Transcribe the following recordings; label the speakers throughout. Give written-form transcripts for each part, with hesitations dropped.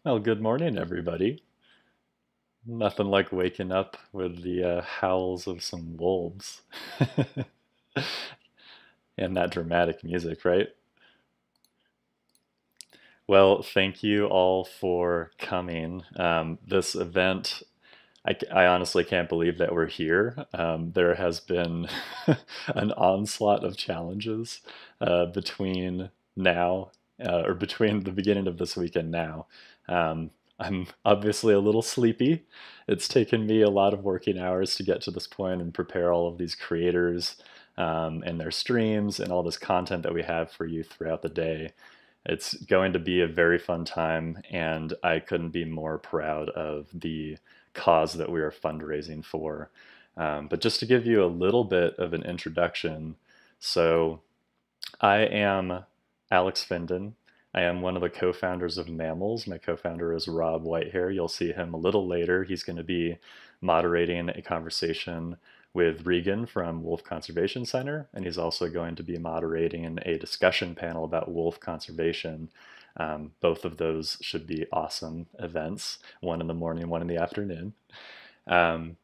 Speaker 1: Well, good morning, everybody. Nothing like waking up with the howls of some wolves and that dramatic music, right? Well, thank you all for coming. This event, I honestly can't believe that we're here. There has been an onslaught of challenges between now, or between the beginning of this week and now. I'm obviously a little sleepy. It's taken me a lot of working hours to get to this point and prepare all of these creators and their streams and all this content that we have for you throughout the day. It's going to be a very fun time, and I couldn't be more proud of the cause that we are fundraising for. But just to give you a little bit of an introduction, so I am Alex Finden. I am one of the co-founders of Mammalz. My co-founder is Rob Whitehair. You'll see him a little later. He's going to be moderating a conversation with Regan from Wolf Conservation Center, and he's also going to be moderating a discussion panel about wolf conservation. Both of those should be awesome events, one in the morning, one in the afternoon. Um,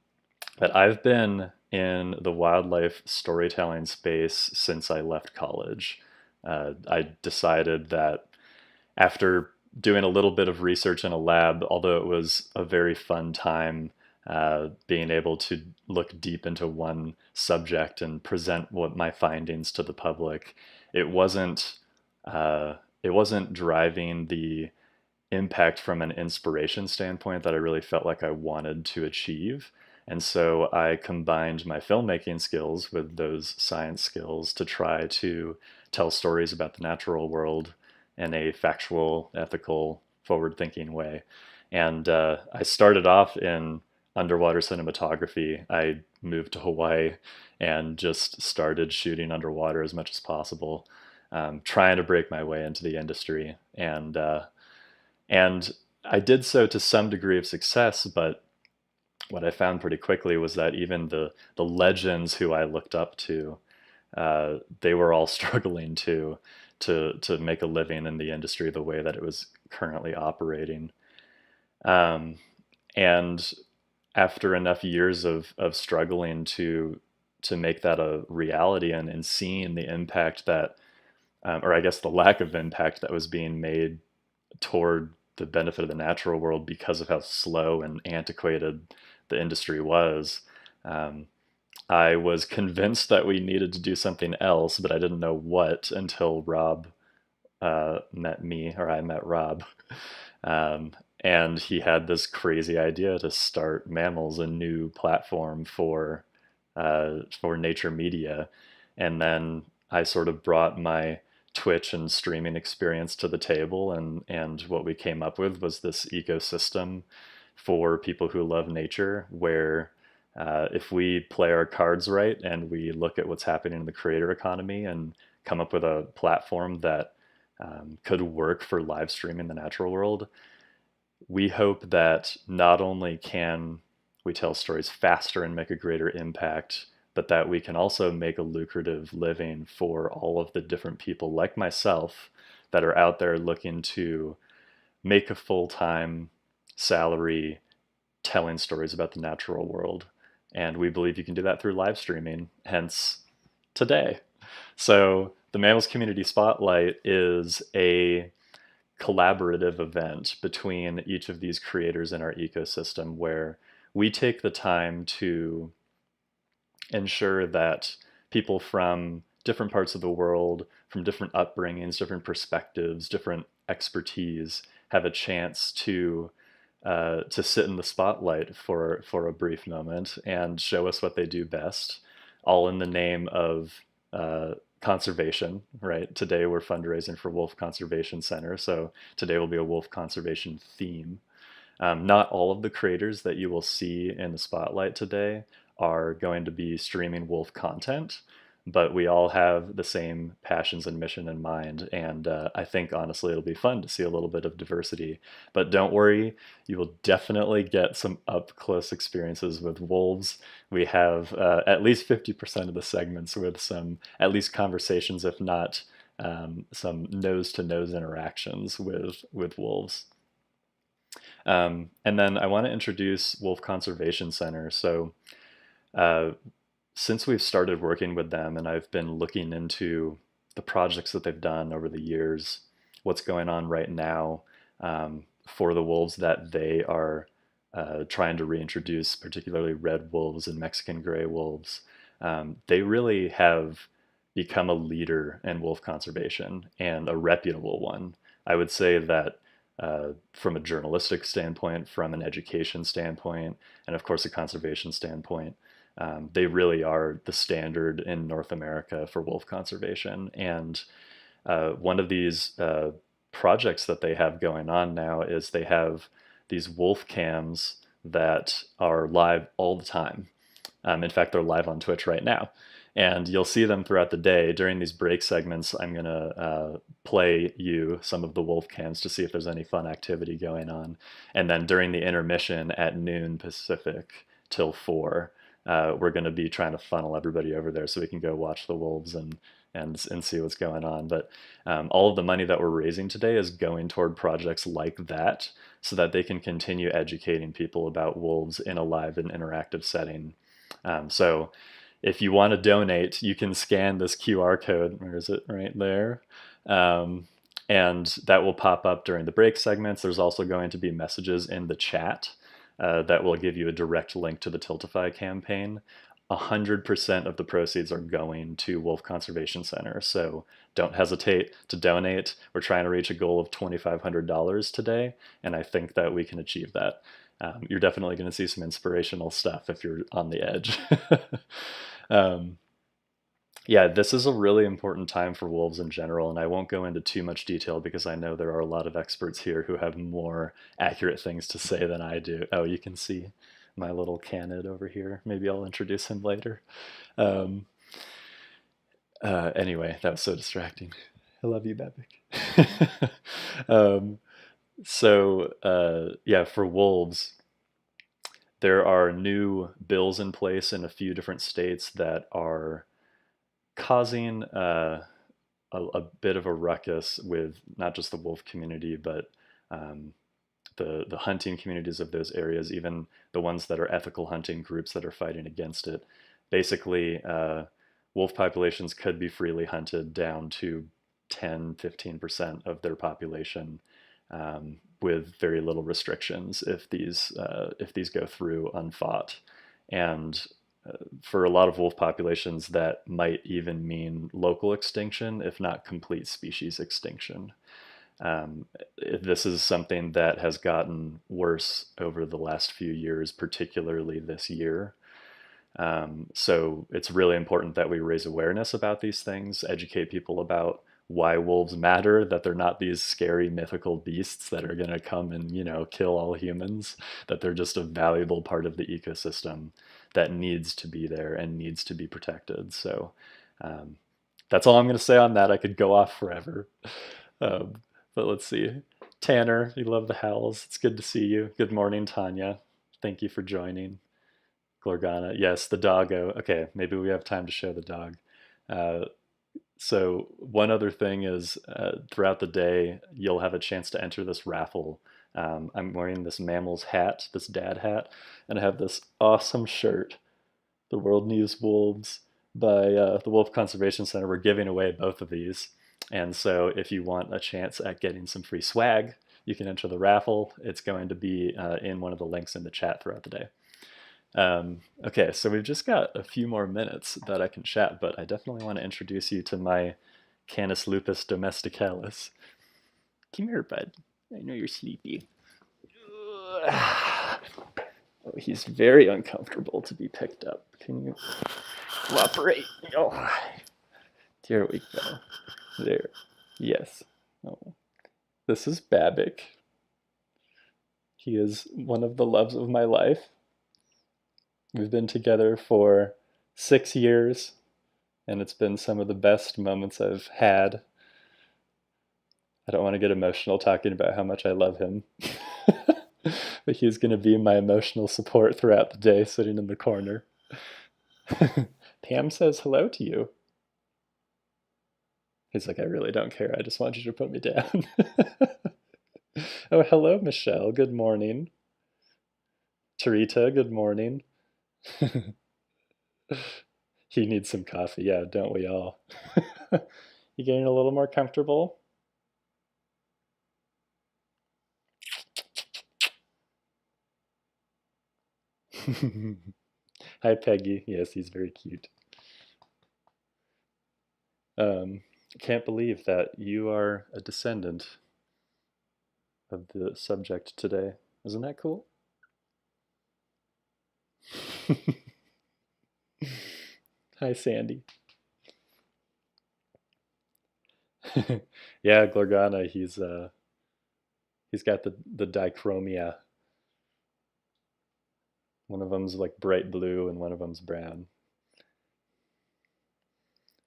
Speaker 1: but I've been in the wildlife storytelling space since I left college. I decided that after doing a little bit of research in a lab, although it was a very fun time being able to look deep into one subject and present what my findings to the public, it wasn't it wasn't driving the impact from an inspiration standpoint that I really felt like I wanted to achieve. And so I combined my filmmaking skills with those science skills to try to tell stories about the natural world in a factual, ethical, forward thinking way. And I started off in underwater cinematography. I moved to Hawaii and just started shooting underwater as much as possible, trying to break my way into the industry. And I did so to some degree of success, but what I found pretty quickly was that even the legends who I looked up to, they were all struggling to make a living in the industry the way that it was currently operating. Um, and after enough years of struggling to make that a reality and seeing the impact that, or I guess the lack of impact that was being made toward the benefit of the natural world because of how slow and antiquated the industry was. Um, I was convinced that we needed to do something else, but I didn't know what until Rob met me, or I met Rob. Um, and he had this crazy idea to start Mammalz, a new platform for nature media. And then I sort of brought my Twitch and streaming experience to the table, and what we came up with was this ecosystem for people who love nature, where if we play our cards right and we look at what's happening in the creator economy and come up with a platform that could work for live streaming the natural world, we hope that not only can we tell stories faster and make a greater impact, but that we can also make a lucrative living for all of the different people like myself that are out there looking to make a full-time salary telling stories about the natural world. And we believe you can do that through live streaming, hence today. So the Mammalz Community Spotlight is a collaborative event between each of these creators in our ecosystem where we take the time to ensure that people from different parts of the world, from different upbringings, different perspectives, different expertise, have a chance to sit in the spotlight for a brief moment and show us what they do best, all in the name of conservation, right? Today we're fundraising for Wolf Conservation Center, so today will be a wolf conservation theme. Not all of the creators that you will see in the spotlight today are going to be streaming wolf content, but we all have the same passions and mission in mind. And I think honestly it'll be fun to see a little bit of diversity. But don't worry, you will definitely get some up close experiences with wolves. We have at least 50% of the segments with some at least conversations, if not some nose to nose interactions with wolves. And then I want to introduce Wolf Conservation Center. So uh, since we've started working with them and I've been looking into the projects that they've done over the years, what's going on right now for the wolves that they are trying to reintroduce, particularly red wolves and Mexican gray wolves, they really have become a leader in wolf conservation and a reputable one. I would say that from a journalistic standpoint, from an education standpoint, and of course a conservation standpoint, they really are the standard in North America for wolf conservation. And one of these projects that they have going on now is they have these wolf cams that are live all the time. In fact, they're live on Twitch right now. And you'll see them throughout the day. During these break segments, I'm going to play you some of the wolf cams to see if there's any fun activity going on. And then during the intermission at noon Pacific till 4, we're going to be trying to funnel everybody over there so we can go watch the wolves and see what's going on. But all of the money that we're raising today is going toward projects like that so that they can continue educating people about wolves in a live and interactive setting. So if you want to donate, you can scan this QR code. Where is it? Right there. And that will pop up during the break segments. There's also going to be messages in the chat that will give you a direct link to the Tiltify campaign. 100% of the proceeds are going to Wolf Conservation Center, so don't hesitate to donate. We're trying to reach a goal of $2,500 today, and I think that we can achieve that. You're definitely going to see some inspirational stuff if you're on the edge. Yeah, this is a really important time for wolves in general, and I won't go into too much detail because I know there are a lot of experts here who have more accurate things to say than I do. Oh, you can see my little canid over here. Maybe I'll introduce him later. Um, anyway, that was so distracting. I love you, Babik. um, yeah, for wolves, there are new bills in place in a few different states that are causing a bit of a ruckus with not just the wolf community, but the hunting communities of those areas, even the ones that are ethical hunting groups that are fighting against it. Basically, wolf populations could be freely hunted down to 10-15% of their population with very little restrictions if these go through unfought. And for a lot of wolf populations, that might even mean local extinction, if not complete species extinction. This is something that has gotten worse over the last few years, particularly this year. So it's really important that we raise awareness about these things, educate people about why wolves matter, that they're not these scary mythical beasts that are going to come and, kill all humans, that they're just a valuable part of the ecosystem that needs to be there and needs to be protected. So that's all I'm going to say on that. I could go off forever. But let's see. Tanner, you love the Howls. It's good to see you. Good morning, Tanya. Thank you for joining. Glorgana, yes, the doggo. Okay, maybe we have time to show the dog. So one other thing is throughout the day, you'll have a chance to enter this raffle. I'm wearing this Mammalz hat, this dad hat, and I have this awesome shirt, The World Needs Wolves by the Wolf Conservation Center. We're giving away both of these. And so if you want a chance at getting some free swag, you can enter the raffle. It's going to be in one of the links in the chat throughout the day. Okay, so we've just got a few more minutes that I can chat, but I definitely want to introduce you to my Canis lupus domesticalis. Come here, bud. I know you're sleepy. Oh, he's very uncomfortable to be picked up. Can you cooperate? Oh, here we go. There. Yes. Oh. This is Babik. He is one of the loves of my life. We've been together for 6 years, and it's been some of the best moments I've had. I don't want to get emotional talking about how much I love him. But he's going to be my emotional support throughout the day, sitting in the corner. Pam says hello to you. He's like, I really don't care. I just want you to put me down. Oh, hello, Michelle. Good morning. Tarita, good morning. You need some coffee. Yeah, don't we all? You getting a little more comfortable? Hi, Peggy. Yes, he's very cute. Um, can't believe that you are a descendant of the subject today. Isn't that cool? Hi, Sandy. Yeah, Glorgana, he's got the dichromia. One of them's like bright blue and one of them's brown.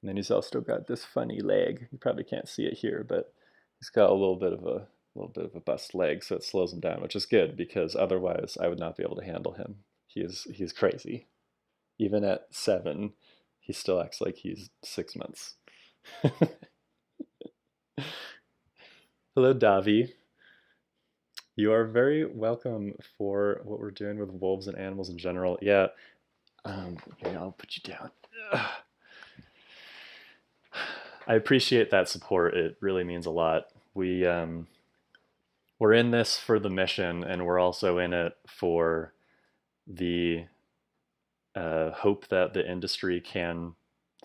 Speaker 1: And then he's also got this funny leg. You probably can't see it here, but he's got a little bit of a bust leg, so it slows him down, which is good because otherwise I would not be able to handle him. He's crazy. Even at 7, he still acts like he's 6 months. Hello, Davi. You are very welcome for what we're doing with wolves and animals in general. Yeah, here, I'll put you down. I appreciate that support. It really means a lot. We're in this for the mission, and we're also in it for the hope that the industry can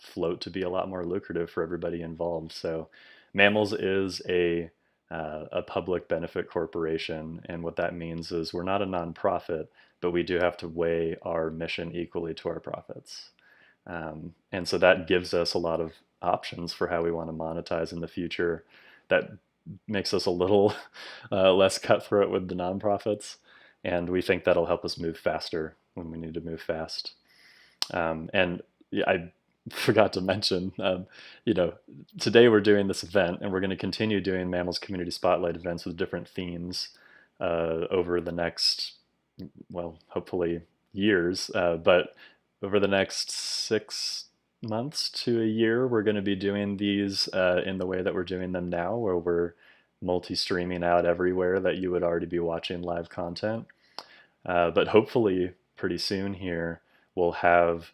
Speaker 1: float to be a lot more lucrative for everybody involved. So, Mammalz is a public benefit corporation, and what that means is we're not a nonprofit, but we do have to weigh our mission equally to our profits. And so that gives us a lot of options for how we want to monetize in the future. That makes us a little less cutthroat with the nonprofits, and we think that'll help us move faster when we need to move fast. And yeah, I forgot to mention, today we're doing this event, and we're going to continue doing Mammalz Community Spotlight events with different themes over the next, well, hopefully years, but over the next 6 months to a year, we're going to be doing these in the way that we're doing them now, where we're multi-streaming out everywhere that you would already be watching live content. But hopefully, pretty soon here, we'll have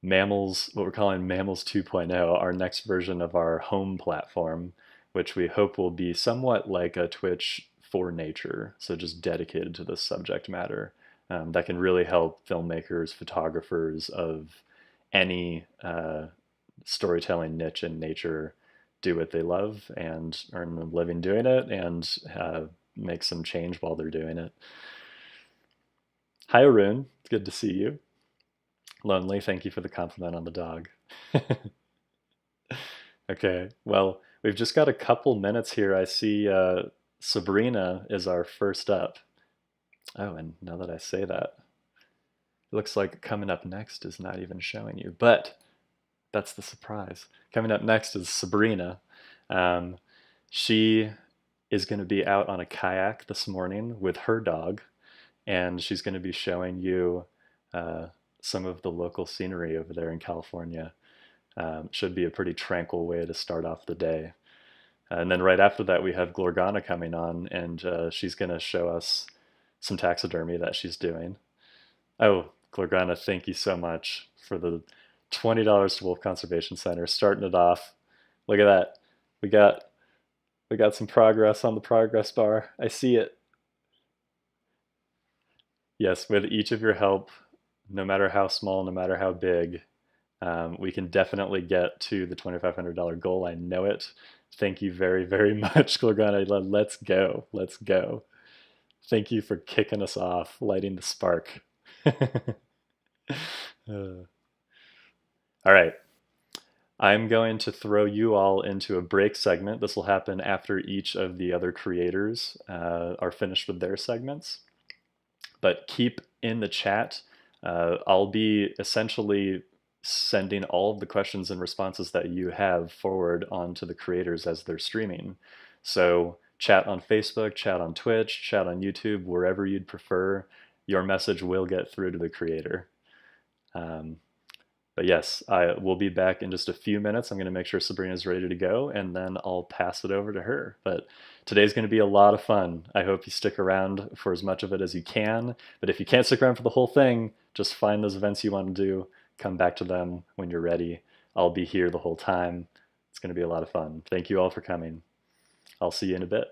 Speaker 1: Mammalz, what we're calling Mammalz 2.0, our next version of our home platform, which we hope will be somewhat like a Twitch for nature, so just dedicated to this subject matter. That can really help filmmakers, photographers of any storytelling niche in nature do what they love and earn a living doing it and make some change while they're doing it. Hi, Arun. It's good to see you. Lonely, thank you for the compliment on the dog. Okay, well, we've just got a couple minutes here. I see Sabrina is our first up. Oh, and now that I say that, it looks like coming up next is not even showing you, but that's the surprise. Coming up next is Sabrina. Um, she is going to be out on a kayak this morning with her dog, and she's going to be showing you uh, some of the local scenery over there in California. Should be a pretty tranquil way to start off the day. And then right after that, we have Glorgana coming on, and she's going to show us some taxidermy that she's doing. Oh, Glorgana, thank you so much for the $20 to Wolf Conservation Center, starting it off. Look at that. We got we got some progress on the progress bar. I see it. Yes, with each of your help, no matter how small, no matter how big, we can definitely get to the $2,500 goal. I know it. Thank you very, very much, Glorgana. Let's go. Let's go. Thank you for kicking us off, lighting the spark. All right. I'm going to throw you all into a break segment. This will happen after each of the other creators are finished with their segments. But keep in the chat. I'll be essentially sending all of the questions and responses that you have forward onto the creators as they're streaming. So chat on Facebook, chat on Twitch, chat on YouTube, wherever you'd prefer. Your message will get through to the creator. Um, But yes, I will be back in just a few minutes. I'm going to make sure Sabrina's ready to go, and then I'll pass it over to her. But today's going to be a lot of fun. I hope you stick around for as much of it as you can. But if you can't stick around for the whole thing, just find those events you want to do, come back to them when you're ready. I'll be here the whole time. It's going to be a lot of fun. Thank you all for coming. I'll see you in a bit.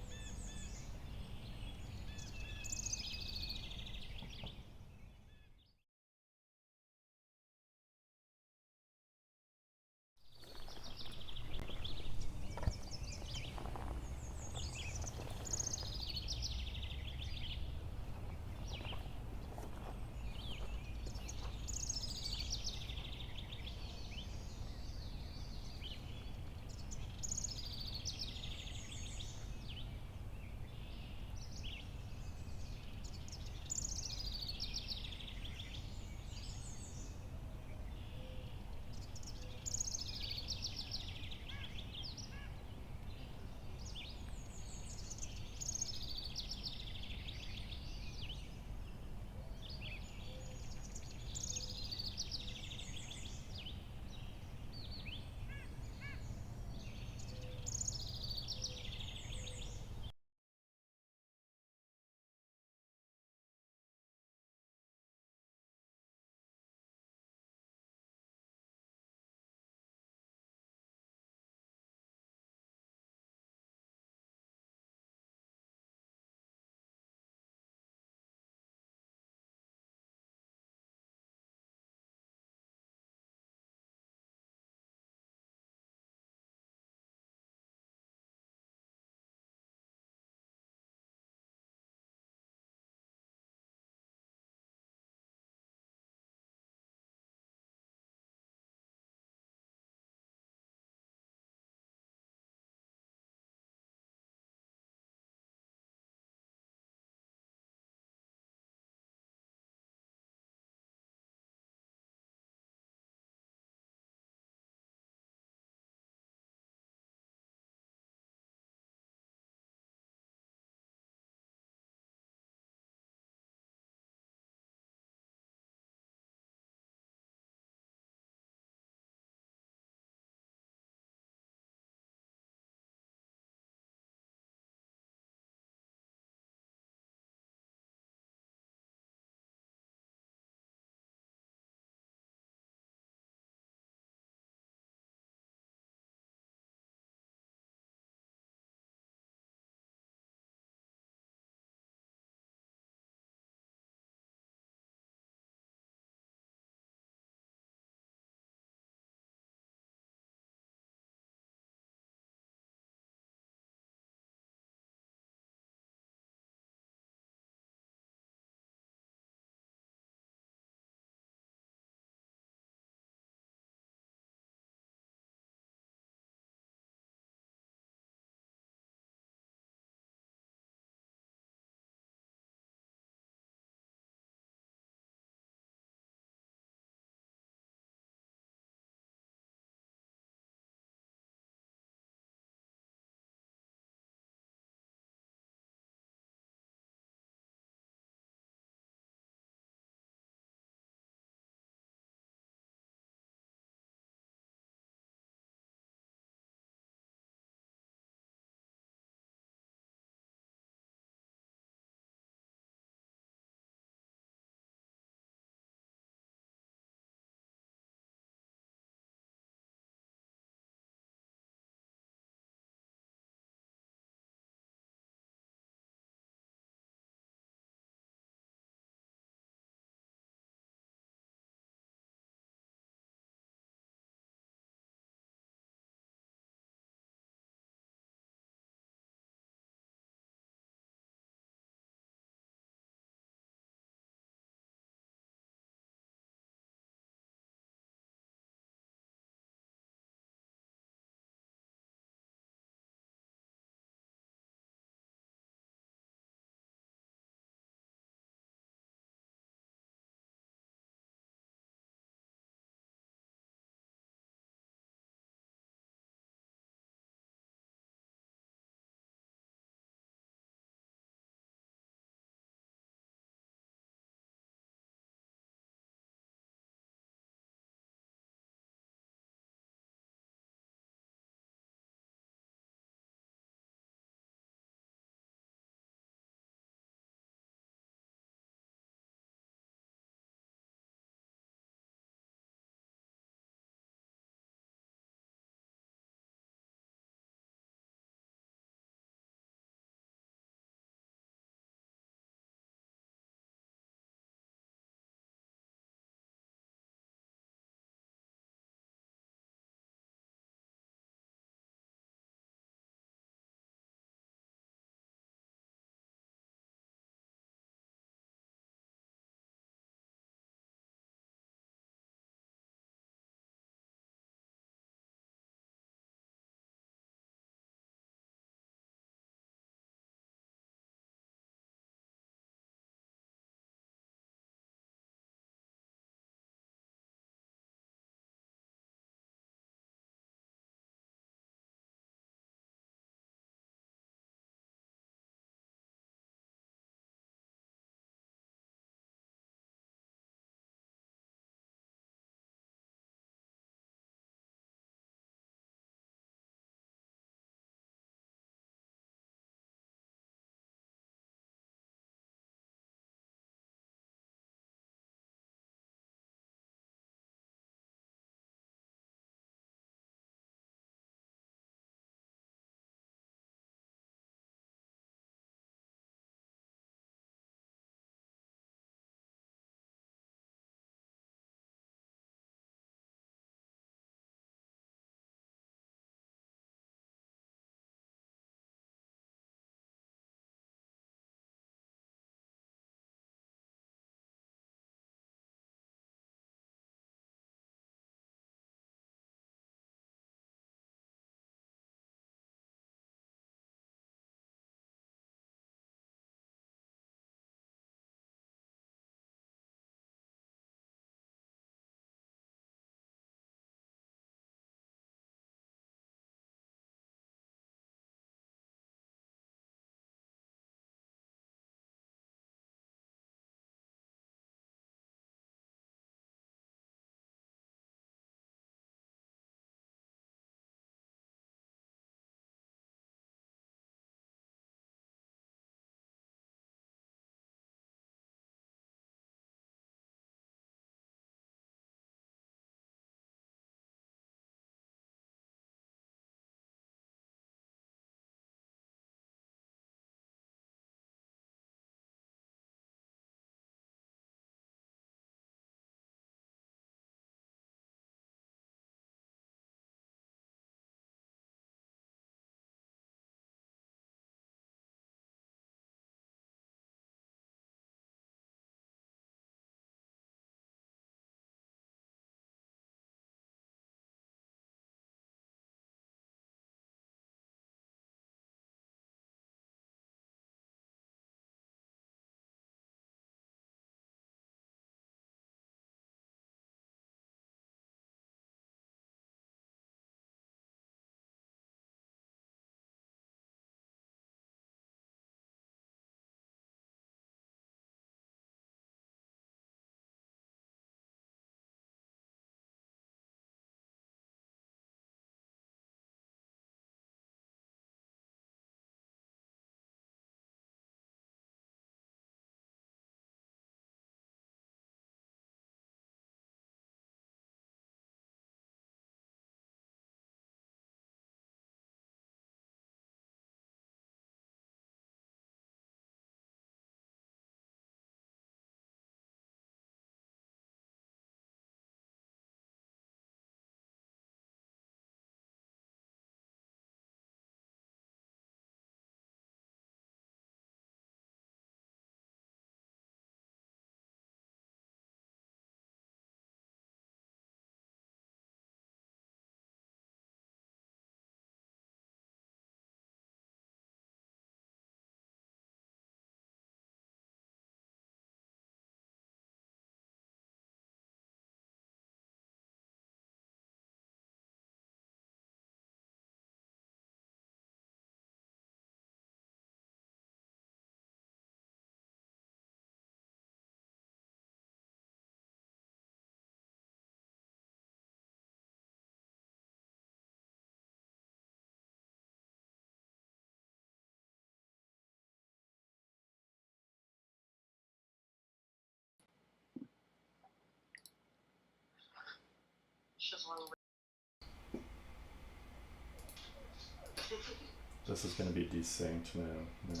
Speaker 1: This is going to be desynced now. No.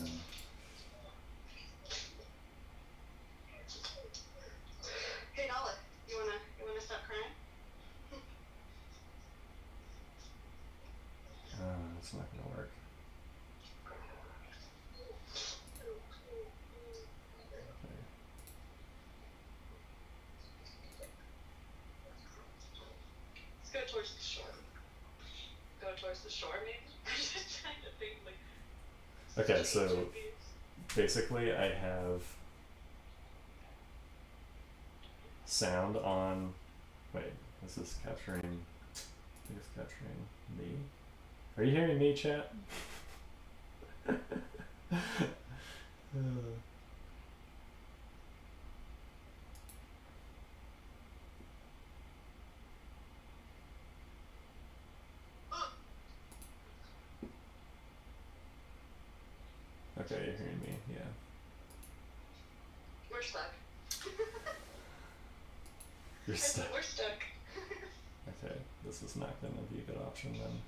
Speaker 2: Hey Nala, you wanna stop crying?
Speaker 1: It's not going to work.
Speaker 2: Let's go towards the shore. Go towards the shore, maybe. I'm just trying to think like.
Speaker 1: Okay, so basically I have sound on. Wait, is this capturing? I think it's capturing me. Are you hearing me, chat? Okay, you're hearing me, yeah.
Speaker 2: We're stuck.
Speaker 1: You're stuck.
Speaker 2: We're stuck.
Speaker 1: Okay, this is not going to be a good option then.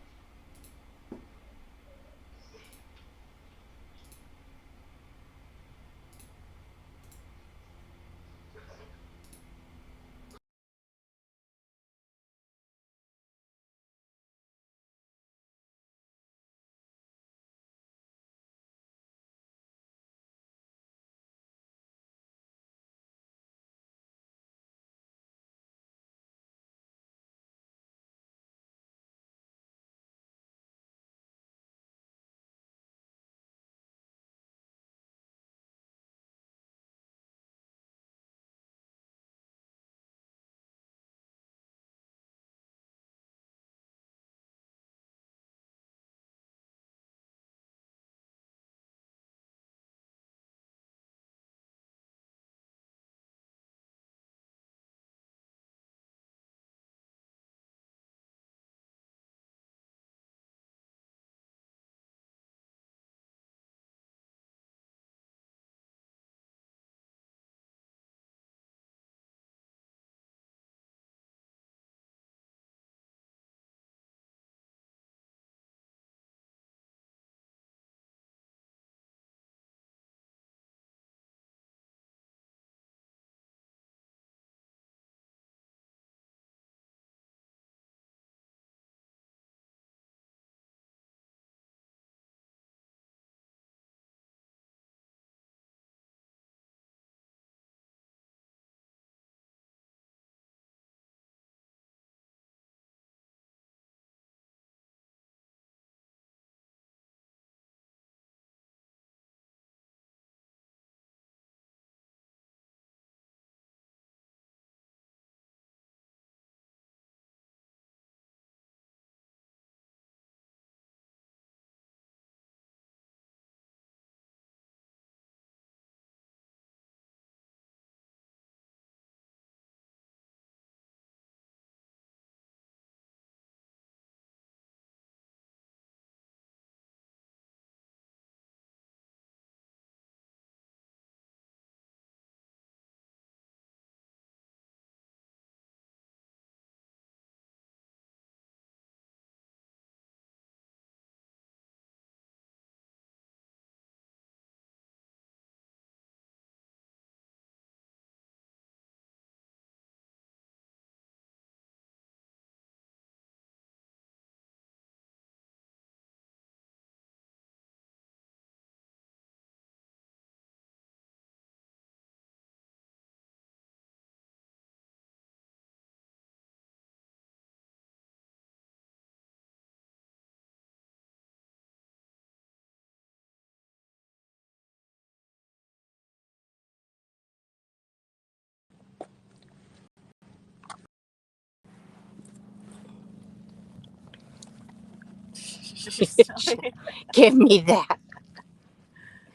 Speaker 3: Give me that.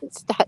Speaker 3: It's stuck.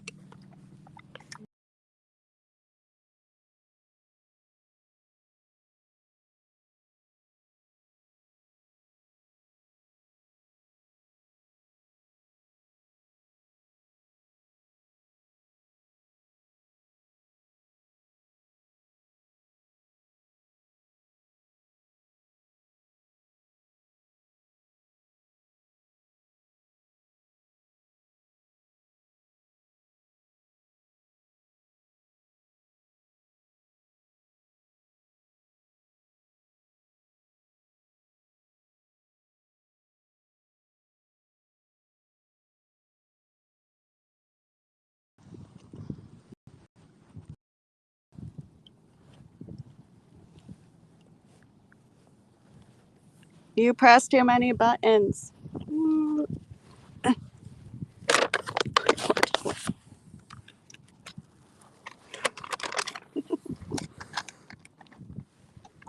Speaker 4: You pressed too many buttons.
Speaker 3: Oh,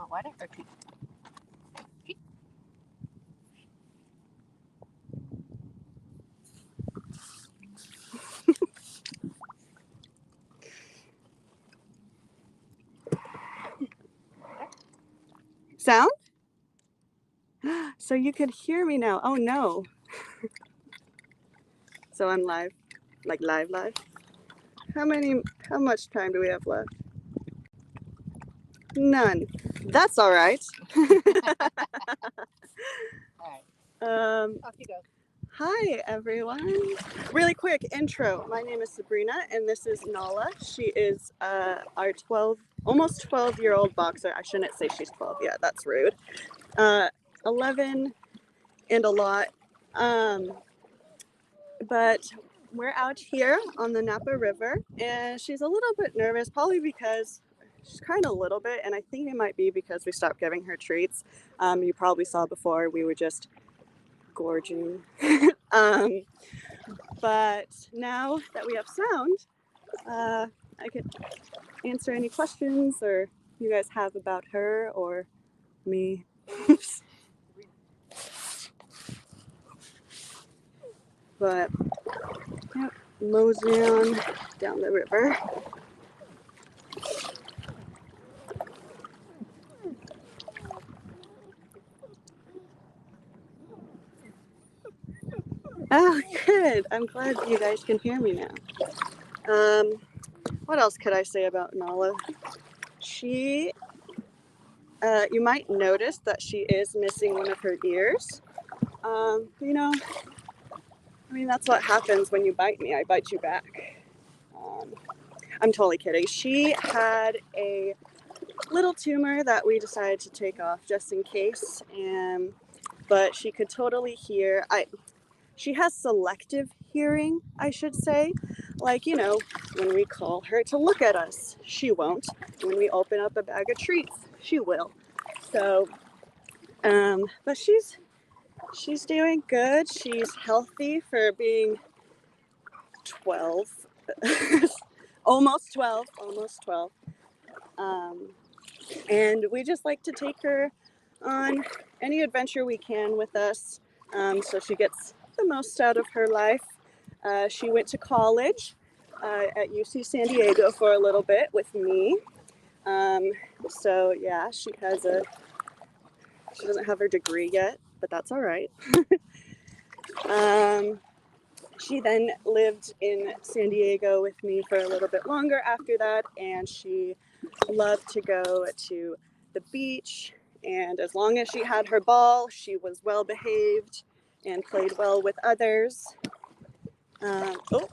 Speaker 3: what I hurt you.
Speaker 4: Sound? So you could hear me now. Oh no. So I'm live. Like live. How much time do we have left? None. That's all right.
Speaker 3: All right,
Speaker 4: Um,
Speaker 3: off you go.
Speaker 4: Hi, everyone. Really quick intro. My name is Sabrina, and this is Nala. She is our almost 12-year-old boxer. I shouldn't say she's 12 yet. That's rude. 11 and a lot. But we're out here on the Napa River, and she's a little bit nervous, probably because she's crying a little bit, and I think it might be because we stopped giving her treats. You probably saw before, we were just gorging. But now that we have sound, I could answer any questions or you guys have about her or me. But yep, mosey on down the river. Oh, good. I'm glad you guys can hear me now. What else could I say about Nala? She, you might notice that she is missing one of her ears. You know, I mean, that's what happens when you bite me. I bite you back. I'm totally kidding. She had a little tumor that we decided to take off just in case, but she could totally hear. She has selective hearing, I should say. Like, you know, when we call her to look at us, she won't. When we open up a bag of treats, she will. So, but she's doing good. She's healthy for being 12. Almost 12. And we just like to take her on any adventure we can with us, so she gets the most out of her life. She went to college at UC San Diego for a little bit with me. So yeah, she doesn't have her degree yet, but that's all right. She then lived in San Diego with me for a little bit longer after that, and she loved to go to the beach. And as long as she had her ball, she was well behaved and played well with others. Oh,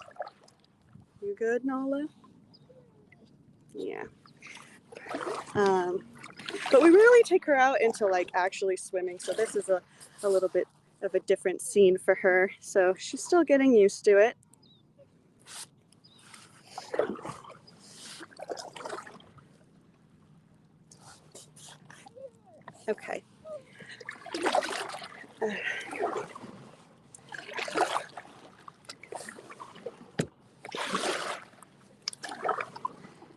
Speaker 4: you good, Nala? Yeah. But we really take her out into like actually swimming, so this is a little bit of a different scene for her. So she's still getting used to it. Okay.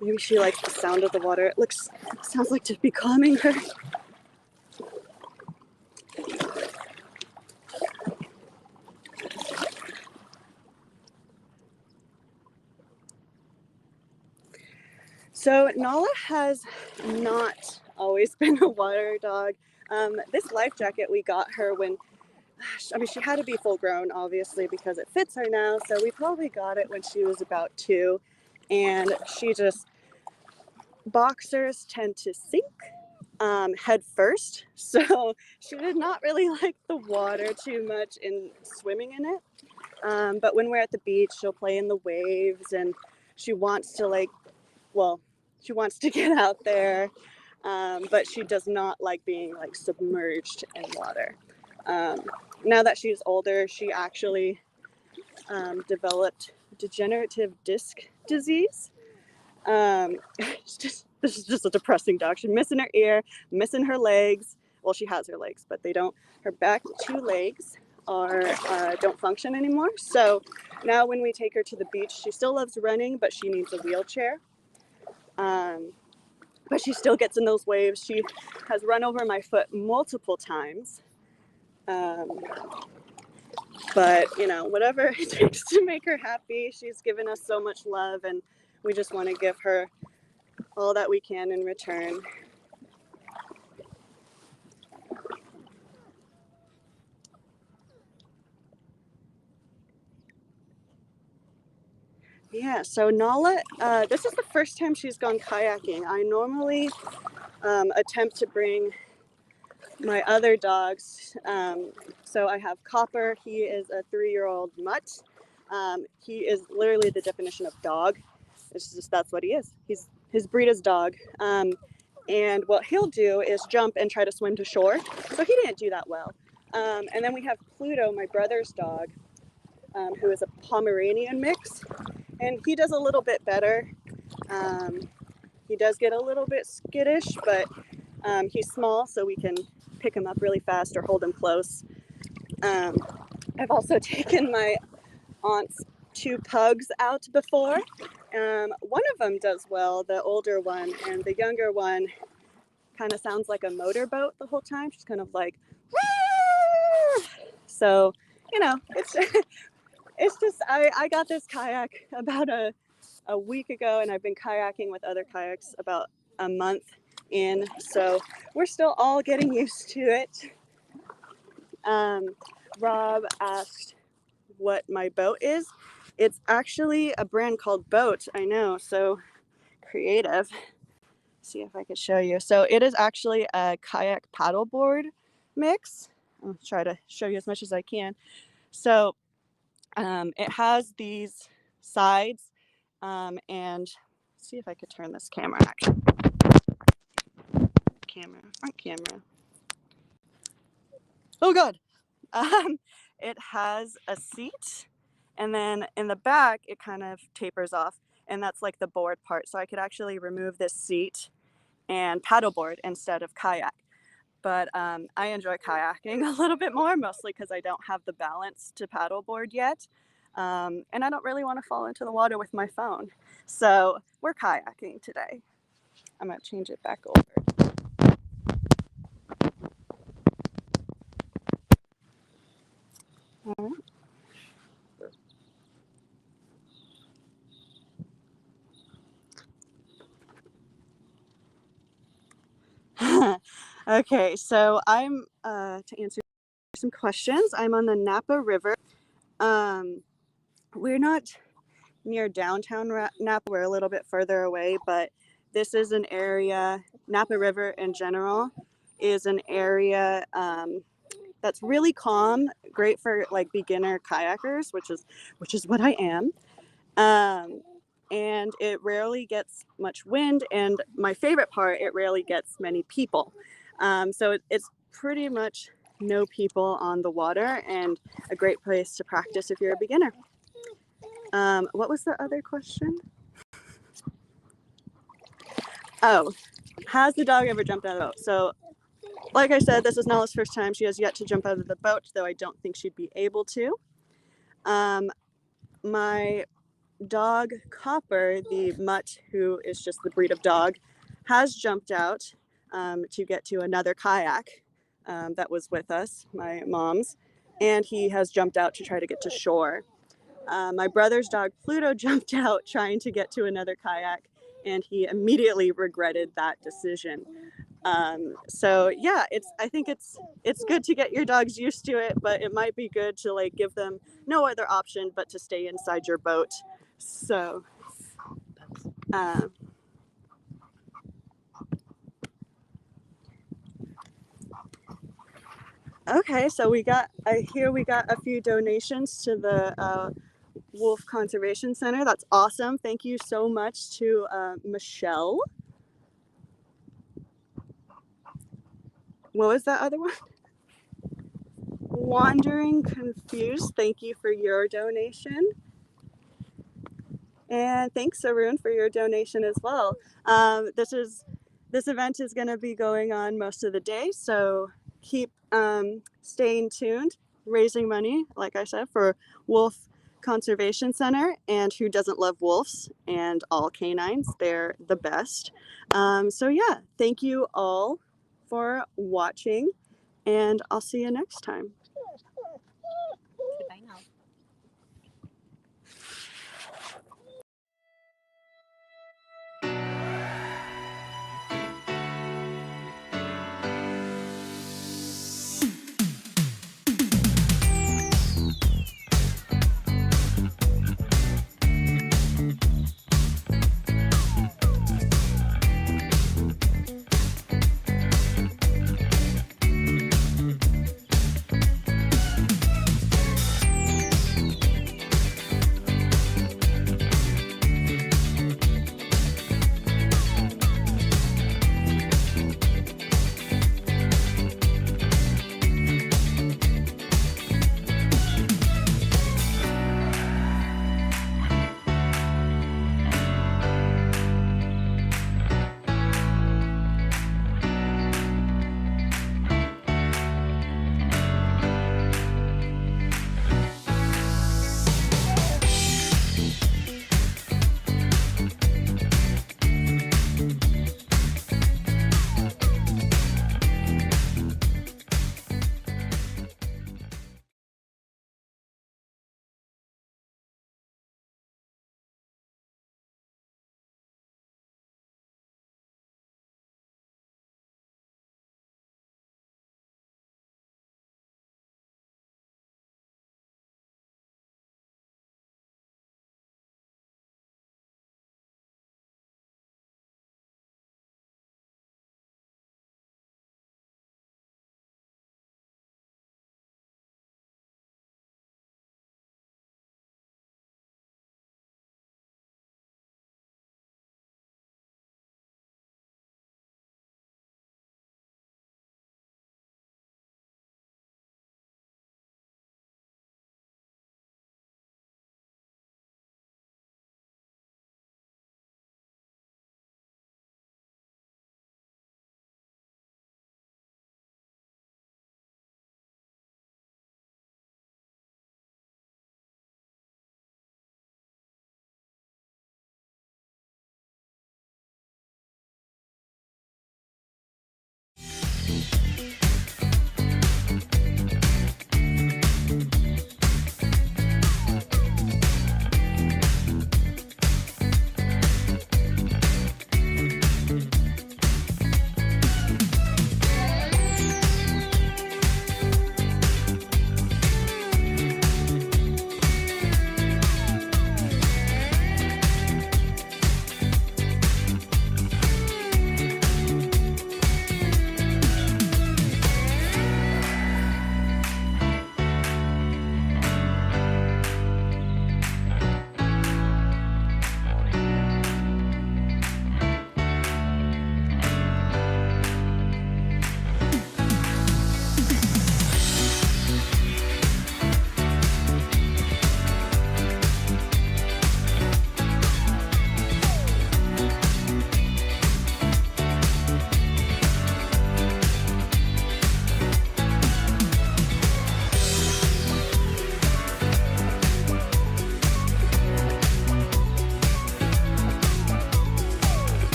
Speaker 4: Maybe she likes the sound of the water. It sounds like to be calming her. So Nala has not always been a water dog. This life jacket we got her when, I mean, she had to be full grown, obviously, because it fits her now. So we probably got it when she was about 2. And boxers tend to sink head first. So she did not really like the water too much in swimming in it. But when we're at the beach, she'll play in the waves, and she wants to she wants to get out there, but she does not like being like submerged in water. Now that she's older, she actually developed degenerative disc disease. This is just a depressing dog. She's missing her ear, missing her legs, well, she has her legs, but they don't, her back 2 legs are don't function anymore. So now when we take her to the beach, she still loves running, but she needs a wheelchair. But she still gets in those waves. She has run over my foot multiple times. But, you know, whatever it takes to make her happy. She's given us so much love, and we just want to give her all that we can in return. Yeah, so Nala, this is the first time she's gone kayaking. I normally attempt to bring my other dogs. So I have Copper. He is a 3-year-old mutt. He is literally the definition of dog. It's just, that's what he is. His breed is dog. And what he'll do is jump and try to swim to shore. So he didn't do that well. And then we have Pluto, my brother's dog, who is a Pomeranian mix. And he does a little bit better. He does get a little bit skittish, but he's small, so we can pick him up really fast or hold him close. I've also taken my aunt's 2 pugs out before. One of them does well, the older one, and the younger one kind of sounds like a motorboat the whole time. She's kind of like, wah! So, you know, it's just, I got this kayak about a week ago, and I've been kayaking with other kayaks about a month in, so we're still all getting used to it. Rob asked what my boat is. It's actually a brand called Boat. I know, so creative. See if I could show you. So it is actually a kayak paddleboard mix. I'll try to show you as much as I can. So it has these sides, and see if I could turn this camera actually. Front camera. Oh God. It has a seat, and then in the back it kind of tapers off, and that's like the board part. So I could actually remove this seat and paddleboard instead of kayak. But I enjoy kayaking a little bit more, mostly because I don't have the balance to paddleboard yet. And I don't really want to fall into the water with my phone. So we're kayaking today. I'm going to change it back over. All right. Okay, so I'm, to answer some questions, I'm on the Napa River. We're not near downtown Napa, we're a little bit further away, but this is an area, Napa River in general is an area that's really calm, great for like beginner kayakers, which is what I am. And it rarely gets much wind, and my favorite part, it rarely gets many people. So it's pretty much no people on the water, and a great place to practice if you're a beginner. What was the other question? Oh, has the dog ever jumped out of the boat? So, like I said, this is Nala's first time. She has yet to jump out of the boat, though I don't think she'd be able to. My dog Copper, the mutt, who is just the breed of dog, has jumped out to get to another kayak that was with us, my mom's, and he has jumped out to try to get to shore. My brother's dog Pluto jumped out trying to get to another kayak, and he immediately regretted that decision. So yeah, I think it's good to get your dogs used to it, but it might be good to like give them no other option but to stay inside your boat. So okay, so I hear we got a few donations to the Wolf Conservation Center. That's awesome. Thank you so much to Michelle. What was that other one? Wandering Confused. Thank you for your donation. And thanks, Arun, for your donation as well. This is this event is going to be going on most of the day, so keep staying tuned, raising money, like I said, for Wolf Conservation Center. And who doesn't love wolves and all canines? They're the best. So yeah, thank you all for watching, and I'll see you next time.
Speaker 3: Goodbye now.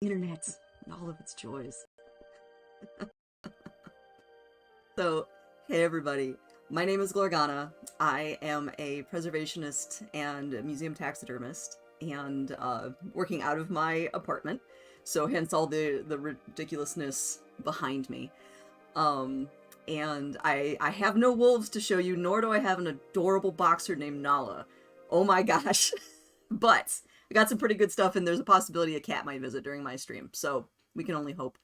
Speaker 5: internet and all of its joys. So, hey everybody, my name is Glorgana. I am a preservationist and museum taxidermist, and working out of my apartment, so hence all the ridiculousness behind me. And I have no wolves to show you, nor do I have an adorable boxer named Nala. Oh my gosh. But I got some pretty good stuff, and there's a possibility a cat might visit during my stream, so we can only hope.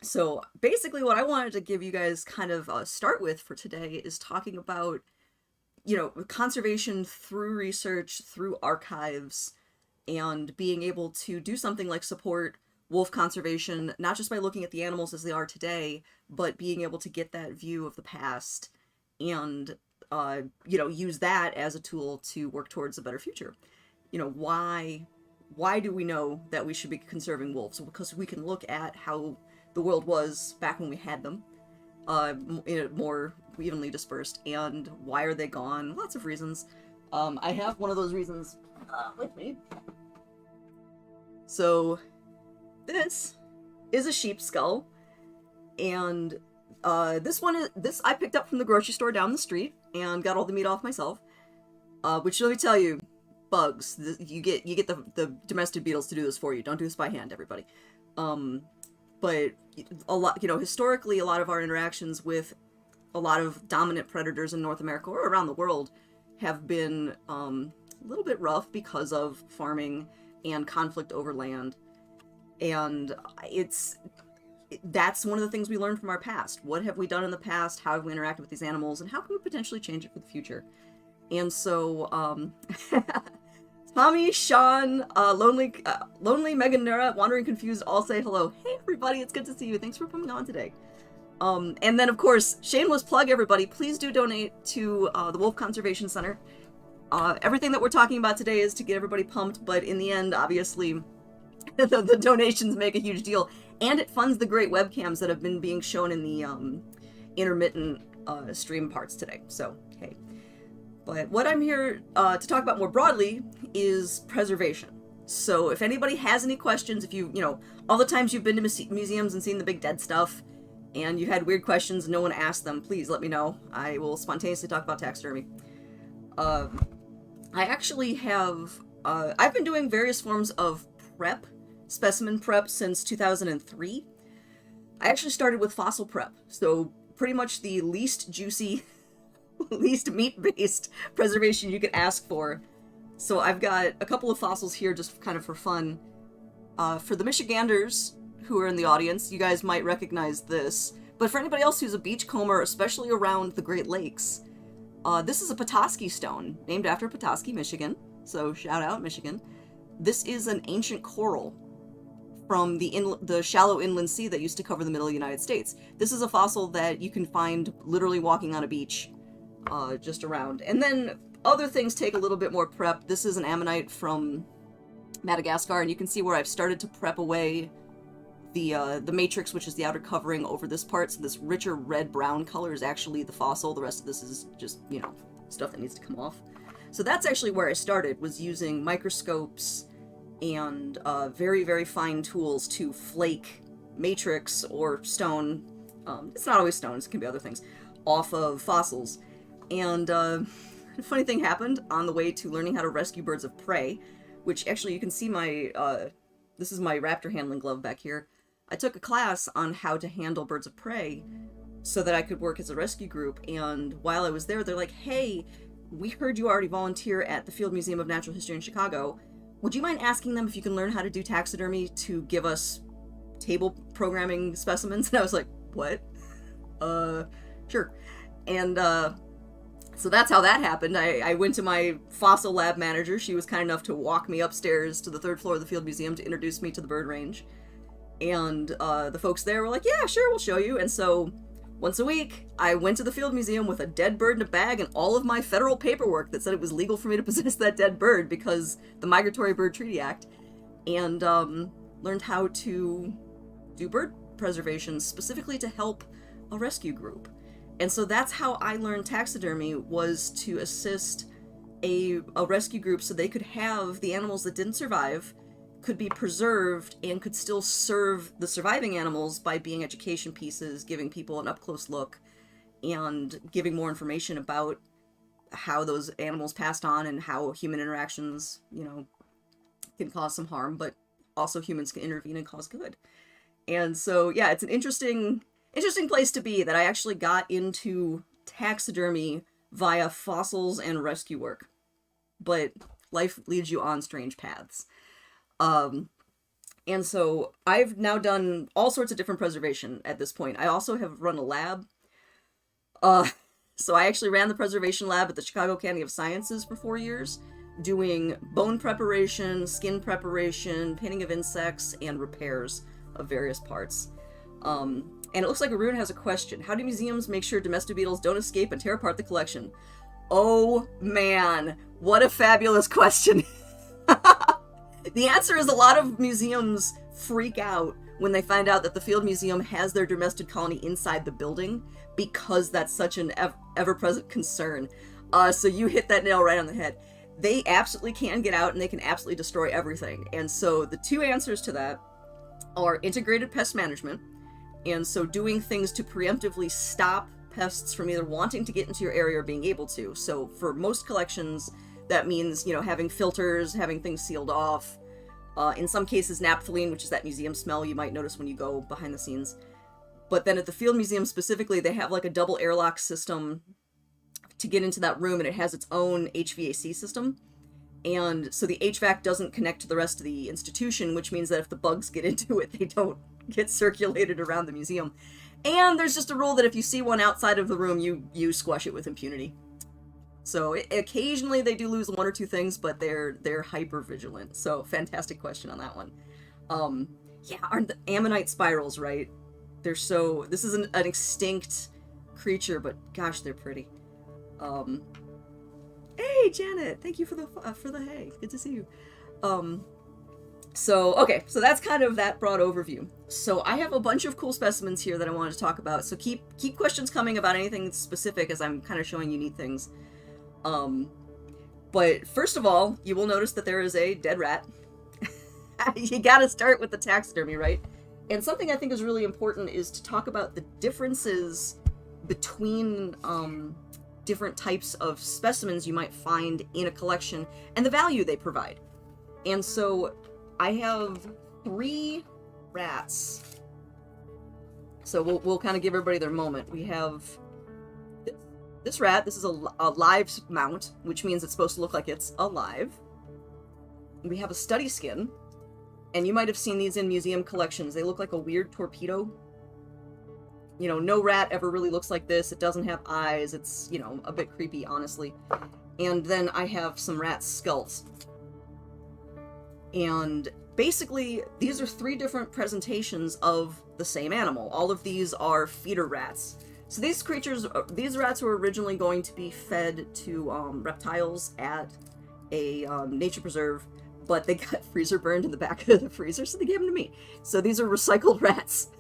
Speaker 5: So basically what I wanted to give you guys kind of start with for today is talking about, you know, conservation through research, through archives, and being able to do something like support wolf conservation, not just by looking at the animals as they are today, but being able to get that view of the past and, you know, use that as a tool to work towards a better future. You know, why do we know that we should be conserving wolves? Because we can look at how the world was back when we had them, more evenly dispersed, and why are they gone? Lots of reasons. I have one of those reasons with me. So this is a sheep skull, and this I picked up from the grocery store down the street and got all the meat off myself. Which, let me tell you, bugs. You get the domestic beetles to do this for you. Don't do this by hand, everybody. But a lot, you know, historically, a lot of our interactions with a lot of dominant predators in North America or around the world have been a little bit rough because of farming and conflict over land. And that's one of the things we learned from our past. What have we done in the past? How have we interacted with these animals? And how can we potentially change it for the future? And so, Tommy, Sean, Lonely, Megan, Nura, Wandering Confused all say hello. Hey everybody, it's good to see you. Thanks for coming on today. And then of course, shameless plug, everybody, please do donate to the Wolf Conservation Center. Everything that we're talking about today is to get everybody pumped, but in the end, obviously, the donations make a huge deal. And it funds the great webcams that have been being shown in the intermittent stream parts today. So, hey. But what I'm here to talk about more broadly is preservation. So if anybody has any questions, if you know, all the times you've been to museums and seen the big dead stuff, and you had weird questions and no one asked them, please let me know. I will spontaneously talk about taxidermy. I actually have, I've been doing various forms of prep, specimen prep, since 2003. I actually started with fossil prep, so pretty much the least juicy, least meat-based preservation you could ask for. So I've got a couple of fossils here just kind of for fun. For the Michiganders who are in the audience, you guys might recognize this, but for anybody else who's a beachcomber, especially around the Great Lakes, this is a Petoskey stone, named after Petoskey, Michigan, so shout out Michigan. This is an ancient coral from the shallow inland sea that used to cover the middle of the United States. This is a fossil that you can find literally walking on a beach, just around. And then other things take a little bit more prep. This is an ammonite from Madagascar, and you can see where I've started to prep away the matrix, which is the outer covering over this part. So this richer red-brown color is actually the fossil. The rest of this is just, you know, stuff that needs to come off. So that's actually where I started, was using microscopes and very, very fine tools to flake matrix or stone, it's not always stones, it can be other things, off of fossils. And a funny thing happened on the way to learning how to rescue birds of prey, which actually you can see my, this is my raptor handling glove back here. I took a class on how to handle birds of prey so that I could work as a rescue group, and while I was there, they're like, hey, we heard you already volunteer at the Field Museum of Natural History in Chicago. Would you mind asking them if you can learn how to do taxidermy to give us table programming specimens? And I was like, what? Sure. And so that's how that happened. I went to my fossil lab manager. She was kind enough to walk me upstairs to the 3rd floor of the Field Museum to introduce me to the bird range. And the folks there were like, yeah, sure, we'll show you. And so once a week, I went to the Field Museum with a dead bird in a bag and all of my federal paperwork that said it was legal for me to possess that dead bird because the Migratory Bird Treaty Act, and learned how to do bird preservation specifically to help a rescue group. And so that's how I learned taxidermy, was to assist a rescue group so they could have the animals that didn't survive could be preserved and could still serve the surviving animals by being education pieces, giving people an up-close look, and giving more information about how those animals passed on and how human interactions, you know, can cause some harm, but also humans can intervene and cause good. And so, yeah, it's an interesting place to be, that I actually got into taxidermy via fossils and rescue work. But life leads you on strange paths. And so I've now done all sorts of different preservation at this point. I also have run a lab. So I actually ran the preservation lab at the Chicago Academy of Sciences for 4 years, doing bone preparation, skin preparation, painting of insects, and repairs of various parts. And it looks like Arun has a question. How do museums make sure domestic beetles don't escape and tear apart the collection? Oh man, what a fabulous question. The answer is a lot of museums freak out when they find out that the Field Museum has their domestic colony inside the building, because that's such an ever-present concern. So you hit that nail right on the head. They absolutely can get out and they can absolutely destroy everything. And so the two answers to that are integrated pest management, and so doing things to preemptively stop pests from either wanting to get into your area or being able to. So for most collections, that means, you know, having filters, having things sealed off. In some cases, naphthalene, which is that museum smell you might notice when you go behind the scenes. But then at the Field Museum specifically, they have like a double airlock system to get into that room, and it has its own HVAC system. And so the HVAC doesn't connect to the rest of the institution, which means that if the bugs get into it, they don't get circulated around the museum. And there's just a rule that if you see one outside of the room, you squash it with impunity. So occasionally they do lose one or two things, but they're hyper vigilant. So fantastic question on that one. Yeah, aren't the ammonite spirals, right? They're so, this is an extinct creature, but gosh, they're pretty. Hey Janet, thank you for the hey, good to see you. So okay, so that's kind of that broad overview. So I have a bunch of cool specimens here that I wanted to talk about. So keep questions coming about anything specific as I'm kind of showing you neat things. But first of all, you will notice that there is a dead rat. You gotta start with the taxidermy, right? And something I think is really important is to talk about the differences between different types of specimens you might find in a collection and the value they provide. And so I have 3 rats. So we'll kind of give everybody their moment. We have this rat. This is a live mount, which means it's supposed to look like it's alive. We have a study skin, and you might have seen these in museum collections. They look like a weird torpedo. You know, no rat ever really looks like this. It doesn't have eyes. It's, you know, a bit creepy, honestly. And then I have some rat skulls. And basically, these are 3 different presentations of the same animal. All of these are feeder rats. So these rats were originally going to be fed to reptiles at a nature preserve, but they got freezer burned in the back of the freezer, so they gave them to me. So these are recycled rats.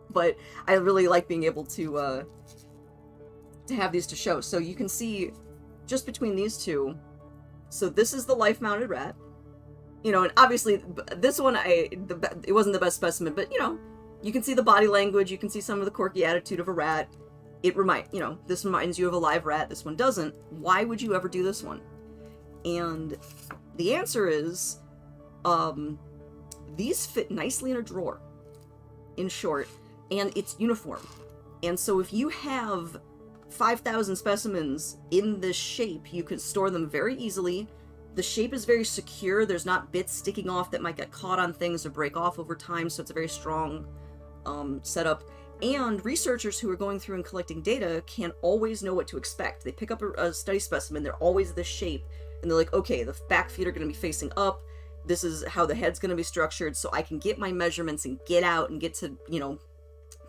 Speaker 5: But I really like being able to have these to show. So you can see just between these two. So this is the life-mounted rat. You know, and obviously this one, it wasn't the best specimen, but you know, you can see the body language, you can see some of the quirky attitude of a rat. This reminds you of a live rat, this one doesn't. Why would you ever do this one? And the answer is, these fit nicely in a drawer, in short, and it's uniform. And so if you have 5,000 specimens in this shape, you can store them very easily. The shape is very secure. There's not bits sticking off that might get caught on things or break off over time, so it's a very strong setup. And researchers who are going through and collecting data can always know what to expect. They pick up a study specimen, they're always this shape, and they're like, okay, the back feet are going to be facing up, this is how the head's going to be structured, so I can get my measurements and get out and get to, you know,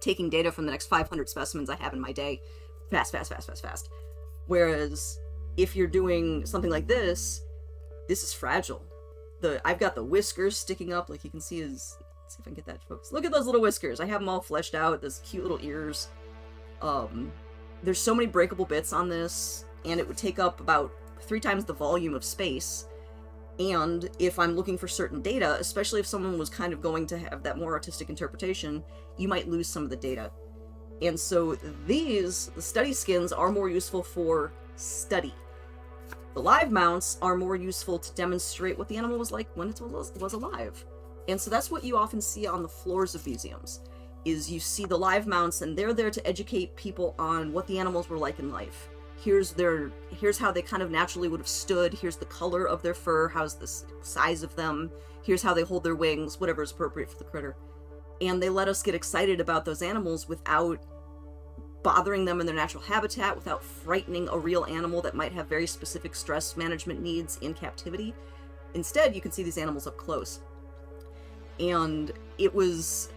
Speaker 5: taking data from the next 500 specimens I have in my day. Fast. Whereas, if you're doing something like this is fragile. I've got the whiskers sticking up, like you can see let's see if I can get that focused. Look at those little whiskers. I have them all fleshed out, those cute little ears. There's so many breakable bits on this, and it would take up about 3 times the volume of space. And if I'm looking for certain data, especially if someone was kind of going to have that more artistic interpretation, you might lose some of the data. And so the study skins are more useful for study. The live mounts are more useful to demonstrate what the animal was like when it was alive. And so that's what you often see on the floors of museums, is you see the live mounts, and they're there to educate people on what the animals were like in life. Here's how they kind of naturally would have stood, here's the color of their fur, how's the size of them, here's how they hold their wings, whatever is appropriate for the critter. And they let us get excited about those animals without bothering them in their natural habitat, without frightening a real animal that might have very specific stress management needs in captivity. Instead, you can see these animals up close. And it's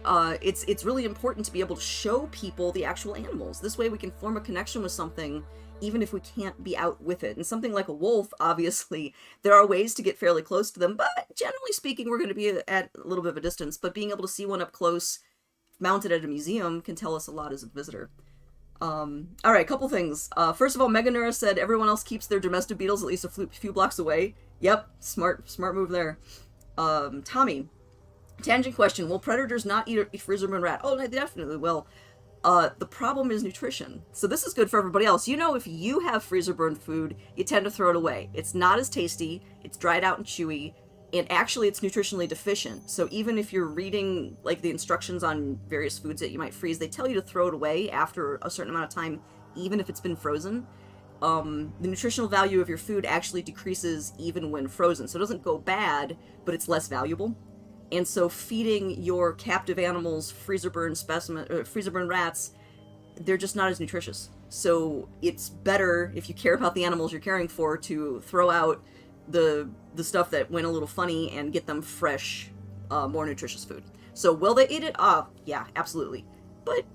Speaker 5: really important to be able to show people the actual animals. This way we can form a connection with something even if we can't be out with it. And something like a wolf, obviously, there are ways to get fairly close to them, but generally speaking, we're going to be at a little bit of a distance. But being able to see one up close, mounted at a museum, can tell us a lot as a visitor. Alright, a couple things. First of all, Meganura said everyone else keeps their domestic beetles at least a few blocks away. Yep, smart move there. Tommy, tangent question. Will predators not eat a freezer-burn rat? Oh, they definitely will. The problem is nutrition. So this is good for everybody else. You know, if you have freezer-burned food, you tend to throw it away. It's not as tasty, it's dried out and chewy, and actually it's nutritionally deficient. So even if you're reading like the instructions on various foods that you might freeze, they tell you to throw it away after a certain amount of time, even if it's been frozen. The nutritional value of your food actually decreases even when frozen. So it doesn't go bad, but it's less valuable. And so feeding your captive animals freezer-burn rats, they're just not as nutritious. So it's better, if you care about the animals you're caring for, to throw out the stuff that went a little funny and get them fresh, more nutritious food. So will they eat it? Yeah, absolutely. But,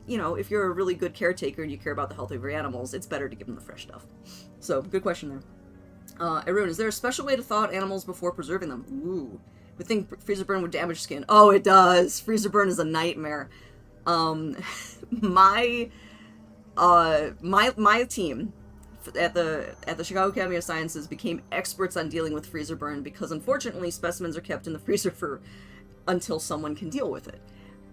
Speaker 5: you know, if you're a really good caretaker and you care about the health of your animals, it's better to give them the fresh stuff. So, good question there. Arun, is there a special way to thaw out animals before preserving them? Ooh. I think freezer burn would damage skin. Oh, it does. Freezer burn is a nightmare. My team at the Chicago Academy of Sciences became experts on dealing with freezer burn because unfortunately specimens are kept in the freezer until someone can deal with it.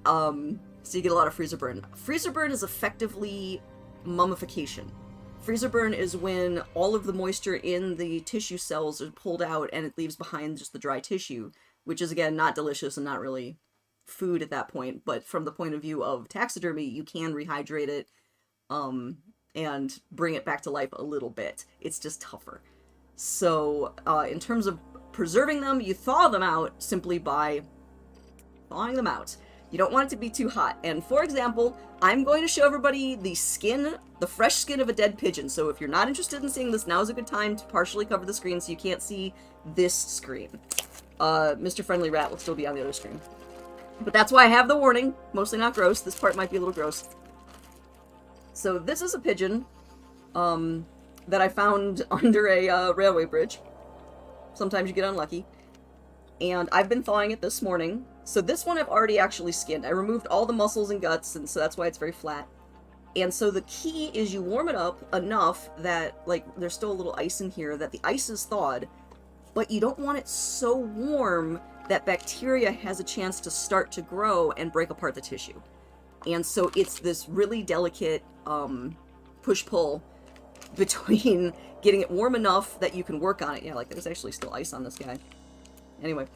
Speaker 5: So you get a lot of freezer burn. Freezer burn is effectively mummification. Freezer burn is when all of the moisture in the tissue cells are pulled out and it leaves behind just the dry tissue, which is, again, not delicious and not really food at that point. But from the point of view of taxidermy, you can rehydrate it and bring it back to life a little bit. It's just tougher. So in terms of preserving them, you thaw them out simply by thawing them out. You don't want it to be too hot. And for example, I'm going to show everybody the fresh skin of a dead pigeon. So if you're not interested in seeing this, now is a good time to partially cover the screen so you can't see this screen. Mr. Friendly Rat will still be on the other screen. But that's why I have the warning. Mostly not gross. This part might be a little gross. So this is a pigeon that I found under a railway bridge. Sometimes you get unlucky. And I've been thawing it this morning. So this one I've already actually skinned. I removed all the muscles and guts, and so that's why it's very flat. And so the key is you warm it up enough that, like, there's still a little ice in here, that the ice is thawed, but you don't want it so warm that bacteria has a chance to start to grow and break apart the tissue. And so it's this really delicate push-pull between getting it warm enough that you can work on it. Yeah, like, there's actually still ice on this guy. Anyway,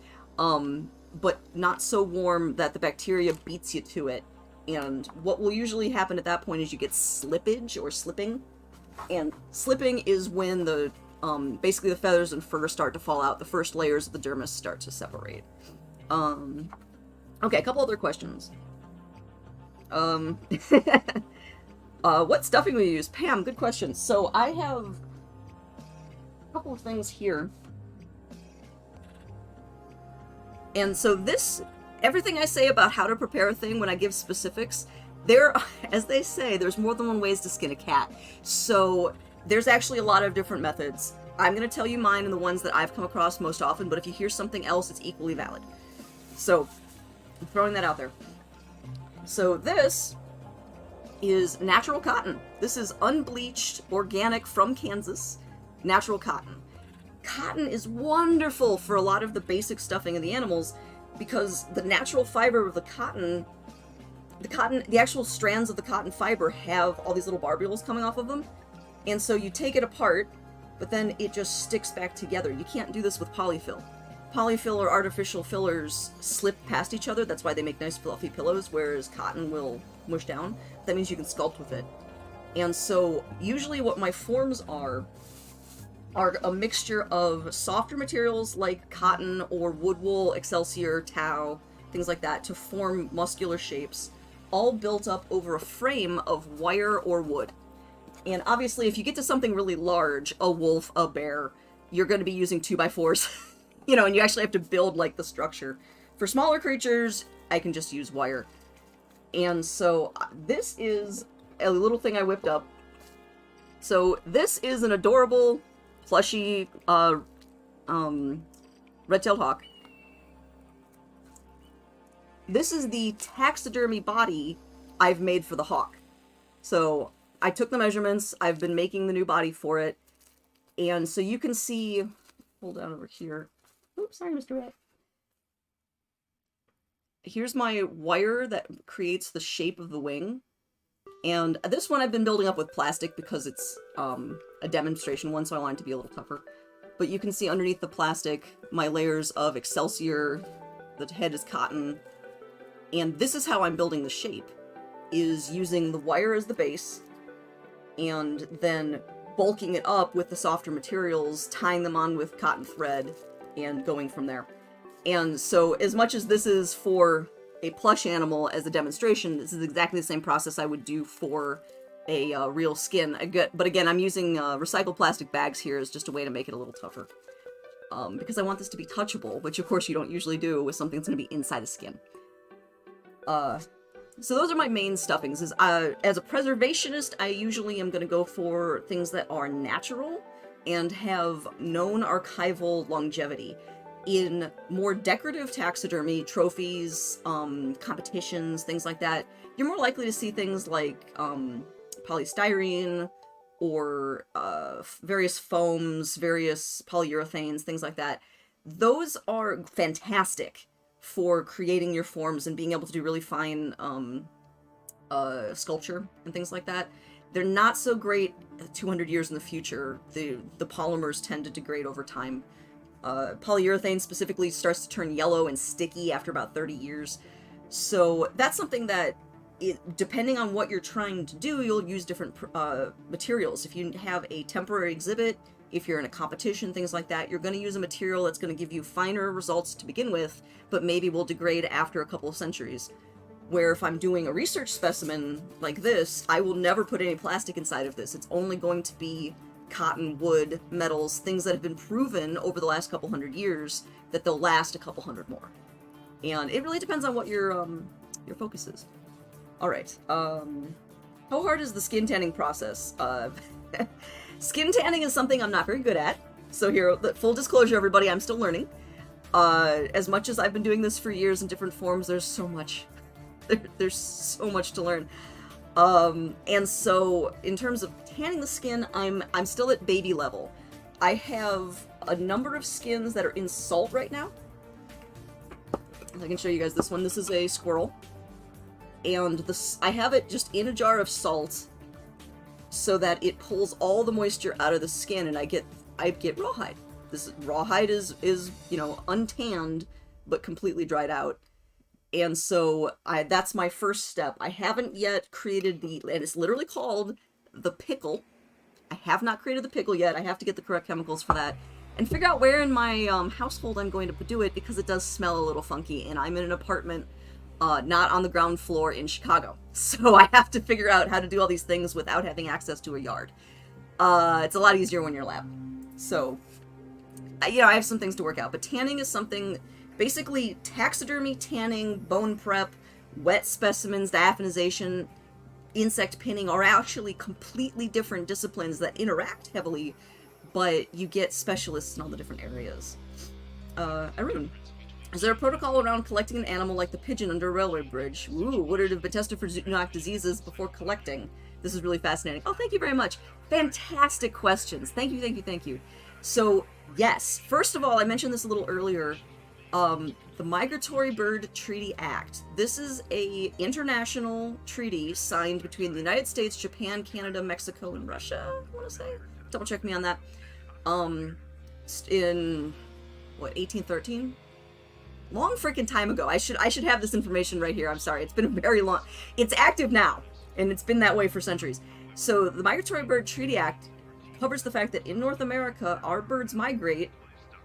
Speaker 5: but not so warm that the bacteria beats you to it. And what will usually happen at that point is you get slippage or slipping. And slipping is when the basically the feathers and fur start to fall out. The first layers of the dermis start to separate. Okay, a couple other questions. What stuffing will you use? Pam, good question. So I have a couple of things here. And so everything I say about how to prepare a thing when I give specifics, as they say, there's more than one ways to skin a cat. So there's actually a lot of different methods. I'm going to tell you mine and the ones that I've come across most often, but if you hear something else, it's equally valid. So, I'm throwing that out there. So this is natural cotton. This is unbleached, organic, from Kansas, natural cotton. cotton is wonderful for a lot of the basic stuffing of the animals because the natural fiber of the actual strands of the cotton fiber have all these little barbules coming off of them. And so you take it apart, but then it just sticks back together. You can't do this with polyfill. Polyfill or artificial fillers slip past each other. That's why they make nice fluffy pillows, whereas cotton will mush down. That means you can sculpt with it. And so usually what my forms are a mixture of softer materials like cotton or wood wool, excelsior, tau, things like that to form muscular shapes, all built up over a frame of wire or wood. And obviously if you get to something really large, a wolf, a bear, you're going to be using 2x4s, you know, and you actually have to build like the structure. For smaller creatures, I can just use wire. And so this is a little thing I whipped up. So this is an adorable, plushy, red-tailed hawk. This is the taxidermy body I've made for the hawk. So I took the measurements, I've been making the new body for it, and so you can see, hold on over here. Oops, sorry, Mr. Rat. Here's my wire that creates the shape of the wing. And this one I've been building up with plastic because it's a demonstration one, so I want it to be a little tougher. But you can see underneath the plastic my layers of excelsior, the head is cotton, and this is how I'm building the shape, is using the wire as the base, and then bulking it up with the softer materials, tying them on with cotton thread, and going from there. And so as much as this is for a plush animal as a demonstration, this is exactly the same process I would do for a real skin. But again, I'm using recycled plastic bags here as just a way to make it a little tougher. Because I want this to be touchable, which of course you don't usually do with something that's going to be inside the skin. So those are my main stuffings. As a preservationist, I usually am going to go for things that are natural and have known archival longevity. In more decorative taxidermy, trophies, competitions, things like that, you're more likely to see things like polystyrene or various foams, various polyurethanes, things like that. Those are fantastic for creating your forms and being able to do really fine sculpture and things like that. They're not so great 200 years in the future. The polymers tend to degrade over time. Polyurethane specifically starts to turn yellow and sticky after about 30 years. So that's something that, depending on what you're trying to do, you'll use different materials. If you have a temporary exhibit, if you're in a competition, things like that, you're going to use a material that's going to give you finer results to begin with, but maybe will degrade after a couple of centuries. Where if I'm doing a research specimen like this, I will never put any plastic inside of this. It's only going to be cotton, wood, metals, things that have been proven over the last couple hundred years that they'll last a couple hundred more. And it really depends on what your focus is. Alright, how hard is the skin tanning process? Skin tanning is something I'm not very good at. So here, full disclosure everybody, I'm still learning. As much as I've been doing this for years in different forms, there's so much. There's so much to learn. And so in terms of tanning the skin, I'm still at baby level. I have a number of skins that are in salt right now. I can show you guys this one. This is a squirrel. And I have it just in a jar of salt so that it pulls all the moisture out of the skin, and I get rawhide. This rawhide is you know, untanned but completely dried out. And so that's my first step. I haven't yet created and it's literally called the pickle. I have not created the pickle yet. I have to get the correct chemicals for that and figure out where in my household I'm going to do it, because it does smell a little funky, and I'm in an apartment not on the ground floor in Chicago. So I have to figure out how to do all these things without having access to a yard. It's a lot easier when you're lab. So, you know, I have some things to work out, but tanning is something. Basically, taxidermy, tanning, bone prep, wet specimens, diaphanization, insect pinning are actually completely different disciplines that interact heavily, but you get specialists in all the different areas. Arun, is there a protocol around collecting an animal like the pigeon under a railway bridge? Ooh, would it have been tested for zoonotic diseases before collecting? This is really fascinating. Oh, thank you very much. Fantastic questions. Thank you, thank you, thank you. So, yes, first of all, I mentioned this a little earlier. The Migratory Bird Treaty Act. This is a international treaty signed between the United States, Japan, Canada, Mexico, and Russia, I want to say. Double check me on that. In, what, 1813? Long freaking time ago. I should have this information right here. I'm sorry. It's been a very long... It's active now, and it's been that way for centuries. So, the Migratory Bird Treaty Act covers the fact that in North America, our birds migrate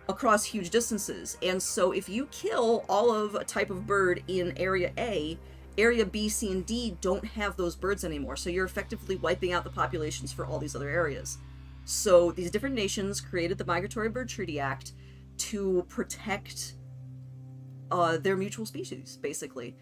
Speaker 5: across huge distances. And so if you kill all of a type of bird in Area A, Area B, C, and D don't have those birds anymore. So you're effectively wiping out the populations for all these other areas. So these different nations created the Migratory Bird Treaty Act to protect their mutual species, basically.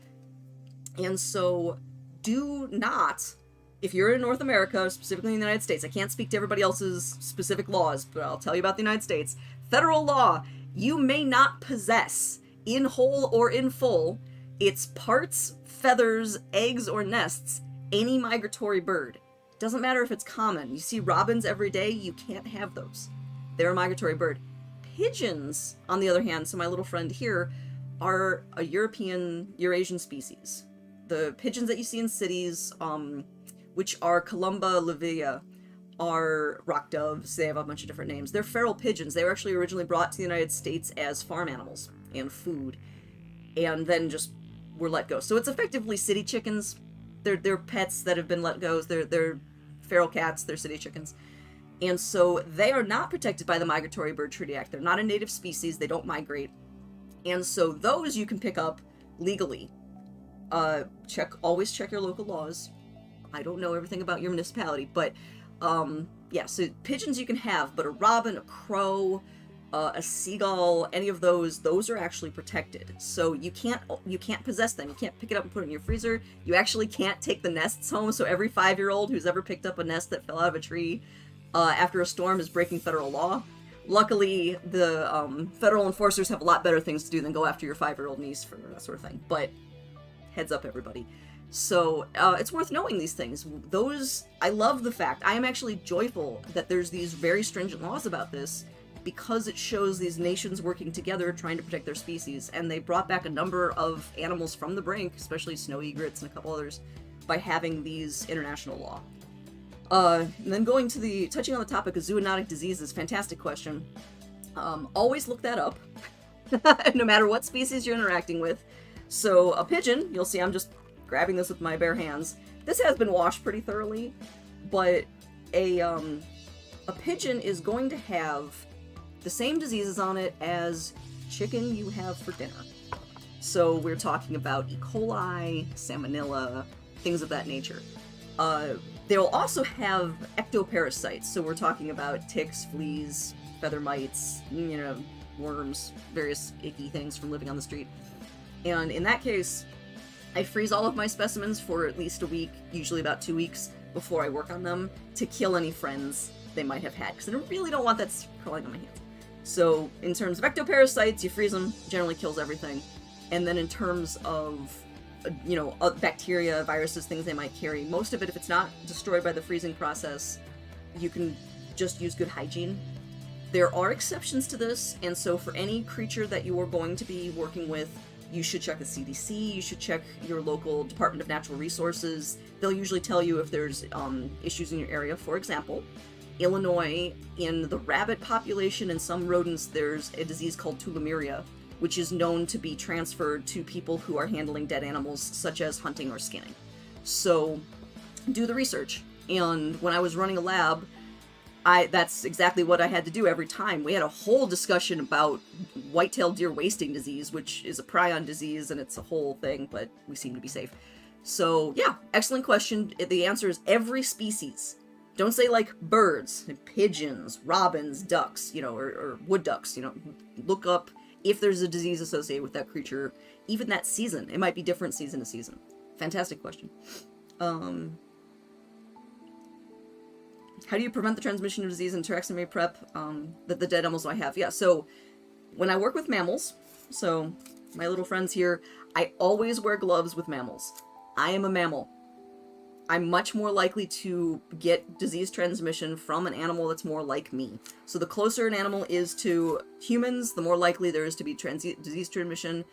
Speaker 5: And so do not, if you're in North America, specifically in the United States, I can't speak to everybody else's specific laws, but I'll tell you about the United States. Federal law, you may not possess, in whole or in full, its parts, feathers, eggs, or nests, any migratory bird. Doesn't matter if it's common. You see robins every day, you can't have those. They're a migratory bird. Pigeons, on the other hand, so my little friend here, are a Eurasian species. The pigeons that you see in cities, which are Columba livia, are rock doves. They have a bunch of different names. They're feral pigeons. They were actually originally brought to the United States as farm animals and food, and then just were let go. So it's effectively city chickens. They're pets that have been let go. They're feral cats. They're city chickens. And so they are not protected by the Migratory Bird Treaty Act. They're not a native species. They don't migrate. And so those you can pick up legally. Always check your local laws. I don't know everything about your municipality, but yeah, so pigeons you can have, but a robin, a crow, a seagull, any of those are actually protected. So you can't possess them. You can't pick it up and put it in your freezer. You actually can't take the nests home. So every 5-year-old who's ever picked up a nest that fell out of a tree after a storm is breaking federal law. Luckily, the federal enforcers have a lot better things to do than go after your 5-year-old niece for that sort of thing. But heads up, everybody. So it's worth knowing these things. I love the fact, I am actually joyful that there's these very stringent laws about this, because it shows these nations working together trying to protect their species. And they brought back a number of animals from the brink, especially snow egrets and a couple others, by having these international law. And then touching on the topic of zoonotic diseases, fantastic question. Always look that up, no matter what species you're interacting with. So a pigeon, you'll see I'm just grabbing this with my bare hands. This has been washed pretty thoroughly, but a pigeon is going to have the same diseases on it as chicken you have for dinner. So we're talking about E. coli, salmonella, things of that nature. They'll also have ectoparasites, so we're talking about ticks, fleas, feather mites, worms, various icky things from living on the street. And in that case, I freeze all of my specimens for at least a week, usually about 2 weeks, before I work on them, to kill any friends they might have had, because I really don't want that crawling on my hands. So in terms of ectoparasites, you freeze them, generally kills everything. And then in terms of bacteria, viruses, things they might carry, most of it, if it's not destroyed by the freezing process, you can just use good hygiene. There are exceptions to this, and so for any creature that you are going to be working with, you should check the CDC, you should check your local Department of Natural Resources. They'll usually tell you if there's issues in your area. For example, Illinois, in the rabbit population and some rodents, there's a disease called tularemia, which is known to be transferred to people who are handling dead animals, such as hunting or skinning. So do the research. And when I was running a lab, that's exactly what I had to do every time. We had a whole discussion about white-tailed deer wasting disease, which is a prion disease, and it's a whole thing, but we seem to be safe. So yeah, excellent question. The answer is every species. Don't say like birds, pigeons, robins, ducks, or wood ducks, look up if there's a disease associated with that creature, even that season. It might be different season to season. Fantastic question. How do you prevent the transmission of disease in taxidermy prep that the dead animals might have? Yeah, so when I work with mammals, so my little friends here, I always wear gloves with mammals. I am a mammal. I'm much more likely to get disease transmission from an animal that's more like me. So the closer an animal is to humans, the more likely there is to be disease transmission.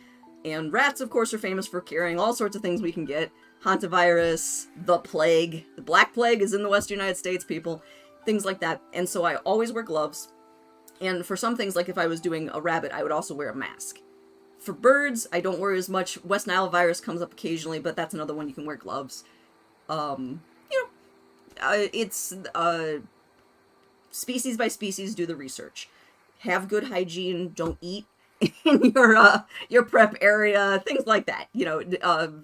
Speaker 5: And rats, of course, are famous for carrying all sorts of things we can get. Hantavirus, the plague. The Black Plague is in the Western United States, people. Things like that. And so I always wear gloves. And for some things, like if I was doing a rabbit, I would also wear a mask. For birds, I don't worry as much. West Nile virus comes up occasionally, but that's another one you can wear gloves. It's species by species, do the research. Have good hygiene, don't eat in your prep area, things like that.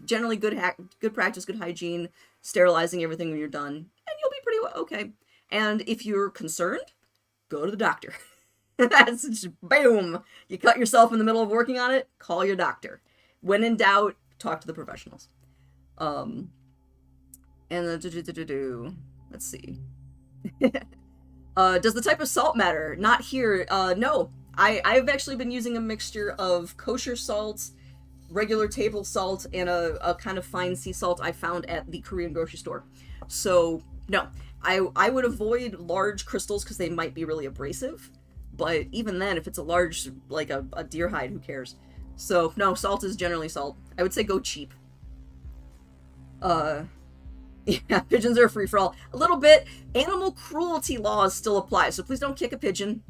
Speaker 5: Generally good practice, good hygiene, sterilizing everything when you're done, and you'll be pretty okay. And if you're concerned, go to the doctor. That's just, boom! You cut yourself in the middle of working on it, call your doctor. When in doubt, talk to the professionals. And let's see. Does the type of salt matter? Not here. No. I've actually been using a mixture of kosher salt, regular table salt, and a kind of fine sea salt I found at the Korean grocery store. So, no. I would avoid large crystals because they might be really abrasive. But even then, if it's a large, like a deer hide, who cares? So, no, salt is generally salt. I would say go cheap. Yeah, pigeons are a free-for-all. A little bit. Animal cruelty laws still apply, so please don't kick a pigeon.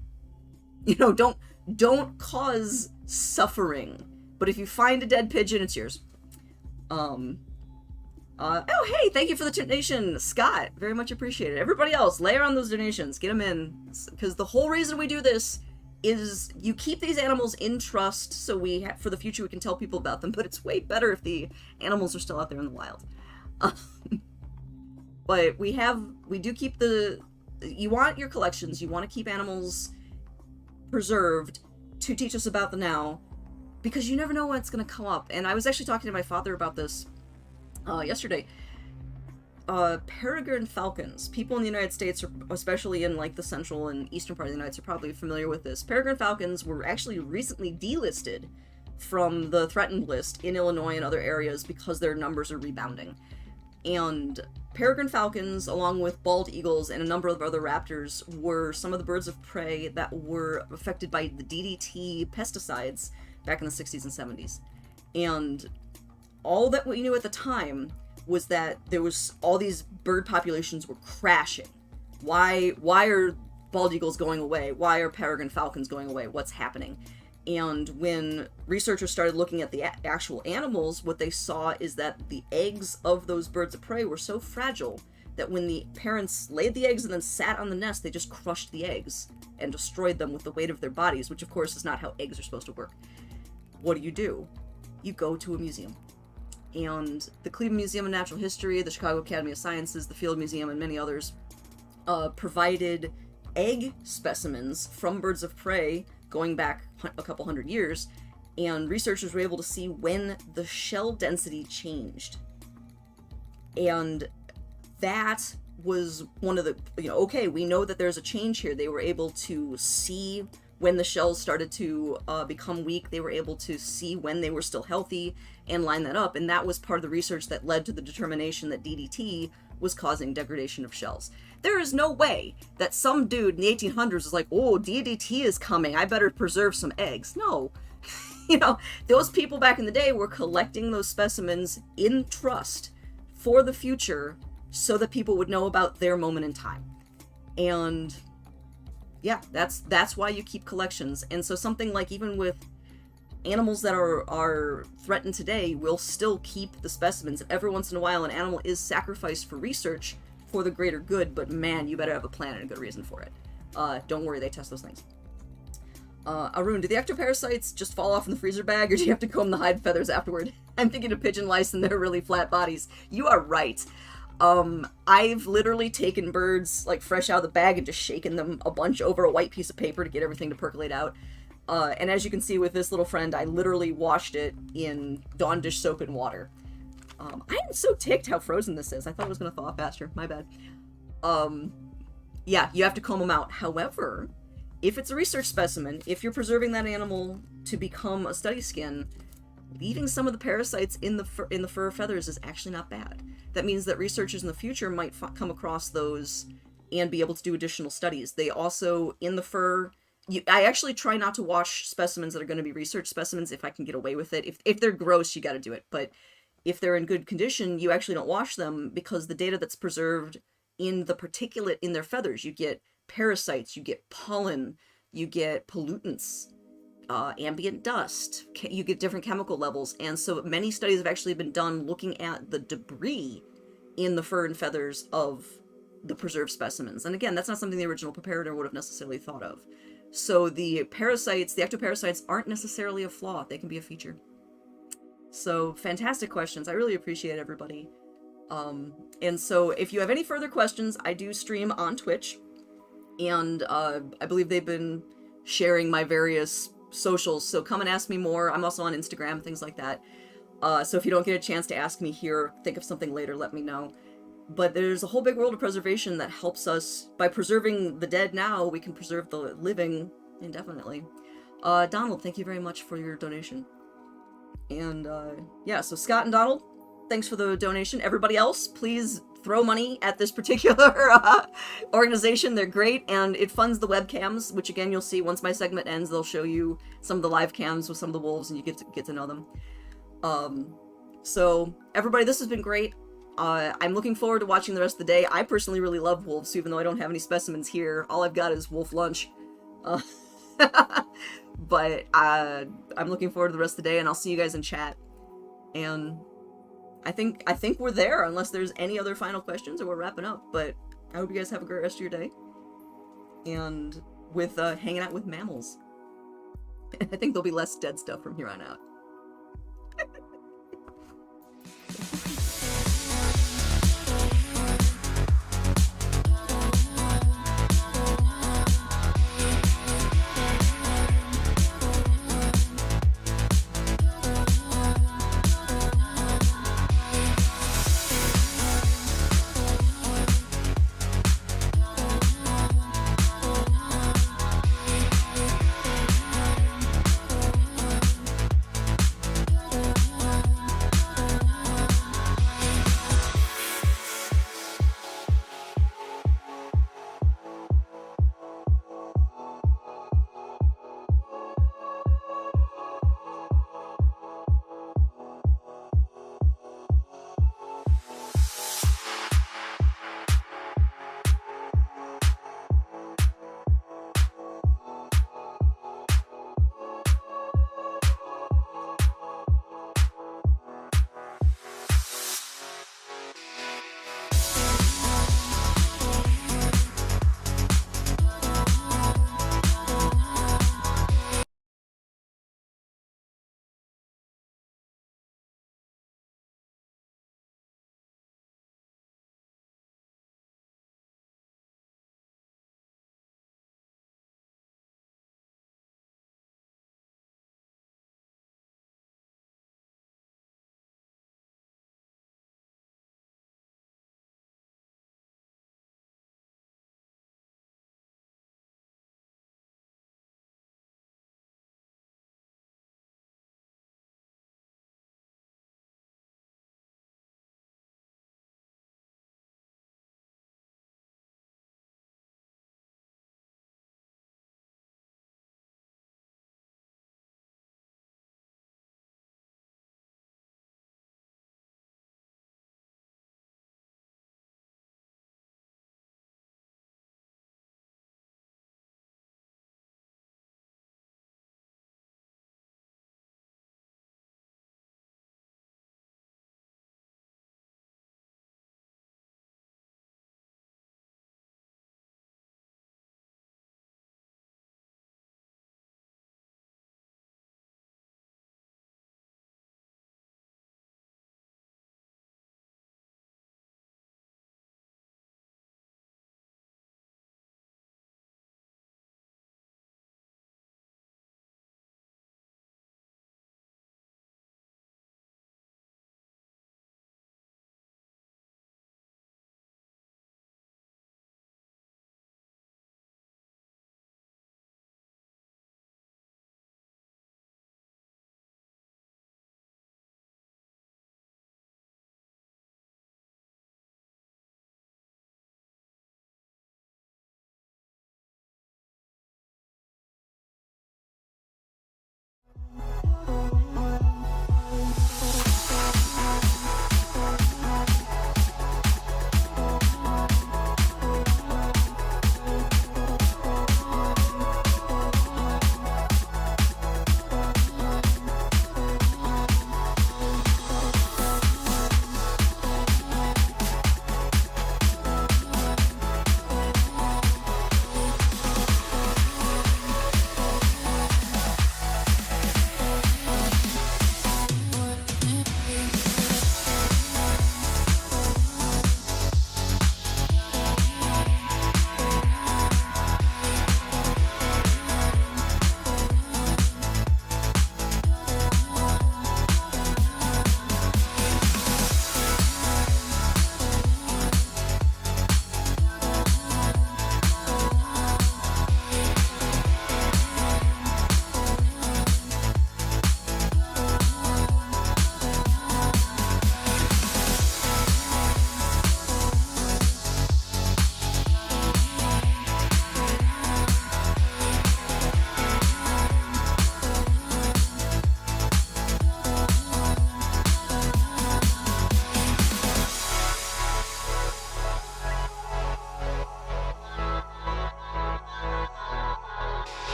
Speaker 5: Don't cause suffering. But if you find a dead pigeon, it's yours. Oh, hey, thank you for the donation, Scott. Very much appreciated. Everybody else, layer on those donations. Get them in. Because the whole reason we do this is you keep these animals in trust, so for the future we can tell people about them, but it's way better if the animals are still out there in the wild. But we do keep you want your collections, you want to keep animals preserved to teach us about the now, because you never know when it's going to come up. And I was actually talking to my father about this yesterday. Peregrine falcons. People in the United States, especially in like the central and eastern part of the United States, are probably familiar with this. Peregrine falcons were actually recently delisted from the threatened list in Illinois and other areas because their numbers are rebounding. And peregrine falcons, along with bald eagles and a number of other raptors, were some of the birds of prey that were affected by the DDT pesticides back in the 60s and 70s. And all that we knew at the time was that there was all these bird populations were crashing. Why are bald eagles going away? Why are peregrine falcons going away? What's happening? And when researchers started looking at the actual animals, what they saw is that the eggs of those birds of prey were so fragile that when the parents laid the eggs and then sat on the nest, they just crushed the eggs and destroyed them with the weight of their bodies, which of course is not how eggs are supposed to work. What do? You go to a museum. And the Cleveland Museum of Natural History, the Chicago Academy of Sciences, the Field Museum, and many others provided egg specimens from birds of prey going back a couple hundred years, and researchers were able to see when the shell density changed. And that was one of the, okay, we know that there's a change here. They were able to see when the shells started to become weak. They were able to see when they were still healthy and line that up. And that was part of the research that led to the determination that DDT was causing degradation of shells. There is no way that some dude in the 1800s was like, oh, DDT is coming, I better preserve some eggs. No. Those people back in the day were collecting those specimens in trust for the future so that people would know about their moment in time. And yeah, that's why you keep collections. And so something like, even with animals that are threatened today, we'll still keep the specimens. Every once in a while, an animal is sacrificed for research for the greater good, but man, you better have a plan and a good reason for it. Don't worry, they test those things. Arun, do the ectoparasites just fall off in the freezer bag, or do you have to comb the hide feathers afterward? I'm thinking of pigeon lice and their really flat bodies. You are right. I've literally taken birds, like, fresh out of the bag and just shaken them a bunch over a white piece of paper to get everything to percolate out. And as you can see with this little friend, I literally washed it in Dawn dish soap and water. I am so ticked how frozen this is. I thought it was going to thaw faster. My bad. Yeah, you have to comb them out. However, if it's a research specimen, if you're preserving that animal to become a study skin, leaving some of the parasites in the fur feathers is actually not bad. That means that researchers in the future might come across those and be able to do additional studies. They also, in the fur, I actually try not to wash specimens that are going to be research specimens if I can get away with it. If they're gross, you got to do it. But if they're in good condition, you actually don't wash them, because the data that's preserved in the particulate in their feathers, you get parasites, you get pollen, you get pollutants, ambient dust, you get different chemical levels. And so many studies have actually been done looking at the debris in the fur and feathers of the preserved specimens. And again, that's not something the original preparator would have necessarily thought of. So the parasites, the ectoparasites, aren't necessarily a flaw. They can be a feature. So fantastic questions. I really appreciate everybody. And so if you have any further questions, I do stream on Twitch. And I believe they've been sharing my various socials, so come and ask me more. I'm also on Instagram, things like that. So if you don't get a chance to ask me here, think of something later, let me know. But there's a whole big world of preservation that helps us. By preserving the dead now, we can preserve the living indefinitely. Donald, thank you very much for your donation. And yeah, so Scott and Donald, thanks for the donation. Everybody else, please throw money at this particular organization. They're great, and it funds the webcams, which again, you'll see once my segment ends, they'll show you some of the live cams with some of the wolves, and you get to know them. So everybody, this has been great. I'm looking forward to watching the rest of the day. I personally really love wolves, even though I don't have any specimens here. All I've got is wolf lunch. But I'm looking forward to the rest of the day, and I'll see you guys in chat. And I think we're there, unless there's any other final questions, or we're wrapping up. But I hope you guys have a great rest of your day. And with hanging out with Mammalz. I think there'll be less dead stuff from here on out.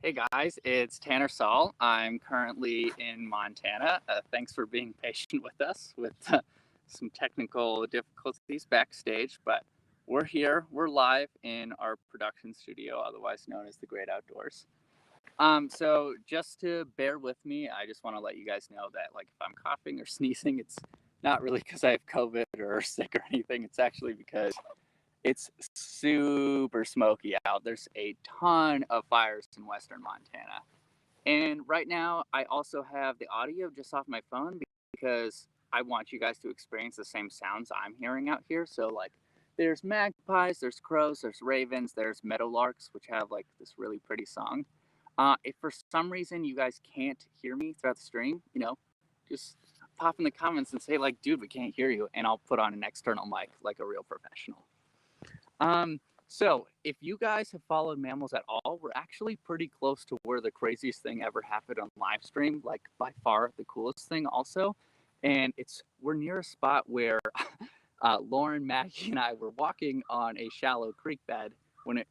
Speaker 6: Hey guys, it's Tanner Saul. I'm currently in Montana. Thanks for being patient with us with some technical difficulties backstage, but we're here. We're live in our production studio, otherwise known as the Great Outdoors. So just to bear with me, I just want to let you guys know that like if I'm coughing or sneezing, it's not really because I have COVID or sick or anything. It's actually because it's super smoky out. There's a ton of fires in western Montana. And right now, I also have the audio just off my phone because I want you guys to experience the same sounds I'm hearing out here. So, like, there's magpies, there's crows, there's ravens, there's meadowlarks, which have like this really pretty song. If for some reason you guys can't hear me throughout the stream, just pop in the comments and say, like, dude, we can't hear you. And I'll put on an external mic like a real professional. So if you guys have followed Mammalz at all, we're actually pretty close to where the craziest thing ever happened on live stream, like by far the coolest thing also. And we're near a spot where Lauren, Maggie, and I were walking on a shallow creek bed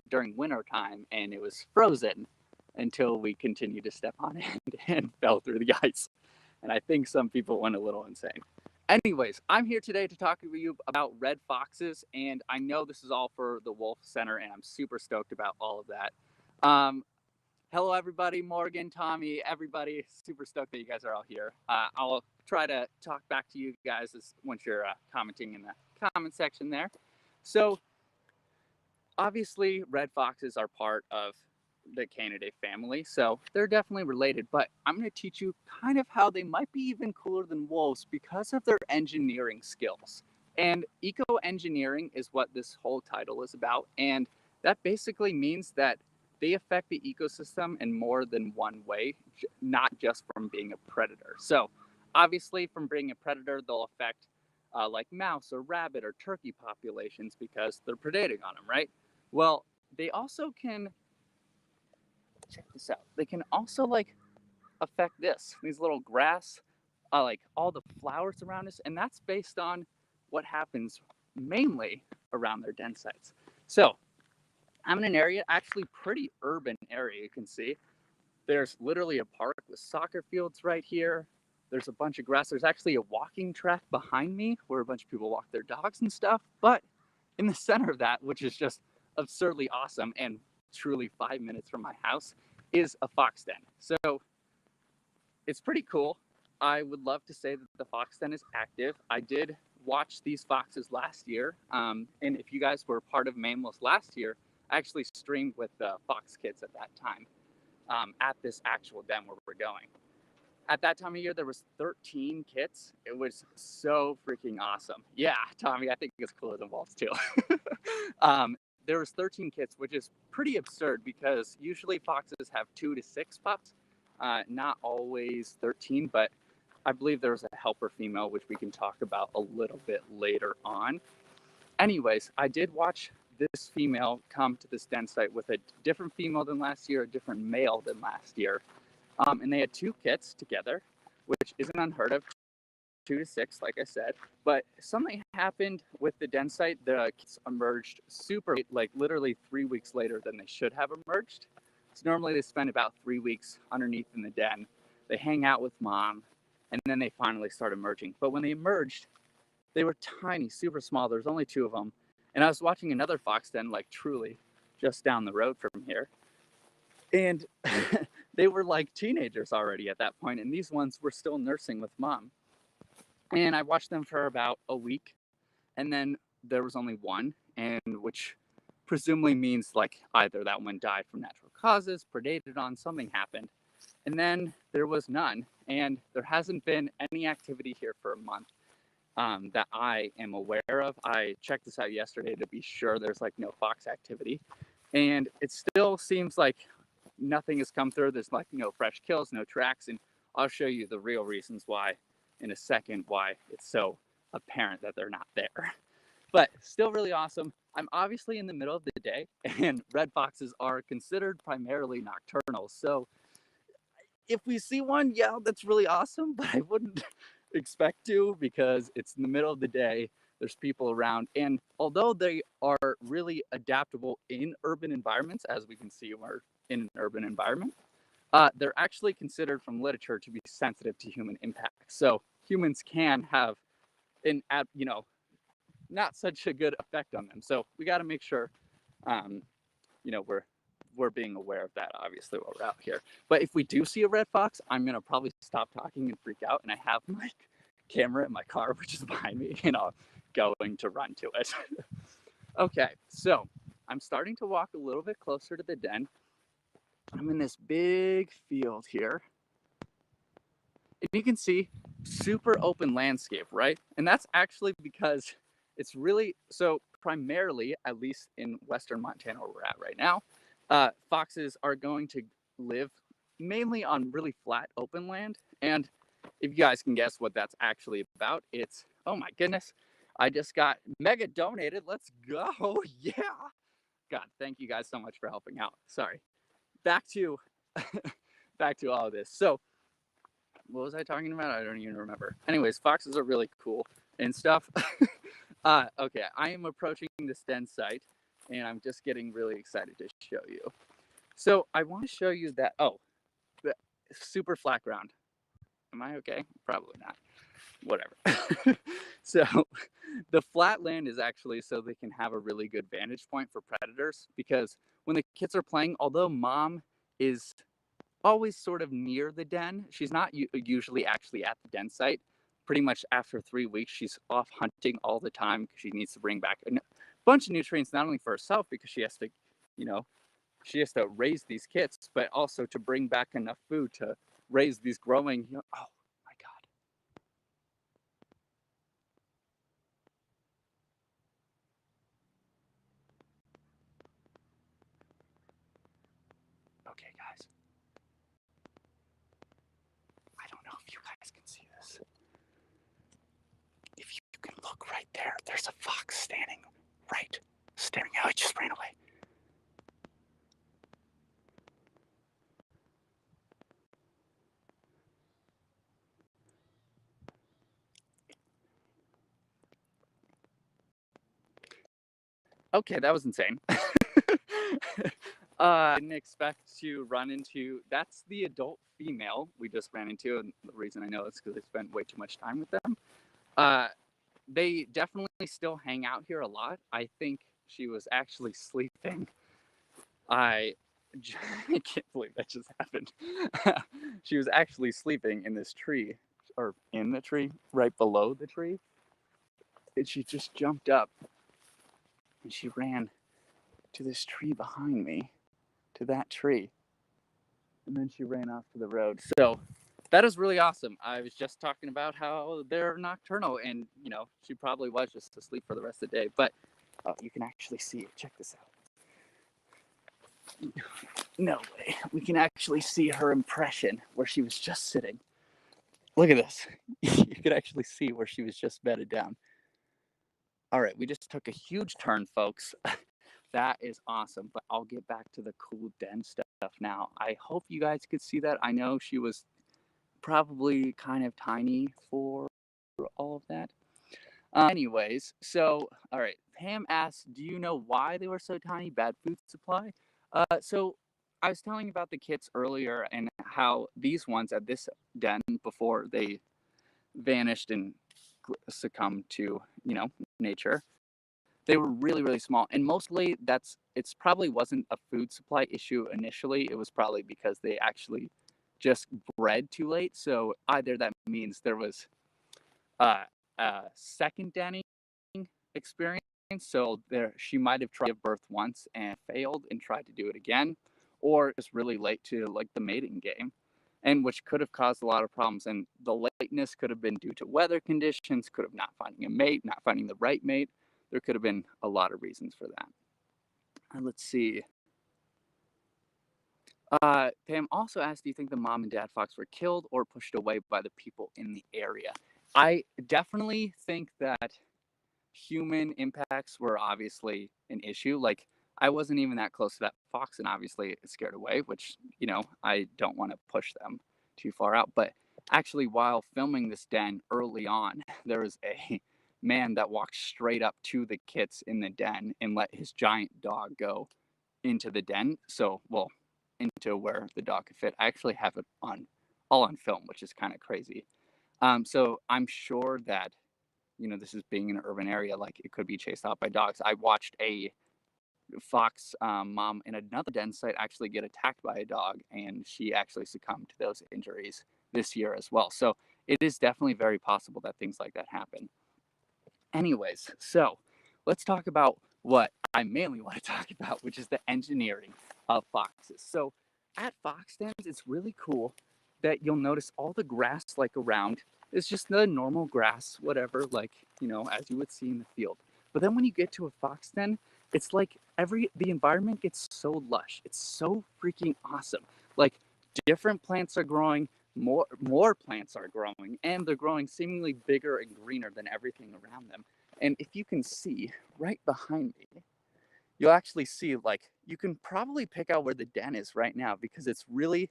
Speaker 6: during winter time, and it was frozen until we continued to step on it and fell through the ice. And I think some people went a little insane. Anyways, I'm here today to talk to you about red foxes, and I know this is all for the Wolf Center, and I'm super stoked about all of that. Hello, everybody. Morgan, Tommy, everybody. Super stoked that you guys are all here. I'll try to talk back to you guys once you're commenting in the comment section there. So, obviously, red foxes are part of the canid family, so they're definitely related, but I'm going to teach you kind of how they might be even cooler than wolves because of their engineering skills. And eco-engineering is what this whole title is about, and that basically means that they affect the ecosystem in more than one way, not just from being a predator. So obviously from being a predator, they'll affect like mouse or rabbit or turkey populations because they're predating on them, right? Well, they also can check this out. They can also like affect these little grass, like all the flowers around us, and that's based on what happens mainly around their den sites. So I'm in an area, actually pretty urban area, you can see. There's literally a park with soccer fields right here. There's a bunch of grass. There's actually a walking track behind me where a bunch of people walk their dogs and stuff. But in the center of that, which is just absurdly awesome and truly 5 minutes from my house, is a fox den. So it's pretty cool. I would love to say that the fox den is active. I did watch these foxes last year. And if you guys were part of Mammalz last year, I actually streamed with the fox kids at that time at this actual den where we're going. At that time of year, there was 13 kits. It was so freaking awesome. Yeah, Tommy, I think it's cooler than wolves too. There was 13 kits, which is pretty absurd because usually foxes have 2 to 6 pups, not always 13, but I believe there was a helper female, which we can talk about a little bit later on. Anyways, I did watch this female come to this den site with a different female than last year, a different male than last year. And they had 2 kits together, which isn't unheard of. 2 to 6, like I said, but something happened with the den site. The kids emerged super late, like literally 3 weeks later than they should have emerged. So normally they spend about 3 weeks underneath in the den. They hang out with mom, and then they finally start emerging. But when they emerged, they were tiny, super small. There was only 2 of them. And I was watching another fox den, like truly just down the road from here. And they were like teenagers already at that point, and these ones were still nursing with mom. And I watched them for about a week, and then there was only one, and which presumably means like either that one died from natural causes, predated on, something happened, and then there was none, and there hasn't been any activity here for a month that I am aware of. I checked this out yesterday to be sure there's like no fox activity, and it still seems like nothing has come through. There's like no fresh kills, no tracks, and I'll show you the real reasons why in a second, why it's so apparent that they're not there. But still really awesome. I'm obviously in the middle of the day, and red foxes are considered primarily nocturnal. So if we see one, yeah, that's really awesome, but I wouldn't expect to because it's in the middle of the day. there's people around. And although they are really adaptable in urban environments, as we can see, we're in an urban environment, they're actually considered from literature to be sensitive to human impact. So humans can have an, not such a good effect on them. So we got to make sure, we're being aware of that, obviously, while we're out here. But if we do see a red fox, I'm going to probably stop talking and freak out. And I have my camera in my car, which is behind me, and I'm going to run to it. Okay, so I'm starting to walk a little bit closer to the den. I'm in this big field here. And you can see super open landscape, right? And that's actually because it's really, so primarily, at least in Western Montana where we're at right now, foxes are going to live mainly on really flat open land. And if you guys can guess what that's actually about, it's, oh my goodness, I just got mega donated. Let's go. Yeah. God, thank you guys so much for helping out. Sorry. Back to all of this. So what was I talking about? I don't even remember. Anyways, foxes are really cool and stuff. Okay, I am approaching this den site, and I'm just getting really excited to show you. So I want to show you that, the super flat ground. Am I okay? Probably not. Whatever. So the flat land is actually so they can have a really good vantage point for predators, because when the kids are playing, although mom is always sort of near the den, she's not usually actually at the den site. Pretty much after 3 weeks, she's off hunting all the time because she needs to bring back a bunch of nutrients, not only for herself, because she has to, she has to raise these kits, but also to bring back enough food to raise these growing, oh my God. Okay, guys. I don't know if you guys can see this. If you can look right there, there's a fox standing right, staring out. It just ran away. Okay, that was insane. I didn't expect to run into, that's the adult female we just ran into, and the reason I know is because I spent way too much time with them. They definitely still hang out here a lot. I think she was actually sleeping. I can't believe that just happened. She was actually sleeping in this tree, or in the tree, right below the tree. And she just jumped up and she ran to this tree behind me, to that tree. And then she ran off to the road. So that is really awesome. I was just talking about how they're nocturnal, and she probably was just asleep for the rest of the day. But you can actually see it. Check this out. No way. We can actually see her impression where she was just sitting. Look at this. You can actually see where she was just bedded down. All right, we just took a huge turn, folks. That is awesome, but I'll get back to the cool den stuff now. I hope you guys could see that. I know she was probably kind of tiny for all of that. Anyways, so, all right, Pam asked, do you know why they were so tiny? Bad food supply? So I was telling about the kits earlier and how these ones at this den, before they vanished and succumbed to, nature, they were really, really small. And mostly it's probably wasn't a food supply issue initially. It was probably because they actually just bred too late. So either that means there was a second denning experience. So she might have tried to give birth once and failed and tried to do it again, or it's really late to like the mating game, and which could have caused a lot of problems. And the lateness could have been due to weather conditions, could have not finding a mate, not finding the right mate. There could have been a lot of reasons for that. Let's see. Pam also asked, do you think the mom and dad fox were killed or pushed away by the people in the area? I definitely think that human impacts were obviously an issue. Like, I wasn't even that close to that fox, and obviously it scared away, which, I don't want to push them too far out. But actually, while filming this den early on, there was a man that walked straight up to the kits in the den and let his giant dog go into the den. So, well, into where the dog could fit. I actually have it all on film, which is kind of crazy. So I'm sure that, this is being in an urban area, like it could be chased out by dogs. I watched a fox mom in another den site actually get attacked by a dog, and she actually succumbed to those injuries this year as well. So it is definitely very possible that things like that happen. Anyways, so let's talk about what I mainly want to talk about, which is the engineering of foxes. So at fox dens, it's really cool that you'll notice all the grass like around is just the normal grass, whatever, like, as you would see in the field. But then when you get to a fox den, it's like the environment gets so lush. It's so freaking awesome. Like different plants are growing, more plants are growing, and they're growing seemingly bigger and greener than everything around them. And if you can see right behind me, you'll actually see, like, you can probably pick out where the den is right now, because it's really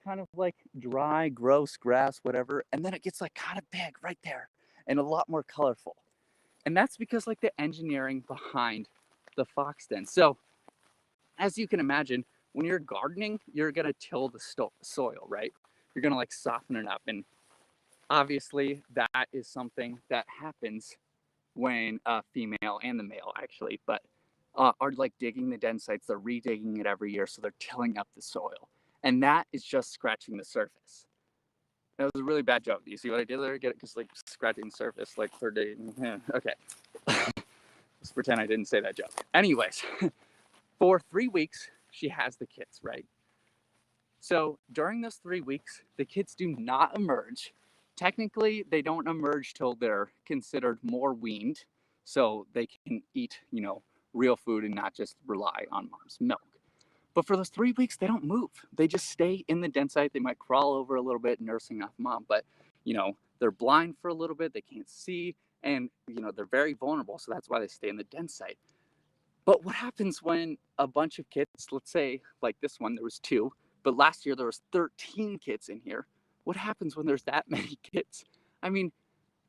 Speaker 6: kind of like dry, gross grass, whatever, and then it gets like kind of big right there and a lot more colorful. And that's because like the engineering behind the fox den. So as you can imagine, when you're gardening, you're going to till the soil, right? You're going to like soften it up. And obviously that is something that happens when a female and the male actually, but are like digging the den sites. They're redigging it every year. So they're tilling up the soil. And that is just scratching the surface. That was a really bad joke. You see what I did there? Get it? Because like scratching the surface, like third day. Okay. Let's pretend I didn't say that joke. Anyways, for 3 weeks, she has the kids, right? So during those 3 weeks, the kids do not emerge. Technically, they don't emerge till they're considered more weaned, so they can eat, real food and not just rely on mom's milk. But for those 3 weeks, they don't move. They just stay in the den site. They might crawl over a little bit, nursing off mom, but they're blind for a little bit. They can't see, and they're very vulnerable. So that's why they stay in the den site. But what happens when a bunch of kids, let's say like this one, there was 2, but last year there was 13 kids in here. What happens when there's that many kids? I mean,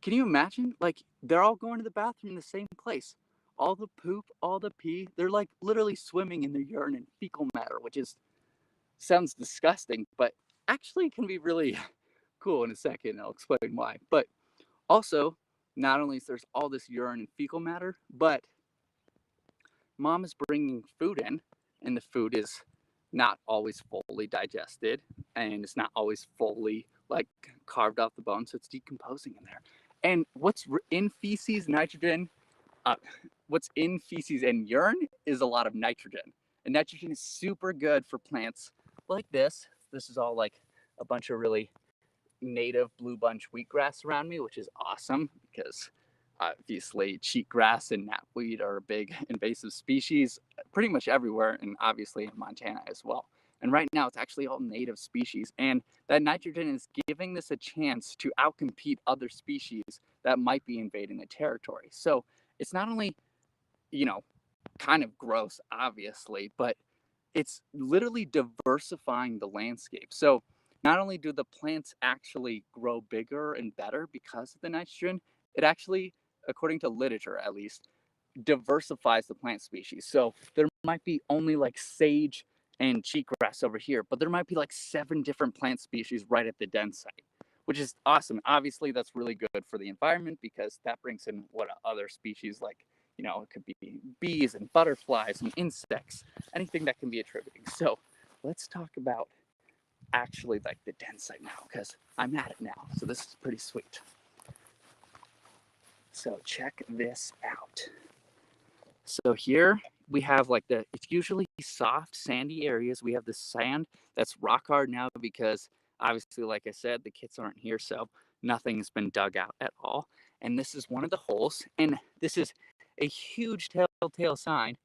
Speaker 6: can you imagine? Like, they're all going to the bathroom in the same place. All the poop, all the pee, they're like literally swimming in their urine and fecal matter, which sounds disgusting, but actually can be really cool in a second. I'll explain why. But also, not only is there's all this urine and fecal matter, but mom is bringing food in, and the food is not always fully digested, and it's not always fully like carved off the bone, so it's decomposing in there. And what's in feces, nitrogen, what's in feces and urine is a lot of nitrogen. And nitrogen is super good for plants like this. This is all like a bunch of really native blue bunch wheatgrass around me, which is awesome because obviously cheatgrass and knapweed are a big invasive species pretty much everywhere, and obviously in Montana as well. And right now it's actually all native species, and that nitrogen is giving this a chance to outcompete other species that might be invading the territory. So it's not only, kind of gross, obviously, but it's literally diversifying the landscape. So not only do the plants actually grow bigger and better because of the nitrogen, it actually, according to literature at least, diversifies the plant species. So there might be only like sage and cheatgrass over here, but there might be like 7 different plant species right at the den site, which is awesome. Obviously, that's really good for the environment because that brings in what other species like, it could be bees and butterflies and insects, anything that can be attributing. So let's talk about actually like the den site now, because I'm at it now. So this is pretty sweet. So check this out. So here we have like it's usually soft sandy areas. We have the sand that's rock hard now because obviously, like I said, the kids aren't here, so nothing's been dug out at all. And this is one of the holes, and this is a huge telltale sign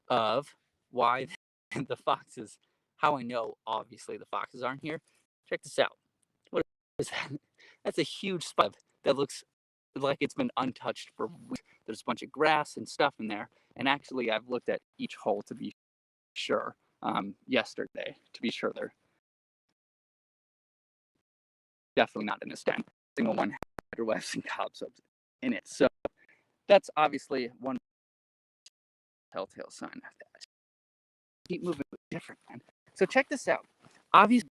Speaker 6: of why the foxes, how I know obviously the foxes aren't here. Check this out. What is that? That's a huge spot that looks like it's been untouched for weeks. There's a bunch of grass and stuff in there. And actually, I've looked at each hole to be sure yesterday, to be sure they're definitely not in a stand. Single one had webs and cobwebs in it. So that's obviously one telltale sign of that. Keep moving different, man. So check this out. Obviously,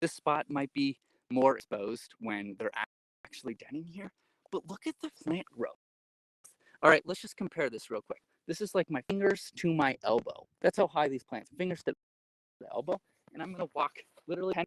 Speaker 6: this spot might be more exposed when they're actually denning here, but look at the plant growth. All right, let's just compare this real quick. This is like my fingers to my elbow. That's how high these plants, fingers to the elbow. And I'm gonna walk literally 10.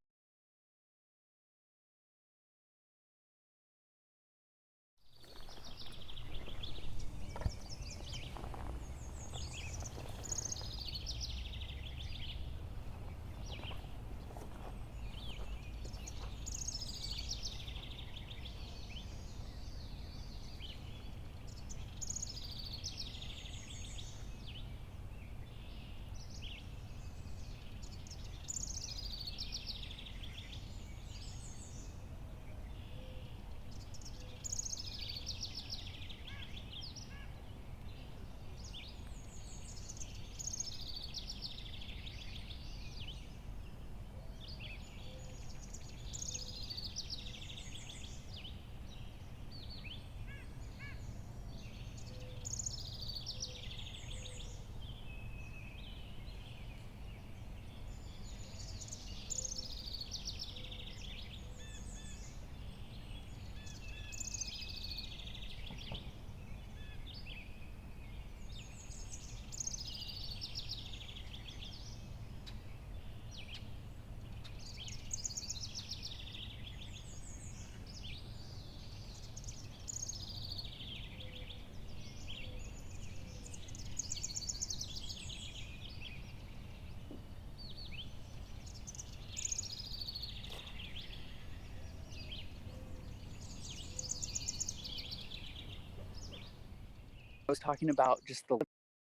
Speaker 6: I was talking about just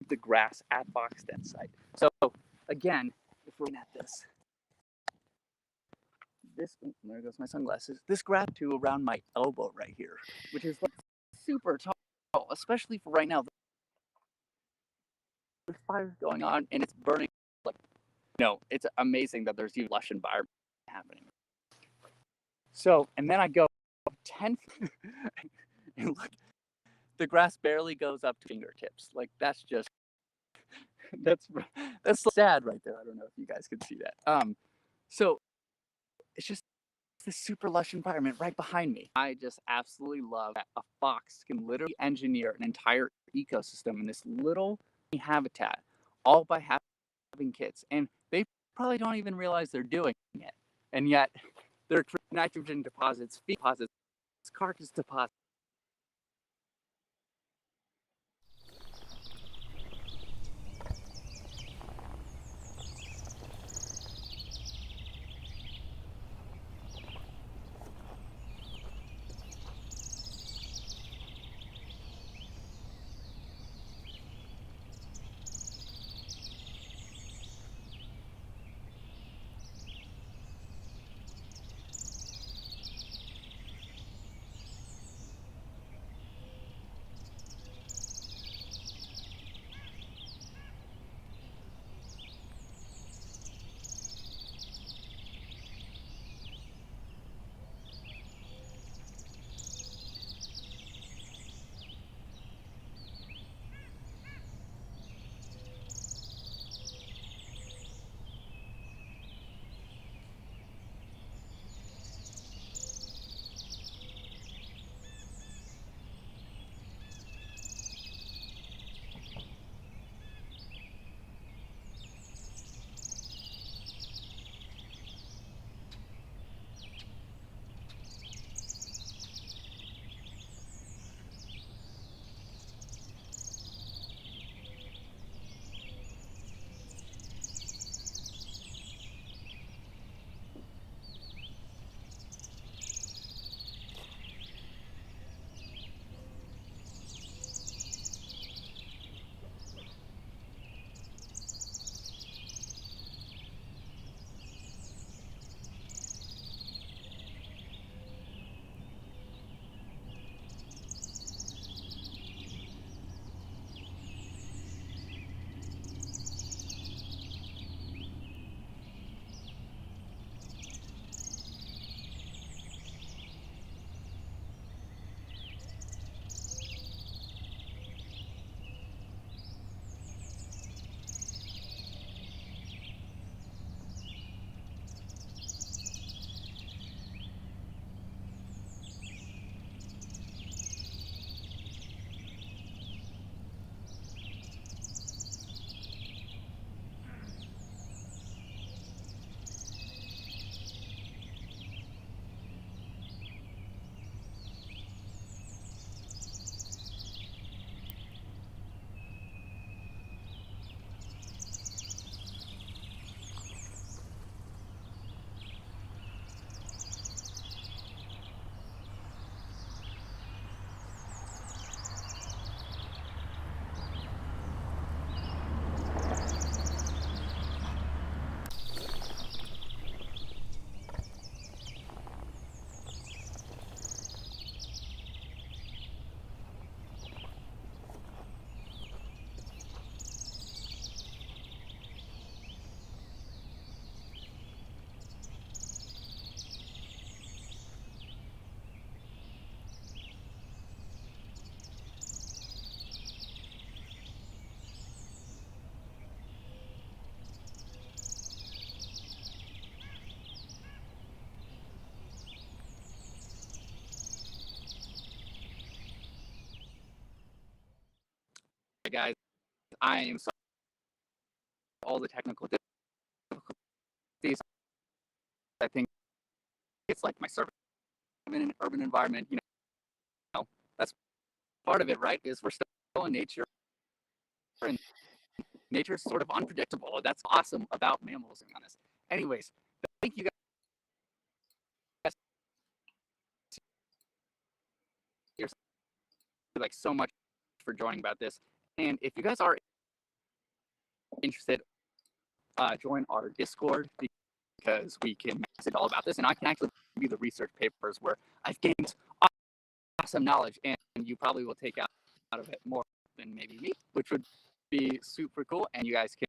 Speaker 6: the grass at Fox Den site. So again, if we're looking at this, there goes my sunglasses. This grass to around my elbow right here, which is like super tall, especially for right now. There's fires going on and it's burning. Like, it's amazing that there's even lush environment happening. So, and then I go 10 and look, the grass barely goes up to fingertips. Like that's sad right there. I don't know if you guys can see that. So it's just this super lush environment right behind me. I just absolutely love that a fox can literally engineer an entire ecosystem in this little habitat, all by having kids. And they probably don't even realize they're doing it. And yet they're nitrogen deposits, feed deposits, carcass deposits. I am sorry for all the technical difficulties. I think it's like my service in an urban environment, that's part of it, right? Is we're still in nature, and nature is sort of unpredictable. That's awesome about mammals, to be honest. Anyways, thank you guys like so much for joining about this. And if you guys are interested, join our Discord because we can message all about this, and I can actually give you the research papers where I've gained awesome knowledge, and you probably will take out of it more than maybe me, which would be super cool. And you guys can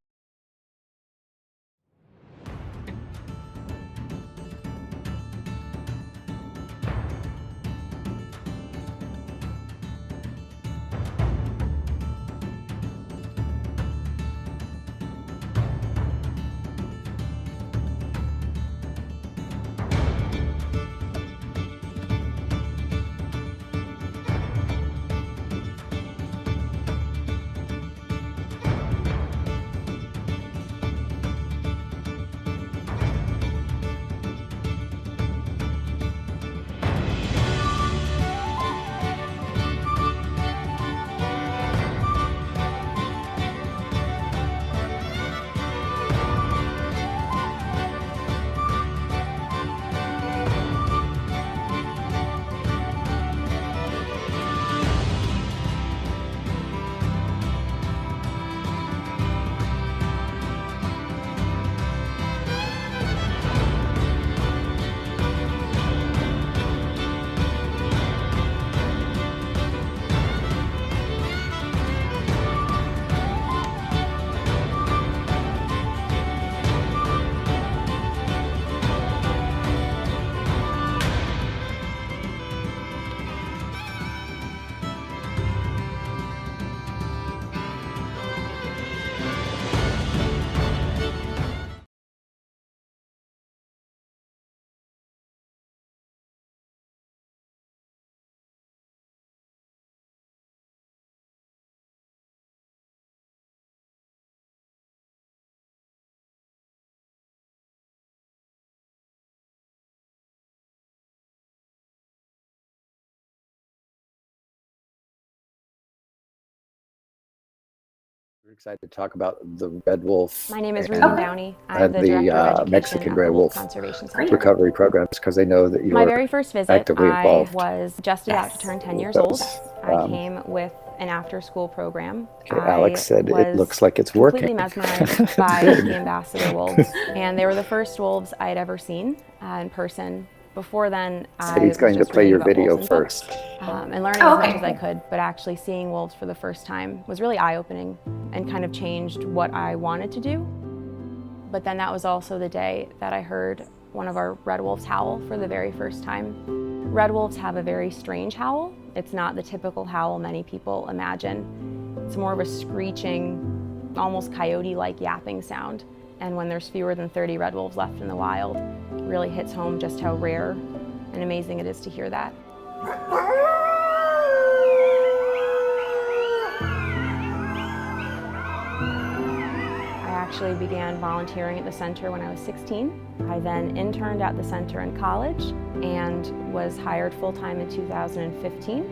Speaker 7: We're excited to talk about the red wolf.
Speaker 8: My name is Ruben Downey. I'm the
Speaker 7: and
Speaker 8: Director of Education
Speaker 7: Mexican
Speaker 8: at
Speaker 7: gray
Speaker 8: the
Speaker 7: wolf
Speaker 8: Conservation Center.
Speaker 7: recovery programs, because they know that you're
Speaker 8: My very first visit,
Speaker 7: actively involved.
Speaker 8: I was just about to turn 10 years
Speaker 7: That
Speaker 8: old.
Speaker 7: was,
Speaker 8: I came with an after-school program.
Speaker 7: Okay, Alex said it
Speaker 8: was
Speaker 7: looks like it's
Speaker 8: completely
Speaker 7: working.
Speaker 8: mesmerized by the ambassador wolves, and they were the first wolves I had ever seen in person. Before then, I
Speaker 7: He's going to
Speaker 8: was just
Speaker 7: play
Speaker 8: reading
Speaker 7: your
Speaker 8: about
Speaker 7: video
Speaker 8: wolves in books,
Speaker 7: first.
Speaker 8: and learning as much as I could, but actually seeing wolves for the first time was really eye-opening and kind of changed what I wanted to do. But then that was also the day that I heard one of our red wolves howl for the very first time. Red wolves have a very strange howl. It's not the typical howl many people imagine. It's more of a screeching, almost coyote-like yapping sound. And when there's fewer than 30 red wolves left in the wild, it really hits home just how rare and amazing it is to hear that. I actually began volunteering at the center when I was 16. I then interned at the center in college and was hired full-time in 2015,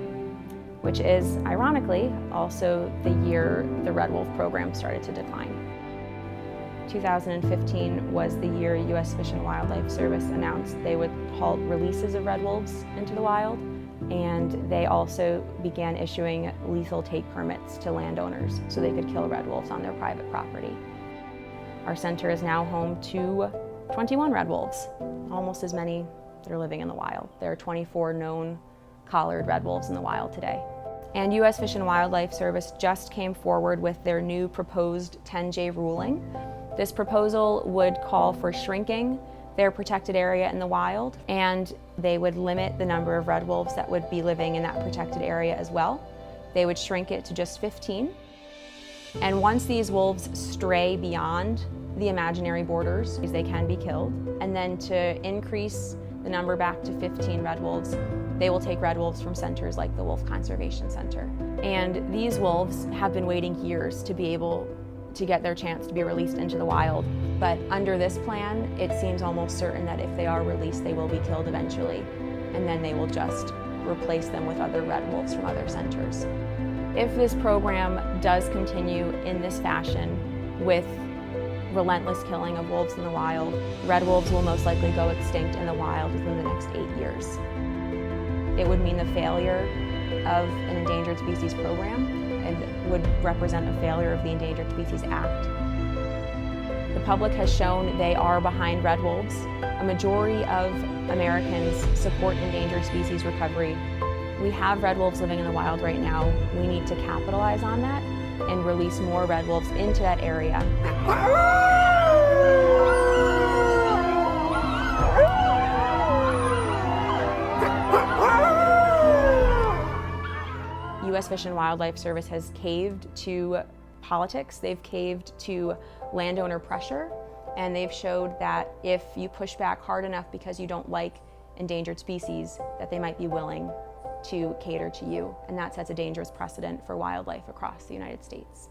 Speaker 8: which is, ironically, also the year the red wolf program started to decline. 2015 was the year U.S. Fish and Wildlife Service announced they would halt releases of red wolves into the wild, and they also began issuing lethal take permits to landowners so they could kill red wolves on their private property. Our center is now home to 21 red wolves, almost as many that are living in the wild. There are 24 known collared red wolves in the wild today. And U.S. Fish and Wildlife Service just came forward with their new proposed 10J ruling. This proposal would call for shrinking their protected area in the wild, and they would limit the number of red wolves that would be living in that protected area as well. They would shrink it to just 15. And once these wolves stray beyond the imaginary borders, they can be killed. And then to increase the number back to 15 red wolves, they will take red wolves from centers like the Wolf Conservation Center. And these wolves have been waiting years to be able to get their chance to be released into the wild. But under this plan, it seems almost certain that if they are released, they will be killed eventually. And then they will just replace them with other red wolves from other centers. If this program does continue in this fashion with relentless killing of wolves in the wild, red wolves will most likely go extinct in the wild within the next 8 years. It would mean the failure of an endangered species program and would represent a failure of the Endangered Species Act. The public has shown they are behind red wolves. A majority of Americans support endangered species recovery. We have red wolves living in the wild right now. We need to capitalize on that and release more red wolves into that area. U.S. Fish and Wildlife Service has caved to politics. They've caved to landowner pressure, and they've showed that if you push back hard enough because you don't like endangered species, that they might be willing to cater to you, and that sets a dangerous precedent for wildlife across the United States.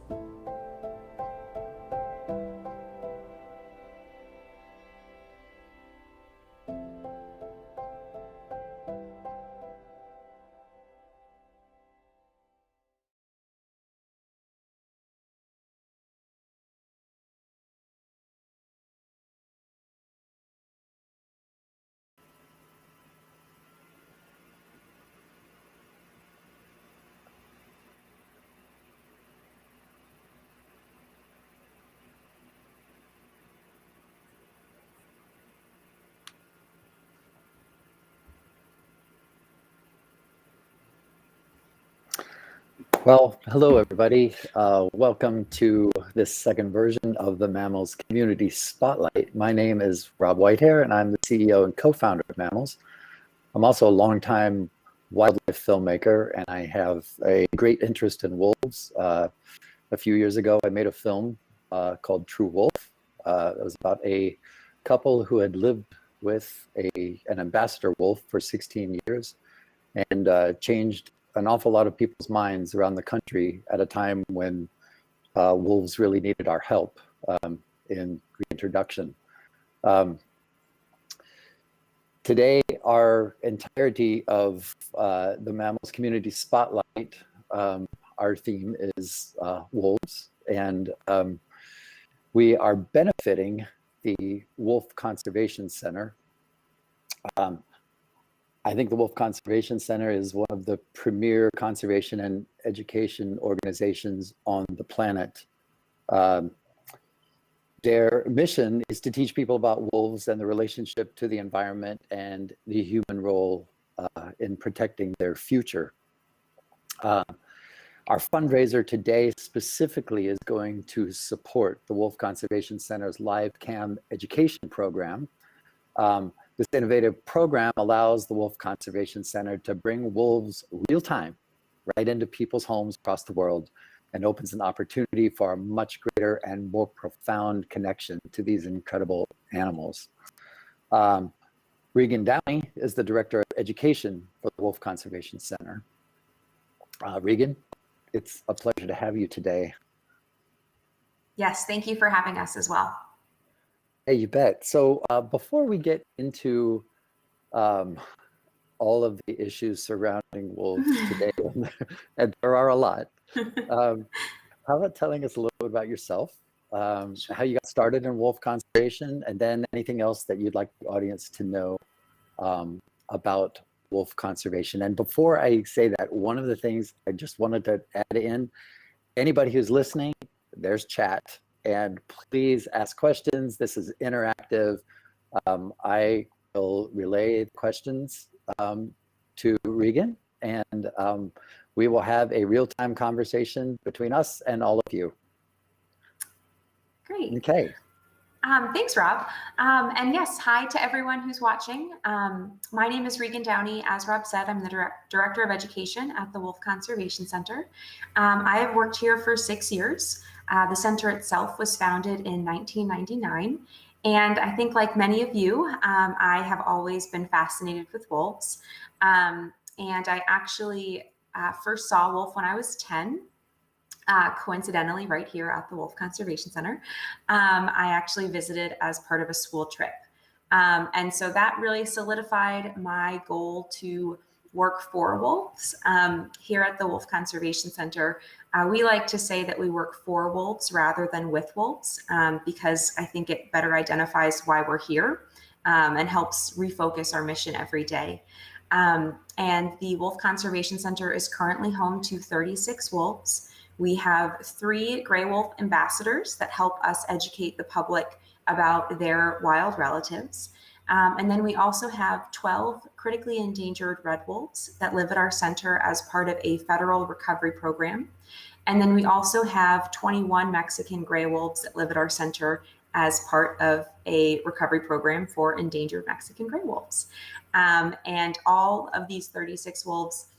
Speaker 7: Well, hello everybody. Welcome to this second version of the Mammalz Community Spotlight. My name is Rob Whitehair, and I'm the CEO and co-founder of Mammalz. I'm also a longtime wildlife filmmaker, and I have a great interest in wolves. A few years ago, I made a film called True Wolf. It was about a couple who had lived with an ambassador wolf for 16 years and changed an awful lot of people's minds around the country at a time when wolves really needed our help in reintroduction. Today, our entirety of the Mammalz Community Spotlight, our theme is wolves, and we are benefiting the Wolf Conservation Center. I think the Wolf Conservation Center is one of the premier conservation and education organizations on the planet. Their mission is to teach people about wolves and the relationship to the environment and the human role in protecting their future. Our fundraiser today specifically is going to support the Wolf Conservation Center's live cam education program. This innovative program allows the Wolf Conservation Center to bring wolves real time right into people's homes across the world, and opens an opportunity for a much greater and more profound connection to these incredible animals. Regan Downey is the Director of Education for the Wolf Conservation Center. Regan, it's a pleasure to have you today.
Speaker 9: Yes, thank you for having us as well.
Speaker 7: Hey, you bet. So before we get into all of the issues surrounding wolves today, and there are a lot, how about telling us a little bit about yourself, how you got started in wolf conservation, and then anything else that you'd like the audience to know about wolf conservation. And before I say that, one of the things I just wanted to add in, anybody who's listening, there's chat. And please ask questions. This is interactive. I will relay the questions to Regan, and we will have a real-time conversation between us and all of you.
Speaker 9: Great.
Speaker 7: Okay.
Speaker 9: Thanks, Rob. And yes, hi to everyone who's watching. My name is Regan Downey. As Rob said, I'm the Director of Education at the Wolf Conservation Center. I have worked here for 6 years. The center itself was founded in 1999. And I think like many of you, I have always been fascinated with wolves. And I actually first saw a wolf when I was 10. Coincidentally, right here at the Wolf Conservation Center. I actually visited as part of a school trip. And so that really solidified my goal to work for wolves. Here at the Wolf Conservation Center, we like to say that we work for wolves rather than with wolves, because I think it better identifies why we're here and helps refocus our mission every day. And the Wolf Conservation Center is currently home to 36 wolves. We have 3 gray wolf ambassadors that help us educate the public about their wild relatives. And then we also have 12 critically endangered red wolves that live at our center as part of a federal recovery program. And then we also have 21 Mexican gray wolves that live at our center as part of a recovery program for endangered Mexican gray wolves. And all of these 36 wolves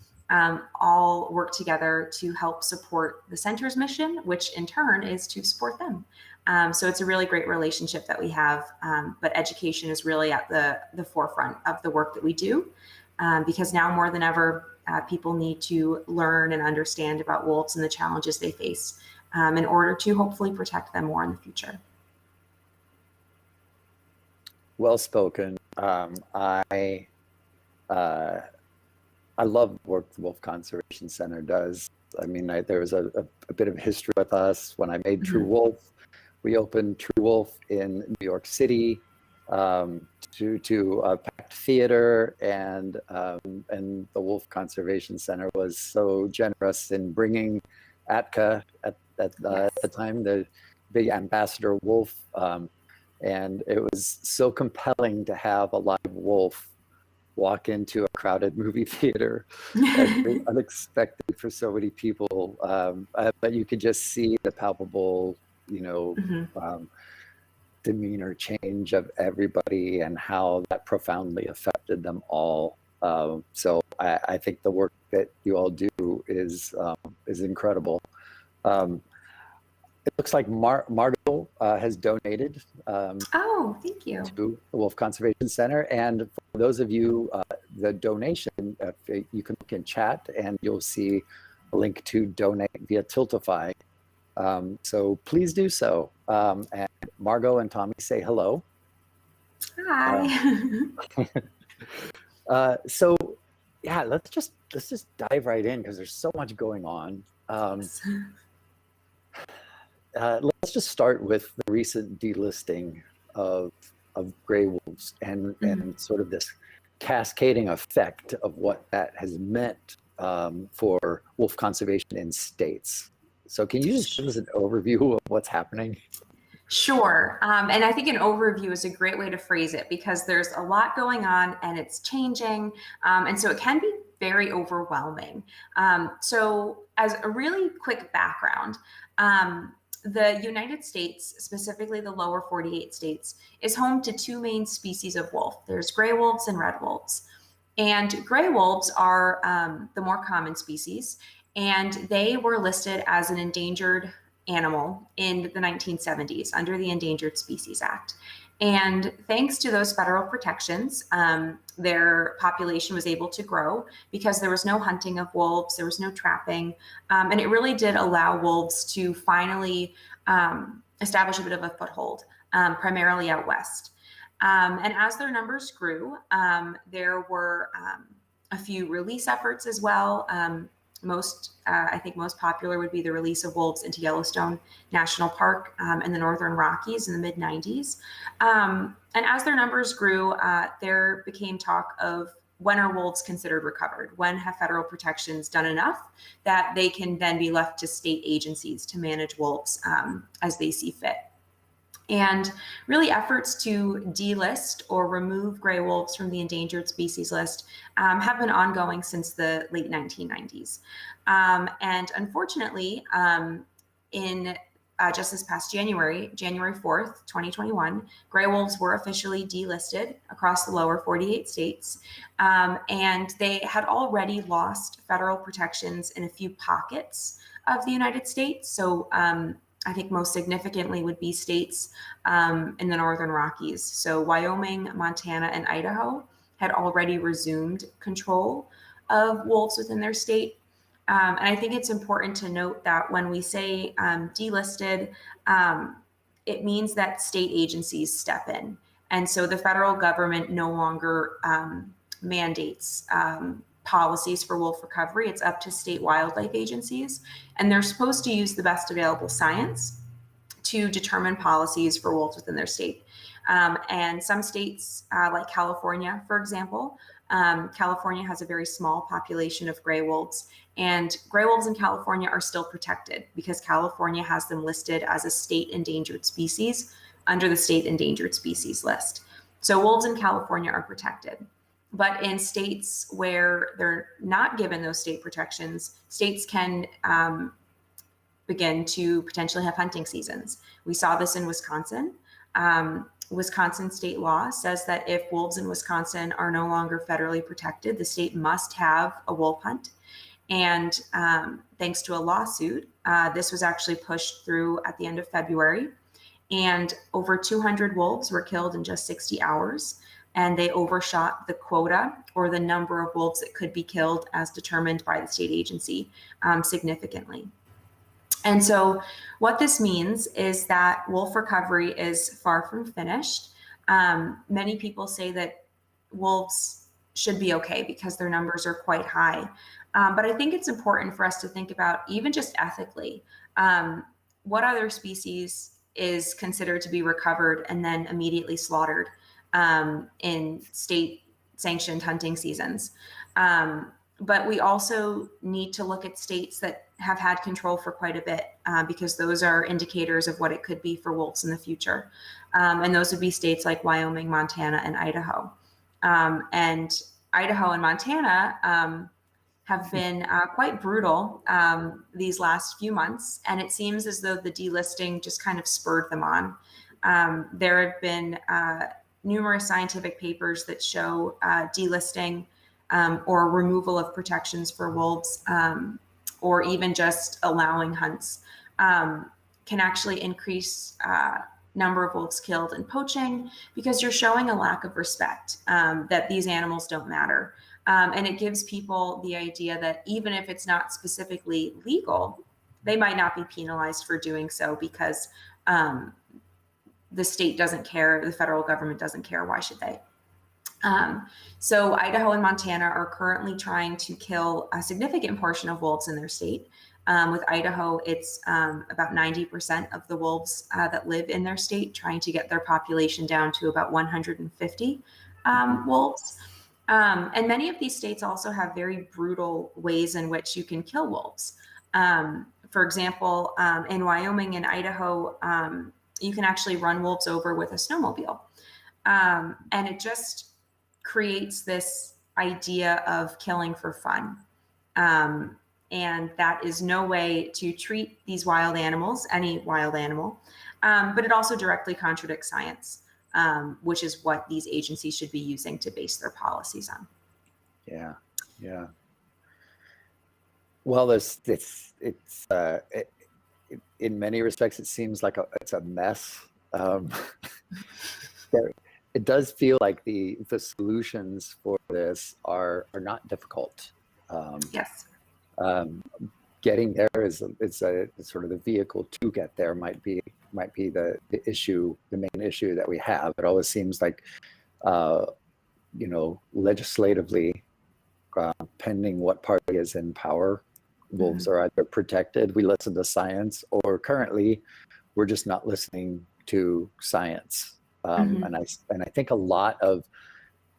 Speaker 9: all work together to help support the center's mission, which in turn is to support them. So it's a really great relationship that we have, but education is really at the forefront of the work that we do, because now more than ever, people need to learn and understand about wolves and the challenges they face in order to hopefully protect them more in the future.
Speaker 7: Well spoken. I love the work the Wolf Conservation Center does. I mean, there was a bit of history with us when I made True Wolf. We opened True Wolf in New York City to a packed theater, and the Wolf Conservation Center was so generous in bringing Atka at the time, the big ambassador wolf, and it was so compelling to have a live wolf walk into a crowded movie theater. Unexpected for so many people, but you could just see the palpable, demeanor change of everybody and how that profoundly affected them all. So I think the work that you all do is incredible. It looks like Margot has donated.
Speaker 9: Oh, thank you.
Speaker 7: To the Wolf Conservation Center. And for those of you, the donation, you can look in chat and you'll see a link to donate via Tiltify. So please do so. And Margot and Tommy, say hello.
Speaker 9: Hi.
Speaker 7: So yeah, let's just dive right in because there's so much going on. Let's just start with the recent delisting of gray wolves and sort of this cascading effect of what that has meant for wolf conservation in states. So can you just give us an overview of what's happening?
Speaker 9: Sure. And I think an overview is a great way to phrase it because there's a lot going on and it's changing. And so it can be very overwhelming. So as a really quick background, the United States, specifically the lower 48 states, is home to 2 main species of wolf. There's gray wolves and red wolves. And gray wolves are the more common species, and they were listed as an endangered animal in the 1970s under the Endangered Species Act. And thanks to those federal protections, their population was able to grow because there was no hunting of wolves, there was no trapping, and it really did allow wolves to finally establish a bit of a foothold, primarily out west. And as their numbers grew, there were a few release efforts as well. I think most popular would be the release of wolves into Yellowstone National Park in the Northern Rockies in the mid-90s. And as their numbers grew, there became talk of when are wolves considered recovered? When have federal protections done enough that they can then be left to state agencies to manage wolves as they see fit? And really efforts to delist or remove gray wolves from the endangered species list have been ongoing since the late 1990s. And unfortunately, in just this past January 4th, 2021, gray wolves were officially delisted across the lower 48 states. And they had already lost federal protections in a few pockets of the United States. So I think most significantly would be states in the Northern Rockies. So Wyoming, Montana, and Idaho had already resumed control of wolves within their state. And I think it's important to note that when we say delisted, it means that state agencies step in. And so the federal government no longer mandates policies for wolf recovery. It's up to state wildlife agencies, and they're supposed to use the best available science to determine policies for wolves within their state. And some states, like California, for example, California has a very small population of gray wolves, and gray wolves in California are still protected because California has them listed as a state endangered species under the state endangered species list. So wolves in California are protected. But in states where they're not given those state protections, states can begin to potentially have hunting seasons. We saw this in Wisconsin. Wisconsin state law says that if wolves in Wisconsin are no longer federally protected, the state must have a wolf hunt. And thanks to a lawsuit, this was actually pushed through at the end of February. And over 200 wolves were killed in just 60 hours. And they overshot the quota, or the number of wolves that could be killed as determined by the state agency, significantly. And so what this means is that wolf recovery is far from finished. Many people say that wolves should be okay because their numbers are quite high. But I think it's important for us to think about, even just ethically, what other species is considered to be recovered and then immediately slaughtered in state sanctioned hunting seasons. But we also need to look at states that have had control for quite a bit, because those are indicators of what it could be for wolves in the future. And those would be states like Wyoming, Montana, and Idaho. And Idaho and Montana have been quite brutal these last few months. And it seems as though the delisting just kind of spurred them on. There have been numerous scientific papers that show delisting or removal of protections for wolves, or even just allowing hunts, can actually increase number of wolves killed in poaching, because you're showing a lack of respect that these animals don't matter. And it gives people the idea that even if it's not specifically legal, they might not be penalized for doing so because the state doesn't care, the federal government doesn't care, why should they? So Idaho and Montana are currently trying to kill a significant portion of wolves in their state. With Idaho, it's about 90% of the wolves that live in their state, trying to get their population down to about 150 wolves. And many of these states also have very brutal ways in which you can kill wolves. For example, in Wyoming and Idaho, you can actually run wolves over with a snowmobile. And it just creates this idea of killing for fun. And that is no way to treat these wild animals, any wild animal, but it also directly contradicts science, which is what these agencies should be using to base their policies on.
Speaker 7: Yeah, yeah. Well, in many respects, it seems like it's a mess. It does feel like the solutions for this are not difficult.
Speaker 9: Yes.
Speaker 7: Getting there is sort of the vehicle to get there might be the issue, the main issue that we have. It always seems like, legislatively, pending what party is in power, wolves are either protected, we listen to science, or currently we're just not listening to science. And I think a lot of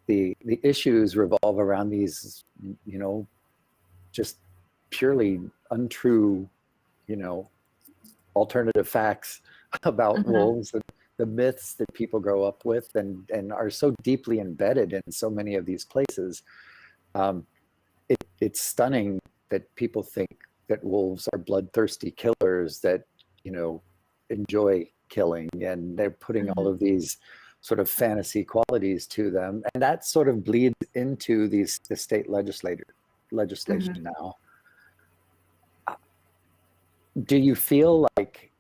Speaker 7: the issues revolve around these, just purely untrue, alternative facts about wolves, and the myths that people grow up with and are so deeply embedded in so many of these places. It's stunning that people think that wolves are bloodthirsty killers that, enjoy killing, and they're putting all of these sort of fantasy qualities to them. And that sort of bleeds into the state legislation now. Do you feel like,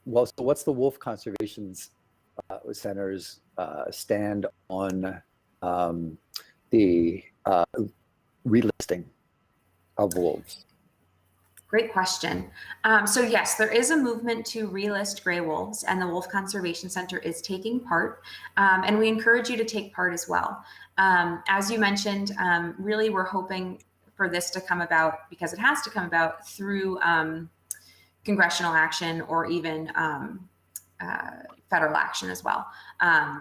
Speaker 7: so what's the Wolf Conservation Center's stand on the relisting of wolves?
Speaker 9: Great question. So yes, there is a movement to relist gray wolves, and the Wolf Conservation Center is taking part, and we encourage you to take part as well. As you mentioned, really we're hoping for this to come about, because it has to come about through congressional action or even federal action as well.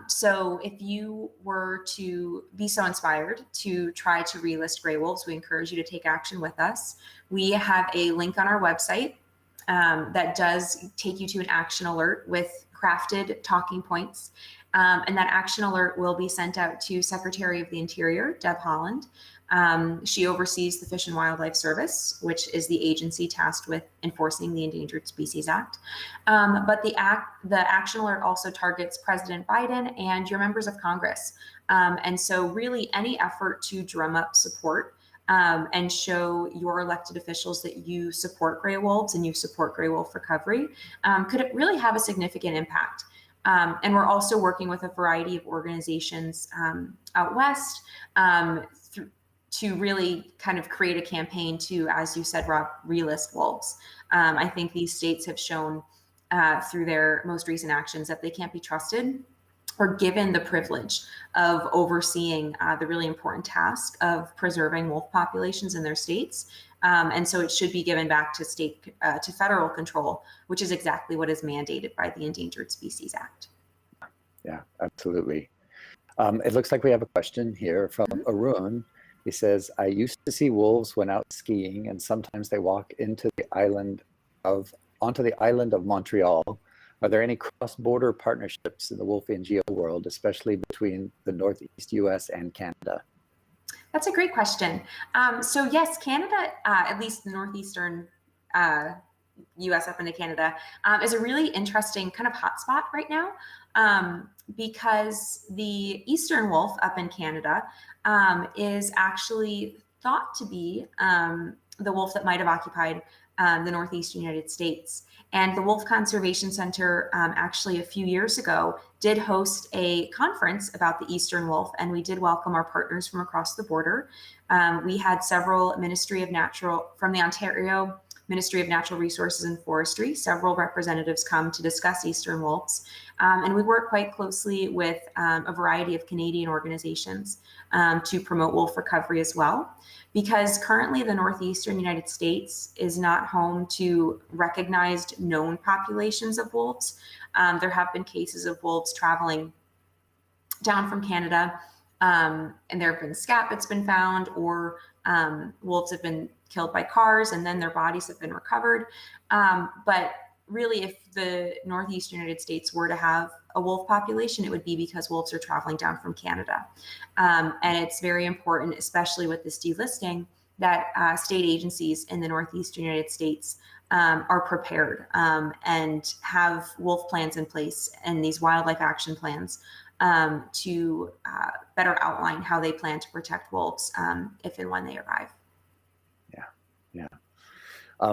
Speaker 9: So if you were to be so inspired to try to relist gray wolves, we encourage you to take action with us. We have a link on our website that does take you to an action alert with crafted talking points. And that action alert will be sent out to Secretary of the Interior, Deb Haaland. She oversees the Fish and Wildlife Service, which is the agency tasked with enforcing the Endangered Species Act. But the action alert also targets President Biden and your members of Congress. And so really any effort to drum up support and show your elected officials that you support gray wolves and you support gray wolf recovery could really have a significant impact. And we're also working with a variety of organizations out west to really kind of create a campaign to, as you said, Rob, relist wolves. I think these states have shown through their most recent actions that they can't be trusted or given the privilege of overseeing the really important task of preserving wolf populations in their states. And so it should be given back to to federal control, which is exactly what is mandated by the Endangered Species Act.
Speaker 7: Yeah, absolutely. It looks like we have a question here from Arun. He says, I used to see wolves when out skiing, and sometimes they walk onto the island of Montreal. Are there any cross-border partnerships in the wolf NGO world, especially between the Northeast US and Canada?
Speaker 9: That's a great question. So yes, Canada, at least the Northeastern US up into Canada, is a really interesting kind of hotspot right now because the eastern wolf up in Canada is actually thought to be the wolf that might have occupied the Northeastern United States. And the Wolf Conservation Center actually a few years ago did host a conference about the eastern wolf, and we did welcome our partners from across the border. We had several from the Ontario Ministry of Natural Resources and Forestry, several representatives come to discuss eastern wolves. And we work quite closely with a variety of Canadian organizations to promote wolf recovery as well. Because currently the Northeastern United States is not home to recognized known populations of wolves. There have been cases of wolves traveling down from Canada, and there have been scat that's been found, or wolves have been killed by cars and then their bodies have been recovered. But really, if the Northeastern United States were to have a wolf population, it would be because wolves are traveling down from Canada. And it's very important, especially with this delisting, that state agencies in the Northeastern United States are prepared and have wolf plans in place and these wildlife action plans to better outline how they plan to protect wolves if and when they arrive.
Speaker 7: Yeah.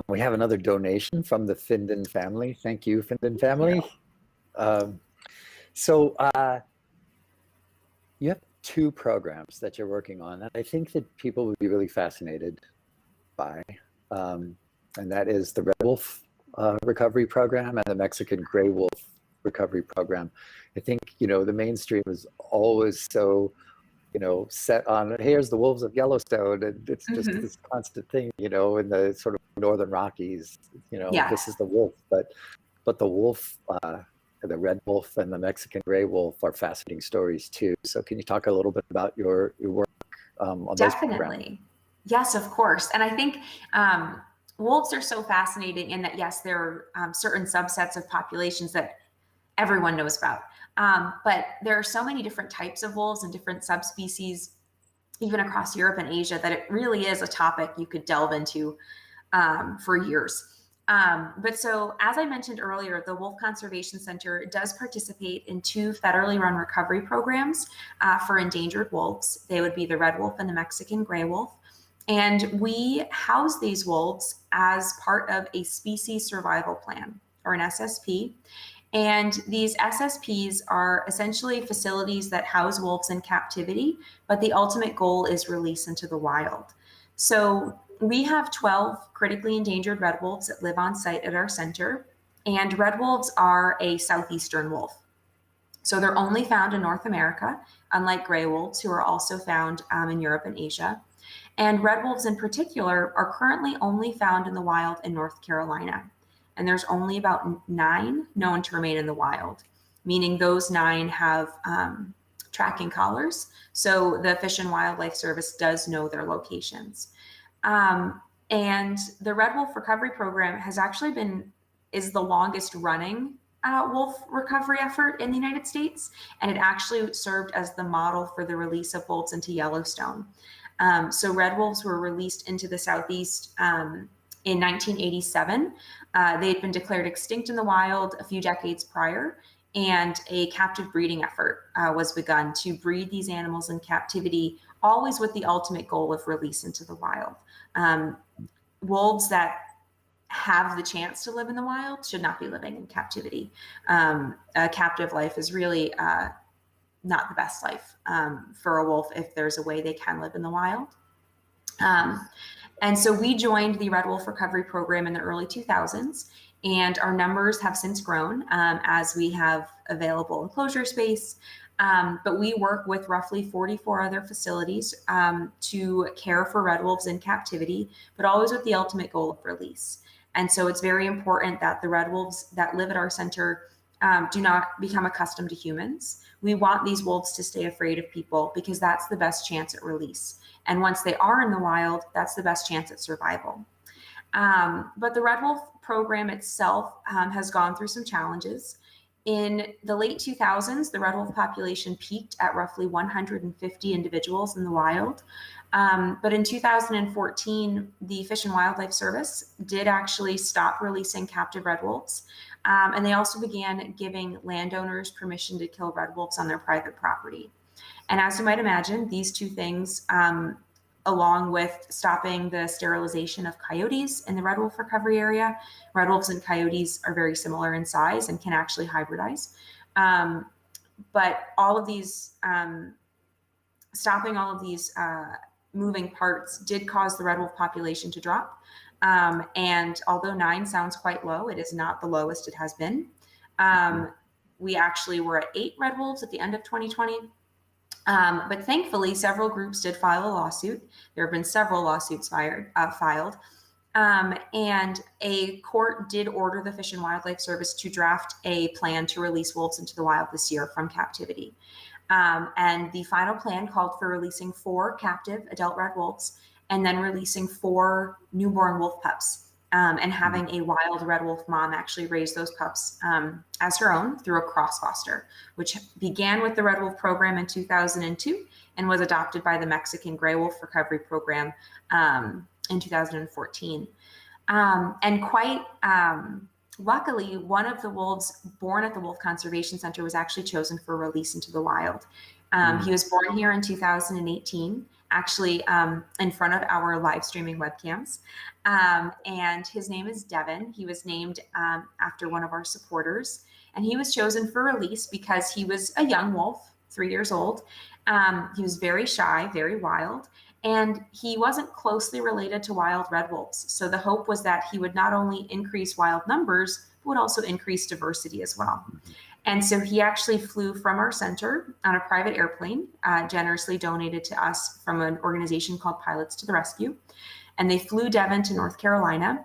Speaker 7: We have another donation from the Finden family. Thank you, Finden family. So you have two programs that you're working on that I think that people would be really fascinated by. And that is the red wolf recovery program and the Mexican gray wolf recovery program. I think, the mainstream is always so, set on, here's the wolves of Yellowstone, and it's just this constant thing, in the sort of northern Rockies, this is the wolf, but the wolf, the red wolf and the Mexican gray wolf are fascinating stories too. So can you talk a little bit about your work on those programs?
Speaker 9: Definitely. Yes, of course. And I think wolves are so fascinating in that, yes, there are certain subsets of populations that everyone knows about. But there are so many different types of wolves and different subspecies, even across Europe and Asia, that it really is a topic you could delve into for years. But so, as I mentioned earlier, the Wolf Conservation Center does participate in two federally run recovery programs for endangered wolves. They would be the red wolf and the Mexican gray wolf. And we house these wolves as part of a species survival plan, or an SSP. And these SSPs are essentially facilities that house wolves in captivity, but the ultimate goal is release into the wild. So we have 12 critically endangered red wolves that live on site at our center, and red wolves are a southeastern wolf. So they're only found in North America, unlike gray wolves, who are also found in Europe and Asia. And red wolves in particular are currently only found in the wild in North Carolina. And there's only about 9 known to remain in the wild, meaning those 9 have tracking collars. So the Fish and Wildlife Service does know their locations. And the Red Wolf Recovery Program is the longest running wolf recovery effort in the United States. And it actually served as the model for the release of wolves into Yellowstone. So red wolves were released into the Southeast in 1987. They had been declared extinct in the wild a few decades prior, and a captive breeding effort was begun to breed these animals in captivity, always with the ultimate goal of release into the wild. Wolves that have the chance to live in the wild should not be living in captivity. A captive life is really not the best life for a wolf if there's a way they can live in the wild. And so we joined the Red Wolf Recovery Program in the early 2000s, and our numbers have since grown as we have available enclosure space. But we work with roughly 44 other facilities to care for red wolves in captivity, but always with the ultimate goal of release. And so it's very important that the red wolves that live at our center do not become accustomed to humans. We want these wolves to stay afraid of people because that's the best chance at release. And once they are in the wild, that's the best chance at survival. But the Red Wolf program itself has gone through some challenges. In the late 2000s, the red wolf population peaked at roughly 150 individuals in the wild. But in 2014, the Fish and Wildlife Service did actually stop releasing captive red wolves. And they also began giving landowners permission to kill red wolves on their private property. And as you might imagine, these two things, along with stopping the sterilization of coyotes in the red wolf recovery area, red wolves and coyotes are very similar in size and can actually hybridize. But all of these, stopping all of these moving parts did cause the red wolf population to drop. And although 9 sounds quite low, it is not the lowest it has been. We actually were at 8 red wolves at the end of 2020. But thankfully, several groups did file a lawsuit. There have been several lawsuits filed. And a court did order the Fish and Wildlife Service to draft a plan to release wolves into the wild this year from captivity. And the final plan called for releasing 4 captive adult red wolves and then releasing 4 newborn wolf pups. And having a wild red wolf mom actually raise those pups as her own through a cross foster, which began with the Red Wolf program in 2002 and was adopted by the Mexican Gray Wolf Recovery Program in 2014. And quite luckily, one of the wolves born at the Wolf Conservation Center was actually chosen for release into the wild. He was born here in 2018, actually in front of our live streaming webcams. And his name is Devin. He was named after one of our supporters, and he was chosen for release because he was a young wolf, 3 years old. He was very shy, very wild, and he wasn't closely related to wild red wolves. So the hope was that he would not only increase wild numbers, but would also increase diversity as well. And so he actually flew from our center on a private airplane, generously donated to us from an organization called Pilots to the Rescue. And they flew Devin to North Carolina.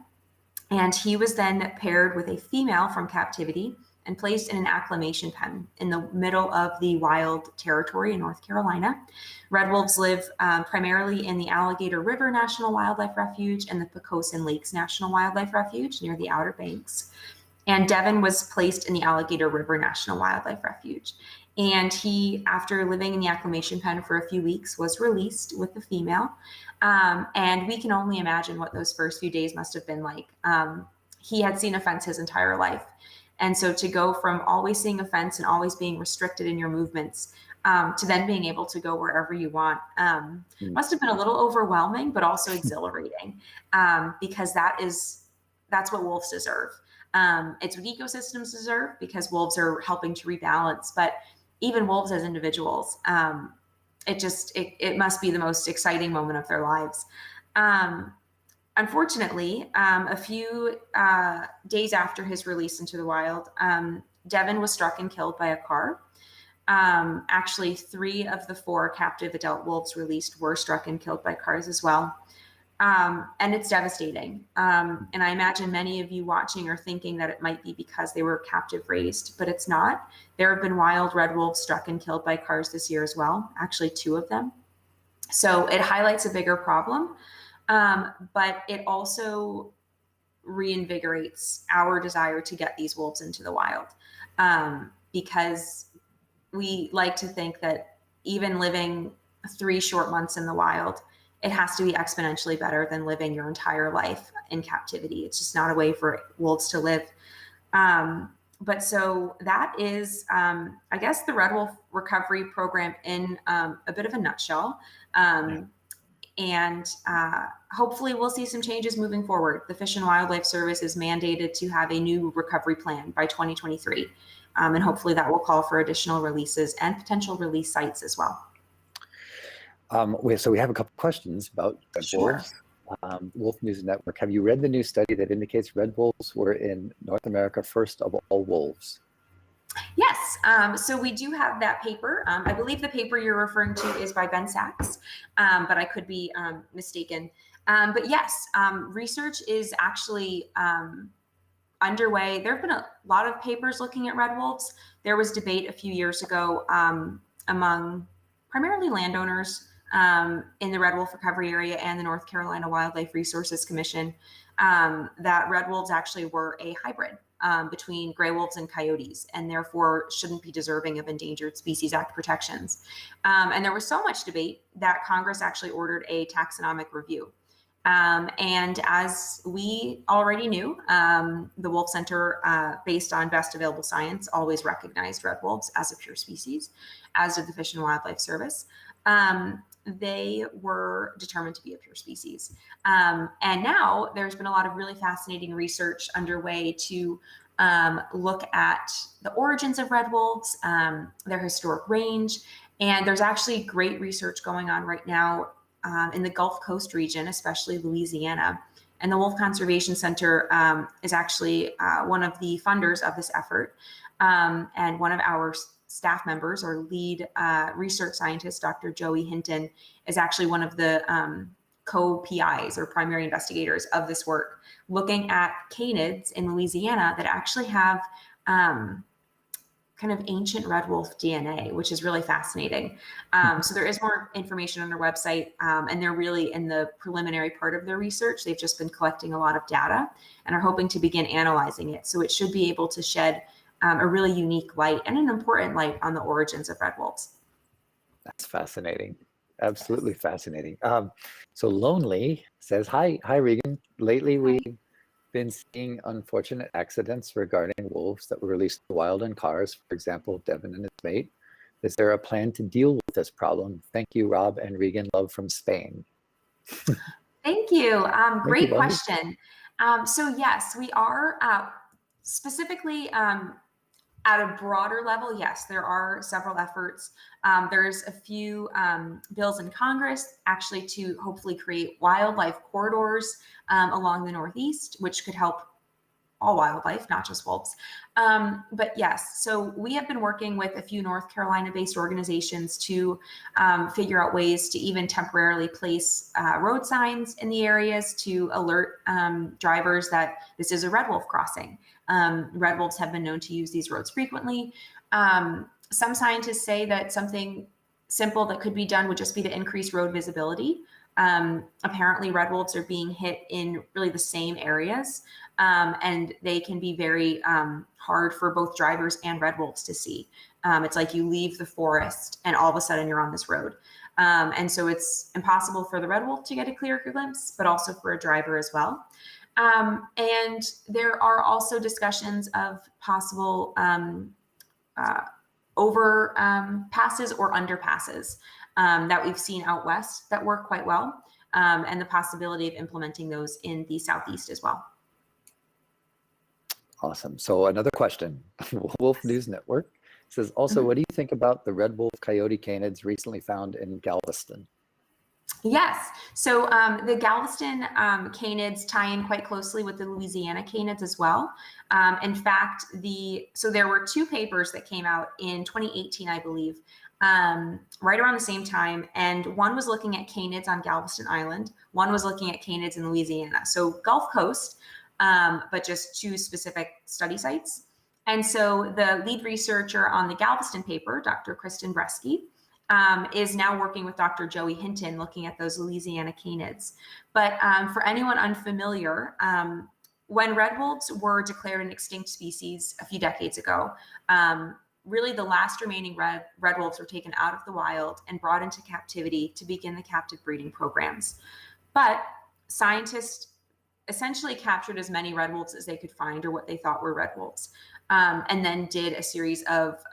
Speaker 9: And he was then paired with a female from captivity and placed in an acclimation pen in the middle of the wild territory in North Carolina. Red wolves live primarily in the Alligator River National Wildlife Refuge and the Pocosin Lakes National Wildlife Refuge near the Outer Banks. And Devin was placed in the Alligator River National Wildlife Refuge. And he, after living in the acclimation pen for a few weeks, was released with the female. And we can only imagine what those first few days must have been like. He had seen a fence his entire life. And so to go from always seeing a fence and always being restricted in your movements to then being able to go wherever you want must have been a little overwhelming, but also exhilarating because that's what wolves deserve. It's what ecosystems deserve because wolves are helping to rebalance, but even wolves as individuals, it must be the most exciting moment of their lives. Unfortunately, a few days after his release into the wild, Devin was struck and killed by a car. Actually, 3 of the 4 captive adult wolves released were struck and killed by cars as well. And it's devastating. And I imagine many of you watching are thinking that it might be because they were captive raised, but it's not. There have been wild red wolves struck and killed by cars this year as well, actually 2 of them. So it highlights a bigger problem, but it also reinvigorates our desire to get these wolves into the wild, because we like to think that even living 3 short months in the wild, it has to be exponentially better than living your entire life in captivity. It's just not a way for wolves to live. But so that is, I guess, the Red Wolf Recovery Program in a bit of a nutshell. And hopefully we'll see some changes moving forward. The Fish and Wildlife Service is mandated to have a new recovery plan by 2023. And hopefully that will call for additional releases and potential release sites as well.
Speaker 7: So we have a couple questions about red wolves. Wolf News Network, have you read the new study that indicates red wolves were in North America first of all wolves?
Speaker 9: Yes, so we do have that paper. I believe the paper you're referring to is by Ben Sachs, but I could be mistaken. But yes, research is actually underway. There have been a lot of papers looking at red wolves. There was debate a few years ago among primarily landowners in the red wolf recovery area and the North Carolina Wildlife Resources Commission that red wolves actually were a hybrid between gray wolves and coyotes, and therefore shouldn't be deserving of Endangered Species Act protections. And there was so much debate that Congress actually ordered a taxonomic review. And as we already knew, the Wolf Center, based on best available science, always recognized red wolves as a pure species, as did the Fish and Wildlife Service. They were determined to be a pure species. And now there's been a lot of really fascinating research underway to look at the origins of red wolves, their historic range, and there's actually great research going on right now in the Gulf Coast region, especially Louisiana. And the Wolf Conservation Center is actually one of the funders of this effort. And one of our staff members, or lead research scientist, Dr. Joey Hinton, is actually one of the co-PIs or primary investigators of this work, looking at canids in Louisiana that actually have kind of ancient red wolf DNA, which is really fascinating. So there is more information on their website, and they're really in the preliminary part of their research. They've just been collecting a lot of data and are hoping to begin analyzing it. So it should be able to shed a really unique light and an important light on the origins of red wolves.
Speaker 7: That's fascinating. Absolutely fascinating. So Lonely says, hi Regan. Lately we've been seeing unfortunate accidents regarding wolves that were released to the wild in cars, for example, Devin and his mate. Is there a plan to deal with this problem? Thank you, Rob and Regan. Love from Spain.
Speaker 9: Thank you. Great
Speaker 7: you,
Speaker 9: question. So yes, we are specifically at a broader level. Yes, there are several efforts. There's a few bills in Congress actually to hopefully create wildlife corridors along the Northeast, which could help all wildlife, not just wolves. But yes, so we have been working with a few North Carolina-based organizations to figure out ways to even temporarily place road signs in the areas to alert drivers that this is a red wolf crossing. Red wolves have been known to use these roads frequently. Some scientists say that something simple that could be done would just be to increase road visibility. Apparently red wolves are being hit in really the same areas, and they can be very hard for both drivers and red wolves to see. It's like you leave the forest and all of a sudden you're on this road. And so it's impossible for the red wolf to get a clear glimpse, but also for a driver as well. And there are also discussions of possible overpasses or underpasses that we've seen out west that work quite well, and the possibility of implementing those in the Southeast as well.
Speaker 7: Awesome. So another question, Wolf News Network says, also, what do you think about the red wolf coyote canids recently found in Galveston?
Speaker 9: Yes. So the Galveston canids tie in quite closely with the Louisiana canids as well. In fact, so there were two papers that came out in 2018, I believe, right around the same time. And one was looking at canids on Galveston Island. One was looking at canids in Louisiana. So Gulf Coast, but just two specific study sites. And so the lead researcher on the Galveston paper, Dr. Kristen Bresky, is now working with Dr. Joey Hinton looking at those Louisiana canids. But for anyone unfamiliar, when red wolves were declared an extinct species a few decades ago, really the last remaining red wolves were taken out of the wild and brought into captivity to begin the captive breeding programs. But scientists essentially captured as many red wolves as they could find, or what they thought were red wolves, and then did a series of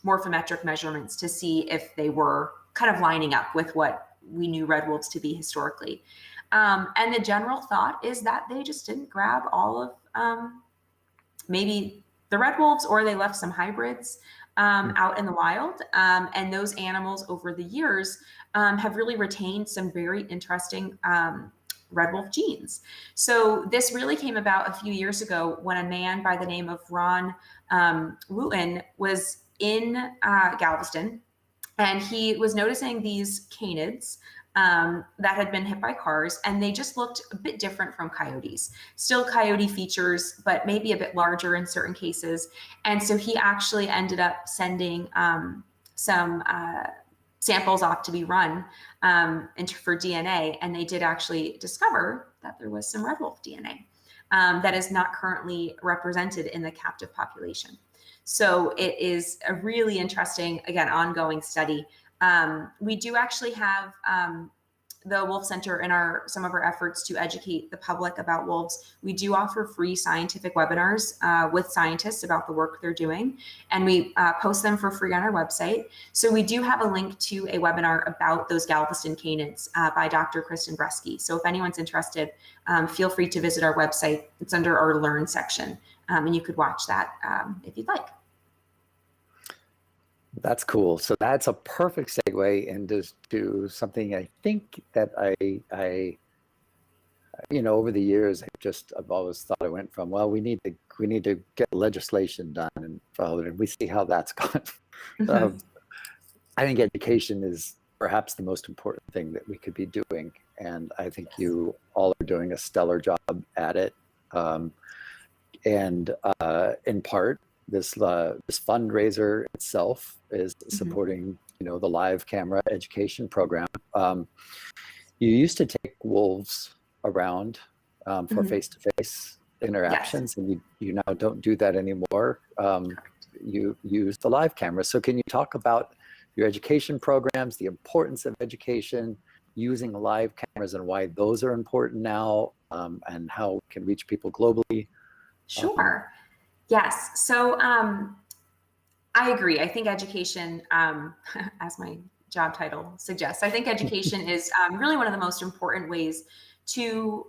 Speaker 9: morphometric measurements to see if they were kind of lining up with what we knew red wolves to be historically. And the general thought is that they just didn't grab all of maybe the red wolves, or they left some hybrids out in the wild. And those animals over the years have really retained some very interesting red wolf genes. So this really came about a few years ago when a man by the name of Ron Wooten was in Galveston, and he was noticing these canids that had been hit by cars, and they just looked a bit different from coyotes. Still coyote features, but maybe a bit larger in certain cases. And so he actually ended up sending some samples off to be run for DNA, and they did actually discover that there was some red wolf DNA that is not currently represented in the captive population. So it is a really interesting, again, ongoing study. We do actually have the Wolf Center in some of our efforts to educate the public about wolves. We do offer free scientific webinars with scientists about the work they're doing, and we post them for free on our website. So we do have a link to a webinar about those Galveston canids by Dr. Kristen Bresky. So if anyone's interested, feel free to visit our website. It's under our Learn section, and you could watch that if you'd like.
Speaker 7: That's cool. So that's a perfect segue into something I think that I over the years, I've always thought I went from, well, we need to get legislation done and followed, and we see how that's gone. I think education is perhaps the most important thing that we could be doing, and I think you all are doing a stellar job at it. And in part, this fundraiser itself is supporting, the live camera education program. You used to take wolves around for face-to-face interactions, and you now don't do that anymore. You use the live camera. So can you talk about your education programs, the importance of education, using live cameras, and why those are important now, and how it can reach people globally?
Speaker 9: Sure. Yes. So I agree. I think education, as my job title suggests, I think education is really one of the most important ways to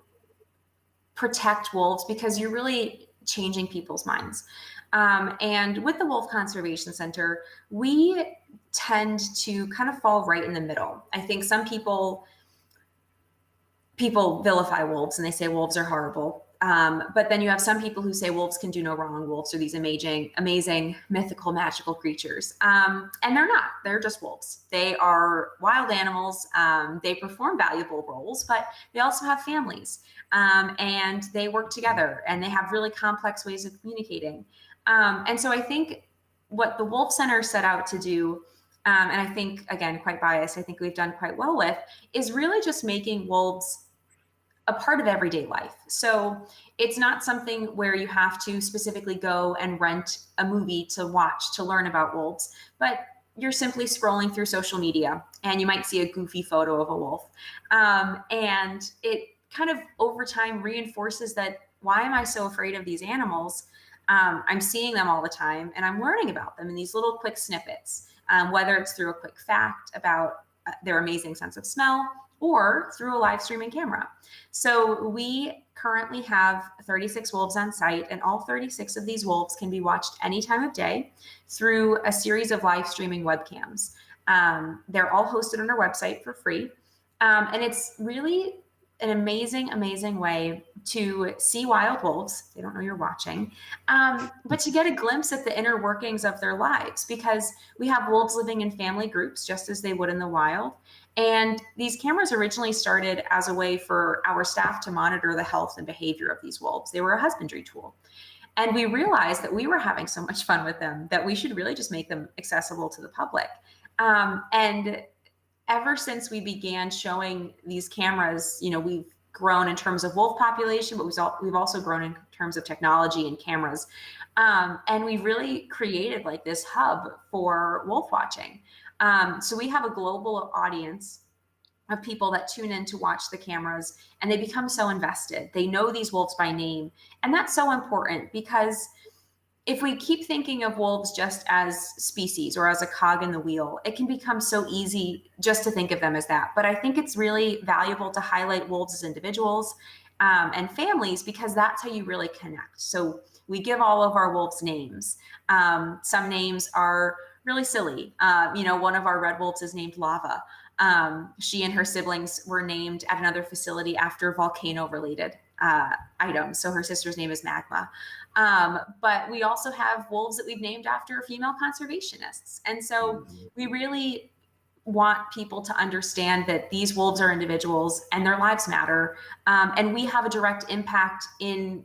Speaker 9: protect wolves, because you're really changing people's minds. And with the Wolf Conservation Center, we tend to kind of fall right in the middle. I think some people vilify wolves and they say wolves are horrible. But then you have some people who say wolves can do no wrong. Wolves are these amazing, mythical, magical creatures. And they're not. They're just wolves. They are wild animals. They perform valuable roles, but they also have families. And they work together, and they have really complex ways of communicating. And so I think what the Wolf Center set out to do, and I think, again, quite biased, I think we've done quite well with, is really just making wolves a part of everyday life. So it's not something where you have to specifically go and rent a movie to watch to learn about wolves, but you're simply scrolling through social media and you might see a goofy photo of a wolf. And it kind of over time reinforces that, why am I so afraid of these animals? I'm seeing them all the time, and I'm learning about them in these little quick snippets, whether it's through a quick fact about their amazing sense of smell, or through a live streaming camera. So we currently have 36 wolves on site, and all 36 of these wolves can be watched any time of day through a series of live streaming webcams. They're all hosted on our website for free. And it's really an amazing way to see wild wolves. They don't know you're watching, but to get a glimpse at the inner workings of their lives, because we have wolves living in family groups just as they would in the wild. And these cameras originally started as a way for our staff to monitor the health and behavior of these wolves. They were a husbandry tool. And we realized that we were having so much fun with them that we should really just make them accessible to the public. And ever since we began showing these cameras, you know, we've grown in terms of wolf population, but we've also grown in terms of technology and cameras. And we've really created like this hub for wolf watching. So we have a global audience of people that tune in to watch the cameras, and they become so invested. They know these wolves by name. And that's so important, because if we keep thinking of wolves just as species or as a cog in the wheel, it can become so easy just to think of them as that. But I think it's really valuable to highlight wolves as individuals and families, because that's how you really connect. So we give all of our wolves names. Some names are really silly. You know, one of our red wolves is named Lava. She and her siblings were named at another facility after volcano-related items. So her sister's name is Magma. But we also have wolves that we've named after female conservationists. And so we really want people to understand that these wolves are individuals and their lives matter. And we have a direct impact in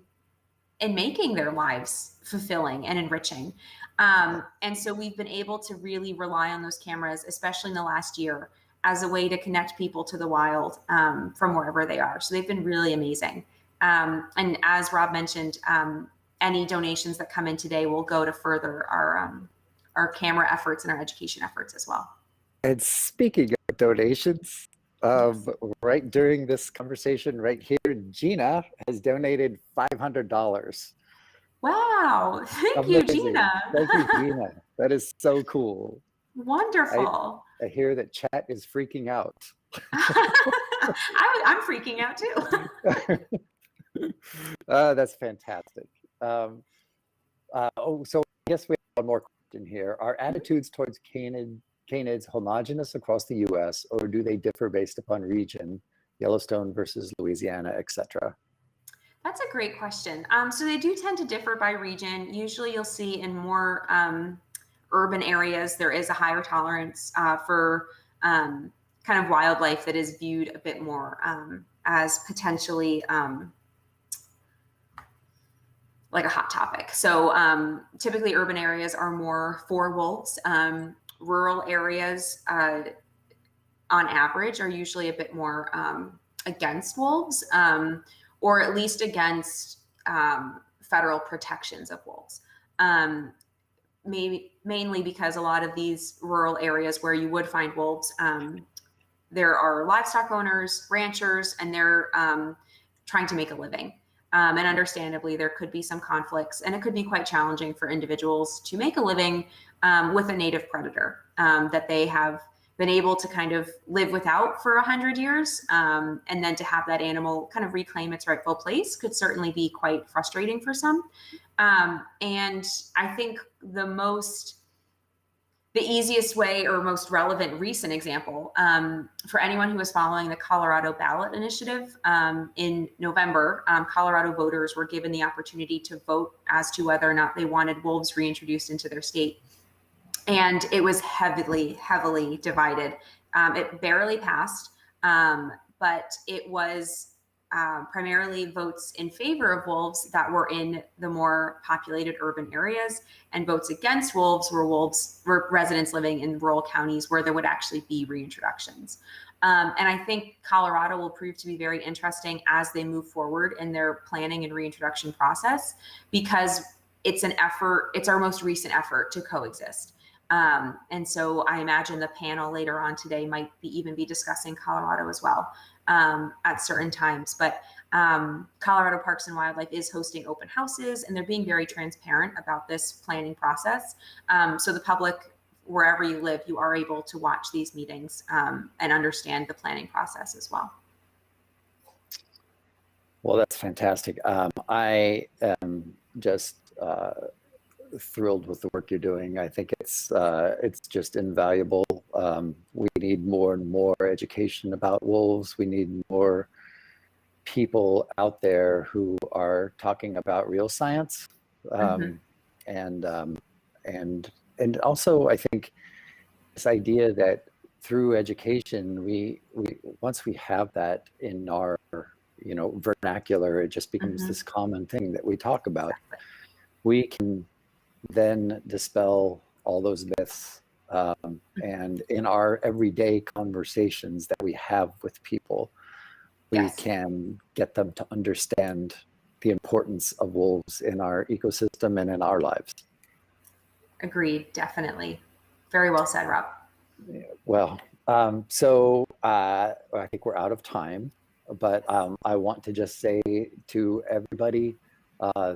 Speaker 9: making their lives fulfilling and enriching. And so we've been able to really rely on those cameras, especially in the last year, as a way to connect people to the wild from wherever they are. So they've been really amazing. And as Rob mentioned, any donations that come in today will go to further our camera efforts and our education efforts as well.
Speaker 7: And speaking of donations, right during this conversation right here, Gina has donated $500.
Speaker 9: Wow. Thank you, Gina.
Speaker 7: Thank you, Gina. That is so cool.
Speaker 9: Wonderful.
Speaker 7: I hear that chat is freaking out.
Speaker 9: I'm freaking out too.
Speaker 7: That's fantastic. So I guess we have one more question here. Are attitudes towards canids homogenous across the U.S., or do they differ based upon region, Yellowstone versus Louisiana, etc.?
Speaker 9: That's a great question. So they do tend to differ by region. Usually you'll see in more urban areas, there is a higher tolerance for kind of wildlife that is viewed a bit more as potentially like a hot topic. So typically urban areas are more for wolves. Rural areas on average are usually a bit more against wolves, or at least against federal protections of wolves. Mainly because a lot of these rural areas where you would find wolves, there are livestock owners, ranchers, and they're trying to make a living. And understandably, there could be some conflicts, and it could be quite challenging for individuals to make a living with a native predator that they have been able to kind of live without for 100 years. And then to have that animal kind of reclaim its rightful place could certainly be quite frustrating for some. And I think the easiest way or most relevant recent example for anyone who is following the Colorado ballot initiative, in November, Colorado voters were given the opportunity to vote as to whether or not they wanted wolves reintroduced into their state. And it was heavily divided. It barely passed, but it was primarily votes in favor of wolves that were in the more populated urban areas, and votes against wolves were residents living in rural counties where there would actually be reintroductions. And I think Colorado will prove to be very interesting as they move forward in their planning and reintroduction process, because it's our most recent effort to coexist. And so I imagine the panel later on today might even be discussing Colorado as well at certain times. But Colorado Parks and Wildlife is hosting open houses, and they're being very transparent about this planning process. So the public, wherever you live, you are able to watch these meetings and understand the planning process as well.
Speaker 7: Well, that's fantastic. I am just thrilled with the work you're doing. I think it's just invaluable. We need more and more education about wolves. We need more people out there who are talking about real science, and also I think this idea that through education, we once we have that in our vernacular, it just becomes this common thing that we talk about. We can then dispel all those myths, and in our everyday conversations that we have with people, we can get them to understand the importance of wolves in our ecosystem and in our lives.
Speaker 9: Agreed, definitely. Very well said, Rob.
Speaker 7: Well, so I think we're out of time, but I want to just say to everybody,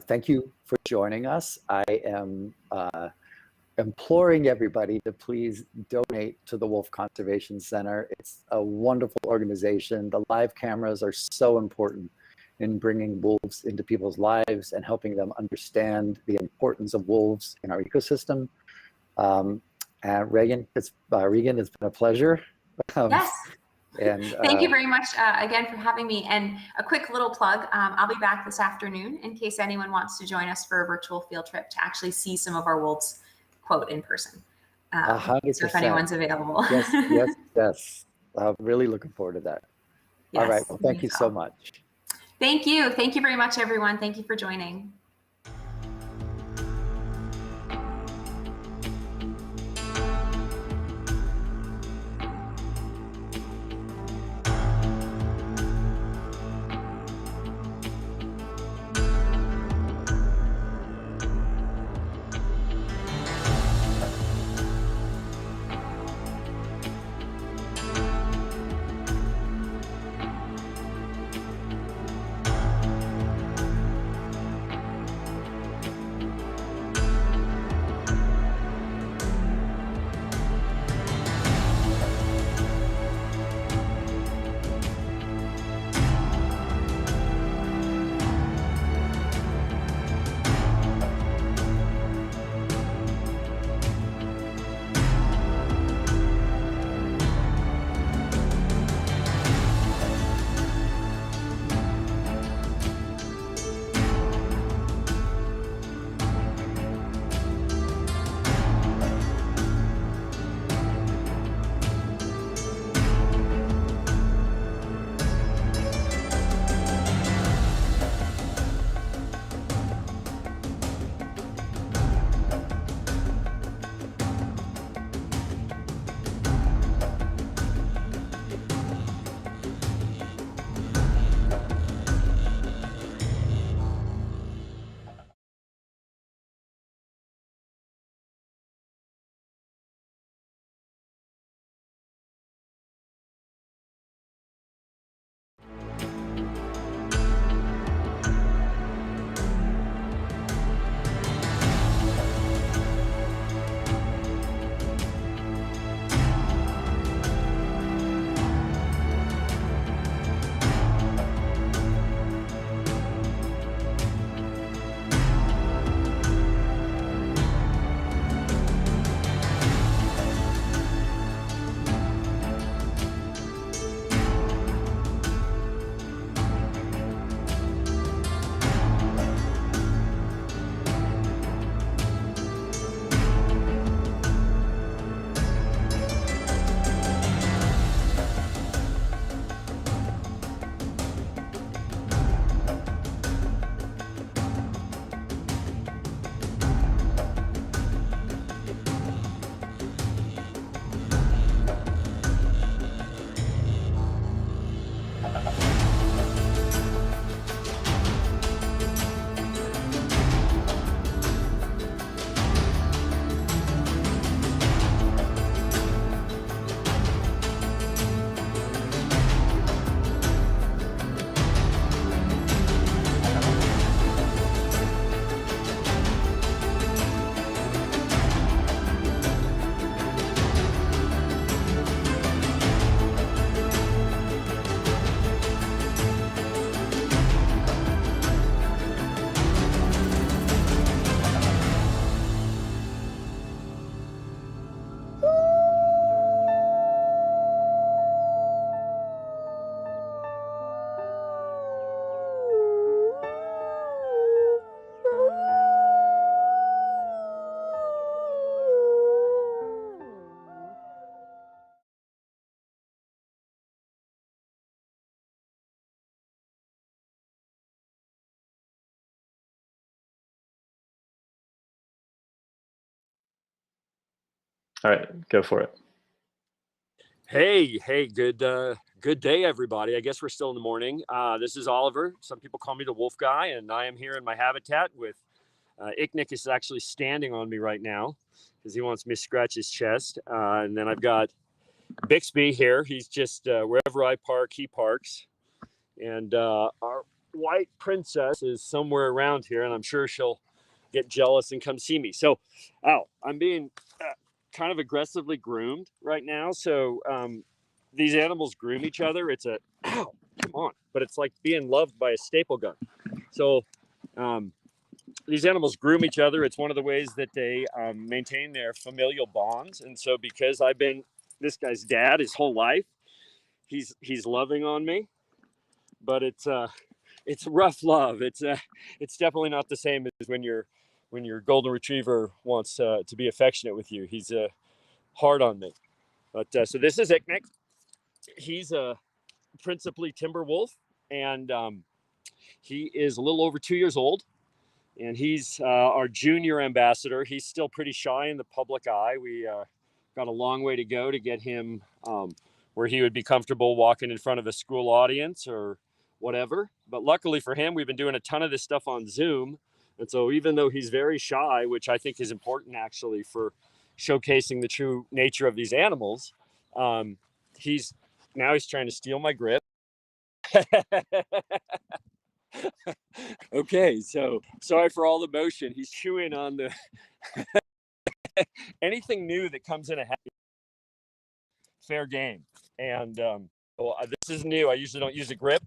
Speaker 7: thank you for joining us. I am imploring everybody to please donate to the Wolf Conservation Center. It's a wonderful organization. The live cameras are so important in bringing wolves into people's lives and helping them understand the importance of wolves in our ecosystem. Regan, it's been a pleasure.
Speaker 9: Yes.
Speaker 7: And
Speaker 9: thank you very much again for having me. And a quick little plug, I'll be back this afternoon in case anyone wants to join us for a virtual field trip to actually see some of our wolves, quote, in person.
Speaker 7: 100%.
Speaker 9: So if anyone's available.
Speaker 7: Yes. I'm really looking forward to that.
Speaker 9: Yes,
Speaker 7: all right, well, thank you so much.
Speaker 9: Thank you. Thank you very much, everyone. Thank you for joining.
Speaker 1: All right, go for it.
Speaker 10: Hey, good day, everybody. I guess we're still in the morning. This is Oliver. Some people call me the Wolf Guy, and I am here in my habitat with Icknick is actually standing on me right now because he wants me to scratch his chest. And then I've got Bixby here. He's just wherever I park, he parks. And our white princess is somewhere around here, and I'm sure she'll get jealous and come see me. So, I'm being kind of aggressively groomed right now. So these animals groom each other. It's a, ow, come on. But it's like being loved by a staple gun. So these animals groom each other. It's one of the ways that they maintain their familial bonds. And so because I've been this guy's dad his whole life, he's loving on me. But it's rough love. It's definitely not the same as when your golden retriever wants to be affectionate with you. He's hard on me. But so this is Icknick. He's a principally timber wolf, and he is a little over 2 years old, and he's our junior ambassador. He's still pretty shy in the public eye. We got a long way to go to get him where he would be comfortable walking in front of a school audience or whatever. But luckily for him, we've been doing a ton of this stuff on Zoom. And so even though he's very shy, which I think is important actually for showcasing the true nature of these animals, he's trying to steal my grip. Okay, so sorry for all the motion. He's chewing on the anything new that comes in a fair game. And this is new. I usually don't use a grip.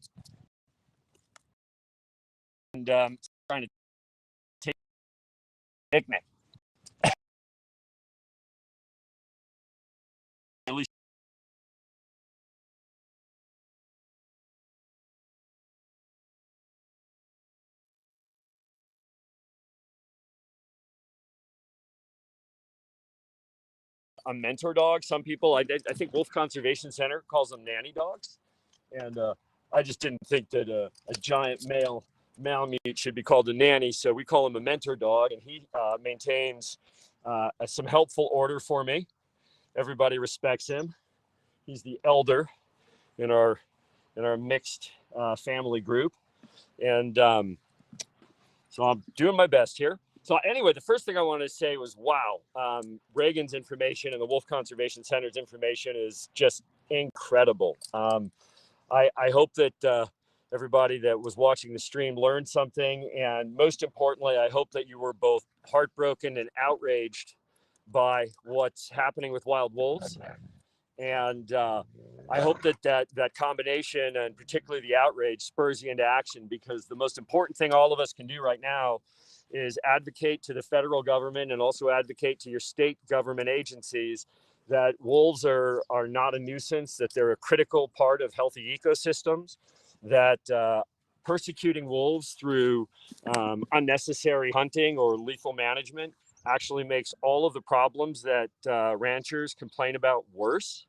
Speaker 10: And trying to take Icknick. At least a mentor dog. Some people, I think Wolf Conservation Center calls them nanny dogs. And I just didn't think that a giant male Malamute should be called a nanny. So we call him a mentor dog, and he maintains some helpful order for me. Everybody respects him. He's the elder in our mixed family group. And so I'm doing my best here. So anyway, the first thing I wanted to say was, wow, Reagan's information and the Wolf Conservation Center's information is just incredible. I hope that everybody that was watching the stream learned something. And most importantly, I hope that you were both heartbroken and outraged by what's happening with wild wolves. And I hope that combination, and particularly the outrage, spurs you into action, because the most important thing all of us can do right now is advocate to the federal government and also advocate to your state government agencies that wolves are not a nuisance, that they're a critical part of healthy ecosystems, that persecuting wolves through unnecessary hunting or lethal management actually makes all of the problems that ranchers complain about worse.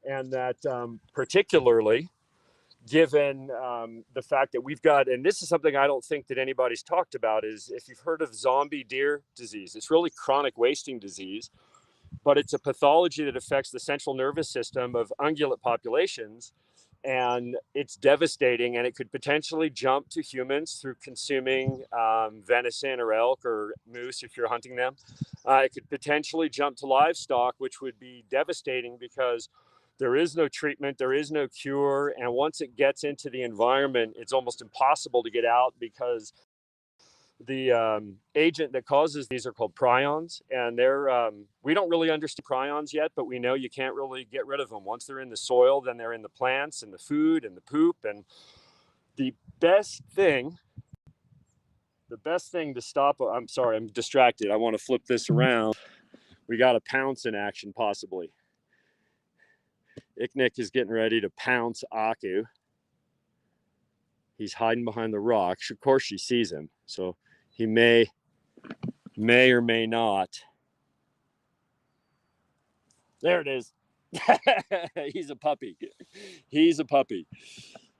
Speaker 10: And that particularly given the fact that we've got, and this is something I don't think that anybody's talked about, is if you've heard of zombie deer disease. It's really chronic wasting disease, but it's a pathology that affects the central nervous system of ungulate populations. And it's devastating, and it could potentially jump to humans through consuming venison or elk or moose if you're hunting them. It could potentially jump to livestock, which would be devastating because there is no treatment, there is no cure. And once it gets into the environment, it's almost impossible to get out, because the agent that causes these are called prions, and they're we don't really understand prions yet, but we know you can't really get rid of them. Once they're in the soil, then they're in the plants and the food and the poop. And the best thing to stop, I'm sorry, I'm distracted. I want to flip this around. We got a pounce in action possibly. Icknick is getting ready to pounce Aku. He's hiding behind the rock. Of course she sees him, so he may or may not. There it is. He's a puppy. He's a puppy.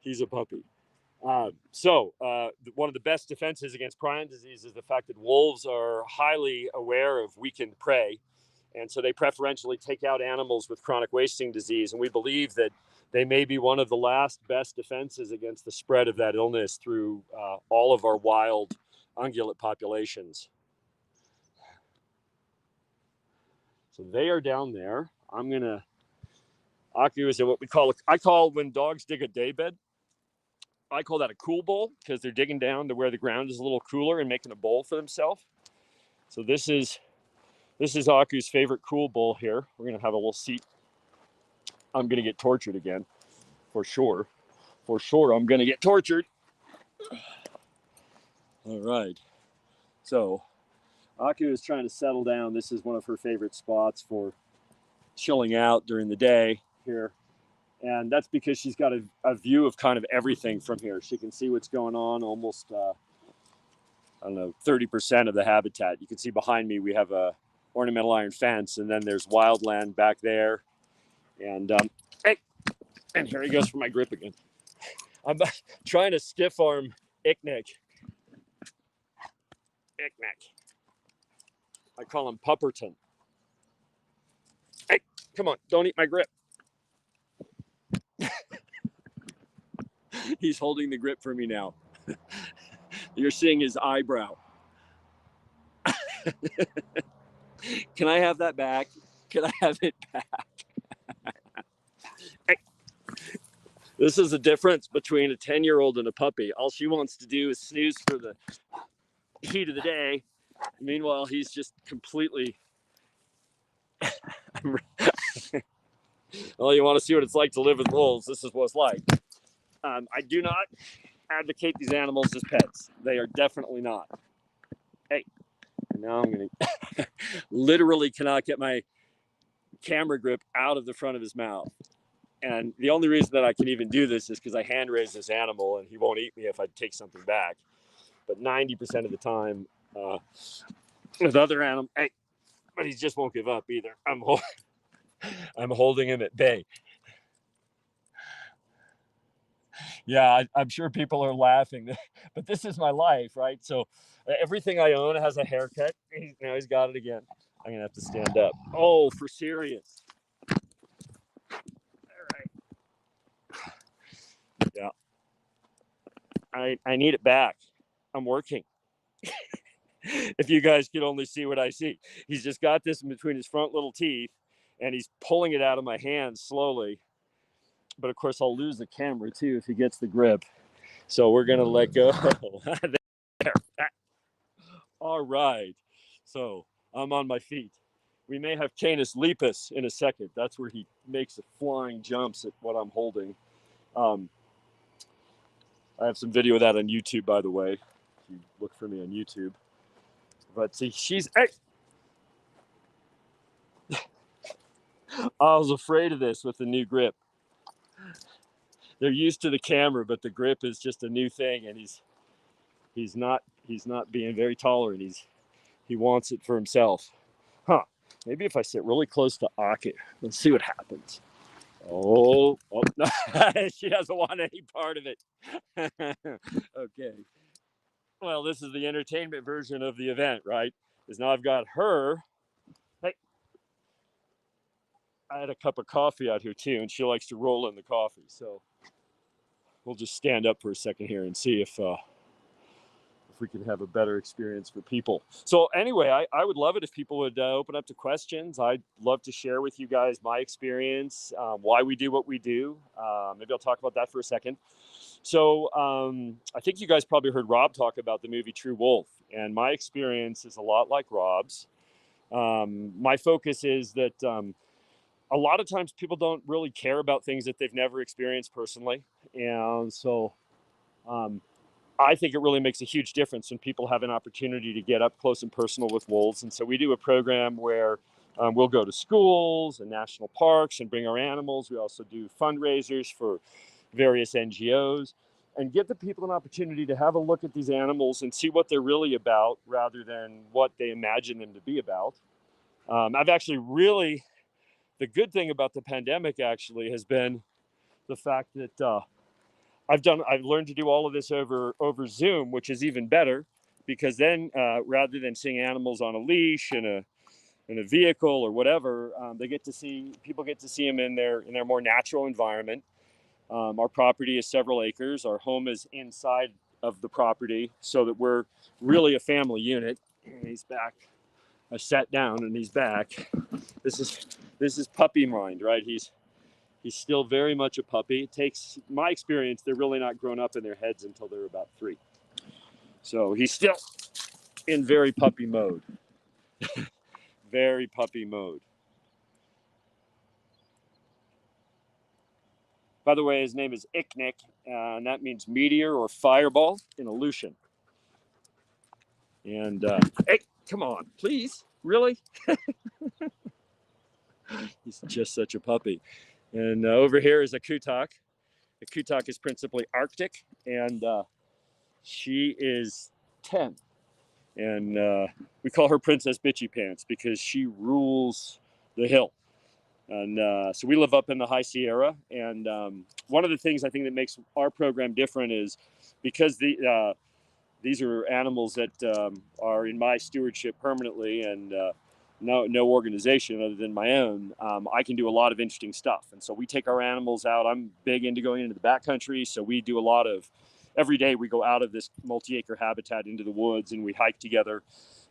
Speaker 10: He's a puppy. So one of the best defenses against prion disease is the fact that wolves are highly aware of weakened prey. And so they preferentially take out animals with chronic wasting disease. And we believe that they may be one of the last best defenses against the spread of that illness through all of our wild ungulate populations. So they are down there. Aku is what I call when dogs dig a daybed. I call that a cool bowl because they're digging down to where the ground is a little cooler and making a bowl for themselves. So this is Aku's favorite cool bowl here. We're gonna have a little seat. I'm gonna get tortured again, for sure. For sure, I'm gonna get tortured. All right. So Aku is trying to settle down. This is one of her favorite spots for chilling out during the day here. And that's because she's got a view of kind of everything from here. She can see what's going on almost, 30% of the habitat. You can see behind me, we have a ornamental iron fence, and then there's wildland back there. And hey, and here he goes for my grip again. I'm trying to stiff arm Icknick. I call him Pupperton. Hey, come on, don't eat my grip. He's holding the grip for me now. You're seeing his eyebrow. Can I have that back? Can I have it back? Hey. This is the difference between a 10-year-old and a puppy. All she wants to do is snooze for the heat of the day. Meanwhile, he's just completely... Well, you want to see what it's like to live with wolves. This is what it's like. I do not advocate these animals as pets. They are definitely not. Hey, now I'm going to literally cannot get my camera grip out of the front of his mouth. And the only reason that I can even do this is because I hand raise this animal and he won't eat me if I take something back. But 90% of the time with other animals, hey, but he just won't give up either. I'm holding him at bay. Yeah, I'm sure people are laughing, but this is my life, right? So everything I own has a haircut. Now he's got it again. I'm gonna have to stand up. Oh, for serious. All right. Yeah. I need it back. I'm working. If you guys could only see what I see. He's just got this in between his front little teeth, and he's pulling it out of my hand slowly. But of course, I'll lose the camera too if he gets the grip. So we're gonna let go. There. All right. So I'm on my feet. We may have Canis lepus in a second. That's where he makes the flying jumps at what I'm holding. I have some video of that on YouTube, by the way. If you look for me on YouTube. But see, she's... Hey! I was afraid of this with the new grip. They're used to the camera, but the grip is just a new thing, and he's not being very tolerant. He wants it for himself. Huh. Maybe if I sit really close to Aku, let's see what happens. Oh no. She doesn't want any part of it. Okay. Well, this is the entertainment version of the event, right? Because now I've got her. Hey. I had a cup of coffee out here too, and she likes to roll in the coffee. So we'll just stand up for a second here and see if we can have a better experience for people. So anyway, I would love it if people would open up to questions. I'd love to share with you guys my experience, why we do what we do. Maybe I'll talk about that for a second. So I think you guys probably heard Rob talk about the movie True Wolf, and my experience is a lot like Rob's. My focus is that a lot of times people don't really care about things that they've never experienced personally. And so I think it really makes a huge difference when people have an opportunity to get up close and personal with wolves. And so we do a program where we'll go to schools and national parks and bring our animals. We also do fundraisers for various NGOs and give the people an opportunity to have a look at these animals and see what they're really about rather than what they imagine them to be about. I've actually really... The good thing about the pandemic actually has been the fact that I've learned to do all of this over Zoom, which is even better because then rather than seeing animals on a leash in in a vehicle or whatever, people get to see them in their more natural environment. Our property is several acres. Our home is inside of the property, so that we're really a family unit. And he's back. I sat down and he's back. This is puppy mind, right? He's still very much a puppy. It takes my experience, they're really not grown up in their heads until they're about 3. So he's still in very puppy mode. Very puppy mode. By the way, his name is Icknick, and that means meteor or fireball in Aleutian. And hey, come on, please, really? He's just such a puppy. And over here is a Kutak. The Kutak is principally Arctic, and she is 10. And we call her Princess Bitchy Pants because she rules the hill. And so we live up in the High Sierra. And one of the things I think that makes our program different is because these are animals that are in my stewardship permanently, and no organization other than my own, I can do a lot of interesting stuff. And so we take our animals out. I'm big into going into the backcountry, so we do a lot of, every day we go out of this multi-acre habitat into the woods and we hike together,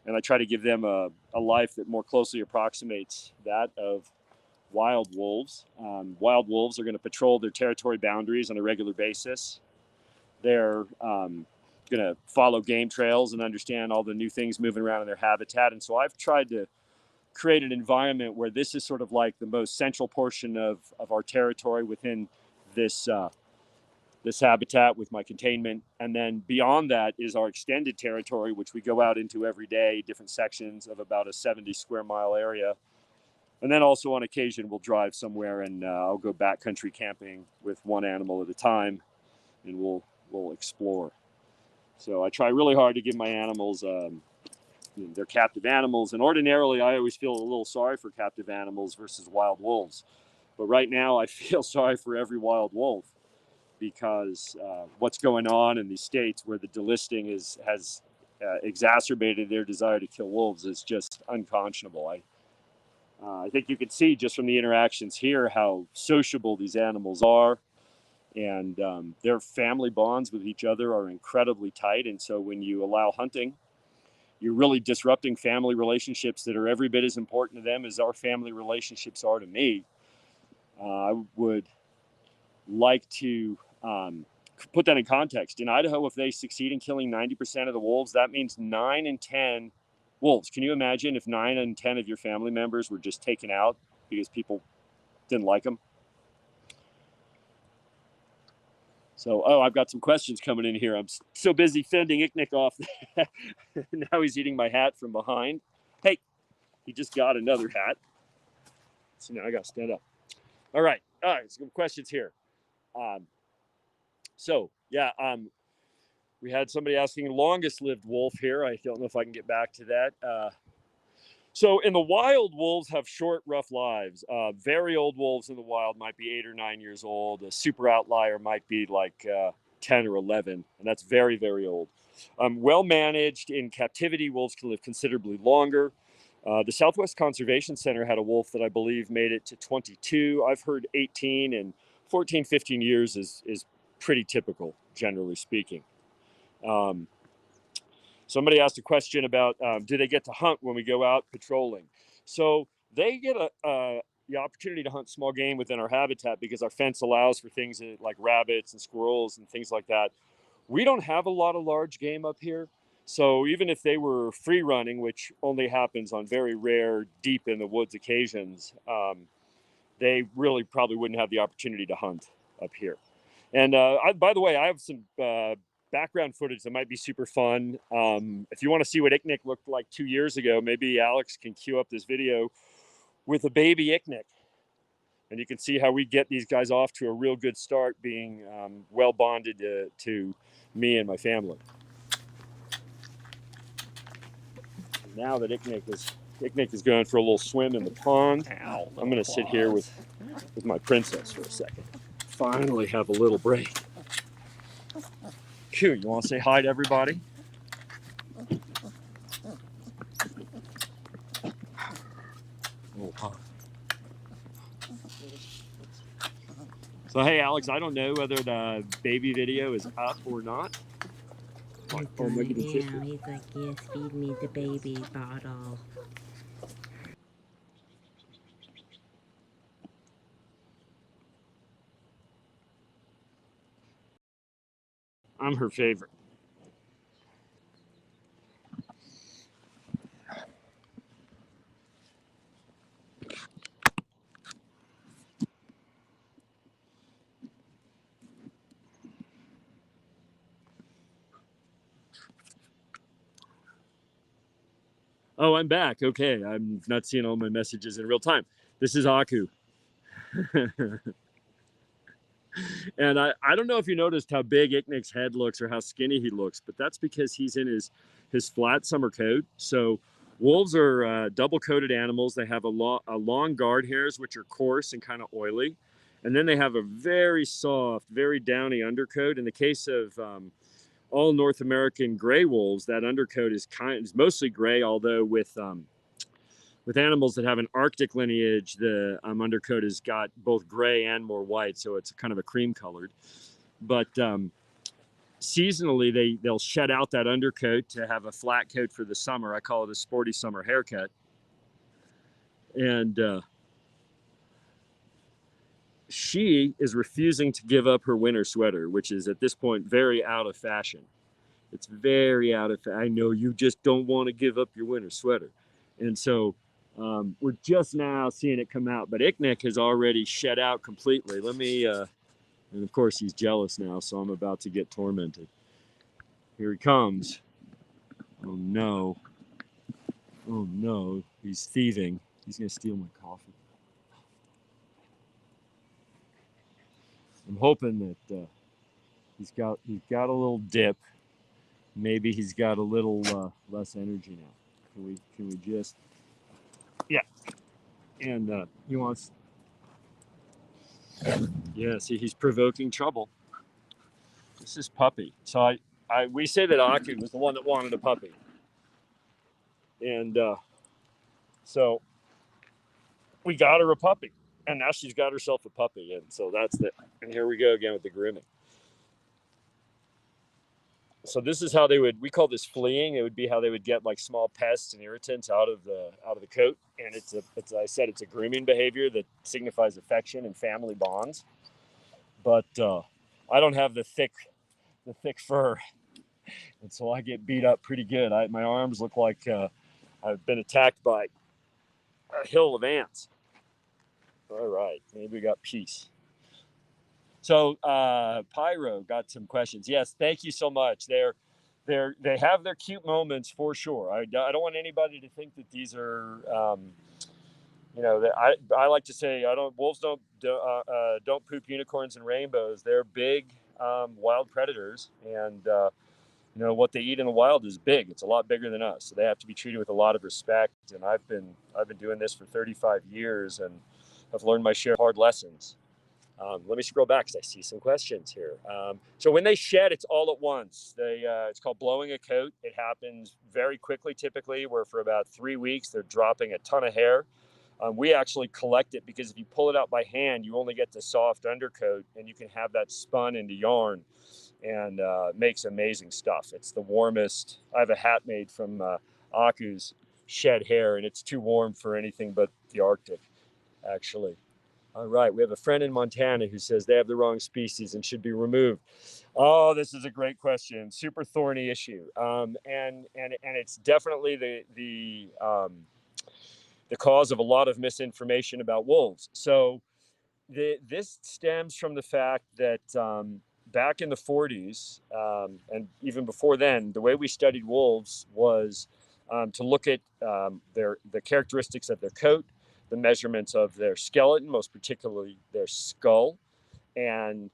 Speaker 10: and I try to give them a life that more closely approximates that of wild wolves. Wild wolves are going to patrol their territory boundaries on a regular basis. They're going to follow game trails and understand all the new things moving around in their habitat. And so I've tried to create an environment where this is sort of like the most central portion of our territory within this this habitat with my containment. And then beyond that is our extended territory, which we go out into every day, different sections of about a 70 square mile area. And then also on occasion, we'll drive somewhere and I'll go backcountry camping with one animal at a time, and we'll explore. So I try really hard to give my animals, they're captive animals. And ordinarily, I always feel a little sorry for captive animals versus wild wolves. But right now, I feel sorry for every wild wolf, because what's going on in these states where the delisting has exacerbated their desire to kill wolves is just unconscionable. I think you can see just from the interactions here how sociable these animals are, and their family bonds with each other are incredibly tight. And so when you allow hunting, you're really disrupting family relationships that are every bit as important to them as our family relationships are to me. I would like to put that in context. In Idaho, if they succeed in killing 90% of the wolves, that means 9 in 10 wolves. Can you imagine if 9 in 10 of your family members were just taken out because people didn't like them? So, I've got some questions coming in here. I'm so busy fending Icknick off. Now he's eating my hat from behind. Hey, he just got another hat. So now I got to stand up. All right, some questions here. We had somebody asking longest lived wolf here. I don't know if I can get back to that. So in the wild, wolves have short, rough lives. Very old wolves in the wild might be 8 or 9 years old. A super outlier might be like 10 or 11, and that's very, very old. Well managed in captivity, wolves can live considerably longer. The Southwest Conservation Center had a wolf that I believe made it to 22. I've heard 18, and 14, 15 years is pretty typical, generally speaking. Somebody asked a question about, do they get to hunt when we go out patrolling? So they get the opportunity to hunt small game within our habitat because our fence allows for things like rabbits and squirrels and things like that. We don't have a lot of large game up here. So even if they were free running, which only happens on very rare, deep in the woods occasions, they really probably wouldn't have the opportunity to hunt up here. And by the way, I have some background footage that might be super fun. If you want to see what Icknick looked like 2 years ago, maybe Alex can cue up this video with a baby Icknick. And you can see how we get these guys off to a real good start, being well bonded to me and my family. And now that Icknick is going for a little swim in the pond, I'm going to sit here with my princess for a second. Finally have a little break. Q, you want to say hi to everybody? So, hey, Alex, I don't know whether the baby video is up or not.
Speaker 11: He's doing it now. He's like, yes, feed me the baby bottle.
Speaker 10: I'm her favorite. Oh, I'm back. Okay, I'm not seeing all my messages in real time. This is Aku. And I don't know if you noticed how big Icknick's head looks or how skinny he looks, but that's because he's in his flat summer coat. So wolves are double-coated animals. They have a long guard hairs, which are coarse and kind of oily. And then they have a very soft, very downy undercoat. In the case of all North American gray wolves, that undercoat is mostly gray, although with animals that have an Arctic lineage, the undercoat has got both gray and more white, so it's kind of a cream colored. But seasonally, they'll shed out that undercoat to have a flat coat for the summer. I call it a sporty summer haircut. And she is refusing to give up her winter sweater, which is at this point very out of fashion. It's very out of fashion. I know you just don't want to give up your winter sweater. And so we're just now seeing it come out, but Icknick has already shed out completely. Let me, and of course he's jealous now, so I'm about to get tormented. Here he comes. Oh no. Oh no, he's thieving. He's gonna steal my coffee. I'm hoping that he's got a little dip. Maybe he's got a little less energy now. Can we just, yeah. And he wants, yeah, see, he's provoking trouble. This is Puppy. So we say that Aku was the one that wanted a puppy. And so we got her a puppy. And now she's got herself a puppy. And so and here we go again with the grooming. So this is how we call this fleeing. It would be how they would get like small pests and irritants out of the coat. And it's I said, it's a grooming behavior that signifies affection and family bonds. But I don't have the thick fur, and so I get beat up pretty good. My arms look like I've been attacked by a hill of ants. All right, maybe we got peace. So Pyro got some questions. Yes, thank you so much. They have their cute moments for sure. I don't want anybody to think that these are, I like to say wolves don't poop unicorns and rainbows. They're big wild predators, and what they eat in the wild is big. It's a lot bigger than us, so they have to be treated with a lot of respect. And I've been doing this for 35 years, and I've learned my share of hard lessons. Let me scroll back because I see some questions here. So when they shed, it's all at once. It's called blowing a coat. It happens very quickly, typically, where for about 3 weeks, they're dropping a ton of hair. We actually collect it because if you pull it out by hand, you only get the soft undercoat, and you can have that spun into yarn, and makes amazing stuff. It's the warmest. I have a hat made from Aku's shed hair, and it's too warm for anything but the Arctic, actually. All right, we have a friend in Montana who says they have the wrong species and should be removed. Oh, this is a great question. Super thorny issue, and it's definitely the cause of a lot of misinformation about wolves. So this stems from the fact that back in the 40s and even before then, the way we studied wolves was to look at the characteristics of their coat, the measurements of their skeleton, most particularly their skull. And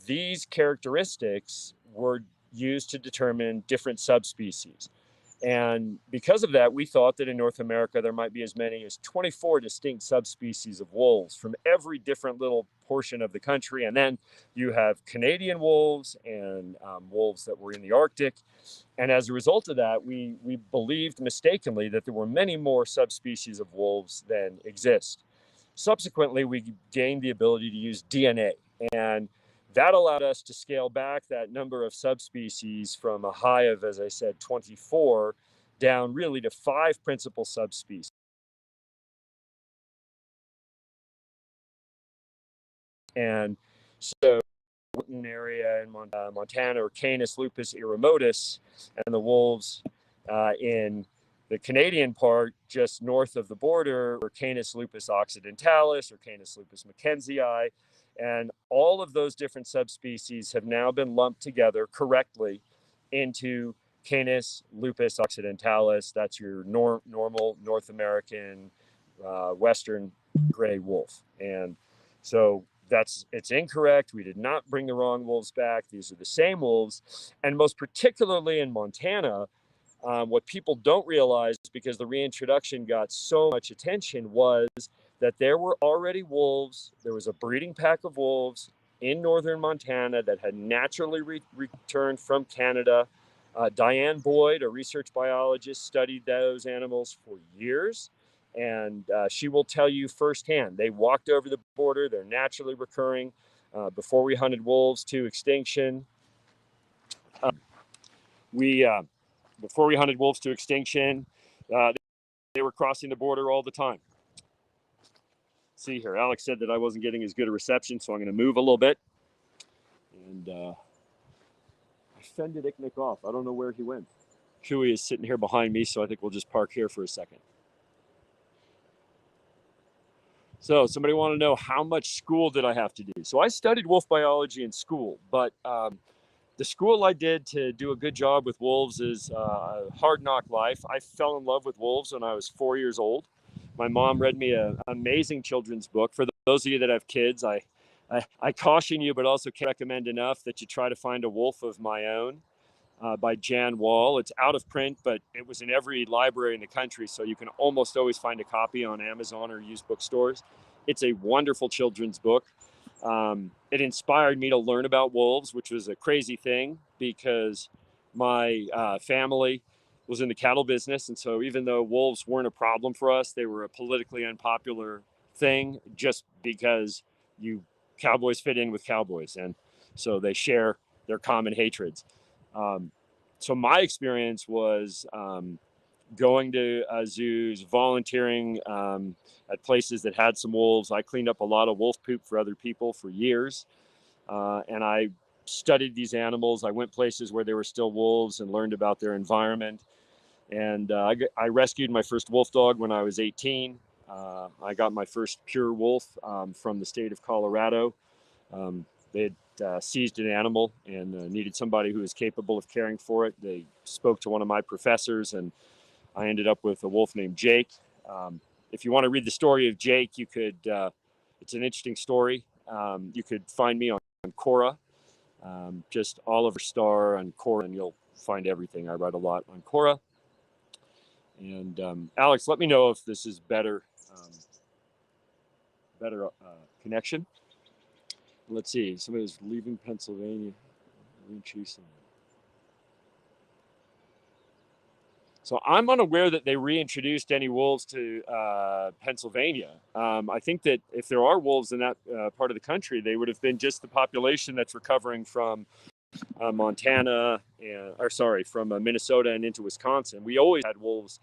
Speaker 10: these characteristics were used to determine different subspecies. And because of that, we thought that in North America, there might be as many as 24 distinct subspecies of wolves from every different little portion of the country. And then you have Canadian wolves and wolves that were in the Arctic. And as a result of that, we believed mistakenly that there were many more subspecies of wolves than exist. subsequently, we gained the ability to use DNA, and that allowed us to scale back that number of subspecies from a high of, as I said, 24 down really to 5 principal subspecies. And so an area in Montana, or Canis lupus eremotus, and the wolves in the Canadian part, just north of the border, were Canis lupus occidentalis or Canis lupus mackenzii. And all of those different subspecies have now been lumped together correctly into Canis lupus occidentalis. That's your normal North American Western gray wolf. And so it's incorrect. We did not bring the wrong wolves back. These are the same wolves. And most particularly in Montana, what people don't realize, because the reintroduction got so much attention, was that there were already wolves. There was a breeding pack of wolves in northern Montana that had naturally returned from Canada. Diane Boyd, a research biologist, studied those animals for years. And she will tell you firsthand, they walked over the border. They're naturally recurring. Before we hunted wolves to extinction, before we hunted wolves to extinction, they were crossing the border all the time. See here, Alex said that I wasn't getting as good a reception, so I'm going to move a little bit. And I fended Icknick off. I don't know where he went. Chewy is sitting here behind me, so I think we'll just park here for a second. So somebody want to know how much school did I have to do? So I studied wolf biology in school, but the school I did to do a good job with wolves is a hard knock life. I fell in love with wolves when I was 4 years old. My mom read me an amazing children's book. For those of you that have kids, I caution you, but also can't recommend enough that you try to find A Wolf of My Own by Jan Wall. It's out of print, but it was in every library in the country, so you can almost always find a copy on Amazon or used bookstores. It's a wonderful children's book. It inspired me to learn about wolves, which was a crazy thing because my family was in the cattle business. And so even though wolves weren't a problem for us, they were a politically unpopular thing just because cowboys fit in with cowboys. And so they share their common hatreds. So my experience was going to zoos, volunteering at places that had some wolves. I cleaned up a lot of wolf poop for other people for years. And I studied these animals. I went places where there were still wolves and learned about their environment. And I rescued my first wolf dog when I was 18. I got my first pure wolf from the state of Colorado. They had seized an animal and needed somebody who was capable of caring for it. They spoke to one of my professors, and I ended up with a wolf named Jake. If you want to read the story of Jake, you could, it's an interesting story. You could find me on Quora, just Oliver Starr on Quora, and you'll find everything. I write a lot on Quora. And Alex, let me know if this is better connection. Let's see. Somebody was leaving Pennsylvania. So I'm unaware that they reintroduced any wolves to Pennsylvania. I think that if there are wolves in that part of the country, they would have been just the population that's recovering from Montana, from Minnesota and into Wisconsin. We always had wolves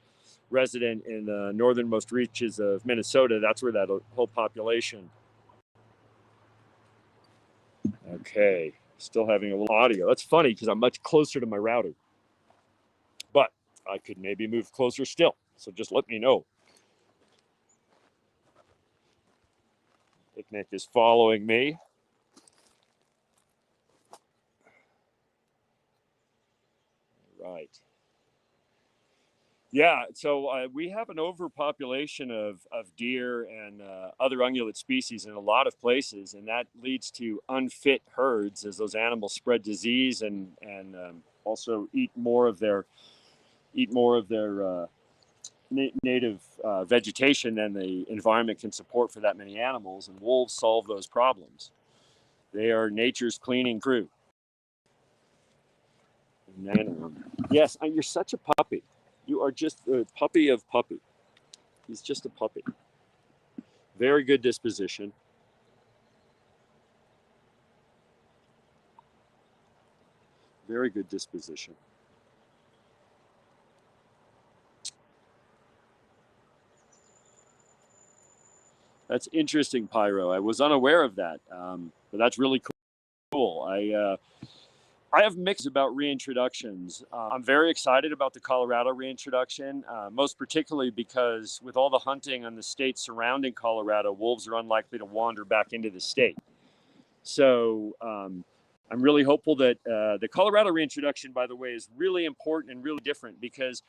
Speaker 10: resident in the northernmost reaches of Minnesota. That's where that whole population. Okay, still having a little audio. That's funny because I'm much closer to my router. But I could maybe move closer still. So just let me know. Icknick is following me. Right. Yeah, so we have an overpopulation of deer and other ungulate species in a lot of places, and that leads to unfit herds as those animals spread disease and also eat more of their native vegetation than the environment can support for that many animals, and wolves solve those problems. They are nature's cleaning crew. Yes, you're such a puppy. You are just a puppy of puppy. He's just a puppy. Very good disposition. Very good disposition. That's interesting, Pyro. I was unaware of that, but that's really cool. I have mixed about reintroductions. I'm very excited about the Colorado reintroduction, most particularly because with all the hunting on the states surrounding Colorado, wolves are unlikely to wander back into the state. So I'm really hopeful that the Colorado reintroduction, by the way, is really important and really different because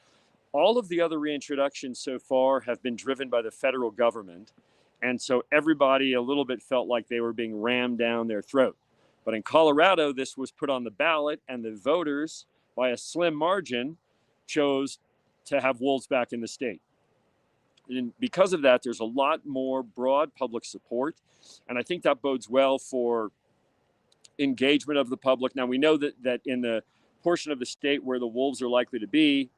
Speaker 10: all of the other reintroductions so far have been driven by the federal government. And so everybody a little bit felt like they were being rammed down their throat. But in Colorado, this was put on the ballot, and the voters, by a slim margin, chose to have wolves back in the state. And because of that, there's a lot more broad public support. And I think that bodes well for engagement of the public. Now, we know that in the portion of the state where the wolves are likely to be,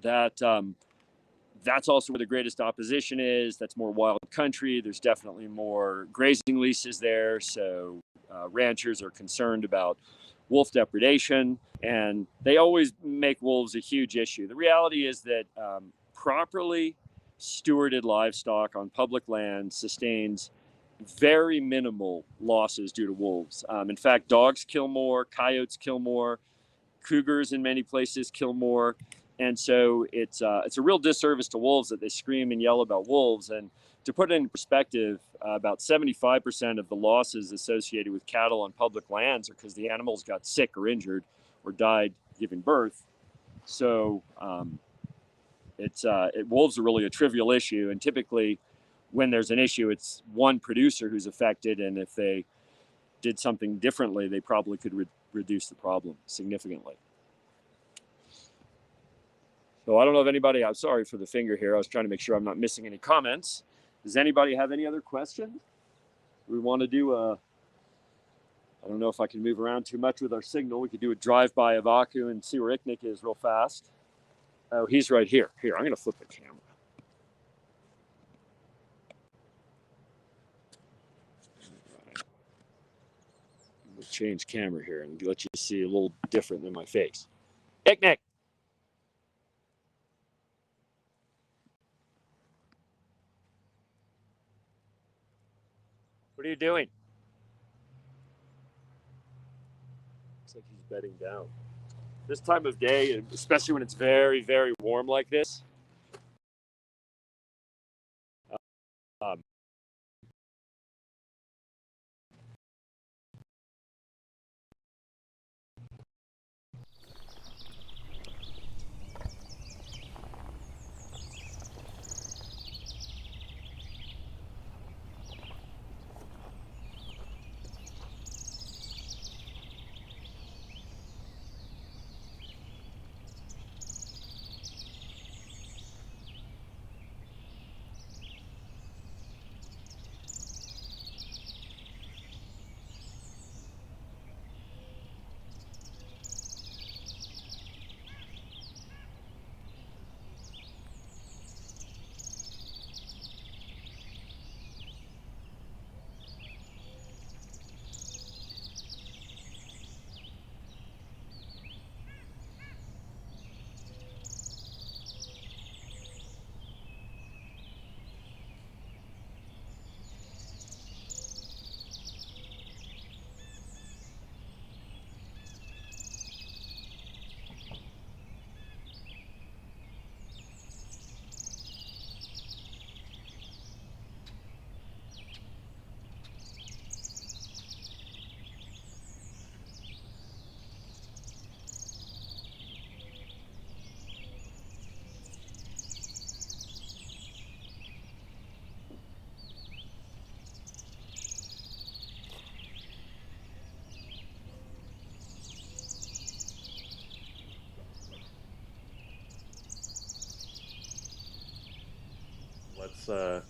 Speaker 10: that's also where the greatest opposition is. That's more wild country. There's definitely more grazing leases there. So ranchers are concerned about wolf depredation, and they always make wolves a huge issue. The reality is that properly stewarded livestock on public land sustains very minimal losses due to wolves. In fact, dogs kill more, coyotes kill more, cougars in many places kill more. And so it's a real disservice to wolves that they scream and yell about wolves. And to put it in perspective, about 75% of the losses associated with cattle on public lands are because the animals got sick or injured or died giving birth. So wolves are really a trivial issue. And typically when there's an issue, it's one producer who's affected. And if they did something differently, they probably could reduce the problem significantly. So I don't know if anybody, I'm sorry for the finger here. I was trying to make sure I'm not missing any comments. Does anybody have any other questions? We want to do I don't know if I can move around too much with our signal. We could do a drive-by of Aku and see where Icknick is real fast. Oh, he's right here. Here, I'm going to flip the camera. We'll change camera here and let you see a little different than my face. Icknick! What are you doing? Looks like he's bedding down. This time of day, especially when it's very, very warm like this,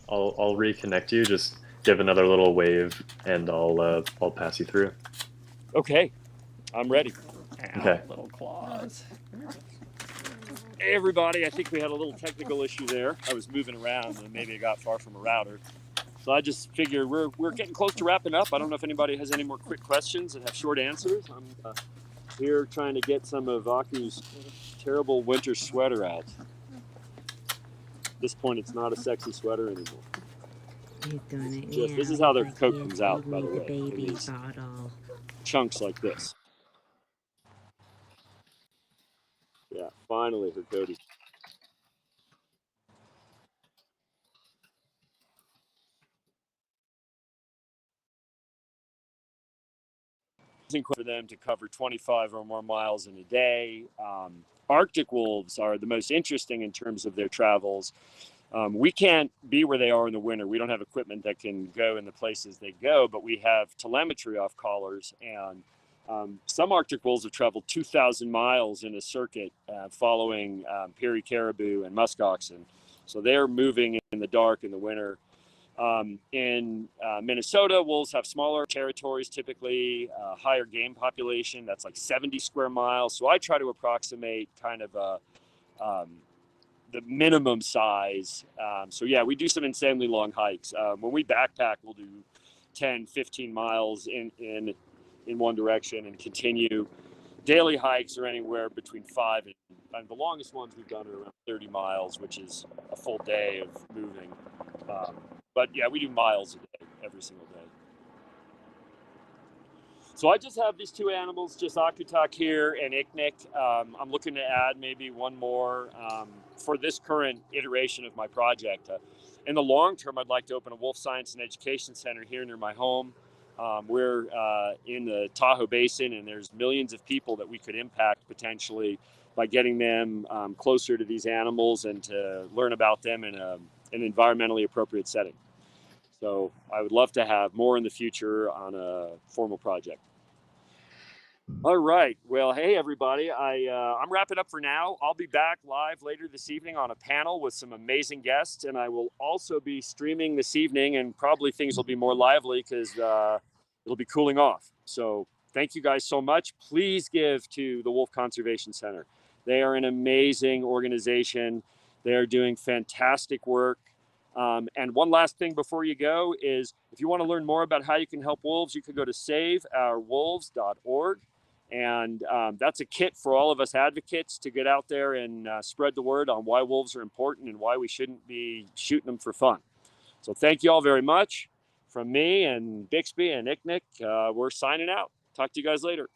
Speaker 1: I'll reconnect you. Just give another little wave, and I'll pass you through.
Speaker 10: Okay, I'm ready.
Speaker 1: Okay.
Speaker 6: Little claws.
Speaker 10: Hey everybody, I think we had a little technical issue there. I was moving around and maybe I got far from a router. So I just figured we're getting close to wrapping up. I don't know if anybody has any more quick questions and have short answers. I'm here trying to get some of Aku's terrible winter sweater out. At this point, it's not a sexy sweater anymore.
Speaker 11: He's doing it
Speaker 10: Just,
Speaker 11: now.
Speaker 10: this is how their
Speaker 11: He's like,
Speaker 10: coat
Speaker 11: yes,
Speaker 10: comes out,
Speaker 11: feed
Speaker 10: by
Speaker 11: me
Speaker 10: the way. In
Speaker 11: baby
Speaker 10: these
Speaker 11: bottle.
Speaker 10: chunks like this. Yeah, finally her coat is. For them to cover 25 or more miles in a day. Arctic wolves are the most interesting in terms of their travels. We can't be where they are in the winter. We don't have equipment that can go in the places they go, but we have telemetry off collars. And some Arctic wolves have traveled 2,000 miles in a circuit following Peary caribou and muskoxen. So they're moving in the dark in the winter. In Minnesota, wolves have smaller territories, typically higher game population. That's like 70 square miles. So I try to approximate kind of the minimum size. So yeah, we do some insanely long hikes. When we backpack, we'll do 10, 15 miles in one direction and continue. Daily hikes are anywhere between 5 and the longest ones we've done are around 30 miles, which is a full day of moving. But yeah, we do miles a day, every single day. So I just have these two animals, just Akutak here and Iknik. I'm looking to add maybe one more for this current iteration of my project. In the long term, I'd like to open a wolf science and education center here near my home. We're in the Tahoe Basin, and there's millions of people that we could impact potentially by getting them closer to these animals and to learn about them in an environmentally appropriate setting. So I would love to have more in the future on a formal project. All right. Well, hey, everybody. I'm wrapping up for now. I'll be back live later this evening on a panel with some amazing guests, and I will also be streaming this evening, and probably things will be more lively because it'll be cooling off. So thank you guys so much. Please give to the Wolf Conservation Center. They are an amazing organization. They are doing fantastic work. And one last thing before you go is if you want to learn more about how you can help wolves, you can go to saveourwolves.org. And that's a kit for all of us advocates to get out there and spread the word on why wolves are important and why we shouldn't be shooting them for fun. So thank you all very much. From me and Bixby and Iknik, we're signing out. Talk to you guys later.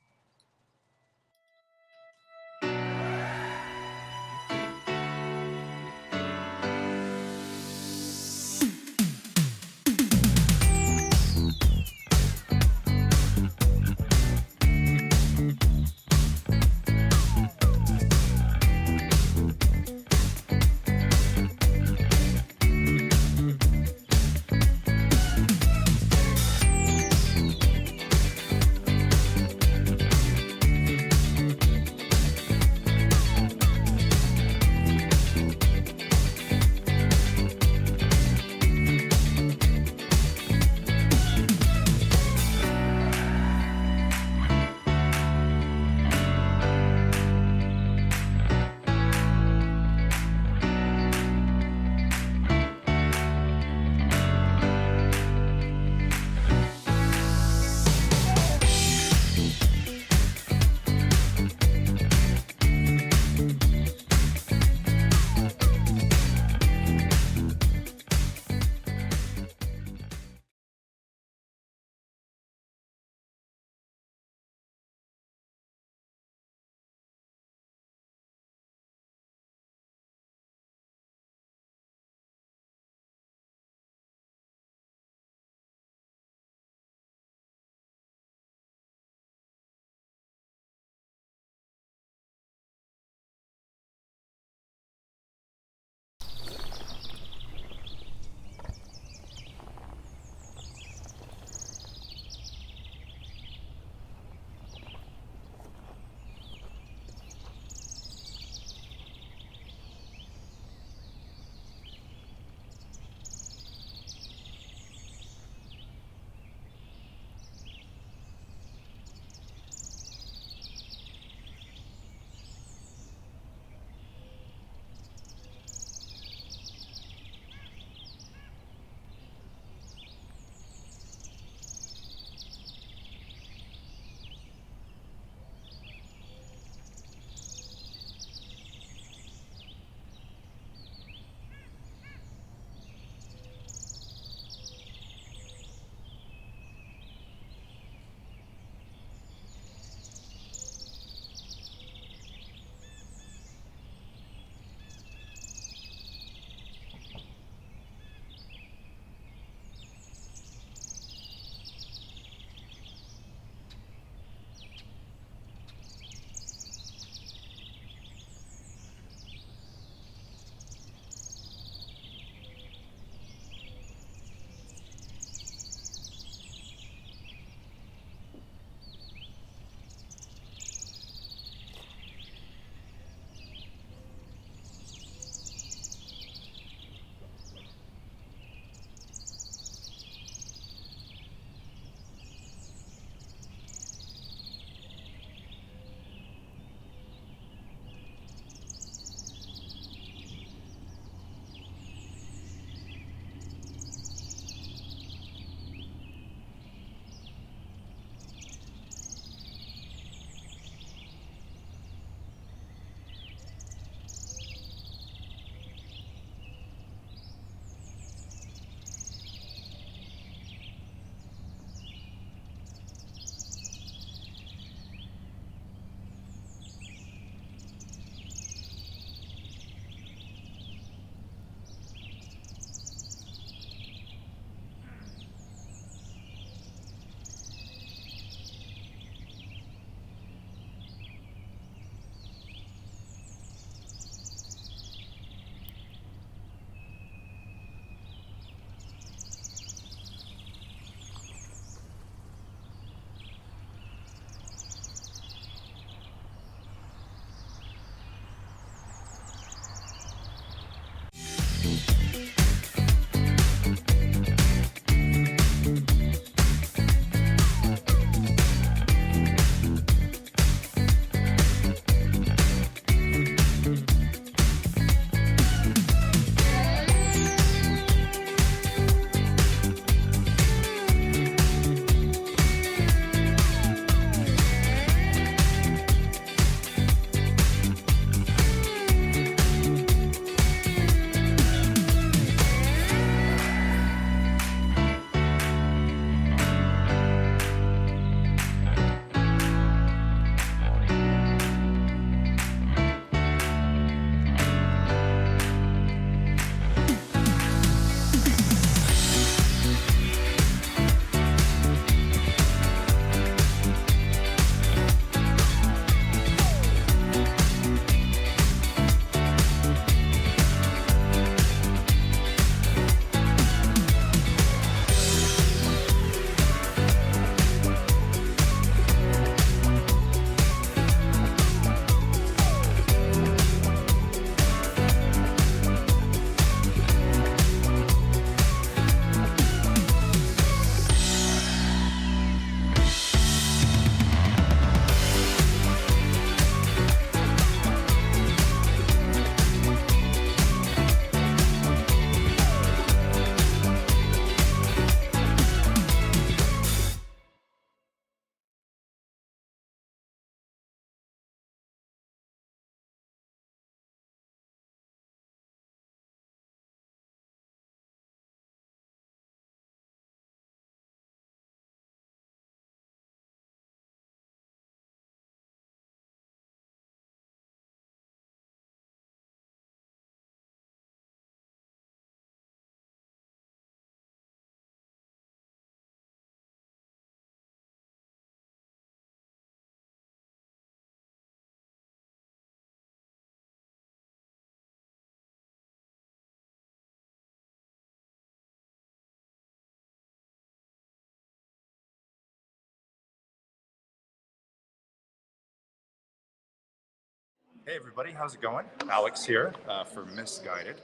Speaker 12: Hey everybody, how's it going? Alex here for Misguided.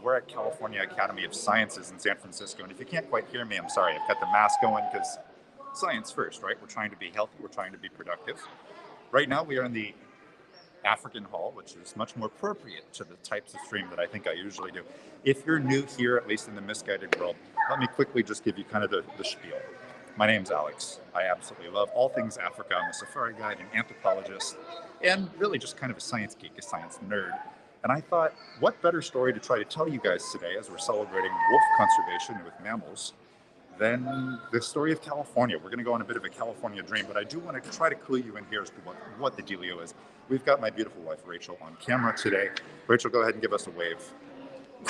Speaker 12: We're at California Academy of Sciences in San Francisco, and if you can't quite hear me, I'm sorry. I've got the mask going because science first, right? We're trying to be healthy, we're trying to be productive. Right now we are in the African Hall, which is much more appropriate to the types of stream that I think I usually do. If you're new here, at least in the Misguided world, let me quickly just give you kind of the spiel. My name's Alex. I absolutely love all things Africa. I'm a safari guide, an anthropologist, and really just kind of a science geek, a science nerd. And I thought, what better story to try to tell you guys today as we're celebrating wolf conservation with Mammalz than the story of California. We're going to go on a bit of a California dream, but I do want to try to clue you in here as to what the dealio is. We've got my beautiful wife, Rachel, on camera today. Rachel, go ahead and give us a wave.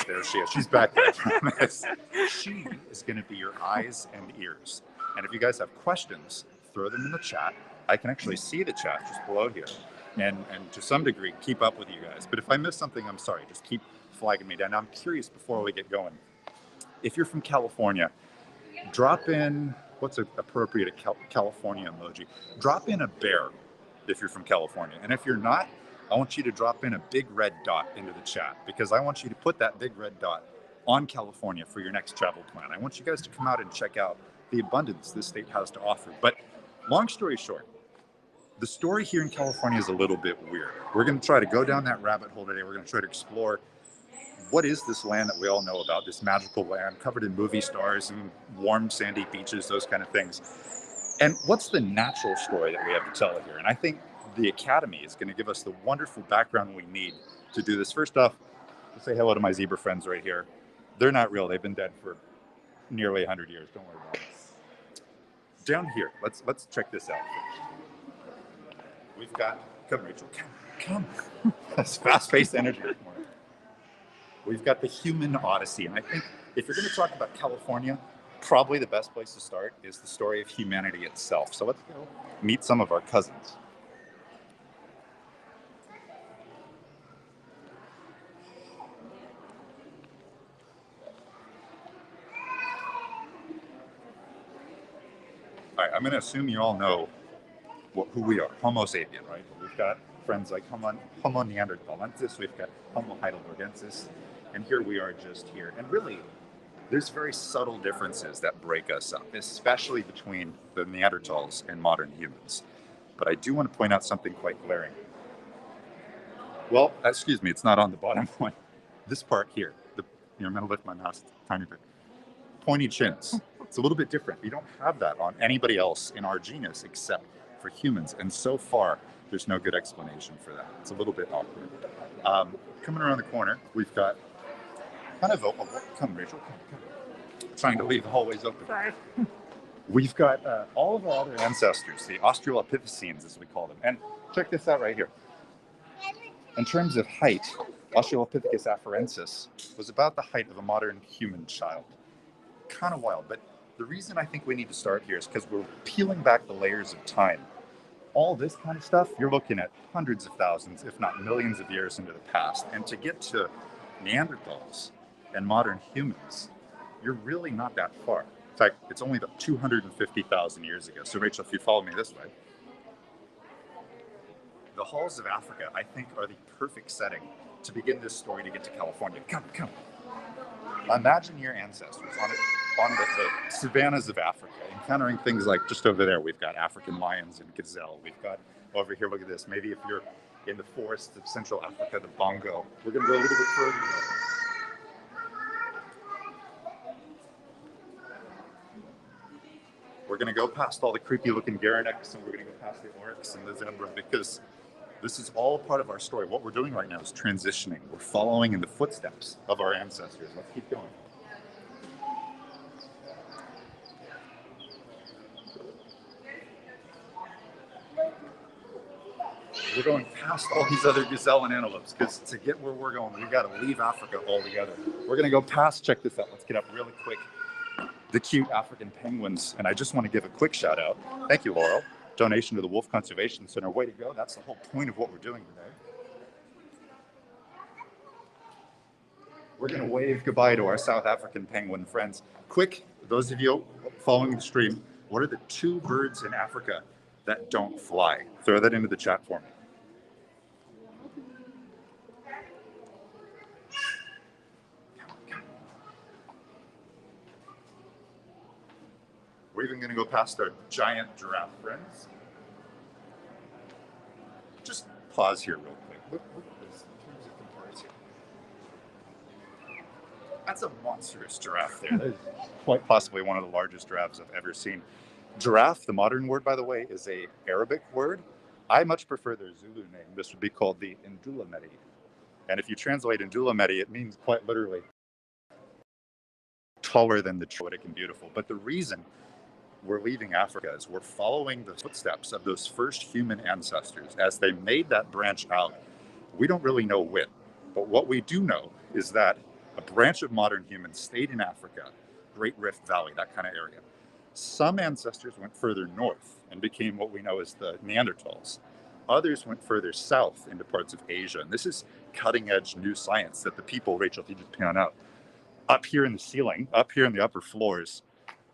Speaker 12: There she is. She's back there, I promise. She is going to be your eyes and ears. And if you guys have questions, throw them in the chat. I can actually see the chat just below here. And to some degree, keep up with you guys. But if I miss something, I'm sorry. Just keep flagging me down. Now, I'm curious before we get going. If you're from California, drop in, what's an appropriate California emoji? Drop in a bear if you're from California. And if you're not, I want you to drop in a big red dot into the chat, because I want you to put that big red dot on California for your next travel plan. I want you guys to come out and check out the abundance this state has to offer. But long story short, the story here in California is a little bit weird. We're going to try to go down that rabbit hole today. We're going to try to explore what is this land that we all know about, this magical land covered in movie stars and warm sandy beaches, those kind of things. And what's the natural story that we have to tell here? And I think the Academy is going to give us the wonderful background we need to do this. First off, let's say hello to my zebra friends right here. They're not real. They've been dead for nearly 100 years. Don't worry about it. Down here, let's check this out. We've got, come Rachel, come. That's fast-paced energy this morning. We've got the human odyssey. And I think if you're going to talk about California, probably the best place to start is the story of humanity itself. So let's go meet some of our cousins. All right, I'm going to assume you all know who we are, Homo sapien, right? We've got friends like Homo neanderthalensis, we've got Homo heidelbergensis, and here we are just here. And really, there's very subtle differences that break us up, especially between the Neanderthals and modern humans. But I do want to point out something quite glaring. Well, excuse me, it's not on the bottom one. This part here, I'm going to lift my mask a tiny bit. Pointy chins. It's a little bit different. We don't have that on anybody else in our genus except for humans. And so far, there's no good explanation for that. It's a little bit awkward. Coming around the corner, we've got kind of come Rachel, come. Trying to leave the hallways open. Sorry. We've got all of our other ancestors, the Australopithecines as we call them. And check this out right here. In terms of height, Australopithecus afarensis was about the height of a modern human child. Kind of wild, but the reason I think we need to start here is because we're peeling back the layers of time. All this kind of stuff, you're looking at hundreds of thousands, if not millions of years into the past. And to get to Neanderthals and modern humans, you're really not that far. In fact, it's only about 250,000 years ago. So Rachel, if you follow me this way, the halls of Africa, I think, are the perfect setting to begin this story to get to California. Come. Imagine your ancestors on the savannas of Africa, encountering things like just over there, we've got African lions and gazelle. We've got over here, look at this. Maybe if you're in the forests of Central Africa, the bongo. We're going to go a little bit further though. We're going to go past all the creepy looking Garanex, and we're going to go past the oryx and the zebra, because this is all part of our story. What we're doing right now is transitioning. We're following in the footsteps of our ancestors. Let's keep going. We're going past all these other gazelle and antelopes, because to get where we're going, we've got to leave Africa altogether. We're going to go past, check this out. Let's get up really quick. The cute African penguins. And I just want to give a quick shout out. Thank you, Laurel. Donation to the Wolf Conservation Center. Way to go. That's the whole point of what we're doing today. We're going to wave goodbye to our South African penguin friends. Quick, those of you following the stream, what are the 2 birds in Africa that don't fly? Throw that into the chat for me. We're even going to go past our giant giraffe friends. Just pause here real quick. Look at this in terms of comparison. That's a monstrous giraffe there. That is quite possibly one of the largest giraffes I've ever seen. Giraffe, the modern word, by the way, is a Arabic word. I much prefer their Zulu name. This would be called the Indulamedi. And if you translate Indulamedi, it means quite literally taller than the poetic and beautiful. But the reason we're leaving Africa is we're following the footsteps of those first human ancestors as they made that branch out. We don't really know when, but what we do know is that a branch of modern humans stayed in Africa, Great Rift Valley, that kind of area. Some ancestors went further north and became what we know as the Neanderthals. Others went further south into parts of Asia. And this is cutting edge new science that the people, Rachel, if you just pan out, up here in the ceiling, up here in the upper floors,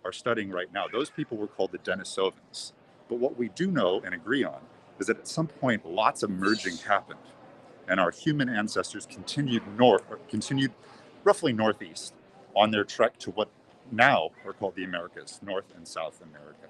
Speaker 12: are studying right now. Those people were called the Denisovans. But what we do know and agree on is that at some point, lots of merging happened. And our human ancestors continued roughly northeast on their trek to what now are called the Americas, North and South America.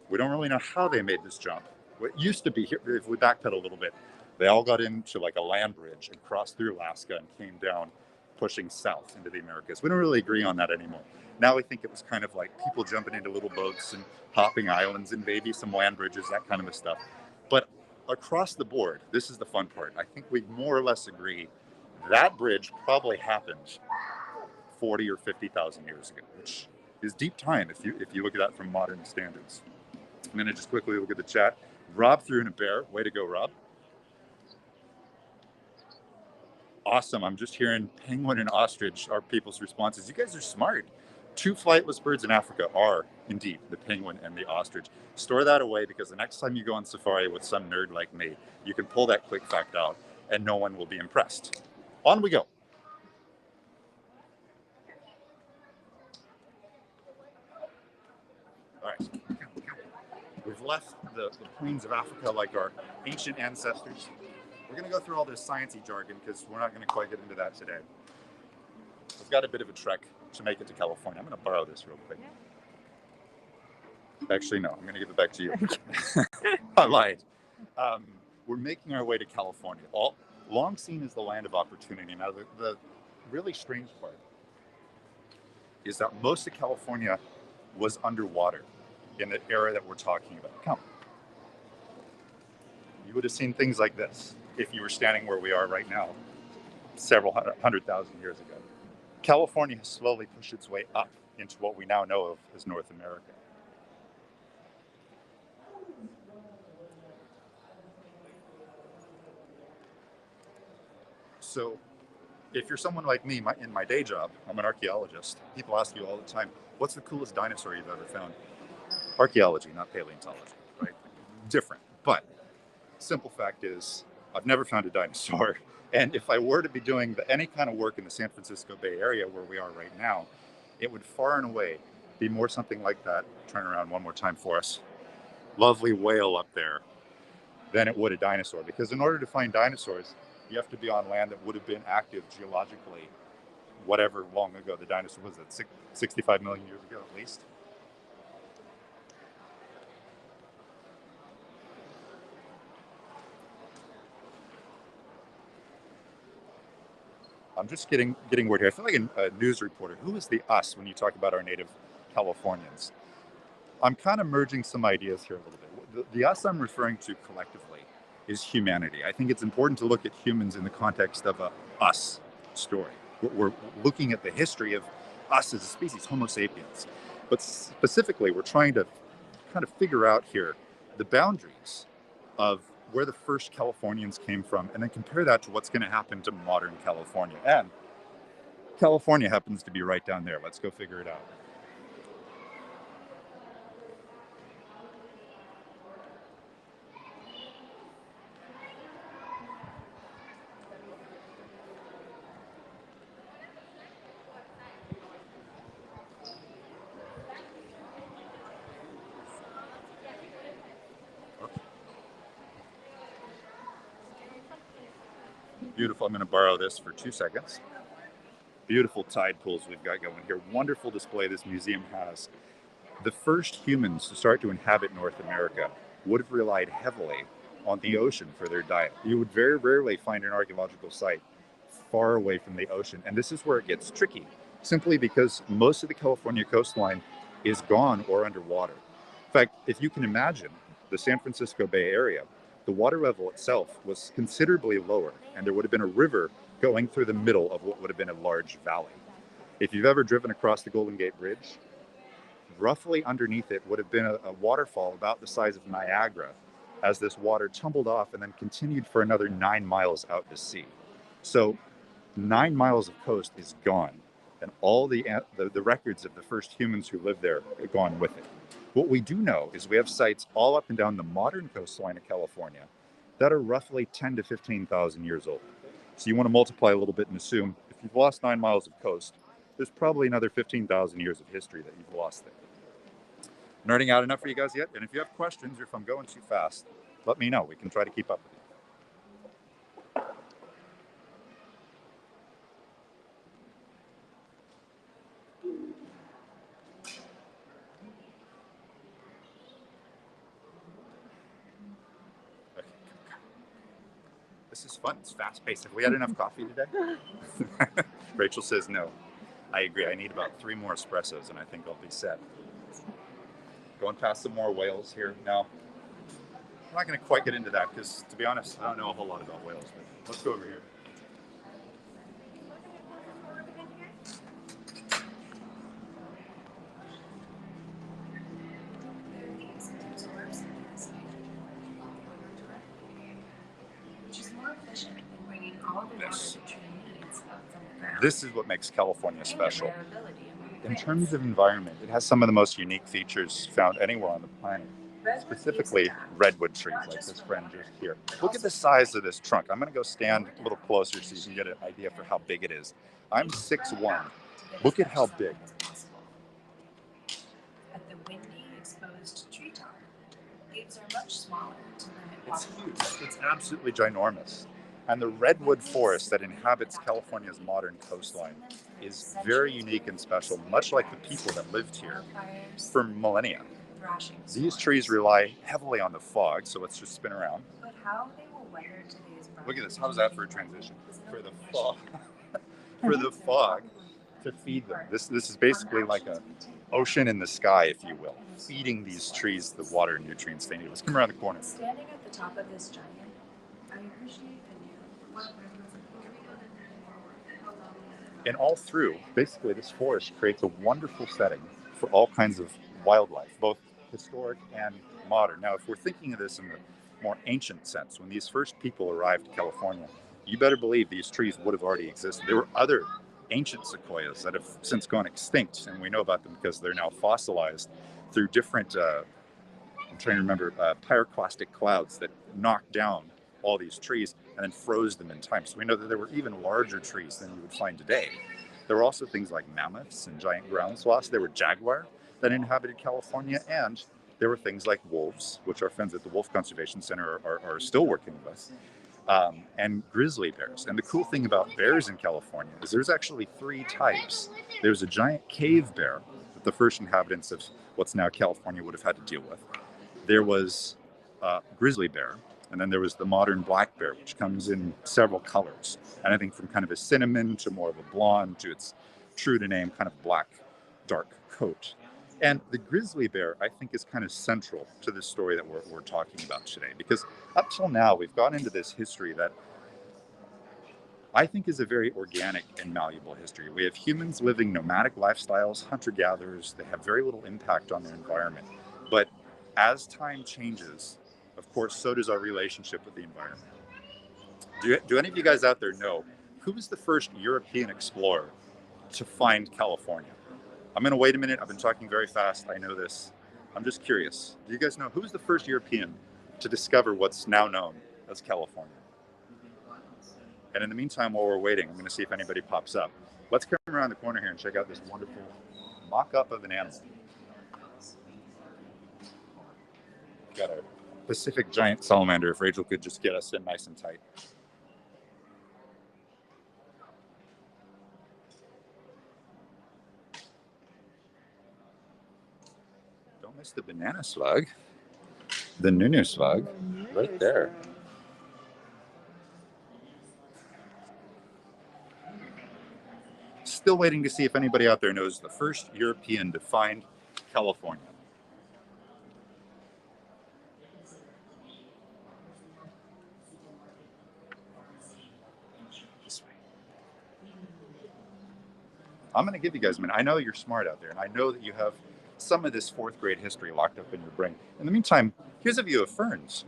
Speaker 12: We don't really know how they made this jump. What used to be here, if we backpedal a little bit, they all got into like a land bridge and crossed through Alaska and came down, pushing south into the Americas. We don't really agree on that anymore. Now we think it was kind of like people jumping into little boats and hopping islands and maybe some land bridges, that kind of stuff. But across the board, this is the fun part. I think we more or less agree that bridge probably happened 40 or 50,000 years ago, which is deep time if you look at that from modern standards. I'm going to just quickly look at the chat. Rob threw in a bear. Way to go, Rob. Awesome. I'm just hearing penguin and ostrich are people's responses. You guys are smart. 2 flightless birds in Africa are indeed the penguin and the ostrich. Store that away because the next time you go on safari with some nerd like me, you can pull that quick fact out and no one will be impressed. On we go. All right. We've left the plains of Africa like our ancient ancestors. We're going to go through all this sciencey jargon because we're not going to quite get into that today. We've got a bit of a trek to make it to California. I'm going to borrow this real quick. Actually, no, I'm going to give it back to you. I lied. We're making our way to California. Long seen as the land of opportunity. Now, the really strange part is that most of California was underwater in the era that we're talking about. Come. You would have seen things like this if you were standing where we are right now, several 100,000 years ago. California has slowly pushed its way up into what we now know of as North America. So if you're someone like me, in my day job, I'm an archaeologist. People ask you all the time, what's the coolest dinosaur you've ever found? Archaeology, not paleontology, right? Different. But simple fact is, I've never found a dinosaur. And if I were to be doing any kind of work in the San Francisco Bay Area where we are right now, it would far and away be more something like that. Turn around one more time for us. Lovely whale up there. Than it would a dinosaur. Because in order to find dinosaurs, you have to be on land that would have been active geologically, whatever long ago the dinosaur was, at 65 million years ago at least. I'm just getting word here. I feel like a news reporter. Who is the us when you talk about our native Californians? I'm kind of merging some ideas here a little bit. The us I'm referring to collectively is humanity. I think it's important to look at humans in the context of a us story. We're looking at the history of us as a species, Homo sapiens. But specifically, we're trying to kind of figure out here the boundaries of where the first Californians came from, and then compare that to what's going to happen to modern California. And California happens to be right down there. Let's go figure it out. Beautiful. I'm going to borrow this for 2 seconds. Beautiful tide pools we've got going here. Wonderful display this museum has. The first humans to start to inhabit North America would have relied heavily on the ocean for their diet. You would very rarely find an archaeological site far away from the ocean. And this is where it gets tricky, simply because most of the California coastline is gone or underwater. In fact, if you can imagine the San Francisco Bay Area, the water level itself was considerably lower, and there would have been a river going through the middle of what would have been a large valley. If you've ever driven across the Golden Gate Bridge, roughly underneath it would have been a waterfall about the size of Niagara, as this water tumbled off and then continued for another 9 miles out to sea. So 9 miles of coast is gone, and all the records of the first humans who lived there are gone with it. What we do know is we have sites all up and down the modern coastline of California that are roughly 10 to 15,000 years old. So you want to multiply a little bit and assume if you've lost 9 miles of coast, there's probably another 15,000 years of history that you've lost there. Nerding out enough for you guys yet? And if you have questions or if I'm going too fast, let me know. We can try to keep up with you. This is fun. It's fast paced. Have we had enough coffee today? Rachel says no. I agree. I need about 3 more espressos and I think I'll be set. Going past some more whales here. Now, I'm not going to quite get into that because, to be honest, I don't know a whole lot about whales. But let's go over here. This is what makes California special. In terms of environment, it has some of the most unique features found anywhere on the planet. Specifically, redwood trees like this friend just here. Look at the size of this trunk. I'm going to go stand a little closer so you can get an idea for how big it is. I'm 6'1". Look at how big.
Speaker 13: At the windy, exposed tree top, leaves are much smaller to limit
Speaker 12: It's
Speaker 13: water.
Speaker 12: huge. It's absolutely ginormous. And the redwood forest that inhabits California's modern coastline is very unique and special, much like the people that lived here for millennia. These trees rely heavily on the fog, so let's just spin around.
Speaker 13: But how they will weather today's
Speaker 12: Look at this. How's that for a transition? For the fog, for the fog to feed them. This is basically like an ocean in the sky, if you will, feeding these trees the water and nutrients they need. Let's come around the corner.
Speaker 13: Standing at the top of this giant, I appreciate the
Speaker 12: And all through, basically, this forest creates a wonderful setting for all kinds of wildlife, both historic and modern. Now, if we're thinking of this in the more ancient sense, when these first people arrived to California, you better believe these trees would have already existed. There were other ancient sequoias that have since gone extinct, and we know about them because they're now fossilized through different, I'm trying to remember, pyroclastic clouds that knocked down all these trees and then froze them in time. So we know that there were even larger trees than you would find today. There were also things like mammoths and giant ground sloths. There were jaguar that inhabited California, and there were things like wolves, which our friends at the Wolf Conservation Center are still working with, and grizzly bears. And the cool thing about bears in California is there's actually 3 types. There's a giant cave bear that the first inhabitants of what's now California would have had to deal with. There was grizzly bear, and then there was the modern black bear, which comes in several colors. Anything from kind of a cinnamon to more of a blonde to its true to name kind of black, dark coat. And the grizzly bear, I think, is kind of central to this story that we're talking about today, because up till now, we've gone into this history that I think is a very organic and malleable history. We have humans living nomadic lifestyles, hunter-gatherers. They have very little impact on their environment. But as time changes, of course, so does our relationship with the environment. Do any of you guys out there know who was the first European explorer to find California? I'm going to wait a minute. I've been talking very fast. I know this. I'm just curious. Do you guys know who was the first European to discover what's now known as California? And in the meantime, while we're waiting, I'm going to see if anybody pops up. Let's come around the corner here and check out this wonderful mock-up of an animal. Got a Pacific giant salamander, if Rachel could just get us in nice and tight. There's the banana slug, the Nunu slug, right there. Still waiting to see if anybody out there knows the first European to find California. This way. I'm going to give you guys a minute. I know you're smart out there, and I know that you have some of this fourth grade history locked up in your brain. In the meantime, here's a view of ferns.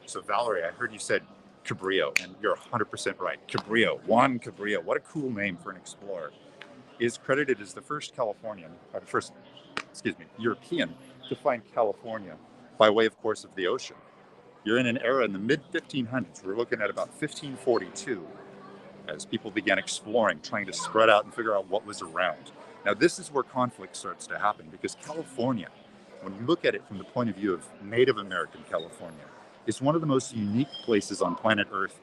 Speaker 12: So Valerie, I heard you said Cabrillo, and you're 100% right. Cabrillo, Juan Cabrillo, what a cool name for an explorer, is credited as the first European to find California by way, of course, of the ocean. You're in an era in the mid-1500s. We're looking at about 1542 as people began exploring, trying to spread out and figure out what was around. Now, this is where conflict starts to happen, because California, when you look at it from the point of view of Native American California, is one of the most unique places on planet Earth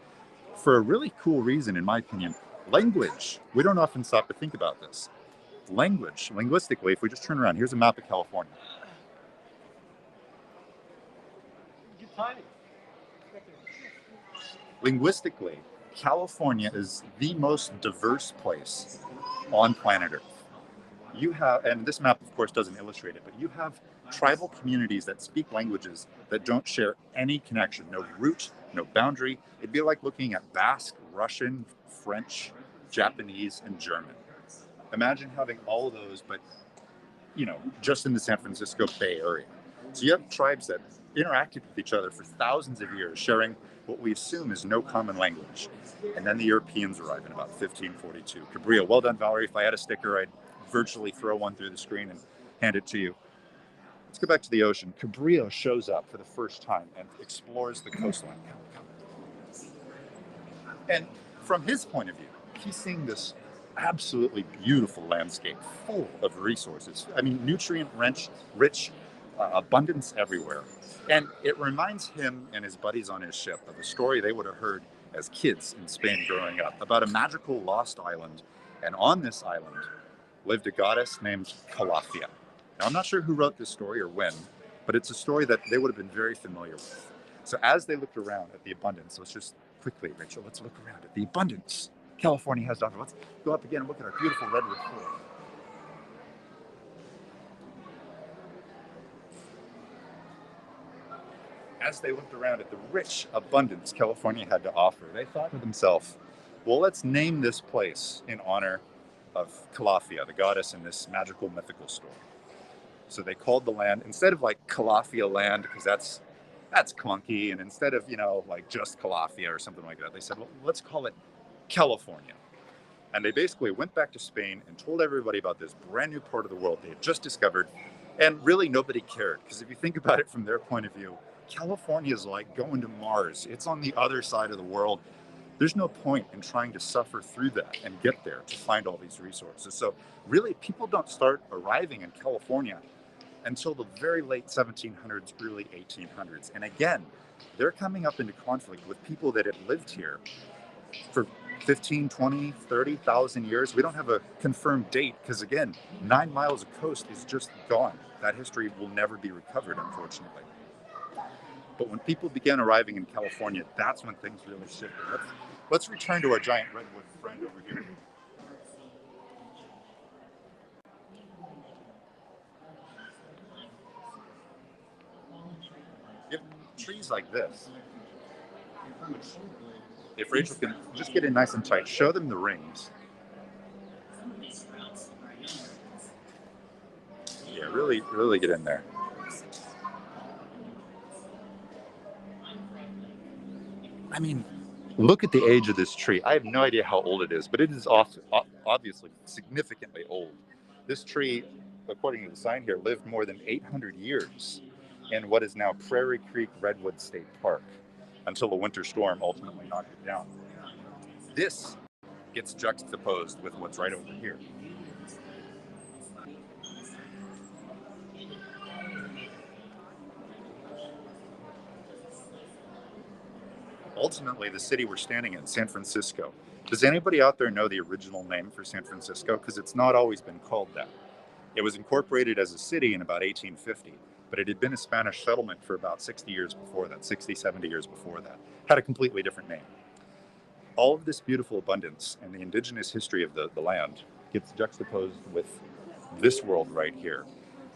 Speaker 12: for a really cool reason, in my opinion. Language. We don't often stop to think about this. Language, linguistically, if we just turn around, here's a map of California. Linguistically, California is the most diverse place on planet Earth. You have, and this map of course doesn't illustrate it, but you have tribal communities that speak languages that don't share any connection, no root, no boundary. It'd be like looking at Basque, Russian, French, Japanese, and German. Imagine having all of those, but just in the San Francisco Bay Area. So you have tribes that interacted with each other for thousands of years, sharing what we assume is no common language. And then the Europeans arrive in about 1542. Cabrillo, well done, Valerie. If I had a sticker, I'd virtually throw one through the screen and hand it to you. Let's go back to the ocean. Cabrillo shows up for the first time and explores the coastline. And from his point of view, he's seeing this absolutely beautiful landscape full of resources. I mean, nutrient-rich, abundance everywhere. And it reminds him and his buddies on his ship of a story they would have heard as kids in Spain growing up about a magical lost island. And on this island lived a goddess named Calafia. Now, I'm not sure who wrote this story or when, but it's a story that they would have been very familiar with. So as they looked around at the abundance, let's just quickly, Rachel, let's look around at the abundance California has to offer. Let's go up again and look at our beautiful redwood forest. As they looked around at the rich abundance California had to offer, they thought to themselves, well, let's name this place in honor of Calafia, the goddess in this magical mythical story. So they called the land, instead of like Calafia land, because that's clunky, and instead of, like just Calafia or something like that, they said, well, let's call it California. And they basically went back to Spain and told everybody about this brand new part of the world they had just discovered, and really nobody cared, because if you think about it from their point of view, California is like going to Mars. It's on the other side of the world. There's no point in trying to suffer through that and get there to find all these resources. So really, people don't start arriving in California until the very late 1700s, early 1800s. And again, they're coming up into conflict with people that have lived here for 15, 20, 30,000 years. We don't have a confirmed date because, again, 9 miles of coast is just gone. That history will never be recovered, unfortunately. But when people began arriving in California, that's when things really shifted. Let's return to our giant redwood friend over here. You have trees like this. If Rachel can just get in nice and tight, show them the rings. Yeah, really get in there. I mean, look at the age of this tree. I have no idea how old it is, but it is obviously significantly old. This tree, according to the sign here, lived more than 800 years in what is now Prairie Creek Redwood State Park until a winter storm ultimately knocked it down. This gets juxtaposed with what's right over here. ultimately the city we're standing in, San Francisco. Does anybody out there know the original name for San Francisco? Because it's not always been called that. It was incorporated as a city in about 1850, but it had been a Spanish settlement for about 60 years before that, 60, 70 years before that. Had a completely different name. All of this beautiful abundance and the indigenous history of the land gets juxtaposed with this world right here.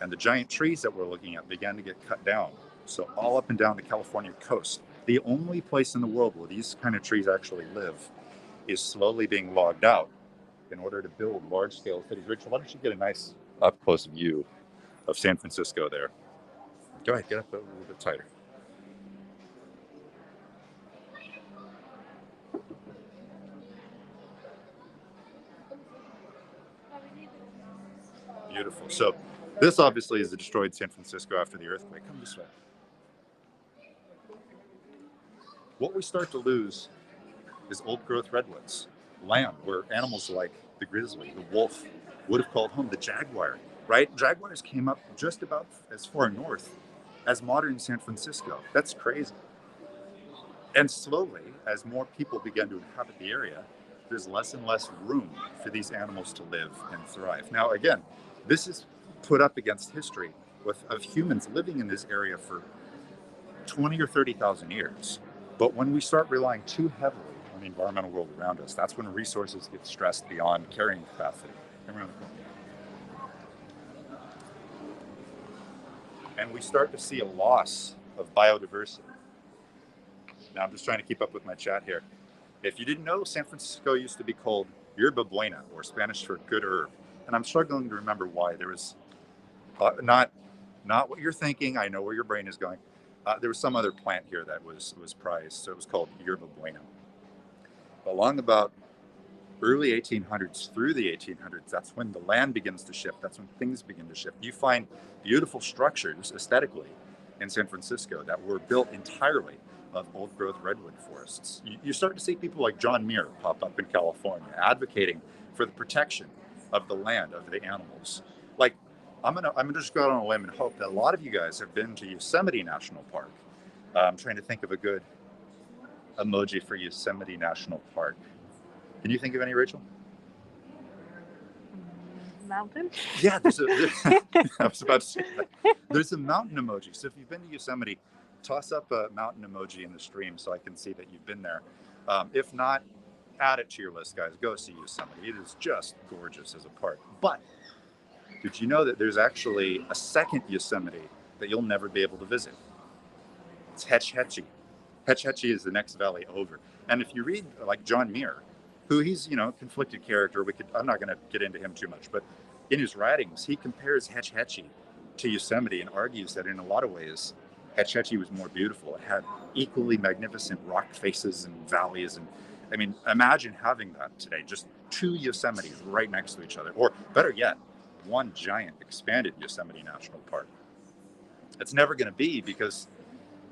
Speaker 12: And the giant trees that we're looking at began to get cut down. So all up and down the California coast, the only place in the world where these kind of trees actually live is slowly being logged out in order to build large-scale cities. Rachel, why don't you get a nice up-close view of San Francisco there? Go ahead, get up a little bit tighter. Beautiful. So this obviously is the destroyed San Francisco after the earthquake. Come this way. What we start to lose is old-growth redwoods, land where animals like the grizzly, the wolf, would have called home, the jaguar, right? Jaguars came up just about as far north as modern San Francisco. That's crazy. And slowly, as more people began to inhabit the area, there's less and less room for these animals to live and thrive. Now, again, this is put up against history of humans living in this area for 20 or 30,000 years. But when we start relying too heavily on the environmental world around us, that's when resources get stressed beyond carrying capacity. And we start to see a loss of biodiversity. Now, I'm just trying to keep up with my chat here. If you didn't know, San Francisco used to be called Yerba Buena, or Spanish for good herb. And I'm struggling to remember why. There was not what you're thinking. I know where your brain is going. There was some other plant here that was prized, so it was called Yerba Buena. Along about early 1800s through the 1800s, that's when the land begins to shift. That's when things begin to shift. You find beautiful structures aesthetically in San Francisco that were built entirely of old-growth redwood forests. You start to see people like John Muir pop up in California, advocating for the protection of the land, of the animals. Like, I'm gonna just go out on a limb and hope that a lot of you guys have been to Yosemite National Park. I'm trying to think of a good emoji for Yosemite National Park. Can you think of any, Rachel?
Speaker 4: Mountain?
Speaker 12: Yeah, I was about to say that. There's a mountain emoji. So if you've been to Yosemite, toss up a mountain emoji in the stream so I can see that you've been there. If not, add it to your list, guys. Go see Yosemite. It is just gorgeous as a park. But did you know that there's actually a second Yosemite that you'll never be able to visit? It's Hetch Hetchy. Hetch Hetchy is the next valley over. And if you read like John Muir, who he's, conflicted character, I'm not going to get into him too much, but in his writings, he compares Hetch Hetchy to Yosemite and argues that in a lot of ways, Hetch Hetchy was more beautiful. It had equally magnificent rock faces and valleys. And I mean, imagine having that today, just two Yosemites right next to each other, or better yet, one giant expanded Yosemite National Park. It's never going to be because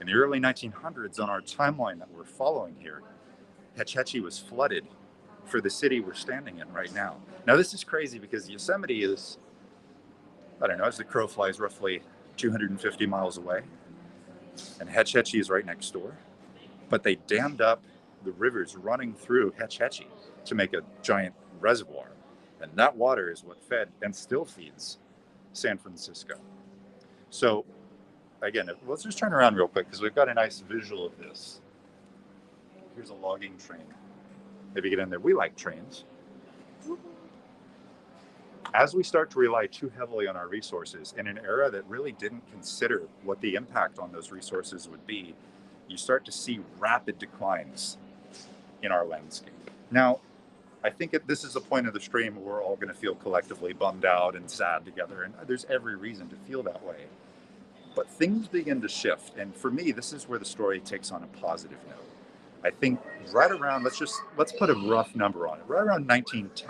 Speaker 12: in the early 1900s, on our timeline that we're following here, Hetch Hetchy was flooded for the city we're standing in right now. Now, this is crazy because Yosemite is, I don't know, as the crow flies, roughly 250 miles away. And Hetch Hetchy is right next door. But they dammed up the rivers running through Hetch Hetchy to make a giant reservoir. And that water is what fed and still feeds San Francisco. So again, let's just turn around real quick because we've got a nice visual of this. Here's a logging train. Maybe get in there. We like trains. As we start to rely too heavily on our resources in an era that really didn't consider what the impact on those resources would be, you start to see rapid declines in our landscape. Now, I think this is the point of the stream where we're all going to feel collectively bummed out and sad together, and there's every reason to feel that way. But things begin to shift, and for me, this is where the story takes on a positive note. I think right around, let's put a rough number on it, right around 1910,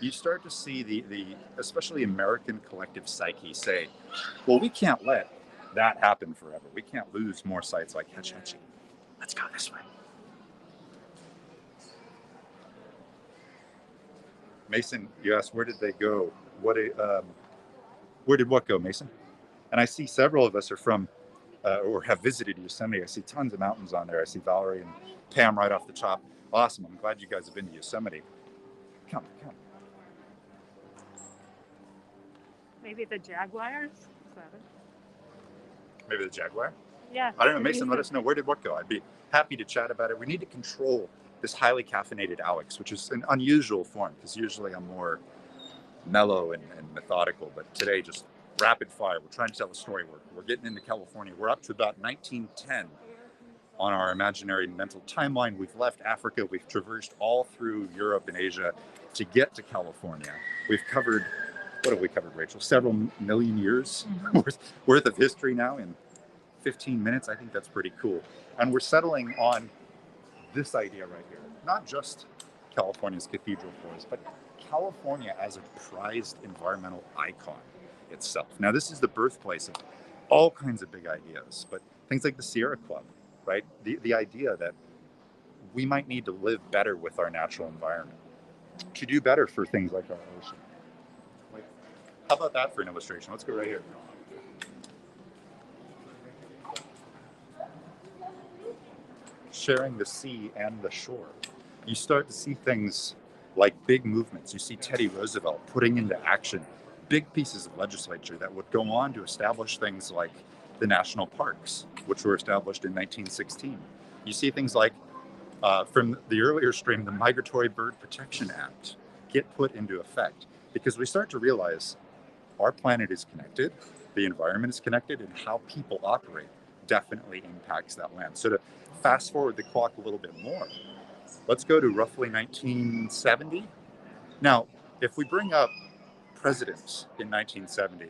Speaker 12: you start to see the especially American collective psyche say, well, we can't let that happen forever. We can't lose more sites like Hetch Hetchy. Let's go this way. Mason, you asked, where did they go? Where did what go, Mason? And I see several of us are from or have visited Yosemite. I see tons of mountains on there. I see Valerie and Pam right off the top. Awesome. I'm glad you guys have been to Yosemite. Come.
Speaker 14: Maybe the jaguars? Is that it?
Speaker 12: Maybe the jaguar?
Speaker 14: Yeah.
Speaker 12: I don't know. Mason, let us know. Where did what go? I'd be happy to chat about it. We need to control this highly caffeinated Alex, which is an unusual form because usually I'm more mellow and methodical, but today just rapid fire. We're trying to tell a story. We're getting into California. We're up to about 1910 on our imaginary mental timeline. We've left Africa. We've traversed all through Europe and Asia to get to California. We've covered, what have we covered, Rachel? Several million years worth of history now in 15 minutes. I think that's pretty cool. And we're settling on this idea right here. Not just California's cathedral forest, but California as a prized environmental icon itself. Now, this is the birthplace of all kinds of big ideas, but things like the Sierra Club, right? The idea that we might need to live better with our natural environment, to do better for things like our ocean. Like, how about that for an illustration? Let's go right here. Sharing the sea and the shore. You start to see things like big movements. You see Teddy Roosevelt putting into action big pieces of legislature that would go on to establish things like the national parks, which were established in 1916. You see things like, from the earlier stream, the Migratory Bird Protection Act get put into effect, because we start to realize our planet is connected, the environment is connected, and how people operate definitely impacts that land. So to fast forward the clock a little bit more, let's go to roughly 1970. Now, if we bring up presidents in 1970,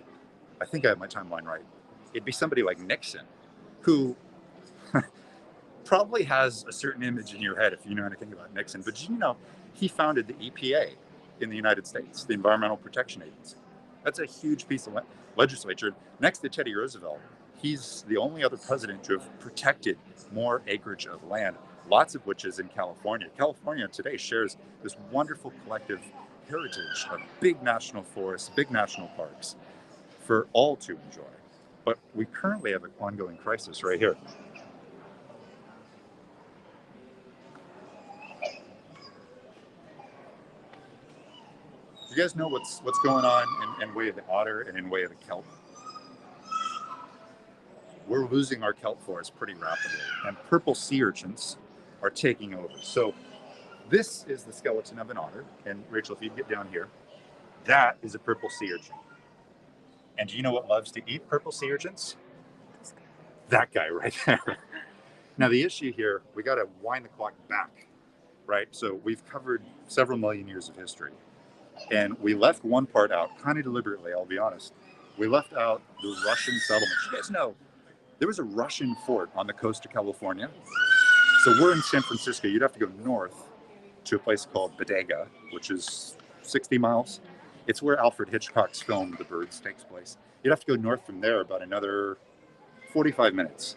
Speaker 12: I think I have my timeline right, it'd be somebody like Nixon, who probably has a certain image in your head if you know anything about Nixon, but you know, he founded the EPA in the United States, the Environmental Protection Agency. That's a huge piece of legislature. Next to Teddy Roosevelt, he's the only other president to have protected more acreage of land, lots of which is in California. California today shares this wonderful collective heritage of big national forests, big national parks for all to enjoy. But we currently have an ongoing crisis right here. You guys know what's going on in way of the otter and in way of the kelp? We're losing our kelp forest pretty rapidly, and purple sea urchins are taking over. So this is the skeleton of an otter, and Rachel, if you get down here, that is a purple sea urchin. And do you know what loves to eat purple sea urchins? That guy right there. Now the issue here, we got to wind the clock back, right? So we've covered several million years of history, and we left one part out, kind of deliberately, I'll be honest. We left out the Russian settlements. You guys know there was a Russian fort on the coast of California. So we're in San Francisco. You'd have to go north to a place called Bodega, which is 60 miles. It's where Alfred Hitchcock's film The Birds takes place. You'd have to go north from there about another 45 minutes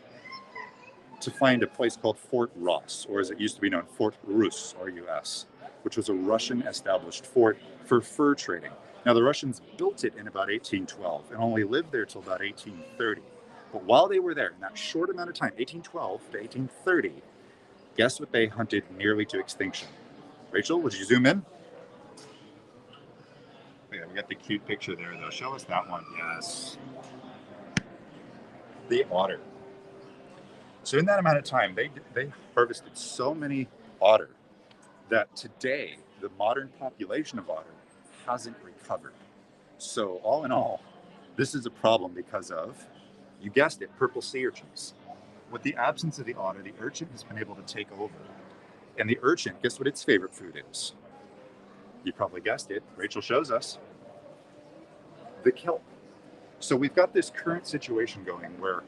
Speaker 12: to find a place called Fort Ross, or as it used to be known, Fort Rus, R-U-S, which was a Russian established fort for fur trading. Now the Russians built it in about 1812 and only lived there till about 1830. But while they were there, in that short amount of time, 1812 to 1830, guess what they hunted nearly to extinction? Rachel, would you zoom in? Yeah, we got the cute picture there, though. Show us that one. Yes. The otter. So in that amount of time, they harvested so many otter that today, the modern population of otter hasn't recovered. So all in all, this is a problem because of, you guessed it, purple sea urchins. With the absence of the otter, the urchin has been able to take over. And the urchin, guess what its favorite food is? You probably guessed it. Rachel shows us. The kelp. So we've got this current situation going where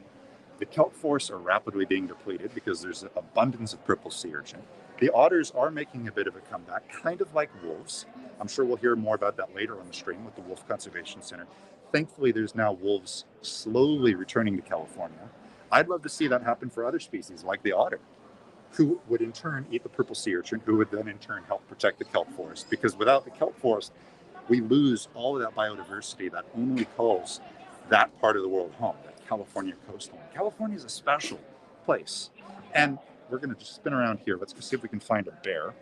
Speaker 12: the kelp forests are rapidly being depleted because there's an abundance of purple sea urchin. The otters are making a bit of a comeback, kind of like wolves. I'm sure we'll hear more about that later on the stream with the Wolf Conservation Center. Thankfully, there's now wolves slowly returning to California. I'd love to see that happen for other species like the otter, who would in turn eat the purple sea urchin, who would then in turn help protect the kelp forest. Because without the kelp forest, we lose all of that biodiversity that only calls that part of the world home, that California coastline. California is a special place. And we're going to just spin around here. Let's go see if we can find a bear.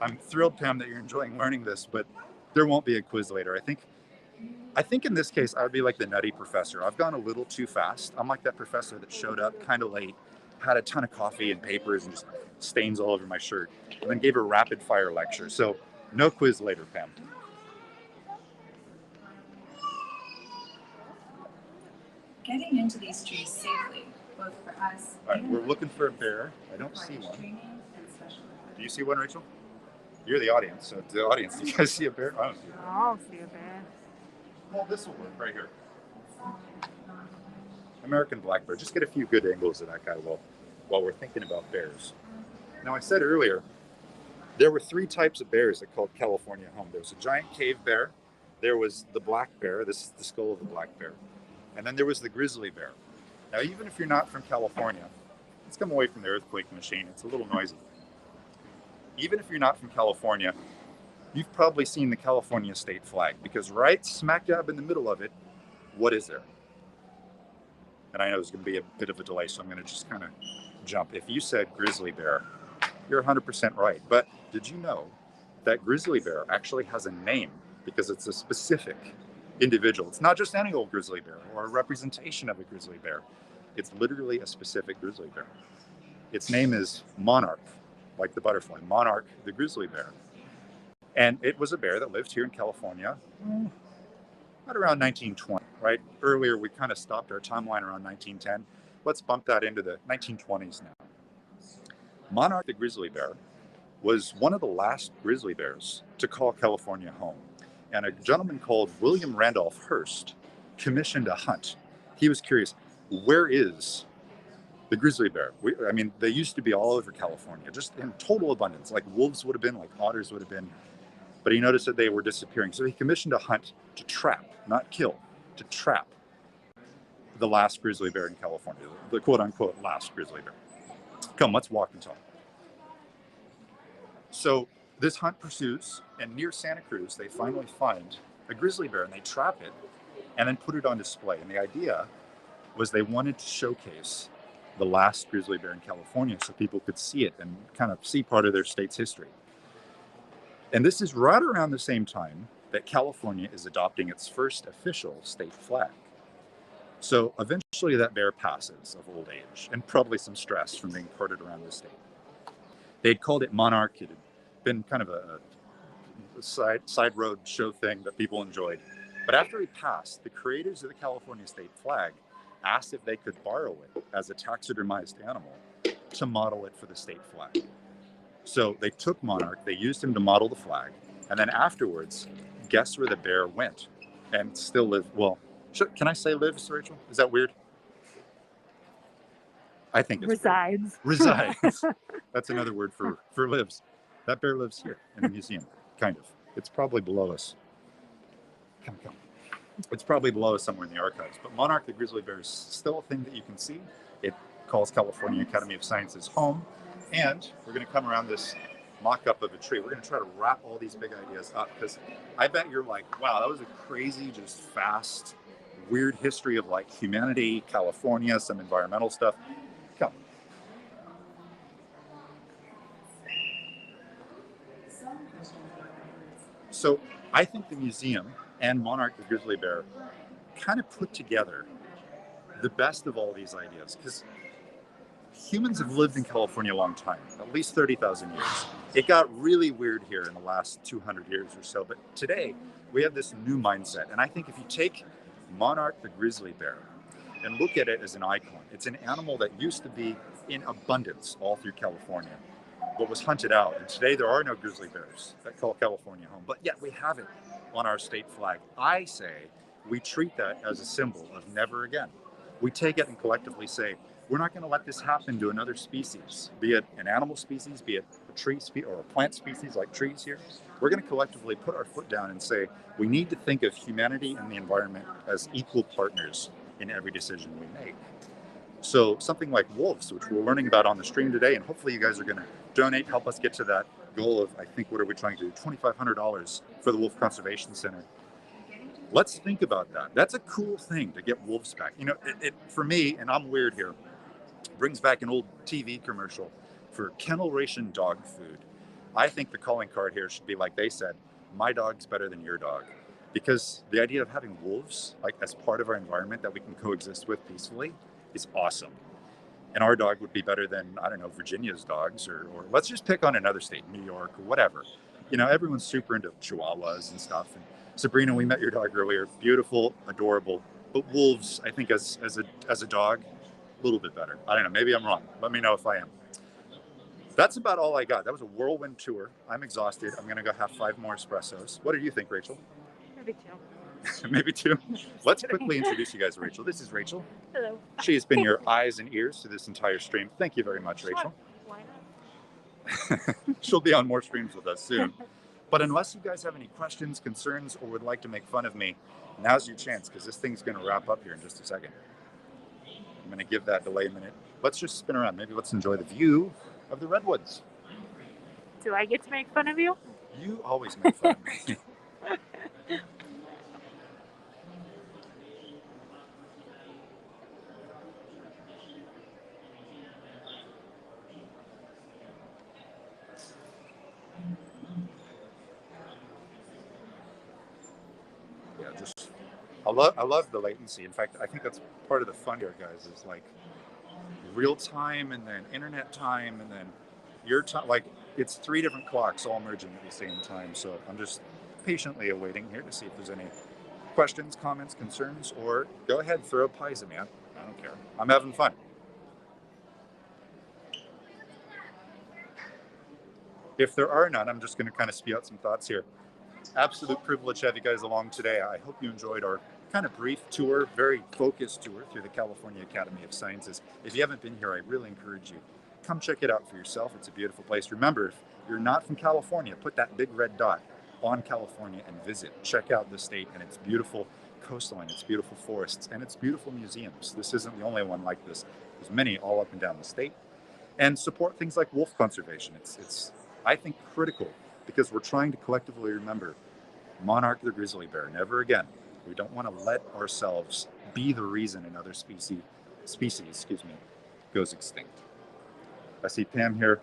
Speaker 12: I'm thrilled, Pam, that you're enjoying learning this, but there won't be a quiz later. I think in this case, I would be like the nutty professor. I've gone a little too fast. I'm like that professor that showed up kind of late, had a ton of coffee and papers and just stains all over my shirt, and then gave a rapid fire lecture. So no quiz later, Pam.
Speaker 13: Getting into these trees safely, both for us.
Speaker 12: All right, we're looking for a bear. I don't see one. Do you see one, Rachel? You're the audience, so the audience, do you guys see a bear? I don't see a bear.
Speaker 14: I don't see a bear.
Speaker 12: Well, this will work right here. American black bear. Just get a few good angles of that guy while we're thinking about bears. Now, I said earlier, there were 3 types of bears that called California home. There was a giant cave bear. There was the black bear. This is the skull of the black bear. And then there was the grizzly bear. Now, even if you're not from California, let's come away from the earthquake machine. It's a little noisy. Even if you're not from California, you've probably seen the California state flag, because right smack dab in the middle of it, what is there? And I know there's going to be a bit of a delay, so I'm going to just kind of jump. If you said grizzly bear, you're 100% right. But did you know that grizzly bear actually has a name because it's a specific individual? It's not just any old grizzly bear or a representation of a grizzly bear. It's literally a specific grizzly bear. Its name is Monarch, like the butterfly, Monarch the grizzly bear. And it was a bear that lived here in California at around 1920, right? Earlier, we kind of stopped our timeline around 1910. Let's bump that into the 1920s now. Monarch the grizzly bear was one of the last grizzly bears to call California home. And a gentleman called William Randolph Hearst commissioned a hunt. He was curious, where is the grizzly bear? I mean, they used to be all over California, just in total abundance. Like wolves would have been, like otters would have been. But he noticed that they were disappearing. So he commissioned a hunt to trap, not kill, to trap the last grizzly bear in California, the quote unquote last grizzly bear. Come, let's walk and talk. So this hunt pursues, and near Santa Cruz, they finally find a grizzly bear and they trap it and then put it on display. And the idea was they wanted to showcase the last grizzly bear in California so people could see it and kind of see part of their state's history. And this is right around the same time that California is adopting its first official state flag. So eventually that bear passes of old age and probably some stress from being parted around the state. They'd called it Monarch. It had been kind of a side road show thing that people enjoyed. But after he passed, the creators of the California state flag asked if they could borrow it as a taxidermized animal to model it for the state flag. So they took Monarch, they used him to model the flag, and then afterwards, guess where the bear went and still live? Well, can I say lives, Rachel? Is that weird? I think it's
Speaker 14: Resides.
Speaker 12: weird. Resides. That's another word for lives. That bear lives here in the museum, kind of. It's probably below us. Come. It's probably below us somewhere in the archives. But Monarch the grizzly bear is still a thing that you can see. It calls California Academy of Sciences home. And we're going to come around this mock-up of a tree. We're going to try to wrap all these big ideas up, because I bet you're like, wow, that was a crazy, just fast, weird history of like humanity, California, some environmental stuff. Come. So I think the museum and Monarch the grizzly bear kind of put together the best of all these ideas, because humans have lived in California a long time, at least 30,000 years. It got really weird here in the last 200 years or so, but today we have this new mindset. And I think if you take Monarch the grizzly bear and look at it as an icon, it's an animal that used to be in abundance all through California, but was hunted out. And today there are no grizzly bears that call California home, but yet we have it on our state flag. I say we treat that as a symbol of never again. We take it and collectively say, we're not going to let this happen to another species, be it an animal species, be it a tree or a plant species like trees here. We're going to collectively put our foot down and say, we need to think of humanity and the environment as equal partners in every decision we make. So something like wolves, which we're learning about on the stream today, and hopefully you guys are going to donate, help us get to that goal of, I think, what are we trying to do? $2,500 for the Wolf Conservation Center. Let's think about that. That's a cool thing to get wolves back. You know, it for me, and I'm weird here, brings back an old TV commercial for kennel ration dog food. I think the calling card here should be like they said, my dog's better than your dog. Because the idea of having wolves like as part of our environment that we can coexist with peacefully is awesome. And our dog would be better than, I don't know, Virginia's dogs, or let's just pick on another state, New York or whatever. You know, everyone's super into chihuahuas and stuff. And Sabrina, we met your dog earlier. Beautiful, adorable. But wolves, I think as a dog, a little bit better. I don't know, maybe I'm wrong. Let me know if I am. That's about all I got. That was a whirlwind tour. I'm exhausted. I'm gonna go have 5 more espressos. What do you think, Rachel?
Speaker 14: Maybe 2.
Speaker 12: Maybe 2. Let's quickly introduce you guys to Rachel. This is Rachel.
Speaker 14: Hello.
Speaker 12: She has been your eyes and ears to this entire stream. Thank you very much, Rachel.
Speaker 14: Why not?
Speaker 12: She'll be on more streams with us soon. But unless you guys have any questions, concerns, or would like to make fun of me, now's your chance, because this thing's going to wrap up here in just a second. I'm going to give that delay a minute. Let's just spin around. Maybe let's enjoy the view of the redwoods.
Speaker 14: Do I get to make fun of you?
Speaker 12: You always make fun of me. I love the latency. In fact, I think that's part of the fun here, guys, is like real time and then internet time and then your time. Like it's 3 different clocks all merging at the same time. So I'm just patiently awaiting here to see if there's any questions, comments, concerns, or go ahead, throw pies at me. I don't care. I'm having fun. If there are none, I'm just going to kind of spew out some thoughts here. Absolute privilege to have you guys along today. I hope you enjoyed our kind of brief tour, very focused tour through the California Academy of Sciences. If you haven't been here, I really encourage you. Come check it out for yourself. It's a beautiful place. Remember, if you're not from California, put that big red dot on California and visit. Check out the state and its beautiful coastline, its beautiful forests, and its beautiful museums. This isn't the only one like this. There's many all up and down the state. And support things like wolf conservation. It's I think, critical, because we're trying to collectively remember monarch the grizzly bear, never again. We don't want to let ourselves be the reason another species goes extinct. I see Pam here.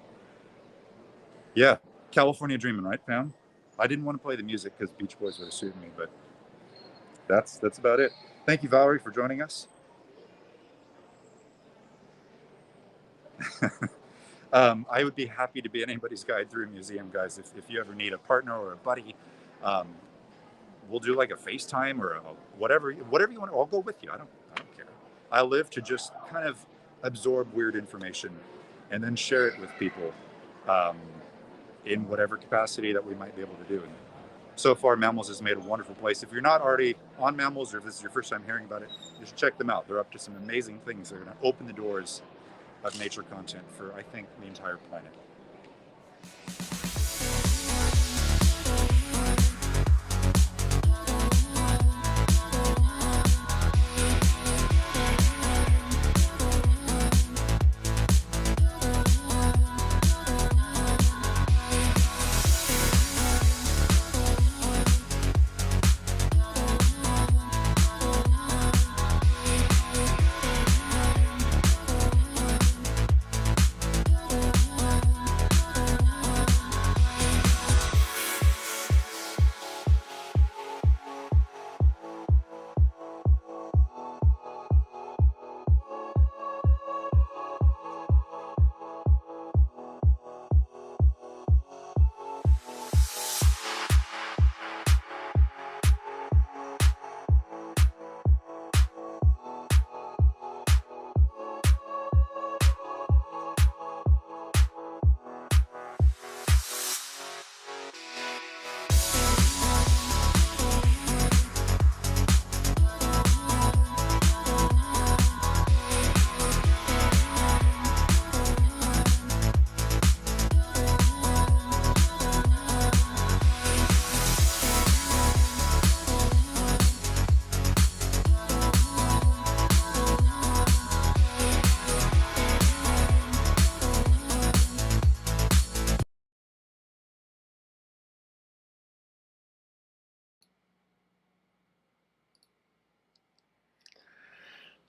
Speaker 12: Yeah, California dreaming, right, Pam? I didn't want to play the music because Beach Boys would have sued me, but that's about it. Thank you, Valerie, for joining us. I would be happy to be anybody's guide through a museum, guys. If you ever need a partner or a buddy, we'll do like a FaceTime or whatever you want. I'll go with you. I don't care. I live to just kind of absorb weird information and then share it with people in whatever capacity that we might be able to do. And so far, Mammalz has made a wonderful place. If you're not already on Mammalz, or if this is your first time hearing about it, just check them out. They're up to some amazing things. They're going to open the doors of nature content for, I think, the entire planet.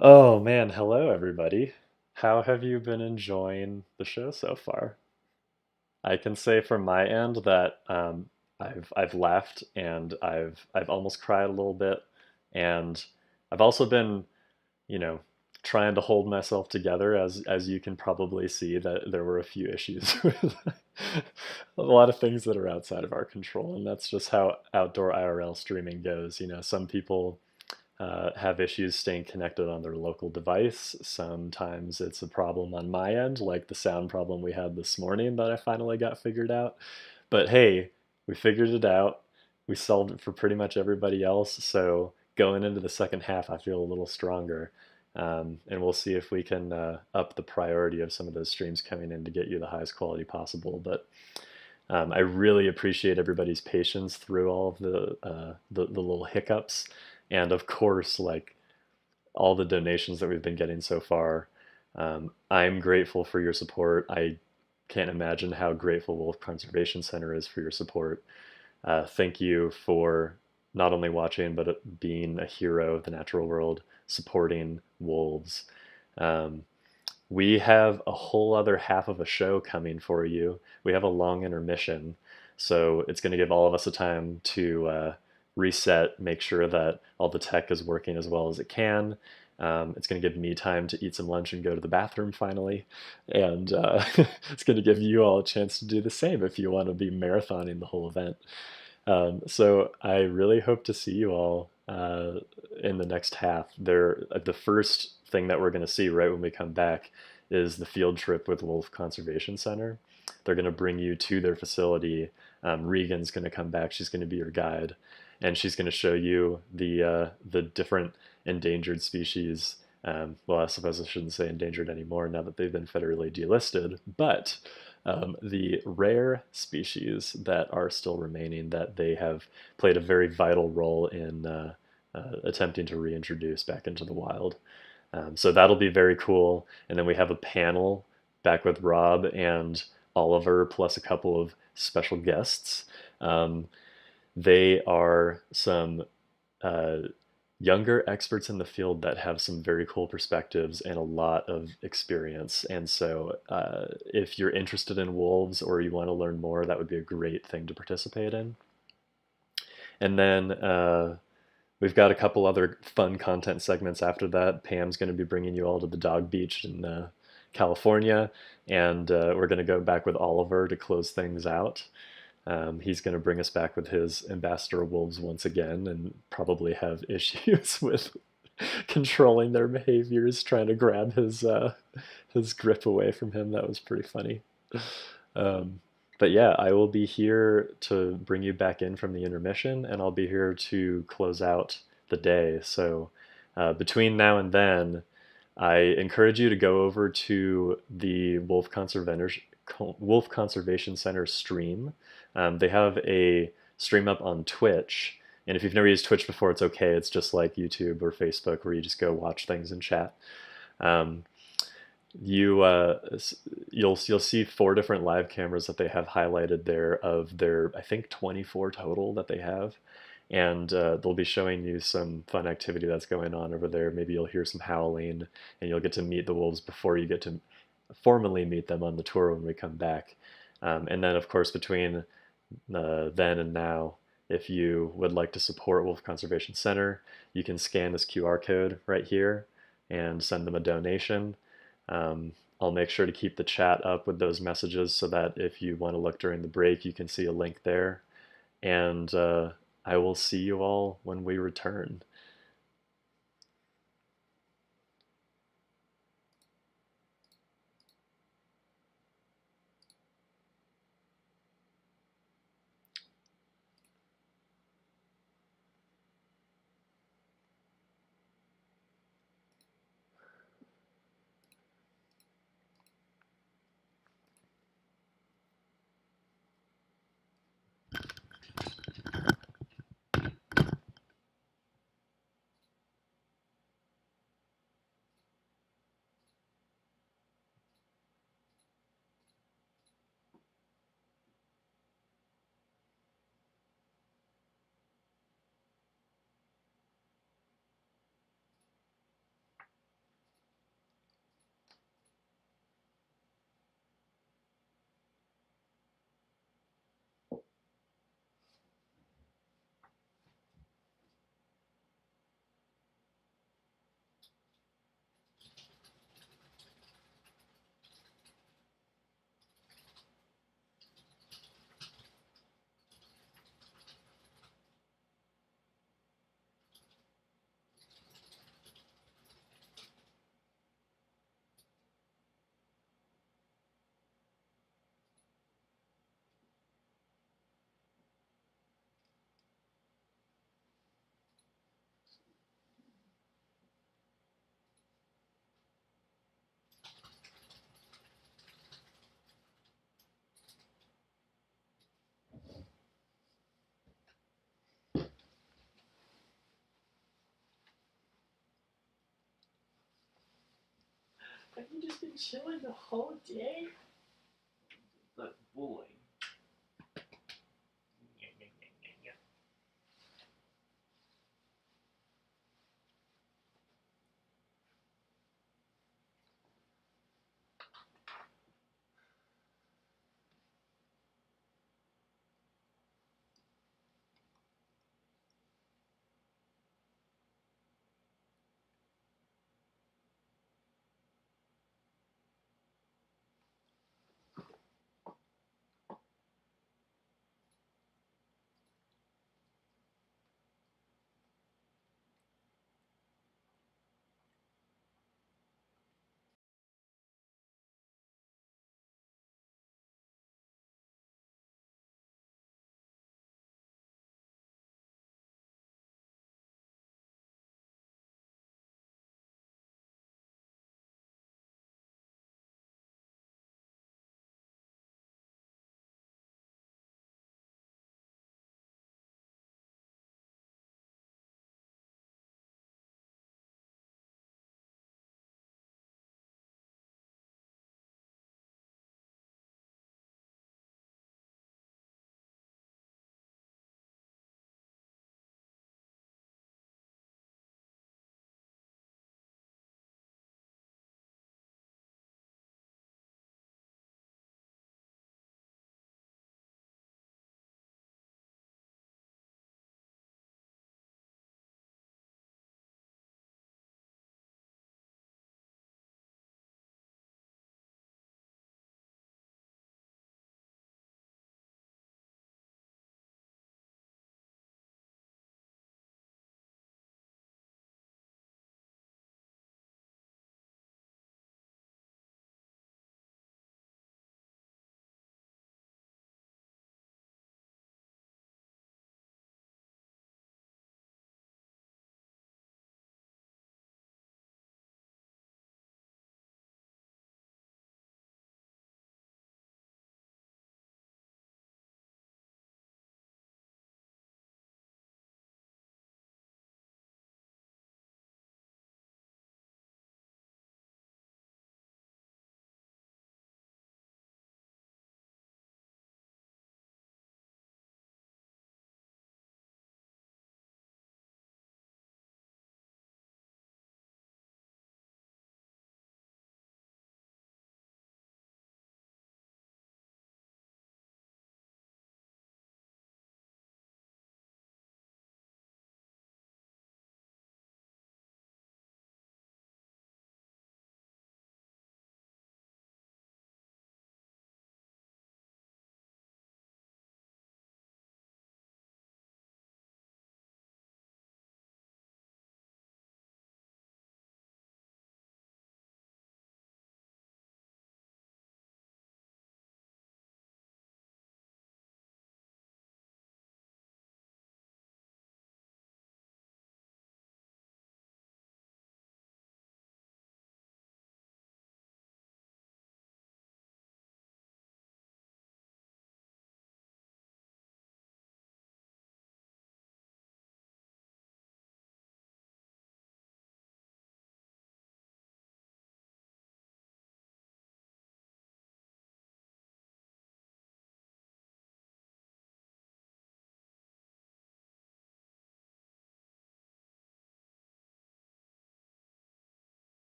Speaker 1: Oh man, hello everybody. How have you been enjoying the show so far? I can say from my end that I've laughed and I've almost cried a little bit, and I've also been, you know, trying to hold myself together as you can probably see that there were a few issues with a lot of things that are outside of our control, and that's just how outdoor IRL streaming goes. Some people have issues staying connected on their local device. Sometimes it's a problem on my end, like the sound problem we had this morning that I finally got figured out. But hey, we figured it out. We solved it for pretty much everybody else. So going into the second half, I feel a little stronger. And we'll see if we can up the priority of some of those streams coming in to get you the highest quality possible. But I really appreciate everybody's patience through all of the little hiccups, and of course, like all the donations that we've been getting so far. I'm grateful for your support. I can't imagine how grateful Wolf Conservation Center is for your support. Thank you for not only watching, but being a hero of the natural world, supporting wolves. We have a whole other half of a show coming for you. We have a long intermission, so it's going to give all of us a time to reset, make sure that all the tech is working as well as it can. It's going to give me time to eat some lunch and go to the bathroom finally, and it's going to give you all a chance to do the same if you want to be marathoning the whole event. So I really hope to see you all in the next half. The first thing that we're going to see right when we come back is the field trip with Wolf Conservation Center. They're going to bring you to their facility. Regan's going to come back. She's going to be your guide, and she's going to show you the different endangered species. Well, I suppose I shouldn't say endangered anymore now that they've been federally delisted, but the rare species that are still remaining that they have played a very vital role in attempting to reintroduce back into the wild. So that'll be very cool. And then we have a panel back with Rob and Oliver, plus a couple of special guests. They are some younger experts in the field that have some very cool perspectives and a lot of experience. And so if you're interested in wolves or you want to learn more, that would be a great thing to participate in. And then we've got a couple other fun content segments after that. Pam's going to be bringing you all to the dog beach in California, and we're going to go back with Oliver to close things out. He's going to bring us back with his ambassador wolves once again and probably have issues with controlling their behaviors, trying to grab his grip away from him. That was pretty funny. But yeah, I will be here to bring you back in from the intermission, and I'll be here to close out the day. So between now and then, I encourage you to go over to the Wolf Conservation Center stream. They have a stream up on Twitch, and if you've never used Twitch before, it's okay. It's just like YouTube or Facebook where you just go watch things and chat. You'll see 4 different live cameras that they have highlighted there of their, I think, 24 total that they have, and they'll be showing you some fun activity that's going on over there. Maybe you'll hear some howling, and you'll get to meet the wolves before you get to formally meet them on the tour when we come back. And then, of course, between then and now, if you would like to support Wolf Conservation Center, you can scan this QR code right here and send them a donation. I'll make sure to keep the chat up with those messages so that if you want to look during the break, you can see a link there. And I will see you all when we return.
Speaker 15: Have you just been chilling the whole day? Good boy.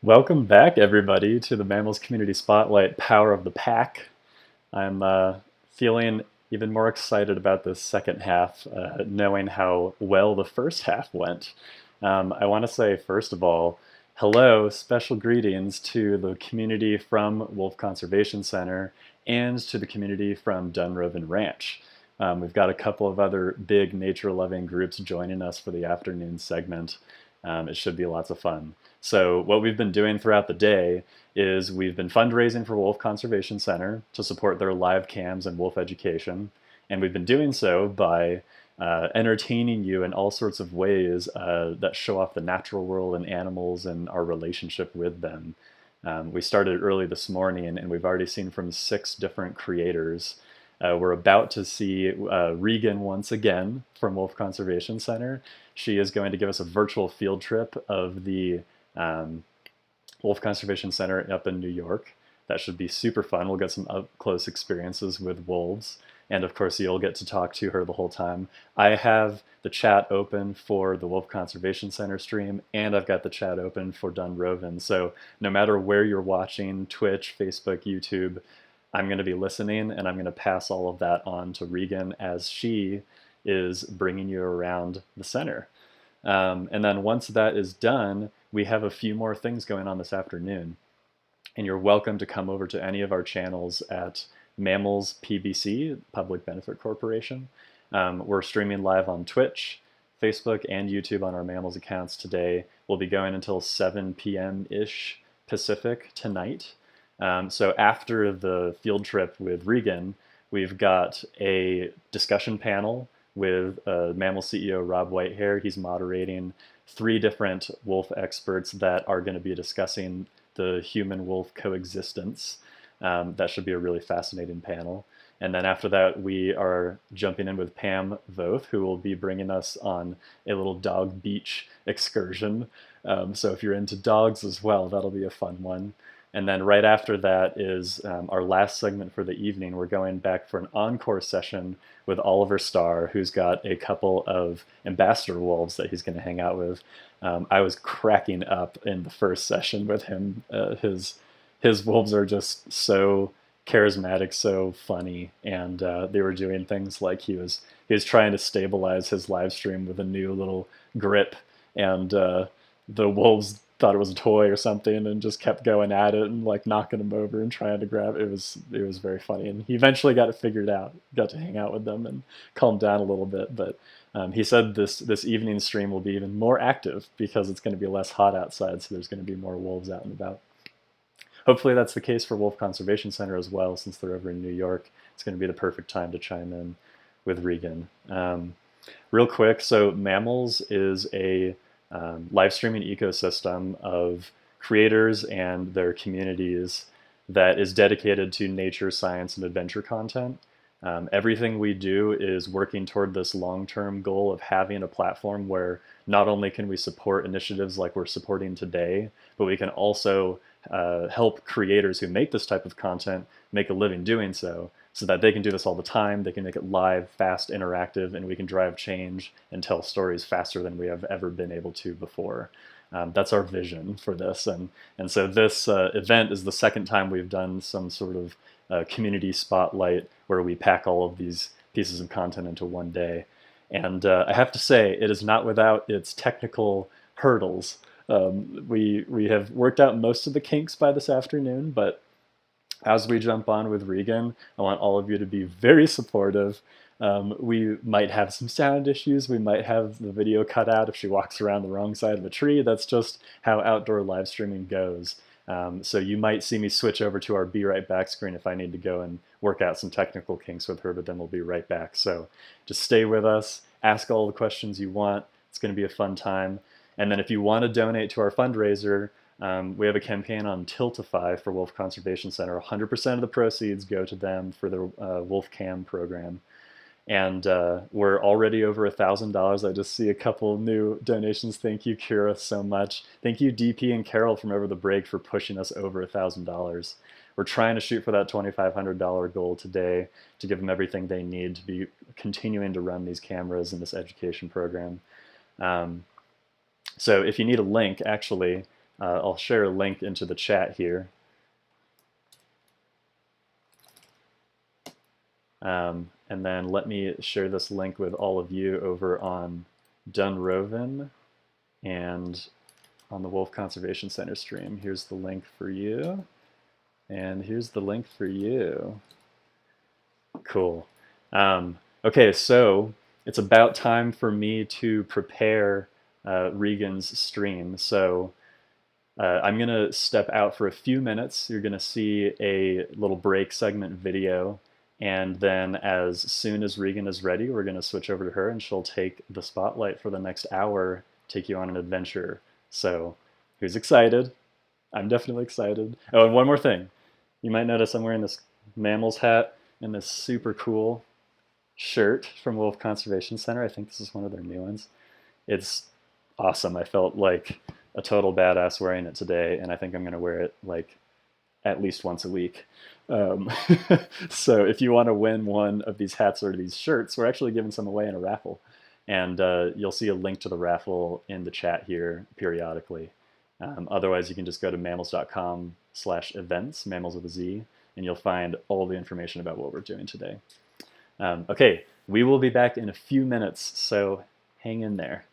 Speaker 1: Welcome back, everybody, to the Mammalz Community Spotlight Power of the Pack. I'm feeling even more excited about this second half, knowing how well the first half went. I want to say, first of all, hello, special greetings to the community from Wolf Conservation Center and to the community from Dunrovin Ranch. We've got a couple of other big nature-loving groups joining us for the afternoon segment. It should be lots of fun. So what we've been doing throughout the day is we've been fundraising for Wolf Conservation Center to support their live cams and wolf education. And we've been doing so by entertaining you in all sorts of ways that show off the natural world and animals and our relationship with them. We started early this morning and we've already seen from 6 different creators. We're about to see Regan once again from Wolf Conservation Center. She is going to give us a virtual field trip of the Wolf Conservation Center up in New York. That should be super fun. We'll get some up-close experiences with wolves. And of course, you'll get to talk to her the whole time. I have the chat open for the Wolf Conservation Center stream, and I've got the chat open for Dunrovin. So no matter where you're watching, Twitch, Facebook, YouTube, I'm going to be listening, and I'm going to pass all of that on to Regan as she is bringing you around the center. And then once that is done, we have a few more things going on this afternoon. And you're welcome to come over to any of our channels at Mammalz PBC, Public Benefit Corporation. We're streaming live on Twitch, Facebook, and YouTube on our Mammalz accounts today. We'll be going until 7 p.m.-ish Pacific tonight. So after the field trip with Regan, we've got a discussion panel with Mammalz CEO Rob Whitehair. He's moderating 3 different wolf experts that are going to be discussing the human-wolf coexistence. That should be a really fascinating panel. And then after that, we are jumping in with Pam Voth, who will be bringing us on a little dog beach excursion. So if you're into dogs as well, that'll be a fun one. And then right after that is our last segment for the evening. We're going back for an encore session with Oliver Starr, who's got a couple of ambassador wolves that he's going to hang out with. I was cracking up in the first session with him. His wolves are just so charismatic, so funny, and they were doing things like he was trying to stabilize his live stream with a new little grip, and the wolves thought it was a toy or something and just kept going at it and like knocking him over and trying to grab it. It was very funny, and he eventually got it figured out, got to hang out with them and calm down a little bit. But he said this evening stream will be even more active because it's going to be less hot outside, so there's going to be more wolves out and about. Hopefully that's the case for Wolf Conservation Center as well, since they're over in New York. It's going to be the perfect time to chime in with Regan. Real quick, so Mammalz is a live streaming ecosystem of creators and their communities that is dedicated to nature, science, and adventure content. Everything we do is working toward this long-term goal of having a platform where not only can we support initiatives like we're supporting today, but we can also help creators who make this type of content make a living doing so that they can do this all the time. They can make it live, fast, interactive, and we can drive change and tell stories faster than we have ever been able to before. That's our vision for this, and so this event is the second time we've done some sort of community spotlight where we pack all of these pieces of content into one day. And I have to say, it is not without its technical hurdles. We have worked out most of the kinks by this afternoon, but as we jump on with Regan, I want all of you to be very supportive. We might have some sound issues. We might have the video cut out if she walks around the wrong side of a tree. That's just how outdoor live streaming goes. So you might see me switch over to our Be Right Back screen if I need to go and work out some technical kinks with her, but then we'll be right back. So just stay with us, ask all the questions you want. It's going to be a fun time. And then if you want to donate to our fundraiser, we have a campaign on Tiltify for Wolf Conservation Center. 100% of the proceeds go to them for their Wolf Cam program. And we're already over $1,000. I just see a couple new donations. Thank you, Kira, so much. Thank you, DP and Carol from over the break for pushing us over $1,000. We're trying to shoot for that $2,500 goal today to give them everything they need to be continuing to run these cameras and this education program. So if you need a link, actually, I'll share a link into the chat here. And then let me share this link with all of you over on Dunroven and on the Wolf Conservation Center stream. Here's the link for you, and here's the link for you. Cool. Okay, so it's about time for me to prepare Regan's stream. So I'm going to step out for a few minutes. You're going to see a little break segment video. And then as soon as Regan is ready, we're going to switch over to her and she'll take the spotlight for the next hour, take you on an adventure. So who's excited? I'm definitely excited. Oh, and one more thing. You might notice I'm wearing this Mammalz hat and this super cool shirt from Wolf Conservation Center. I think this is one of their new ones. It's awesome. I felt like a total badass wearing it today, and I think I'm going to wear it like at least once a week. So if you want to win one of these hats or these shirts, we're actually giving some away in a raffle. And you'll see a link to the raffle in the chat here periodically. Otherwise, you can just go to mammalz.com/events, Mammalz with a Z, and you'll find all the information about what we're doing today. Okay, we will be back in a few minutes, so hang in there.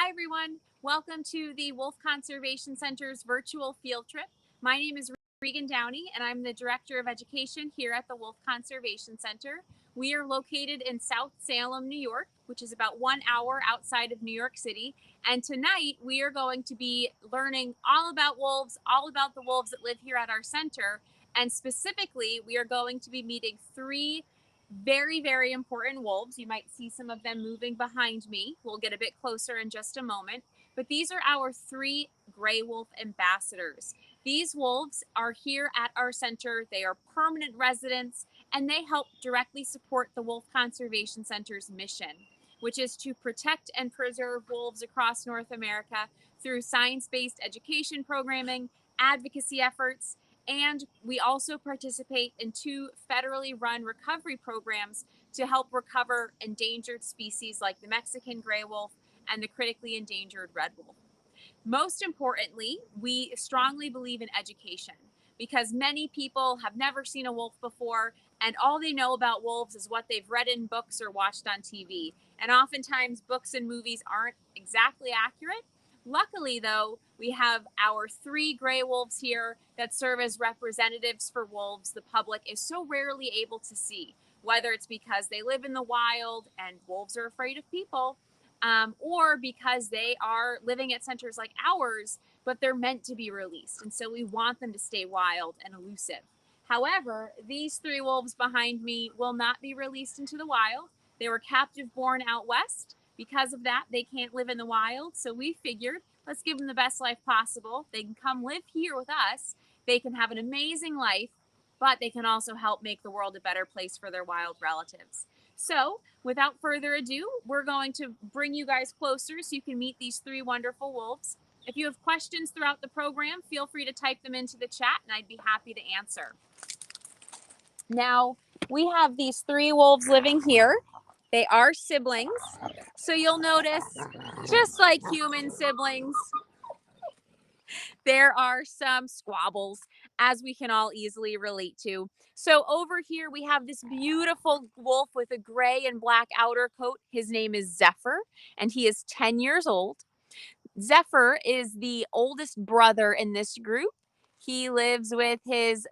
Speaker 16: Hi everyone, welcome to the Wolf Conservation Center's virtual field trip. My name is Regan Downey and I'm the Director of Education here at the Wolf Conservation Center. We are located in South Salem, New York, which is about 1 hour outside of New York City. And tonight we are going to be learning all about wolves, all about the wolves that live here at our center. And specifically, we are going to be meeting 3 very, very important wolves. You might see some of them moving behind me. We'll get a bit closer in just a moment. But these are our 3 gray wolf ambassadors. These wolves are here at our center. They are permanent residents, and they help directly support the Wolf Conservation Center's mission, which is to protect and preserve wolves across North America through science-based education programming, advocacy efforts, and we also participate in 2 federally run recovery programs to help recover endangered species like the Mexican gray wolf and the critically endangered red wolf. Most importantly, we strongly believe in education because many people have never seen a wolf before, and all they know about wolves is what they've read in books or watched on TV. And oftentimes books and movies aren't exactly accurate. Luckily, though, we have our 3 gray wolves here that serve as representatives for wolves the public is so rarely able to see, whether it's because they live in the wild and wolves are afraid of people, or because they are living at centers like ours, but they're meant to be released. And so we want them to stay wild and elusive. However, these 3 wolves behind me will not be released into the wild. They were captive born out west. Because of that, they can't live in the wild. So we figured, let's give them the best life possible. They can come live here with us. They can have an amazing life, but they can also help make the world a better place for their wild relatives. So without further ado, we're going to bring you guys closer so you can meet these 3 wonderful wolves. If you have questions throughout the program, feel free to type them into the chat and I'd be happy to answer. Now, we have these 3 wolves living here. They are siblings. So you'll notice, just like human siblings, there are some squabbles, as we can all easily relate to. So over here, we have this beautiful wolf with a gray and black outer coat. His name is Zephyr, and he is 10 years old. Zephyr is the oldest brother in this group. He lives with his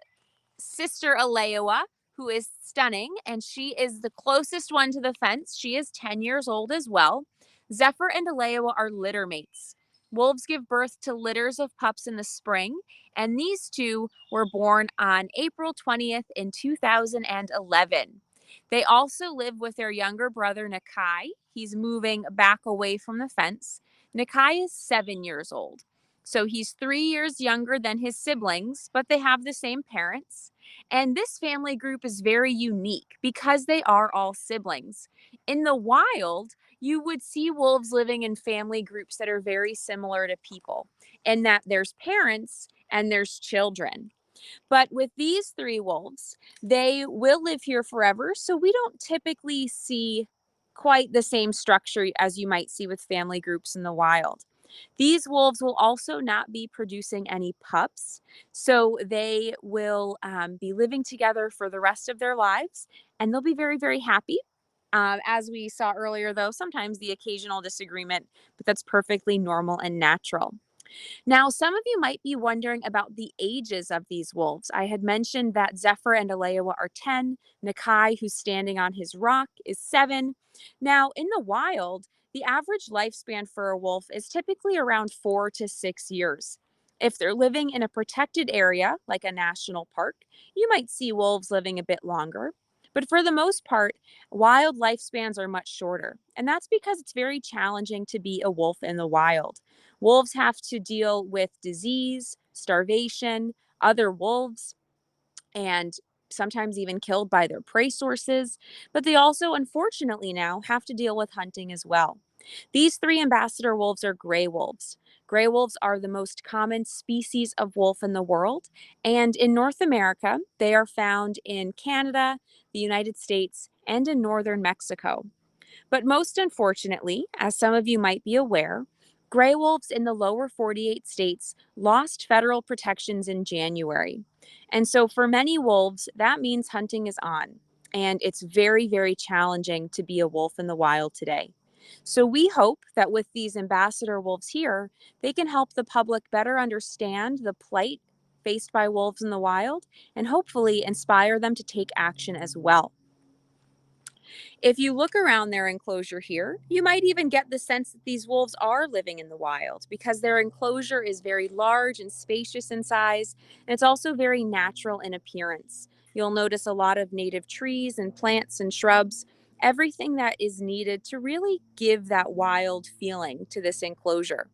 Speaker 16: sister Alewa, who is stunning, and she is the closest one to the fence. She is 10 years old as well. Zephyr and Alewa are litter mates. Wolves give birth to litters of pups in the spring, and these 2 were born on April 20th in 2011. They also live with their younger brother, Nakai. He's moving back away from the fence. Nakai is 7 years old. So he's 3 years younger than his siblings, but they have the same parents. And this family group is very unique because they are all siblings. In the wild, you would see wolves living in family groups that are very similar to people, in that there's parents and there's children. But with these 3 wolves, they will live here forever. So we don't typically see quite the same structure as you might see with family groups in the wild. These wolves will also not be producing any pups, so they will be living together for the rest of their lives, and they'll be very, very happy. As we saw earlier, though, sometimes the occasional disagreement, but that's perfectly normal and natural. Now, some of you might be wondering about the ages of these wolves. I had mentioned that Zephyr and Alewa are 10. Nakai, who's standing on his rock, is 7. Now, in the wild, the average lifespan for a wolf is typically around 4 to 6 years. If they're living in a protected area, like a national park, you might see wolves living a bit longer. But for the most part, wild lifespans are much shorter. And that's because it's very challenging to be a wolf in the wild. Wolves have to deal with disease, starvation, other wolves, and sometimes even killed by their prey sources. But they also, unfortunately, now have to deal with hunting as well. These 3 ambassador wolves are gray wolves. Gray wolves are the most common species of wolf in the world. And in North America, they are found in Canada, the United States, and in northern Mexico. But most unfortunately, as some of you might be aware, gray wolves in the lower 48 states lost federal protections in January. And so for many wolves, that means hunting is on. And it's very, very challenging to be a wolf in the wild today. So we hope that with these ambassador wolves here, they can help the public better understand the plight faced by wolves in the wild and hopefully inspire them to take action as well. If you look around their enclosure here, you might even get the sense that these wolves are living in the wild because their enclosure is very large and spacious in size, and it's also very natural in appearance. You'll notice a lot of native trees and plants and shrubs, everything that is needed to really give that wild feeling to this enclosure.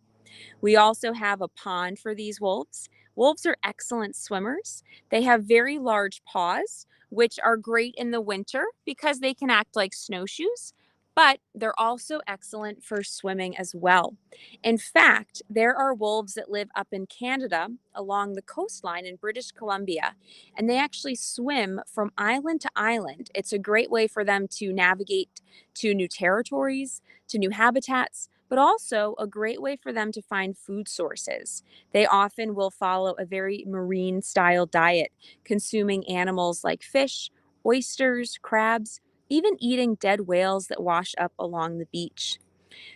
Speaker 16: We also have a pond for these wolves. Wolves are excellent swimmers. They have very large paws, which are great in the winter because they can act like snowshoes, but they're also excellent for swimming as well. In fact, there are wolves that live up in Canada along the coastline in British Columbia, and they actually swim from island to island. It's a great way for them to navigate to new territories, to new habitats, but also a great way for them to find food sources. They often will follow a very marine style diet, consuming animals like fish, oysters, crabs, even eating dead whales that wash up along the beach.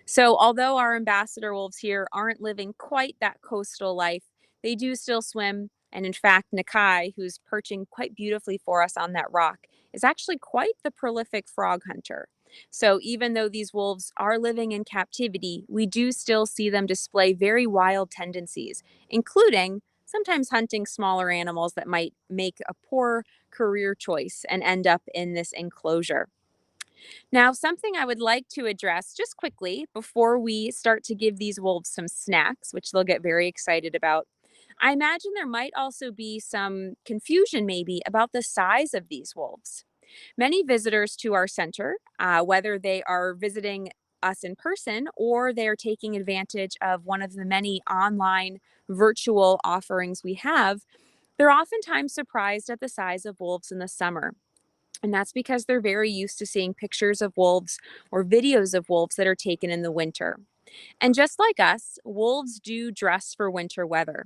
Speaker 16: So, although our ambassador wolves here aren't living quite that coastal life, they do still swim. And in fact, Nakai, who's perching quite beautifully for us on that rock, is actually quite the prolific frog hunter. So, even though these wolves are living in captivity, we do still see them display very wild tendencies, including sometimes hunting smaller animals that might make a poor career choice and end up in this enclosure. Now, something I would like to address just quickly before we start to give these wolves some snacks, which they'll get very excited about. I imagine there might also be some confusion maybe about the size of these wolves. Many visitors to our center, whether they are visiting us in person or they are taking advantage of one of the many online virtual offerings we have, they're oftentimes surprised at the size of wolves in the summer. And that's because they're very used to seeing pictures of wolves or videos of wolves that are taken in the winter. And just like us, wolves do dress for winter weather.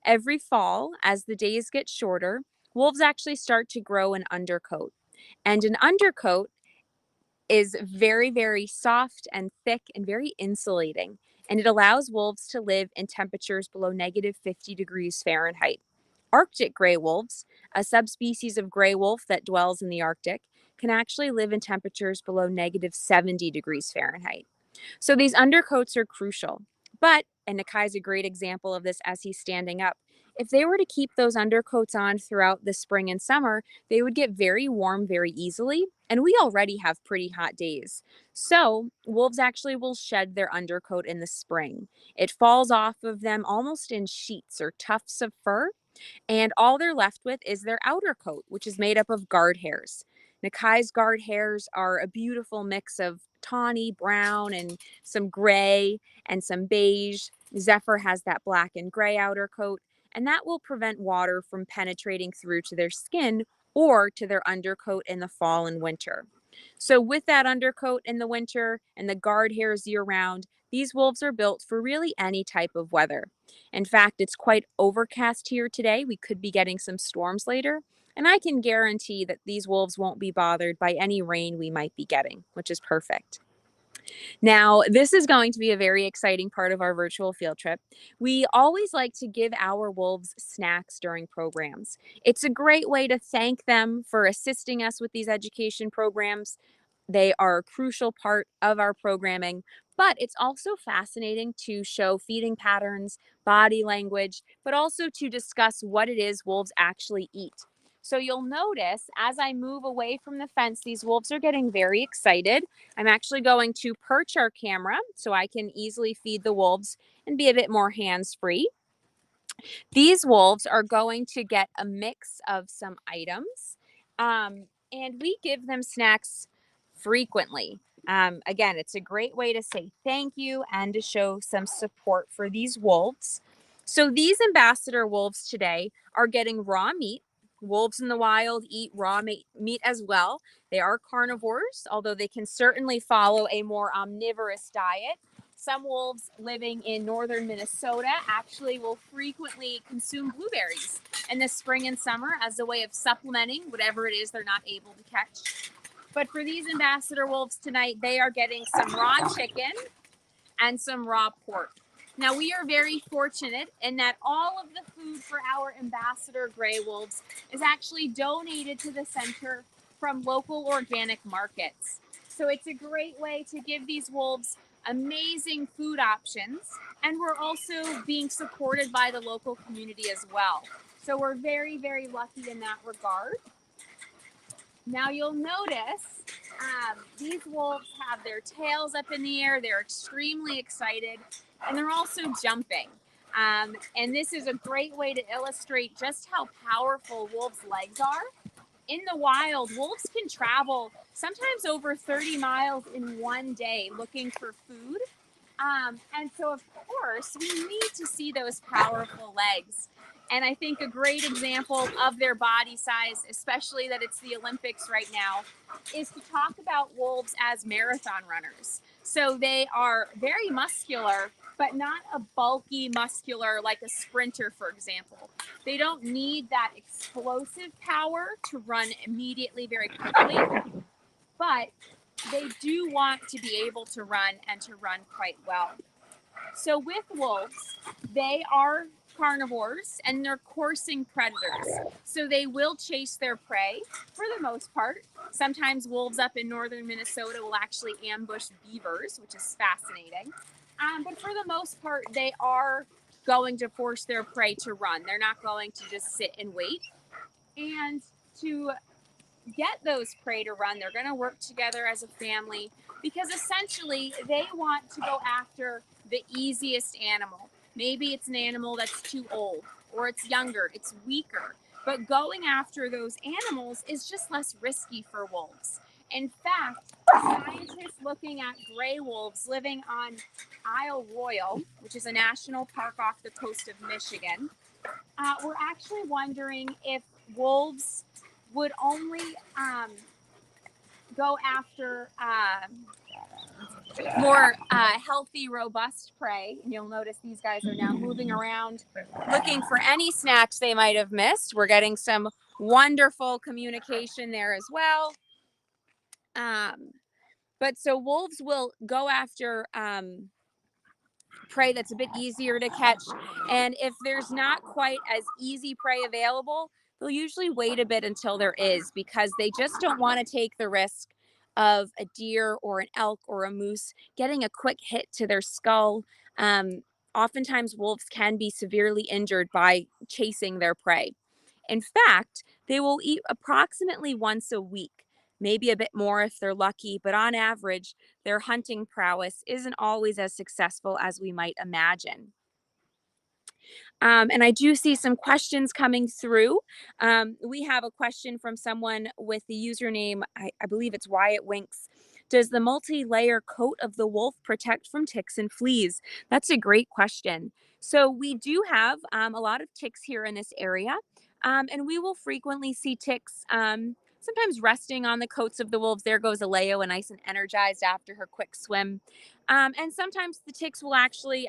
Speaker 16: Every fall, as the days get shorter, wolves actually start to grow an undercoat. And an undercoat is very, very soft and thick and very insulating. And it allows wolves to live in temperatures below negative 50 degrees Fahrenheit. Arctic gray wolves, a subspecies of gray wolf that dwells in the Arctic, can actually live in temperatures below negative 70 degrees Fahrenheit. So these undercoats are crucial. But, and Nakai's a great example of this as he's standing up, if they were to keep those undercoats on throughout the spring and summer, they would get very warm very easily, and we already have pretty hot days. So wolves actually will shed their undercoat in the spring. It falls off of them almost in sheets or tufts of fur, and all they're left with is their outer coat, which is made up of guard hairs. Nakai's guard hairs are a beautiful mix of tawny brown and some gray and some beige. Zephyr has that black and gray outer coat, and that will prevent water from penetrating through to their skin or to their undercoat in the fall and winter. So with that undercoat in the winter and the guard hairs year round, these wolves are built for really any type of weather. In fact, it's quite overcast here today. We could be getting some storms later, and I can guarantee that these wolves won't be bothered by any rain we might be getting, which is perfect. Now, this is going to be a very exciting part of our virtual field trip. We always like to give our wolves snacks during programs. It's a great way to thank them for assisting us with these education programs. They are a crucial part of our programming, but it's also fascinating to show feeding patterns, body language, but also to discuss what it is wolves actually eat. So you'll notice as I move away from the fence, these wolves are getting very excited. I'm actually going to perch our camera so I can easily feed the wolves and be a bit more hands-free. These wolves are going to get a mix of some items, and we give them snacks frequently. Again, it's a great way to say thank you and to show some support for these wolves. So these ambassador wolves today are getting raw meat. Wolves in the wild eat raw meat as well. They are carnivores, although they can certainly follow a more omnivorous diet. Some wolves living in northern Minnesota actually will frequently consume blueberries in the spring and summer as a way of supplementing whatever it is they're not able to catch. But for these ambassador wolves tonight, they are getting some raw chicken and some raw pork. Now, we are very fortunate in that all of the food for our ambassador gray wolves is actually donated to the center from local organic markets. So it's a great way to give these wolves amazing food options, and we're also being supported by the local community as well. So we're very, very lucky in that regard. Now you'll notice these wolves have their tails up in the air. They're extremely excited, and they're also jumping. And this is a great way to illustrate just how powerful wolves' legs are. In the wild, wolves can travel sometimes over 30 miles in one day looking for food. And so, of course, we need to see those powerful legs. And I think a great example of their body size, especially that it's the Olympics right now, is to talk about wolves as marathon runners. So they are very muscular, but not a bulky muscular like a sprinter, for example. They don't need that explosive power to run immediately very quickly, but they do want to be able to run and to run quite well. So with wolves, they are carnivores and they're coursing predators. So they will chase their prey for the most part. Sometimes wolves up in northern Minnesota will actually ambush beavers, which is fascinating. But for the most part, they are going to force their prey to run. They're not going to just sit and wait. And to get those prey to run, they're going to work together as a family because essentially they want to go after the easiest animal. Maybe it's an animal that's too old, or it's younger, it's weaker. But going after those animals is just less risky for wolves. In fact, scientists looking at gray wolves living on Isle Royal, which is a national park off the coast of Michigan, we're actually wondering if wolves would only go after more healthy, robust prey. And you'll notice these guys are now moving around, looking for any snacks they might have missed. We're getting some wonderful communication there as well. But so wolves will go after prey that's a bit easier to catch. And if there's not quite as easy prey available, they'll usually wait a bit until there is, because they just don't want to take the risk of a deer or an elk or a moose getting a quick hit to their skull. Oftentimes wolves can be severely injured by chasing their prey. In fact, they will eat approximately once a week, maybe a bit more if they're lucky, but on average, their hunting prowess isn't always as successful as we might imagine. And I do see some questions coming through. We have a question from someone with the username, I believe it's Wyatt Winks. Does the multi-layer coat of the wolf protect from ticks and fleas? That's a great question. So we do have a lot of ticks here in this area, and we will frequently see ticks sometimes resting on the coats of the wolves. There goes Aleo, nice and energized after her quick swim. And sometimes the ticks will actually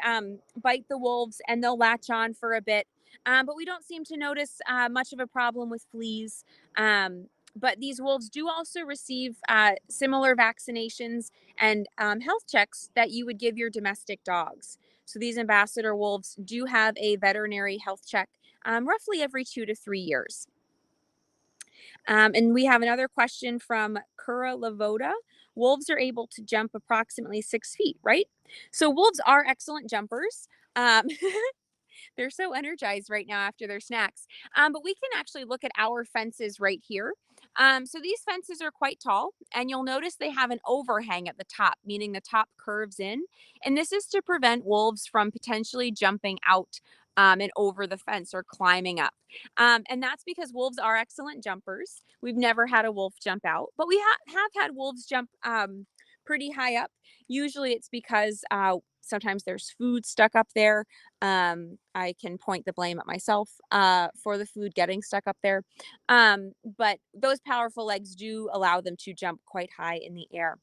Speaker 16: bite the wolves and they'll latch on for a bit. But we don't seem to notice much of a problem with fleas. But these wolves do also receive similar vaccinations and health checks that you would give your domestic dogs. So these ambassador wolves do have a veterinary health check roughly every 2 to 3 years. And we have another question from Kura Lavoda. Wolves are able to jump approximately 6 feet, right? So wolves are excellent jumpers. They're so energized right now after their snacks. But we can actually look at our fences right here. So these fences are quite tall, and you'll notice they have an overhang at the top, meaning the top curves in. And this is to prevent wolves from potentially jumping out and over the fence or climbing up. And that's because wolves are excellent jumpers. We've never had a wolf jump out, but we have had wolves jump pretty high up. Usually it's because sometimes there's food stuck up there. I can point the blame at myself for the food getting stuck up there. But those powerful legs do allow them to jump quite high in the air.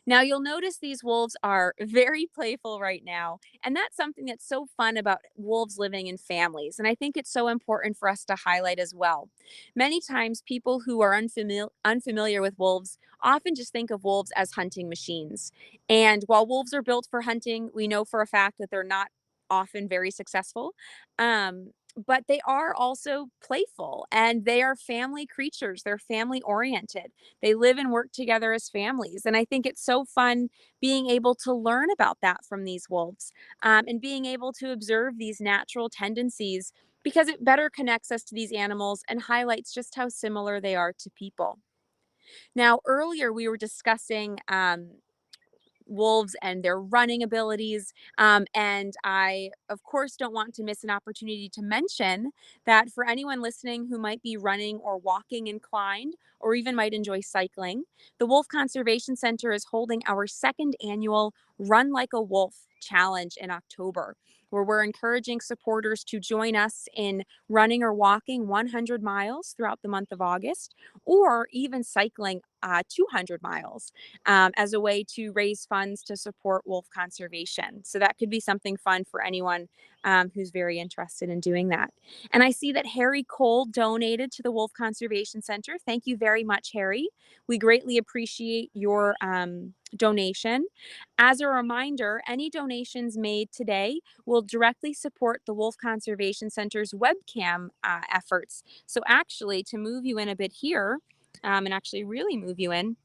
Speaker 16: Now, you'll notice these wolves are very playful right now, and that's something that's so fun about wolves living in families, and I think it's so important for us to highlight as well. Many times, people who are unfamiliar with wolves often just think of wolves as hunting machines. And while wolves are built for hunting, we know for a fact that they're not often very successful. But they are also playful and they are family creatures. They're family oriented. They live and work together as families. And I think it's so fun being able to learn about that from these wolves, and being able to observe these natural tendencies because it better connects us to these animals and highlights just how similar they are to people. Now, earlier we were discussing wolves and their running abilities. And I, of course, don't want to miss an opportunity to mention that for anyone listening who might be running or walking inclined, or even might enjoy cycling, the Wolf Conservation Center is holding our second annual Run Like a Wolf challenge in October, where we're encouraging supporters to join us in running or walking 100 miles throughout the month of August, or even cycling 200 miles as a way to raise funds to support wolf conservation. So that could be something fun for anyone who's very interested in doing that. And I see that Harry Cole donated to the Wolf Conservation Center. Thank you very much, Harry. We greatly appreciate your donation. As a reminder, any donations made today will directly support the Wolf Conservation Center's webcam efforts. So actually, to move you in a bit here, and actually really move you in,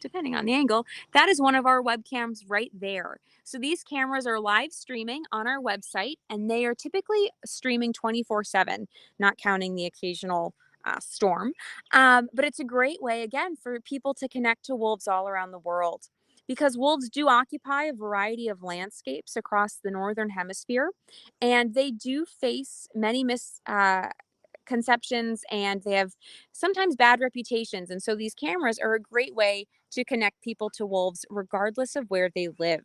Speaker 16: depending on the angle, that is one of our webcams right there. So these cameras are live streaming on our website, and they are typically streaming 24/7, not counting the occasional storm. But it's a great way, again, for people to connect to wolves all around the world. Because wolves do occupy a variety of landscapes across the Northern Hemisphere, and they do face many conceptions, and they have sometimes bad reputations. And so these cameras are a great way to connect people to wolves regardless of where they live.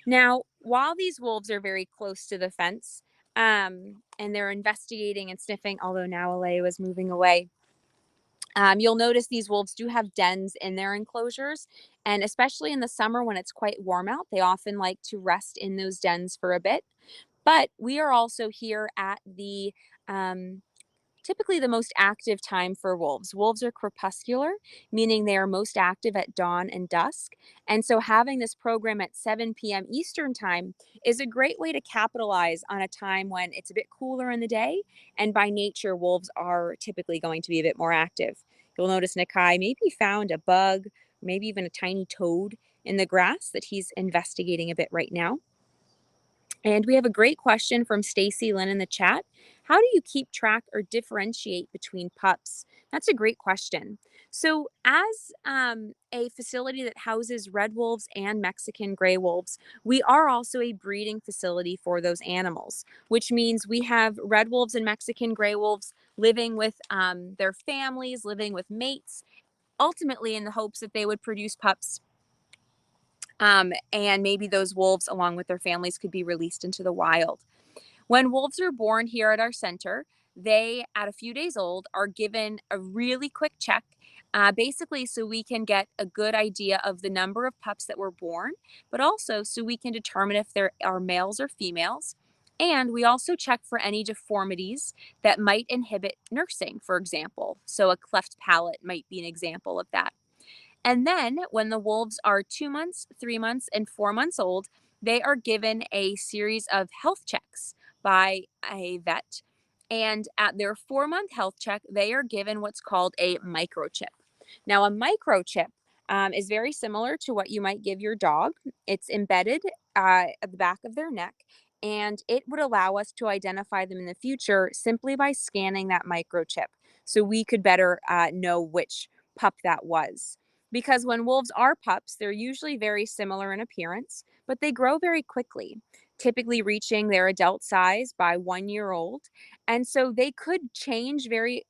Speaker 16: Now, while these wolves are very close to the fence, and they're investigating and sniffing, although now Alea was moving away, you'll notice these wolves do have dens in their enclosures, and especially in the summer when it's quite warm out, they often like to rest in those dens for a bit. But we are also here at the typically the most active time for wolves. Wolves are crepuscular, meaning they are most active at dawn and dusk. And so having this program at 7 p.m. Eastern time is a great way to capitalize on a time when it's a bit cooler in the day. And by nature, wolves are typically going to be a bit more active. You'll notice Nakai maybe found a bug, maybe even a tiny toad in the grass that he's investigating a bit right now. And we have a great question from Stacy Lynn in the chat. How do you keep track or differentiate between pups? That's a great question. So as a facility that houses red wolves and Mexican gray wolves, we are also a breeding facility for those animals, which means we have red wolves and Mexican gray wolves living with their families, living with mates, ultimately in the hopes that they would produce pups. And maybe those wolves, along with their families, could be released into the wild. When wolves are born here at our center, they, at a few days old, are given a really quick check, basically so we can get a good idea of the number of pups that were born, but also so we can determine if there are males or females. And we also check for any deformities that might inhibit nursing, for example. So a cleft palate might be an example of that. And then when the wolves are 2 months, 3 months, and 4 months old, they are given a series of health checks by a vet. And at their 4-month health check, they are given what's called a microchip. Now, a microchip is very similar to what you might give your dog. It's embedded at the back of their neck, and it would allow us to identify them in the future simply by scanning that microchip. So we could better know which pup that was. Because when wolves are pups, they're usually very similar in appearance, but they grow very quickly, typically reaching their adult size by 1 year old. And so they could change very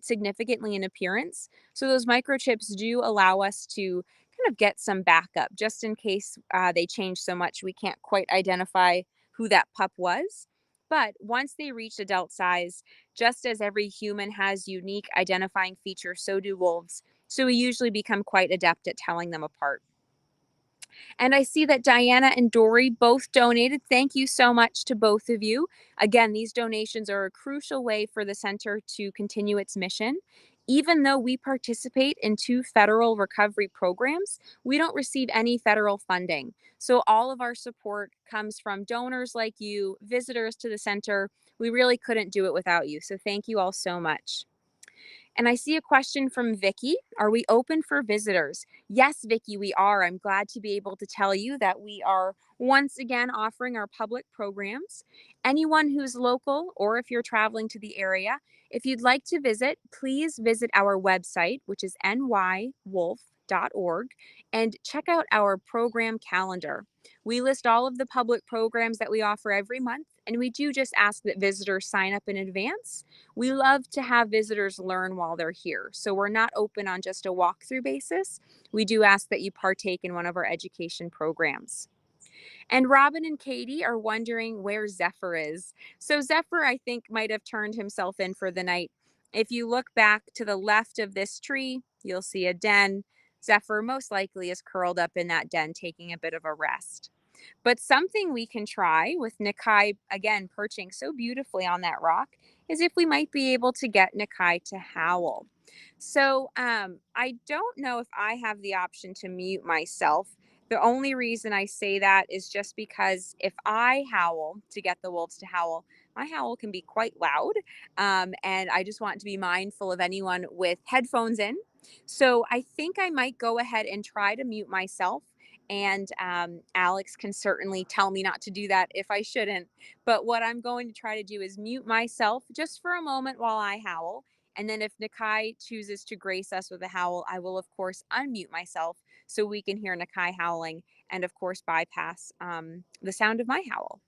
Speaker 16: significantly in appearance. So those microchips do allow us to kind of get some backup just in case they change so much we can't quite identify who that pup was. But once they reach adult size, just as every human has unique identifying features, so do wolves. So we usually become quite adept at telling them apart. And I see that Diana and Dory both donated. Thank you so much to both of you. Again, these donations are a crucial way for the center to continue its mission. Even though we participate in 2 federal recovery programs, we don't receive any federal funding. So all of our support comes from donors like you, visitors to the center. We really couldn't do it without you. So thank you all so much. And I see a question from Vicky. Are we open for visitors? Yes, Vicky, we are. I'm glad to be able to tell you that we are once again offering our public programs. Anyone who's local, or if you're traveling to the area, if you'd like to visit, please visit our website, which is nywolf.org, and check out our program calendar. We list all of the public programs that we offer every month, and we do just ask that visitors sign up in advance. We love to have visitors learn while they're here, so we're not open on just a walkthrough basis. We do ask that you partake in one of our education programs. And Robin and Katie are wondering where Zephyr is. So Zephyr, I think, might have turned himself in for the night. If you look back to the left of this tree, you'll see a den. Zephyr most likely is curled up in that den taking a bit of a rest. But something we can try with Nakai, again, perching so beautifully on that rock, is if we might be able to get Nakai to howl. So I don't know if I have the option to mute myself. The only reason I say that is just because if I howl to get the wolves to howl, my howl can be quite loud. And I just want to be mindful of anyone with headphones in. So I think I might go ahead and try to mute myself. And Alex can certainly tell me not to do that if I shouldn't. But what I'm going to try to do is mute myself just for a moment while I howl. And then if Nakai chooses to grace us with a howl, I will, of course, unmute myself so we can hear Nakai howling and, of course, bypass the sound of my howl.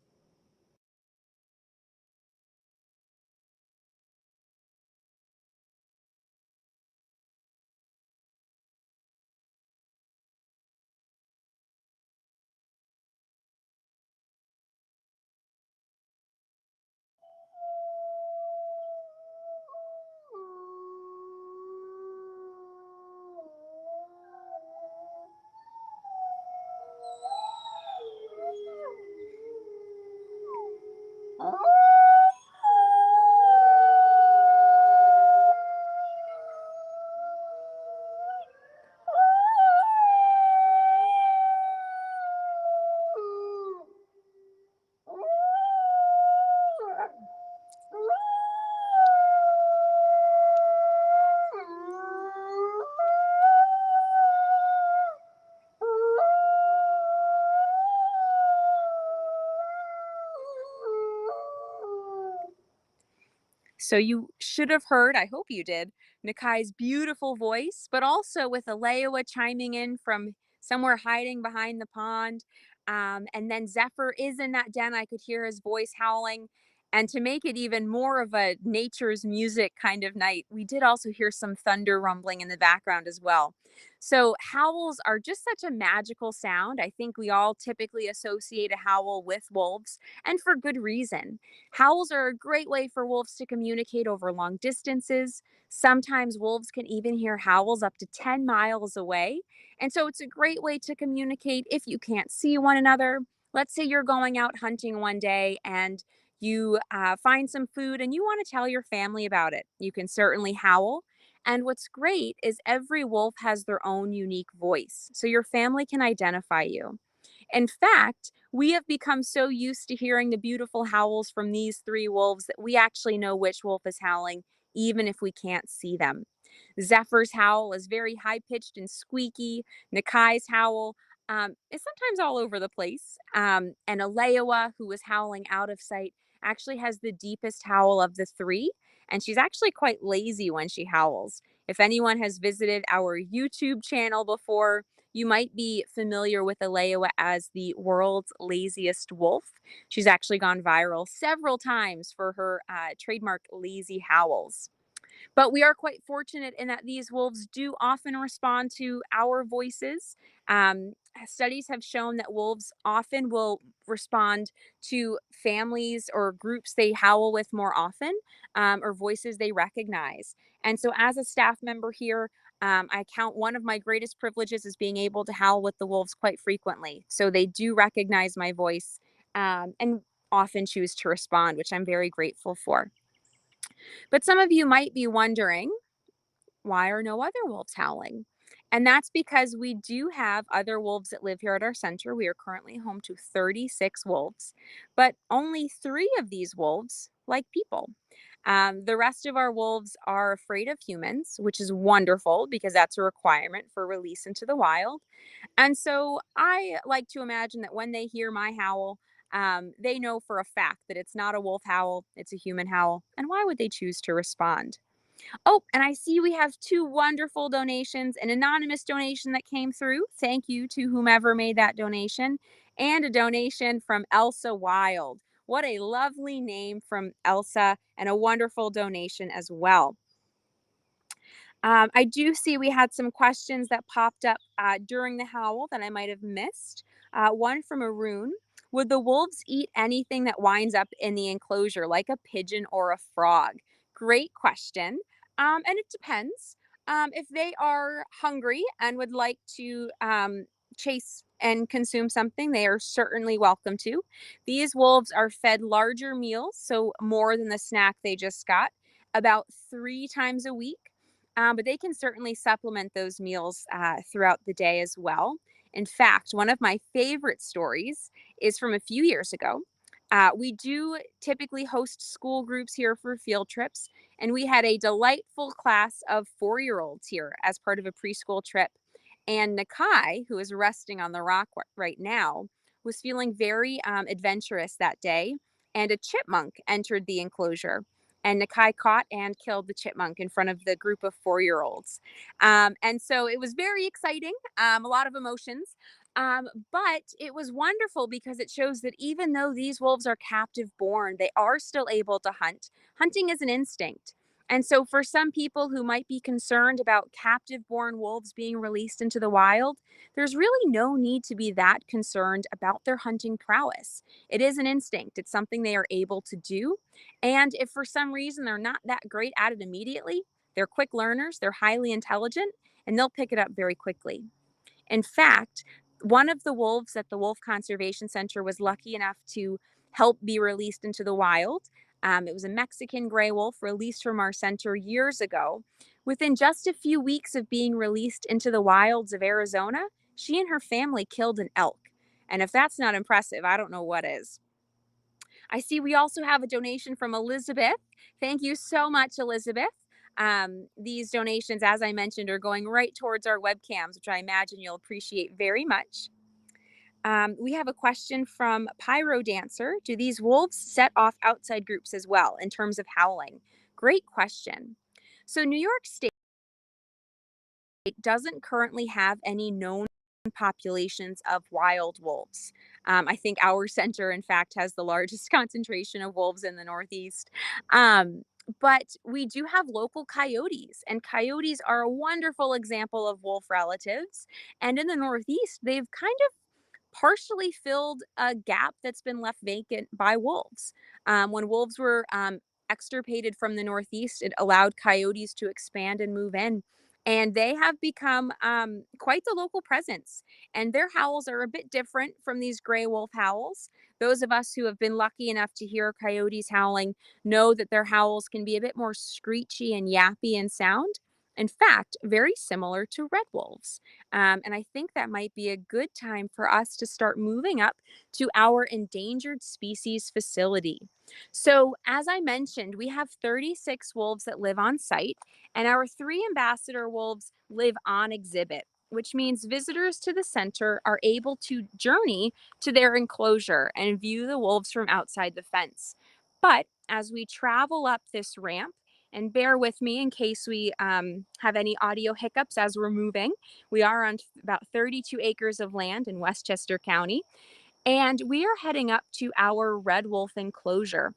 Speaker 16: So you should have heard, I hope you did, Nakai's beautiful voice, but also with Alewa chiming in from somewhere hiding behind the pond. And then Zephyr is in that den. I could hear his voice howling. And to make it even more of a nature's music kind of night, we did also hear some thunder rumbling in the background as well. So howls are just such a magical sound. I think we all typically associate a howl with wolves, and for good reason. Howls are a great way for wolves to communicate over long distances. Sometimes wolves can even hear howls up to 10 miles away. And so it's a great way to communicate if you can't see one another. Let's say you're going out hunting one day and you find some food and you want to tell your family about it. You can certainly howl. And what's great is every wolf has their own unique voice, so your family can identify you. In fact, we have become so used to hearing the beautiful howls from these 3 wolves that we actually know which wolf is howling, even if we can't see them. Zephyr's howl is very high pitched and squeaky. Nakai's howl is sometimes all over the place. And Alewa, who is howling out of sight, actually has the deepest howl of the 3. And she's actually quite lazy when she howls. If anyone has visited our YouTube channel before, you might be familiar with Alewa as the world's laziest wolf. She's actually gone viral several times for her trademark lazy howls. But we are quite fortunate in that these wolves do often respond to our voices. Studies have shown that wolves often will respond to families or groups they howl with more often, or voices they recognize. And so, as a staff member here, I count one of my greatest privileges as being able to howl with the wolves quite frequently. So they do recognize my voice, and often choose to respond, which I'm very grateful for. But some of you might be wondering, why are no other wolves howling? And that's because we do have other wolves that live here at our center. We are currently home to 36 wolves, but only 3 of these wolves like people. The rest of our wolves are afraid of humans, which is wonderful because that's a requirement for release into the wild. And so I like to imagine that when they hear my howl, they know for a fact that it's not a wolf howl, it's a human howl. And why would they choose to respond? Oh, and I see we have 2 wonderful donations, an anonymous donation that came through. Thank you to whomever made that donation, and a donation from Elsa Wild. What a lovely name from Elsa, and a wonderful donation as well. I do see we had some questions that popped up during the howl that I might have missed. One from Arun. Would the wolves eat anything that winds up in the enclosure, like a pigeon or a frog? Great question. And it depends. If they are hungry and would like to chase and consume something, they are certainly welcome to. These wolves are fed larger meals, so more than the snack they just got, about 3 times a week. But they can certainly supplement those meals throughout the day as well. In fact, one of my favorite stories is from a few years ago. We do typically host school groups here for field trips, and we had a delightful class of 4-year-olds here as part of a preschool trip. And Nakai, who is resting on the rock right now, was feeling very adventurous that day, and a chipmunk entered the enclosure. And Nakai caught and killed the chipmunk in front of the group of 4-year-olds. And so it was very exciting, a lot of emotions. But it was wonderful because it shows that even though these wolves are captive born, they are still able to hunt. Hunting is an instinct. And so for some people who might be concerned about captive born wolves being released into the wild, there's really no need to be that concerned about their hunting prowess. It is an instinct. It's something they are able to do. And if for some reason they're not that great at it immediately, they're quick learners, they're highly intelligent, and they'll pick it up very quickly. In fact, one of the wolves at the Wolf Conservation Center was lucky enough to help be released into the wild. It was a Mexican gray wolf released from our center years ago. Within just a few weeks of being released into the wilds of Arizona, she and her family killed an elk. And if that's not impressive, I don't know what is. I see we also have a donation from Elizabeth. Thank you so much, Elizabeth. These donations, as I mentioned, are going right towards our webcams, which I imagine you'll appreciate very much. We have a question from Pyro Dancer. Do these wolves set off outside groups as well in terms of howling? Great question. So New York State doesn't currently have any known populations of wild wolves. I think our center, in fact, has the largest concentration of wolves in the Northeast. But we do have local coyotes, and coyotes are a wonderful example of wolf relatives. And in the Northeast, they've kind of partially filled a gap that's been left vacant by wolves. When wolves were extirpated from the Northeast, it allowed coyotes to expand and move in. And they have become quite the local presence. And their howls are a bit different from these gray wolf howls. Those of us who have been lucky enough to hear coyotes howling know that their howls can be a bit more screechy and yappy in sound. In fact, very similar to red wolves. And I think that might be a good time for us to start moving up to our endangered species facility. So, as I mentioned, we have 36 wolves that live on site, and our 3 ambassador wolves live on exhibit, which means visitors to the center are able to journey to their enclosure and view the wolves from outside the fence. But as we travel up this ramp, and bear with me in case we have any audio hiccups as we're moving. We are on about 32 acres of land in Westchester County, and we are heading up to our red wolf enclosure.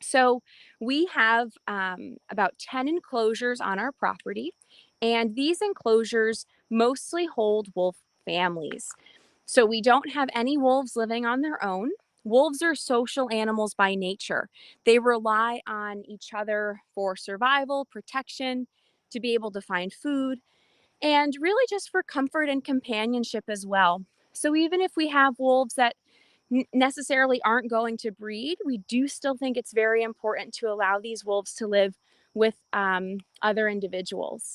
Speaker 8: So we have about 10 enclosures on our property, and these enclosures mostly hold wolf families. So we don't have any wolves living on their own. Wolves are social animals by nature. They rely on each other for survival, protection, to be able to find food, and really just for comfort and companionship as well. So even if we have wolves that necessarily aren't going to breed, we do still think it's very important to allow these wolves to live with other individuals.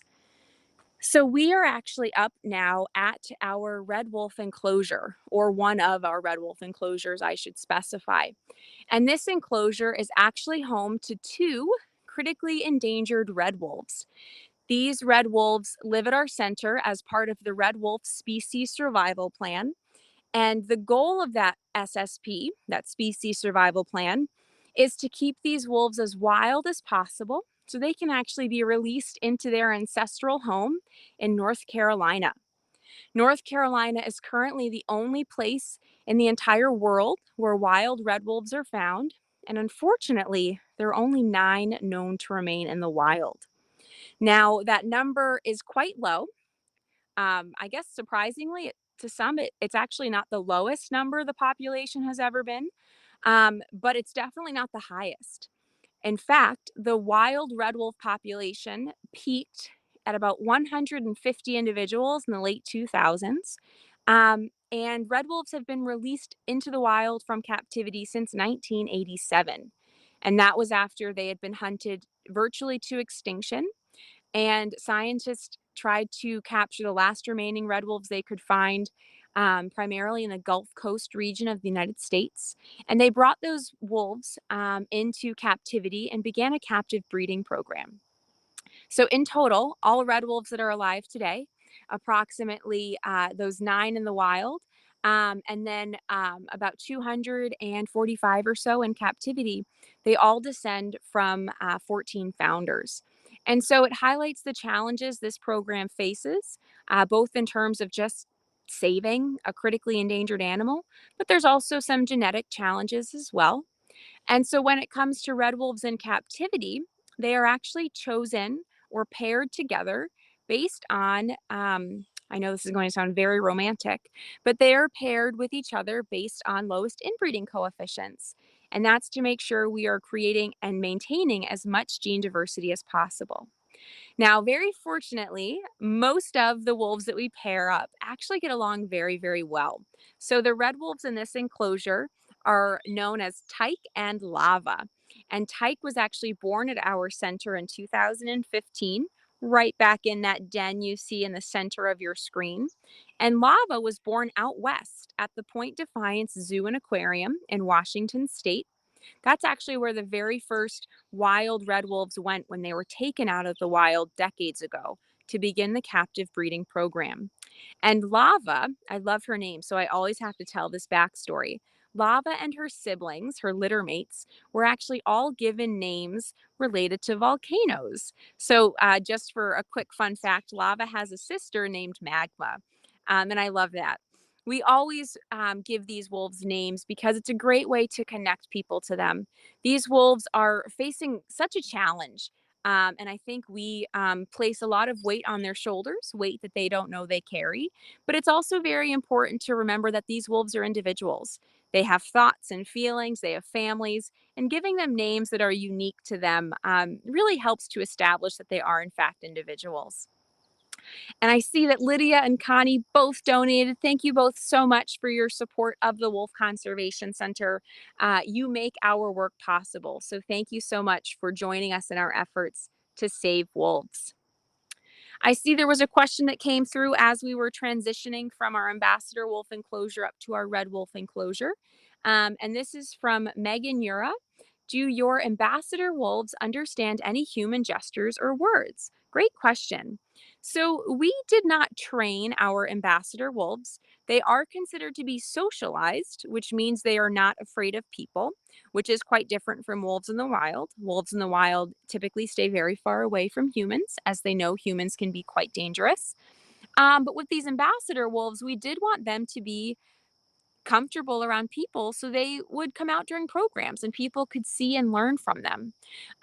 Speaker 8: So we are actually up now at our red wolf enclosure, or one of our red wolf enclosures, I should specify. And this enclosure is actually home to 2 critically endangered red wolves. These red wolves live at our center as part of the Red Wolf Species Survival Plan. And the goal of that SSP, that Species Survival Plan, is to keep these wolves as wild as possible so they can actually be released into their ancestral home in North Carolina. North Carolina is currently the only place in the entire world where wild red wolves are found. And unfortunately, there are only 9 known to remain in the wild. Now, that number is quite low. I guess surprisingly, to some, it's actually not the lowest number the population has ever been, but it's definitely not the highest. In fact, the wild red wolf population peaked at about 150 individuals in the late 2000s. And red wolves have been released into the wild from captivity since 1987. And that was after they had been hunted virtually to extinction. And scientists tried to capture the last remaining red wolves they could find, primarily in the Gulf Coast region of the United States. And they brought those wolves into captivity and began a captive breeding program. So, in total, all red wolves that are alive today, approximately those 9 in the wild, and then about 245 or so in captivity, they all descend from 14 founders. And so it highlights the challenges this program faces, both in terms of just saving a critically endangered animal, but there's also some genetic challenges as well. And so when it comes to red wolves in captivity, they are actually chosen or paired together based on, I know this is going to sound very romantic, but they are paired with each other based on lowest inbreeding coefficients. And that's to make sure we are creating and maintaining as much gene diversity as possible. Now, very fortunately, most of the wolves that we pair up actually get along very, very well. So the red wolves in this enclosure are known as Tyke and Lava. And Tyke was actually born at our center in 2015, right back in that den you see in the center of your screen. And Lava was born out west at the Point Defiance Zoo and Aquarium in Washington State. That's actually where the very first wild red wolves went when they were taken out of the wild decades ago to begin the captive breeding program. And Lava, I love her name, so I always have to tell this backstory. Lava and her siblings, her litter mates, were actually all given names related to volcanoes. So, just for a quick fun fact, Lava has a sister named Magma. And I love that. We always give these wolves names because it's a great way to connect people to them. These wolves are facing such a challenge. And I think we place a lot of weight on their shoulders, weight that they don't know they carry. But it's also very important to remember that these wolves are individuals. They have thoughts and feelings, they have families, and giving them names that are unique to them really helps to establish that they are, in fact, individuals. And I see that Lydia and Connie both donated. Thank you both so much for your support of the Wolf Conservation Center. You make our work possible. So thank you so much for joining us in our efforts to save wolves. I see there was a question that came through as we were transitioning from our ambassador wolf enclosure up to our red wolf enclosure. And this is from Megan Yura. Do your ambassador wolves understand any human gestures or words? Great question. So we did not train our ambassador wolves. They are considered to be socialized, which means they are not afraid of people, which is quite different from wolves in the wild. Wolves in the wild typically stay very far away from humans, as they know humans can be quite dangerous. But with these ambassador wolves, we did want them to be
Speaker 16: comfortable around people, so they would come out during programs and people could see and learn from them.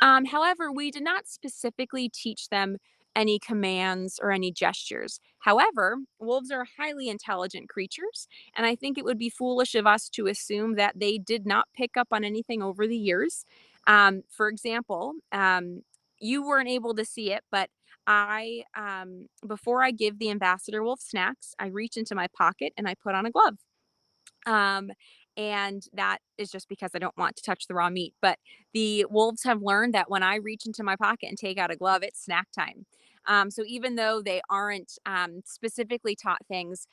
Speaker 16: However, we did not specifically teach them any commands or any gestures. However, wolves are highly intelligent creatures, and I think it would be foolish of us to assume that they did not pick up on anything over the years. For example, you weren't able to see it, but before I give the ambassador wolf snacks, I reach into my pocket and I put on a glove. Um, and that is just because I don't want to touch the raw meat. But the wolves have learned that when I reach into my pocket and take out a glove, it's snack time. So even though they aren't specifically taught things,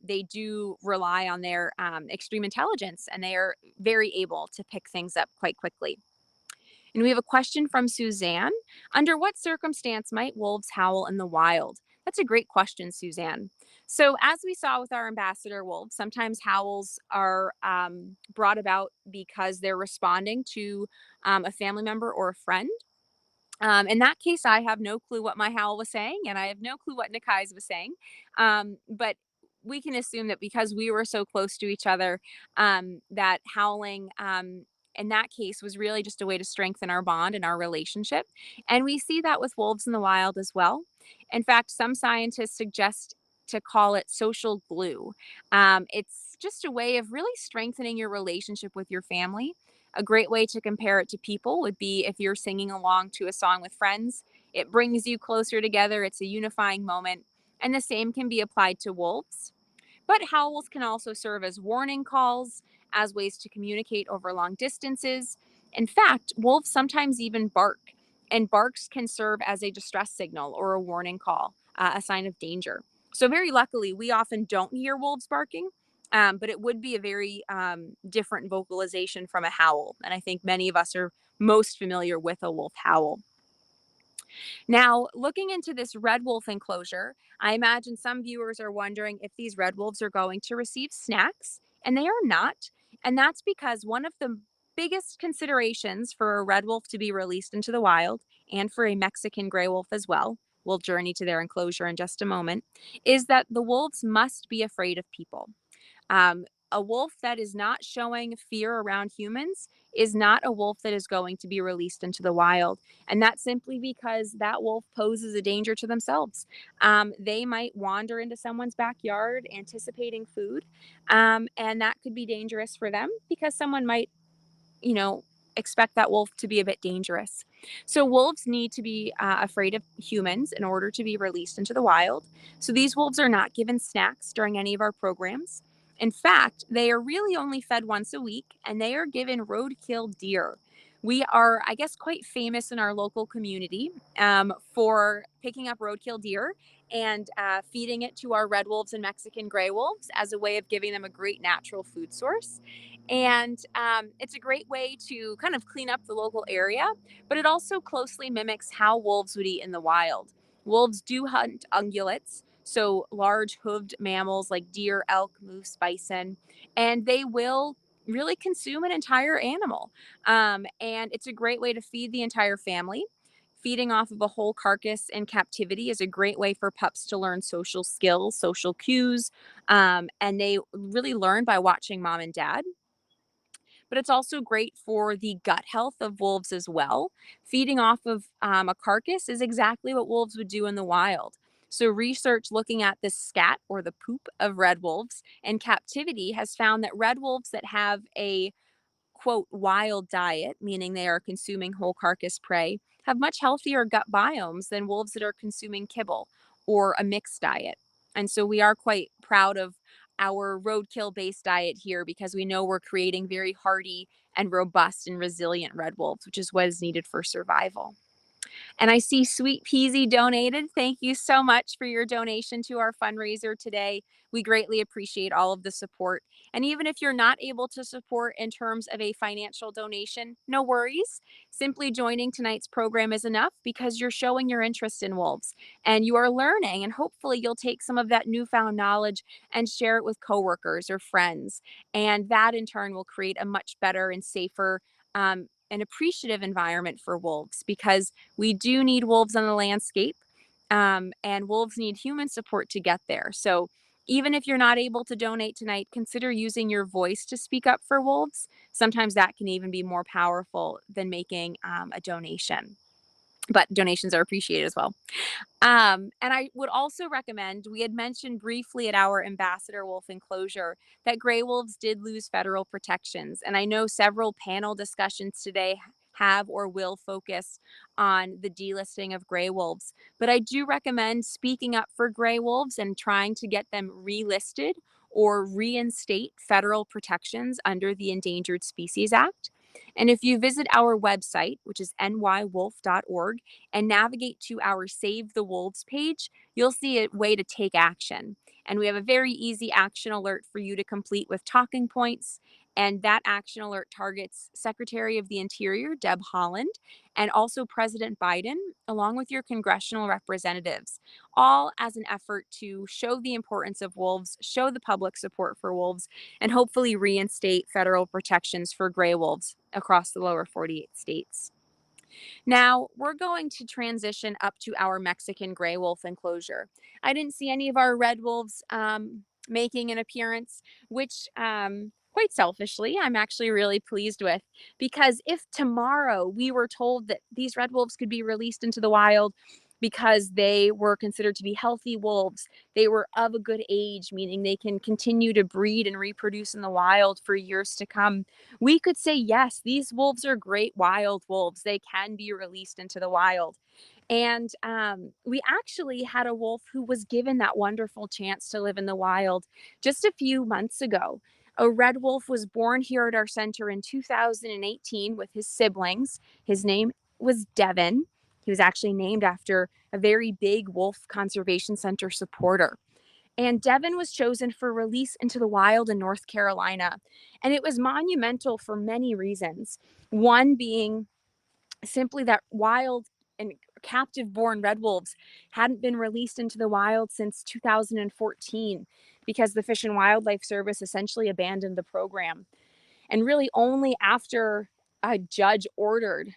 Speaker 16: they do rely on their extreme intelligence, and they are very able to pick things up quite quickly. And we have a question from Suzanne. Under what circumstance might wolves howl in the wild? That's a great question, Suzanne. So, as we saw with our ambassador wolves, sometimes howls are brought about because they're responding to a family member or a friend. In that case, I have no clue what my howl was saying, and I have no clue what Nikai's was saying. But we can assume that because we were so close to each other, that howling in that case was really just a way to strengthen our bond and our relationship. And we see that with wolves in the wild as well. In fact, some scientists suggest to call it social glue. It's just a way of really strengthening your relationship with your family. A great way to compare it to people would be if you're singing along to a song with friends. It brings you closer together, it's a unifying moment, and the same can be applied to wolves. But howls can also serve as warning calls, as ways to communicate over long distances. In fact, wolves sometimes even bark, and barks can serve as a distress signal or a warning call, a sign of danger. So, very luckily, we often don't hear wolves barking, but it would be a very different vocalization from a howl. And I think many of us are most familiar with a wolf howl. Now, looking into this red wolf enclosure, I imagine some viewers are wondering if these red wolves are going to receive snacks, and they are not. And that's because one of the biggest considerations for a red wolf to be released into the wild, and for a Mexican gray wolf as well, we'll journey to their enclosure in just a moment, is that the wolves must be afraid of people. A wolf that is not showing fear around humans is not a wolf that is going to be released into the wild. And that's simply because that wolf poses a danger to themselves. They might wander into someone's backyard anticipating food, and that could be dangerous for them because someone might, you know, expect that wolf to be a bit dangerous. So wolves need to be afraid of humans in order to be released into the wild. So these wolves are not given snacks during any of our programs. In fact, they are really only fed once a week, and they are given roadkill deer. We are, I guess, quite famous in our local community for picking up roadkill deer and feeding it to our red wolves and Mexican gray wolves as a way of giving them a great natural food source. And it's a great way to kind of clean up the local area, but it also closely mimics how wolves would eat in the wild. Wolves do hunt ungulates, so large hooved mammals like deer, elk, moose, bison, and they will really consume an entire animal. And it's a great way to feed the entire family. Feeding off of a whole carcass in captivity is a great way for pups to learn social skills, social cues, and they really learn by watching mom and dad. But it's also great for the gut health of wolves as well. Feeding off of a carcass is exactly what wolves would do in the wild. So, research looking at the scat or the poop of red wolves in captivity has found that red wolves that have a quote wild diet, meaning they are consuming whole carcass prey, have much healthier gut biomes than wolves that are consuming kibble or a mixed diet. And so we are quite proud of our roadkill based diet here because we know we're creating very hardy and robust and resilient red wolves, which is what is needed for survival. And I see Sweet Peasy donated. Thank you so much for your donation to our fundraiser today. We greatly appreciate all of the support. And even if you're not able to support in terms of a financial donation, no worries. Simply joining tonight's program is enough because you're showing your interest in wolves and you are learning, and hopefully you'll take some of that newfound knowledge and share it with coworkers or friends. And that in turn will create a much better and safer an appreciative environment for wolves because we do need wolves on the landscape, and wolves need human support to get there. So Even if you're not able to donate tonight, consider using your voice to speak up for wolves. Sometimes that can even be more powerful than making a donation. But donations are appreciated as well. And I would also recommend, we had mentioned briefly at our Ambassador Wolf enclosure that gray wolves did lose federal protections. And I know several panel discussions today have or will focus on the delisting of gray wolves. But I do recommend speaking up for gray wolves and trying to get them relisted or reinstate federal protections under the Endangered Species Act. And if you visit our website, which is nywolf.org, and navigate to our Save the Wolves page, you'll see a way to take action. And we have a very easy action alert for you to complete with talking points. And that action alert targets Secretary of the Interior, Deb Haaland, and also President Biden, along with your congressional representatives, all as an effort to show the importance of wolves, show the public support for wolves, and hopefully reinstate federal protections for gray wolves across the lower 48 states. Now, we're going to transition up to our Mexican gray wolf enclosure. I didn't see any of our red wolves making an appearance, which quite selfishly, I'm actually really pleased with, because if tomorrow we were told that these red wolves could be released into the wild because they were considered to be healthy wolves, they were of a good age, meaning they can continue to breed and reproduce in the wild for years to come, we could say, yes, these wolves are great wild wolves. They can be released into the wild. And we actually had a wolf who was given that wonderful chance to live in the wild just a few months ago. A red wolf was born here at our center in 2018 with his siblings. His name was Devin. He was actually named after a very big wolf conservation center supporter. And Devin was chosen for release into the wild in North Carolina. And it was monumental for many reasons. One being simply that wild and captive born red wolves hadn't been released into the wild since 2014 because the Fish and Wildlife Service essentially abandoned the program. And really only after a judge ordered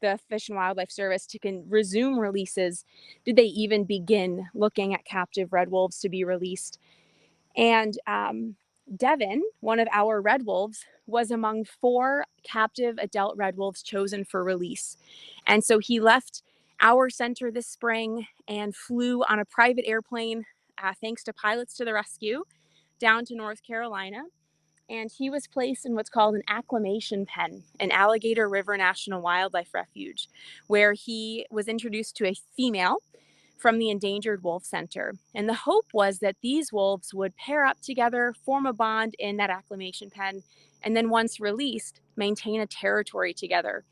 Speaker 16: the Fish and Wildlife Service to resume releases did they even begin looking at captive red wolves to be released. And Devin, one of our red wolves, was among 4 captive adult red wolves chosen for release. And so he left our center this spring and flew on a private airplane, thanks to Pilots to the Rescue, down to North Carolina. And he was placed in what's called an acclimation pen, an Alligator River National Wildlife Refuge, where he was introduced to a female from the Endangered Wolf Center. And the hope was that these wolves would pair up together, form a bond in that acclimation pen, and then once released, maintain a territory together.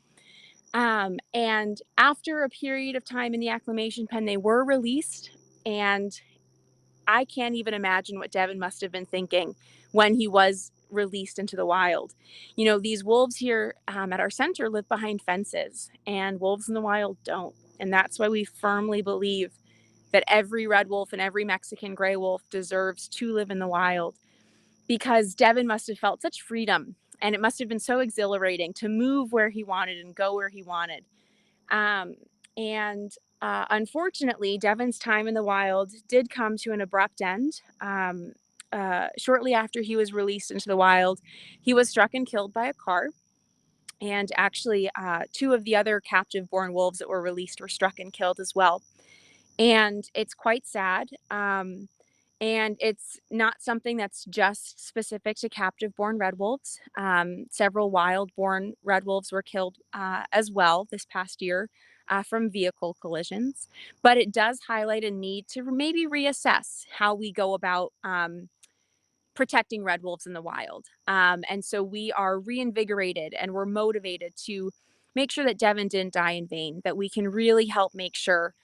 Speaker 16: And after a period of time in the acclimation pen, they were released. And I can't even imagine what Devin must have been thinking when he was released into the wild. You know, these wolves here at our center live behind fences, and wolves in the wild don't. And that's why we firmly believe that every red wolf and every Mexican gray wolf deserves to live in the wild, because Devin must have felt such freedom, and it must have been so exhilarating to move where he wanted and go where he wanted. Unfortunately, Devin's time in the wild did come to an abrupt end. Shortly after he was released into the wild, he was struck and killed by a car. And actually, 2 of the other captive born wolves that were released were struck and killed as well. And it's quite sad. And it's not something that's just specific to captive born red wolves. Several wild born red wolves were killed as well this past year from vehicle collisions. But it does highlight a need to maybe reassess how we go about protecting red wolves in the wild. And so we are reinvigorated and we're motivated to make sure that Devin didn't die in vain, that we can really help make sure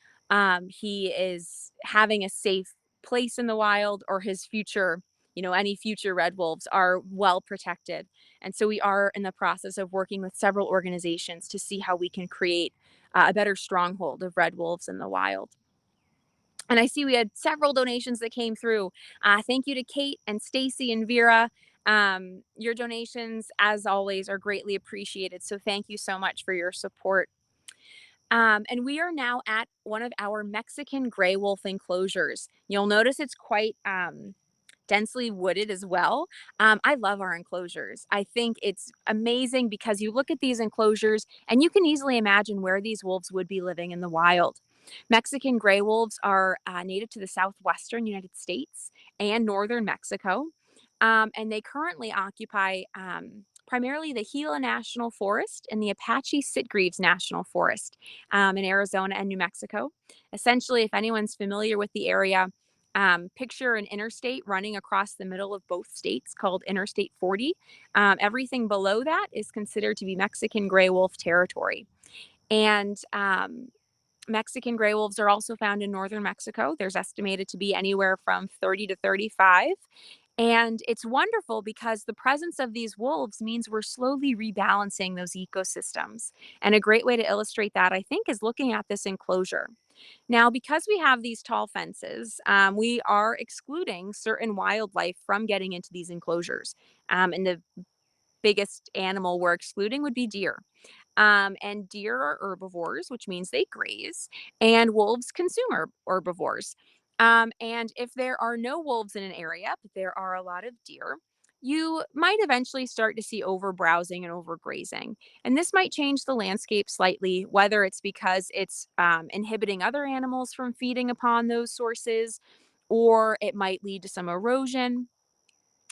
Speaker 16: he is having a safe place in the wild, or his future, any future red wolves are well protected. And so we are in the process of working with several organizations to see how we can create a better stronghold of red wolves in the wild. And I see we had several donations that came through. Thank you to Kate and Stacy and Vera. Your donations, as always, are greatly appreciated. So thank you so much for your support. And we are now at one of our Mexican gray wolf enclosures. You'll notice it's quite densely wooded as well. I love our enclosures. I think it's amazing because you look at these enclosures and you can easily imagine where these wolves would be living in the wild. Mexican gray wolves are native to the southwestern United States and northern Mexico. And they currently occupy primarily the Gila National Forest and the Apache Sitgreaves National Forest in Arizona and New Mexico. Essentially, if anyone's familiar with the area, picture an interstate running across the middle of both states called Interstate 40. Everything below that is considered to be Mexican gray wolf territory. And Mexican gray wolves are also found in northern Mexico. There's estimated to be anywhere from 30 to 35. And it's wonderful because the presence of these wolves means we're slowly rebalancing those ecosystems. And a great way to illustrate that, I think, is looking at this enclosure. Now, because we have these tall fences, we are excluding certain wildlife from getting into these enclosures. And the biggest animal we're excluding would be deer. And deer are herbivores, which means they graze, and wolves consume herbivores. And if there are no wolves in an area, but there are a lot of deer, you might eventually start to see overbrowsing and overgrazing. And this might change the landscape slightly, whether it's because it's inhibiting other animals from feeding upon those sources, or it might lead to some erosion.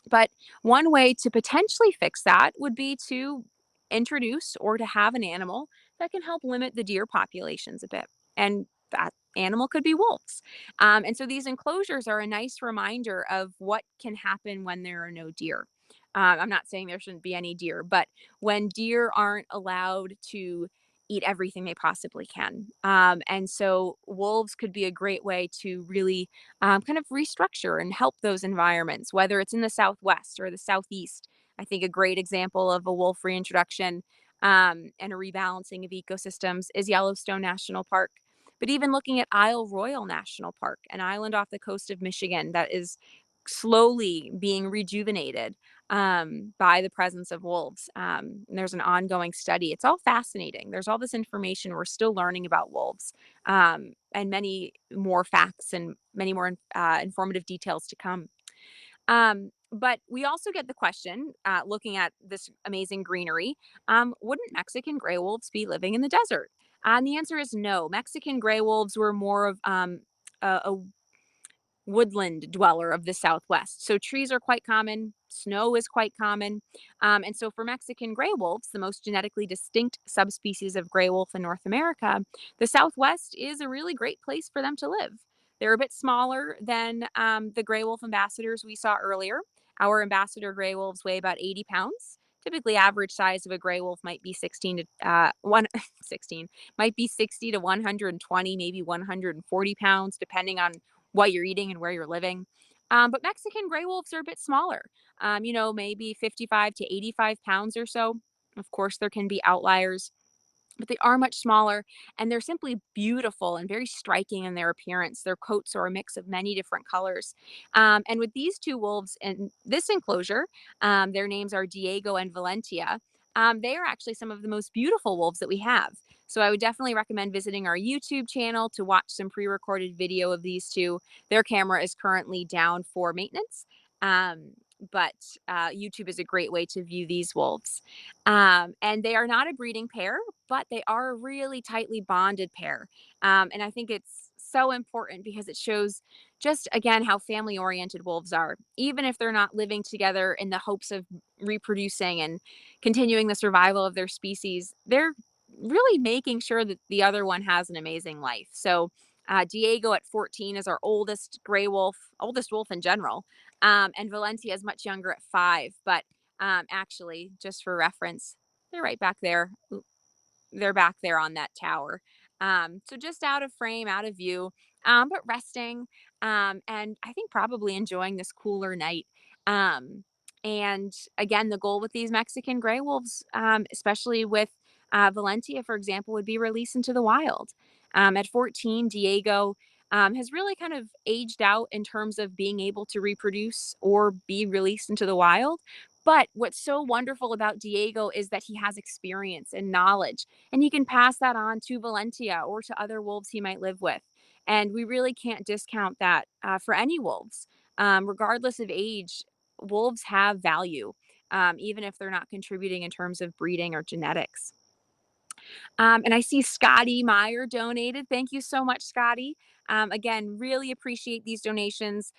Speaker 16: But one way to potentially fix that would be to introduce or to have an animal that can help limit the deer populations a bit. And that animal could be wolves. And so these enclosures are a nice reminder of what can happen when there are no deer. I'm not saying there shouldn't be any deer, but when deer aren't allowed to eat everything they possibly can. And so wolves could be a great way to really kind of restructure and help those environments, whether it's in the Southwest or the Southeast. I think a great example of a wolf reintroduction and a rebalancing of ecosystems is Yellowstone National Park. But even looking at Isle Royale National Park, an island off the coast of Michigan that is slowly being rejuvenated by the presence of wolves. And there's an ongoing study. It's all fascinating. There's all this information we're still learning about wolves, and many more facts and many more informative details to come. But we also get the question, looking at this amazing greenery, wouldn't Mexican gray wolves be living in the desert? And the answer is no. Mexican gray wolves were more of a woodland dweller of the Southwest. So trees are quite common, snow is quite common. And so for Mexican gray wolves, the most genetically distinct subspecies of gray wolf in North America, the Southwest is a really great place for them to live. They're a bit smaller than the gray wolf ambassadors we saw earlier. Our ambassador gray wolves weigh about 80 pounds. Typically, average size of a gray wolf might be 16 might be 60 to 120, maybe 140 pounds, depending on what you're eating and where you're living. But Mexican gray wolves are a bit smaller, maybe 55 to 85 pounds or so. Of course, there can be outliers, but they are much smaller and they're simply beautiful and very striking in their appearance. Their coats are a mix of many different colors. And with these two wolves in this enclosure, their names are Diego and Valentia. They are actually some of the most beautiful wolves that we have. So I would definitely recommend visiting our YouTube channel to watch some pre-recorded video of these two. Their camera is currently down for maintenance. But YouTube is a great way to view these wolves. And they are not a breeding pair, but they are a really tightly bonded pair. And I think it's so important because it shows just, again, how family-oriented wolves are. Even if they're not living together in the hopes of reproducing and continuing the survival of their species, they're really making sure that the other one has an amazing life. So Diego at 14 is our oldest gray wolf, oldest wolf in general. And Valencia is much younger at 5. But actually, just for reference, they're right back there. They're back there on that tower. So just out of frame, out of view, but resting. And I think probably enjoying this cooler night. And again, the goal with these Mexican gray wolves, especially with Valentia, for example, would be released into the wild. At 14, Diego has really kind of aged out in terms of being able to reproduce or be released into the wild. But what's so wonderful about Diego is that he has experience and knowledge, and he can pass that on to Valentia or to other wolves he might live with. And we really can't discount that for any wolves. regardless of age, wolves have value, even if they're not contributing in terms of breeding or genetics. And I see Scotty Meyer donated. Thank you so much, Scotty. Again, really appreciate these donations.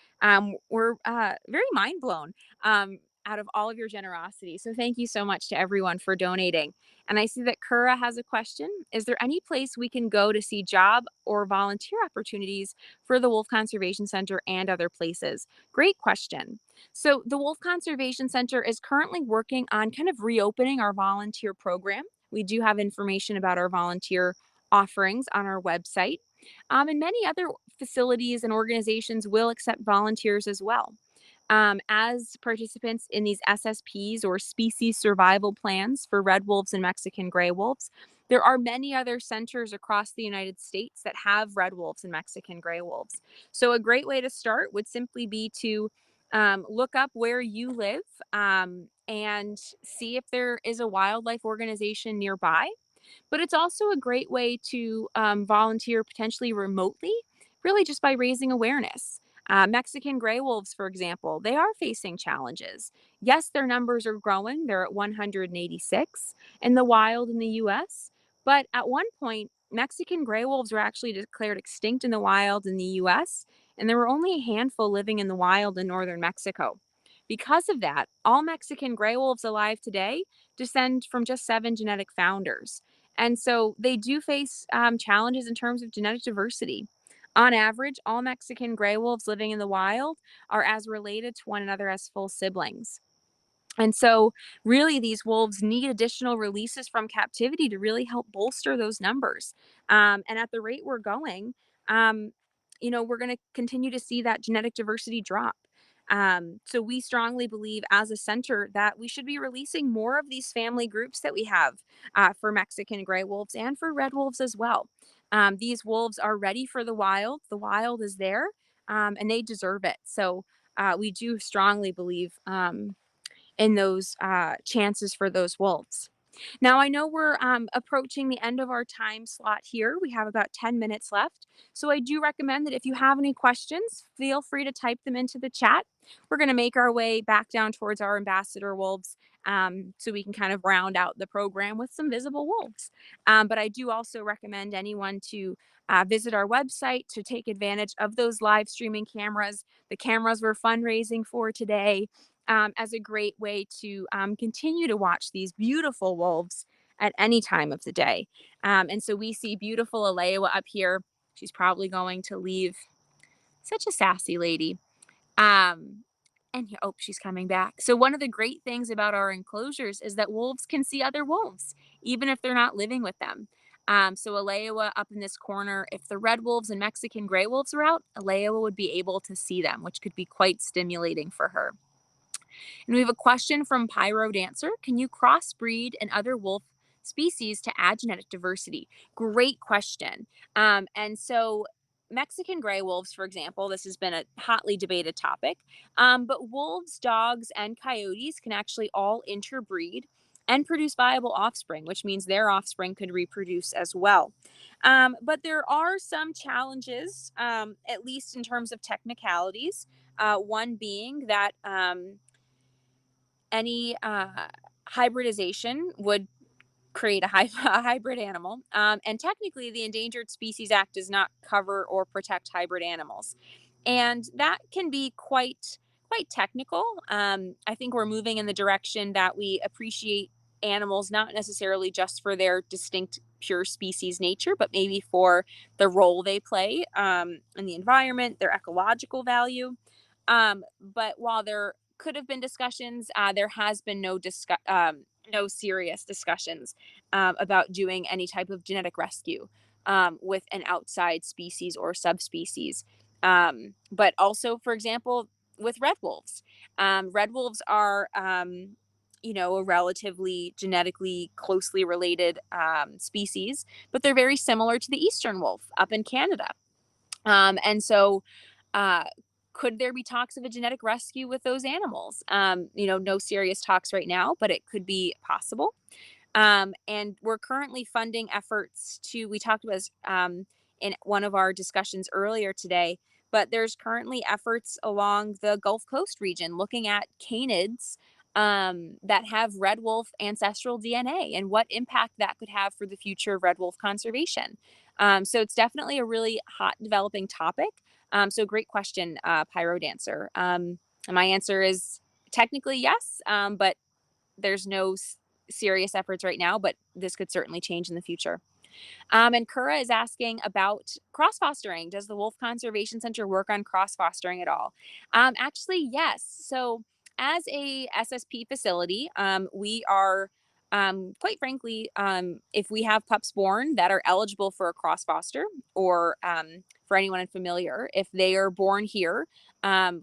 Speaker 16: We're very mind blown out of all of your generosity. So thank you so much to everyone for donating. And I see that Kura has a question. Is there any place we can go to see job or volunteer opportunities for the Wolf Conservation Center and other places? Great question. So the Wolf Conservation Center is currently working on kind of reopening our volunteer program. We do have information about our volunteer offerings on our website. And many other facilities and organizations will accept volunteers as well. As participants in these SSPs or species survival plans for red wolves and Mexican gray wolves, there are many other centers across the United States that have red wolves and Mexican gray wolves. So a great way to start would simply be to look up where you live and see if there is a wildlife organization nearby. But it's also a great way to volunteer potentially remotely, really just by raising awareness. Mexican gray wolves, for example, they are facing challenges. Yes, their numbers are growing. They're at 186 in the wild in the US. But at one point, Mexican gray wolves were actually declared extinct in the wild in the US, and there were only a handful living in the wild in northern Mexico. Because of that, all Mexican gray wolves alive today descend from just 7 genetic founders. And so they do face challenges in terms of genetic diversity. On average, all Mexican gray wolves living in the wild are as related to one another as full siblings. And so, really, these wolves need additional releases from captivity to really help bolster those numbers. And at the rate we're going, we're going to continue to see that genetic diversity drop. So we strongly believe as a center that we should be releasing more of these family groups that we have for Mexican gray wolves and for red wolves as well. These wolves are ready for the wild. The wild is there, and they deserve it. So we do strongly believe in those chances for those wolves. Now, I know we're approaching the end of our time slot here. We have about 10 minutes left. So I do recommend that if you have any questions, feel free to type them into the chat. We're going to make our way back down towards our ambassador wolves so we can kind of round out the program with some visible wolves. But I do also recommend anyone to visit our website to take advantage of those live streaming cameras. The cameras we're fundraising for today, as a great way to continue to watch these beautiful wolves at any time of the day. And so we see beautiful Alewa up here. She's probably going to leave. Such a sassy lady. She's coming back. So one of the great things about our enclosures is that wolves can see other wolves, even if they're not living with them. So Alewa up in this corner, if the red wolves and Mexican gray wolves are out, Alewa would be able to see them, which could be quite stimulating for her. And we have a question from Pyro Dancer. Can you crossbreed in other wolf species to add genetic diversity? Great question. And so Mexican gray wolves, for example, this has been a hotly debated topic, but wolves, dogs, and coyotes can actually all interbreed and produce viable offspring, which means their offspring could reproduce as well. But there are some challenges, at least in terms of technicalities. One being that any hybridization would create a hybrid animal. And technically, the Endangered Species Act does not cover or protect hybrid animals. And that can be quite technical. I think we're moving in the direction that we appreciate animals not necessarily just for their distinct pure species nature, but maybe for the role they play in the environment, their ecological value. But while there could have been discussions, there has been no serious discussions about doing any type of genetic rescue with an outside species or subspecies. But also, for example, with red wolves are a relatively genetically closely related species, but they're very similar to the eastern wolf up in Canada. And so could there be talks of a genetic rescue with those animals? No serious talks right now, but it could be possible. And we're currently funding efforts we talked about in one of our discussions earlier today, but there's currently efforts along the Gulf Coast region looking at canids that have red wolf ancestral DNA and what impact that could have for the future of red wolf conservation. So it's definitely a really hot developing topic. So great question, Pyro Dancer. And my answer is technically yes, but there's no serious efforts right now, but this could certainly change in the future. And Kura is asking about cross fostering. Does the Wolf Conservation Center work on cross fostering at all? Actually, yes. So, as a SSP facility, we are, quite frankly, if we have pups born that are eligible for a cross foster, or for anyone unfamiliar, if they are born here,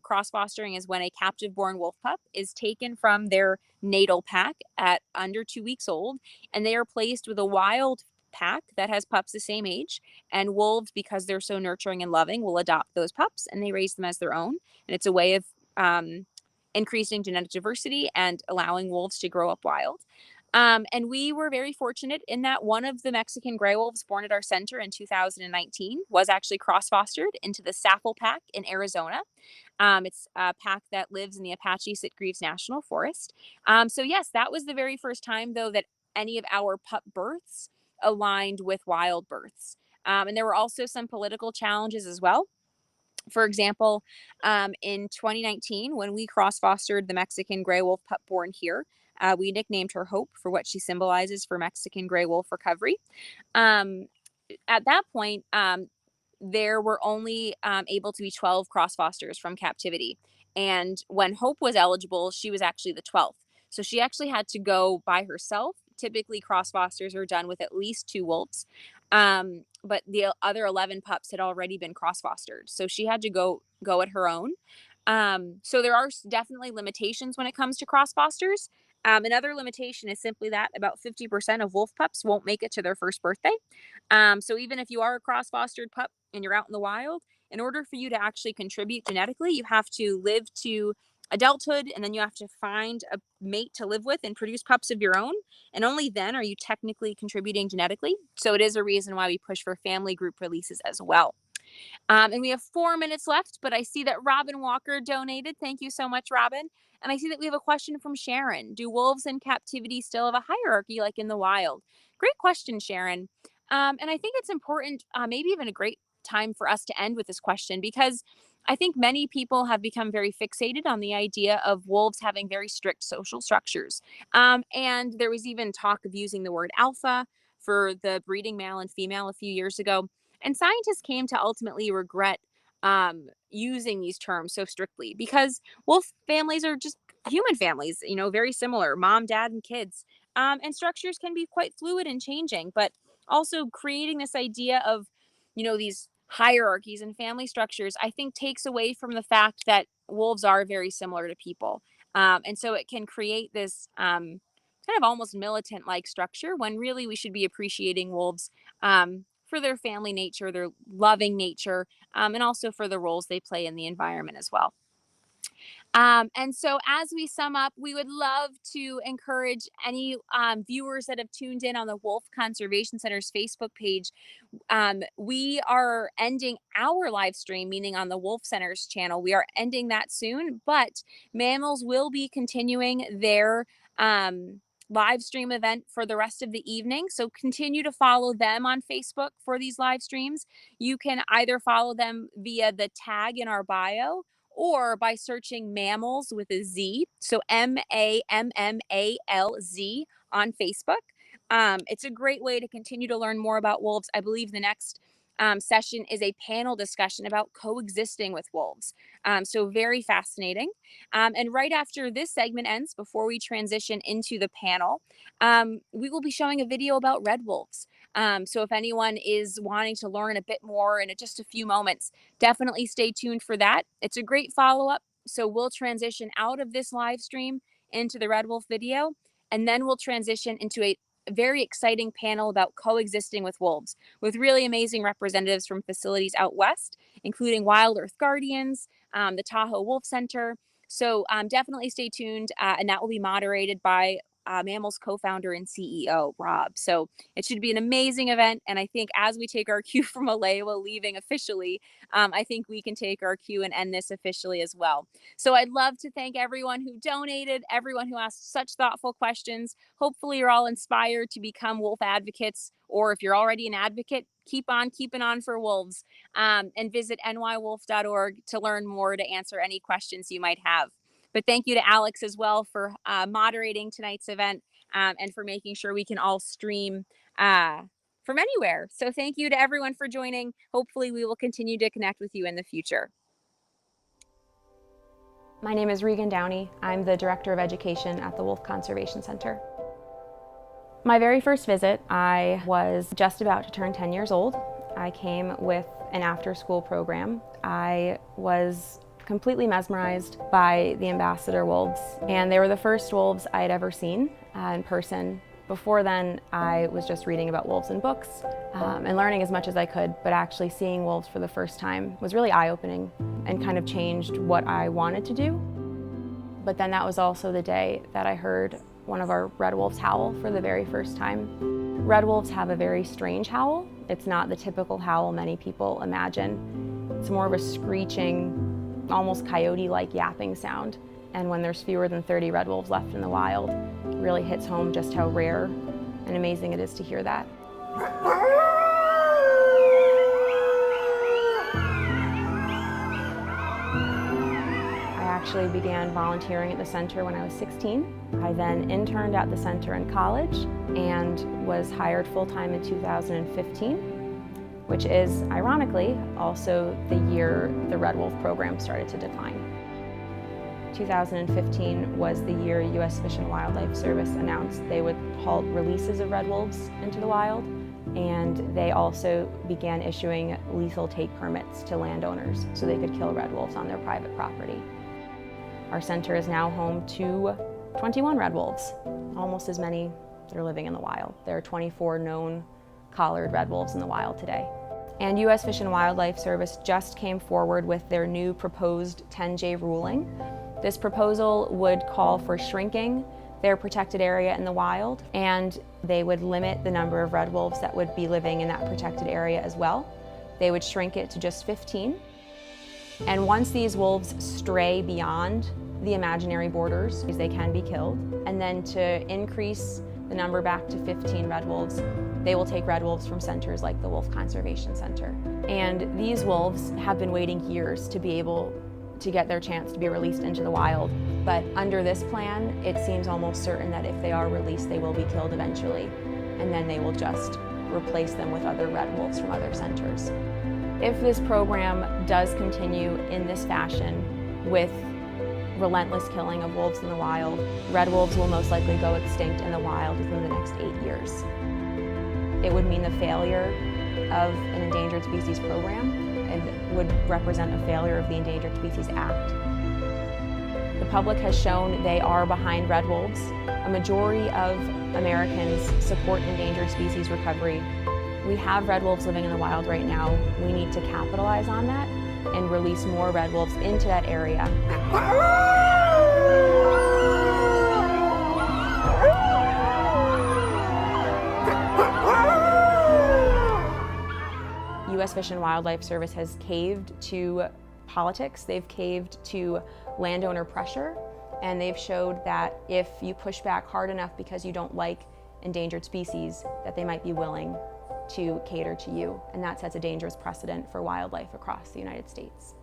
Speaker 16: cross fostering is when a captive born wolf pup is taken from their natal pack at under 2 weeks old, and they are placed with a wild pack that has pups the same age, and wolves, because they're so nurturing and loving, will adopt those pups and they raise them as their own. And it's a way of increasing genetic diversity and allowing wolves to grow up wild. And we were very fortunate in that one of the Mexican gray wolves born at our center in 2019 was actually cross fostered into the Saffel pack in Arizona. It's a pack that lives in the Apache Sitgreaves National Forest. So yes, that was the very first time though that any of our pup births aligned with wild births. And there were also some political challenges as well. For example, in 2019, when we cross fostered the Mexican gray wolf pup born here, we nicknamed her Hope for what she symbolizes for Mexican gray wolf recovery. At that point, there were only able to be 12 cross fosters from captivity. And when Hope was eligible, she was actually the 12th. So she actually had to go by herself. Typically, cross fosters are done with at least 2 wolves. But the other 11 pups had already been cross fostered. So she had to go at her own. So there are definitely limitations when it comes to cross fosters. Another limitation is simply that about 50% of wolf pups won't make it to their first birthday. So even if you are a cross fostered pup and you're out in the wild, in order for you to actually contribute genetically, you have to live to adulthood, and then you have to find a mate to live with and produce pups of your own. And only then are you technically contributing genetically. So it is a reason why we push for family group releases as well. And we have 4 minutes left, but I see that Robin Walker donated. Thank you so much, Robin. And I see that we have a question from Sharon. Do wolves in captivity still have a hierarchy like in the wild? Great question, Sharon. And I think it's important, maybe even a great time for us to end with this question, because I think many people have become very fixated on the idea of wolves having very strict social structures. And there was even talk of using the word alpha for the breeding male and female a few years ago. And scientists came to ultimately regret using these terms so strictly, because wolf families are just human families, very similar, mom, dad, and kids. And structures can be quite fluid and changing, but also creating this idea of, these hierarchies and family structures, I think takes away from the fact that wolves are very similar to people. And so it can create this kind of almost militant like structure, when really we should be appreciating wolves for their family nature, their loving nature, and also for the roles they play in the environment as well. And so as we sum up, we would love to encourage any viewers that have tuned in on the Wolf Conservation Center's Facebook page. We are ending our live stream, meaning on the Wolf Center's channel. We are ending that soon, but Mammalz will be continuing their live stream event for the rest of the evening. So continue to follow them on Facebook for these live streams. You can either follow them via the tag in our bio, or by searching Mammalz with a Z. So MAMMALZ on Facebook. It's a great way to continue to learn more about wolves. I believe the next session is a panel discussion about coexisting with wolves. So very fascinating. And right after this segment ends, before we transition into the panel, we will be showing a video about red wolves. So if anyone is wanting to learn a bit more in just a few moments, definitely stay tuned for that. It's a great follow-up. So we'll transition out of this live stream into the red wolf video, and then we'll transition into a very exciting panel about coexisting with wolves, with really amazing representatives from facilities out west, including Wild Earth Guardians, the Tahoe Wolf Center. So definitely stay tuned, and that will be moderated by Mammalz co-founder and CEO, Rob. So it should be an amazing event. And I think as we take our cue from Alewa leaving officially, I think we can take our cue and end this officially as well. So I'd love to thank everyone who donated, everyone who asked such thoughtful questions. Hopefully you're all inspired to become wolf advocates, or if you're already an advocate, keep on keeping on for wolves, and visit nywolf.org to learn more to answer any questions you might have. But thank you to Alex as well for moderating tonight's event, and for making sure we can all stream from anywhere. So thank you to everyone for joining. Hopefully we will continue to connect with you in the future.
Speaker 8: My name is Regan Downey. I'm the Director of Education at the Wolf Conservation Center. My very first visit, I was just about to turn 10 years old. I came with an after-school program. I was completely mesmerized by the ambassador wolves, and they were the first wolves I had ever seen in person. Before then, I was just reading about wolves in books and learning as much as I could, but actually seeing wolves for the first time was really eye-opening and kind of changed what I wanted to do. But then that was also the day that I heard one of our red wolves howl for the very first time. Red wolves have a very strange howl. It's not the typical howl many people imagine. It's more of a screeching, almost coyote-like yapping sound. And when there's fewer than 30 red wolves left in the wild, it really hits home just how rare and amazing it is to hear that. I actually began volunteering at the center when I was 16. I then interned at the center in college and was hired full-time in 2015, which is, ironically, also the year the Red Wolf program started to decline. 2015 was the year U.S. Fish and Wildlife Service announced they would halt releases of red wolves into the wild, and they also began issuing lethal take permits to landowners so they could kill red wolves on their private property. Our center is now home to 21 red wolves, almost as many that are living in the wild. There are 24 known collared red wolves in the wild today. And U.S. Fish and Wildlife Service just came forward with their new proposed 10J ruling. This proposal would call for shrinking their protected area in the wild, and they would limit the number of red wolves that would be living in that protected area as well. They would shrink it to just 15. And once these wolves stray beyond the imaginary borders, they can be killed. And then to increase the number back to 15 red wolves, they will take red wolves from centers like the Wolf Conservation Center. And these wolves have been waiting years to be able to get their chance to be released into the wild. But under this plan, it seems almost certain that if they are released, they will be killed eventually. And then they will just replace them with other red wolves from other centers. If this program does continue in this fashion with relentless killing of wolves in the wild, red wolves will most likely go extinct in the wild within the next 8 years. It would mean the failure of an endangered species program and would represent a failure of the Endangered Species Act. The public has shown they are behind red wolves. A majority of Americans support endangered species recovery. We have red wolves living in the wild right now. We need to capitalize on that and release more red wolves into that area. U.S. Fish and Wildlife Service has caved to politics. They've caved to landowner pressure, and they've showed that if you push back hard enough because you don't like endangered species, that they might be willing to cater to you, and that sets a dangerous precedent for wildlife across the United States.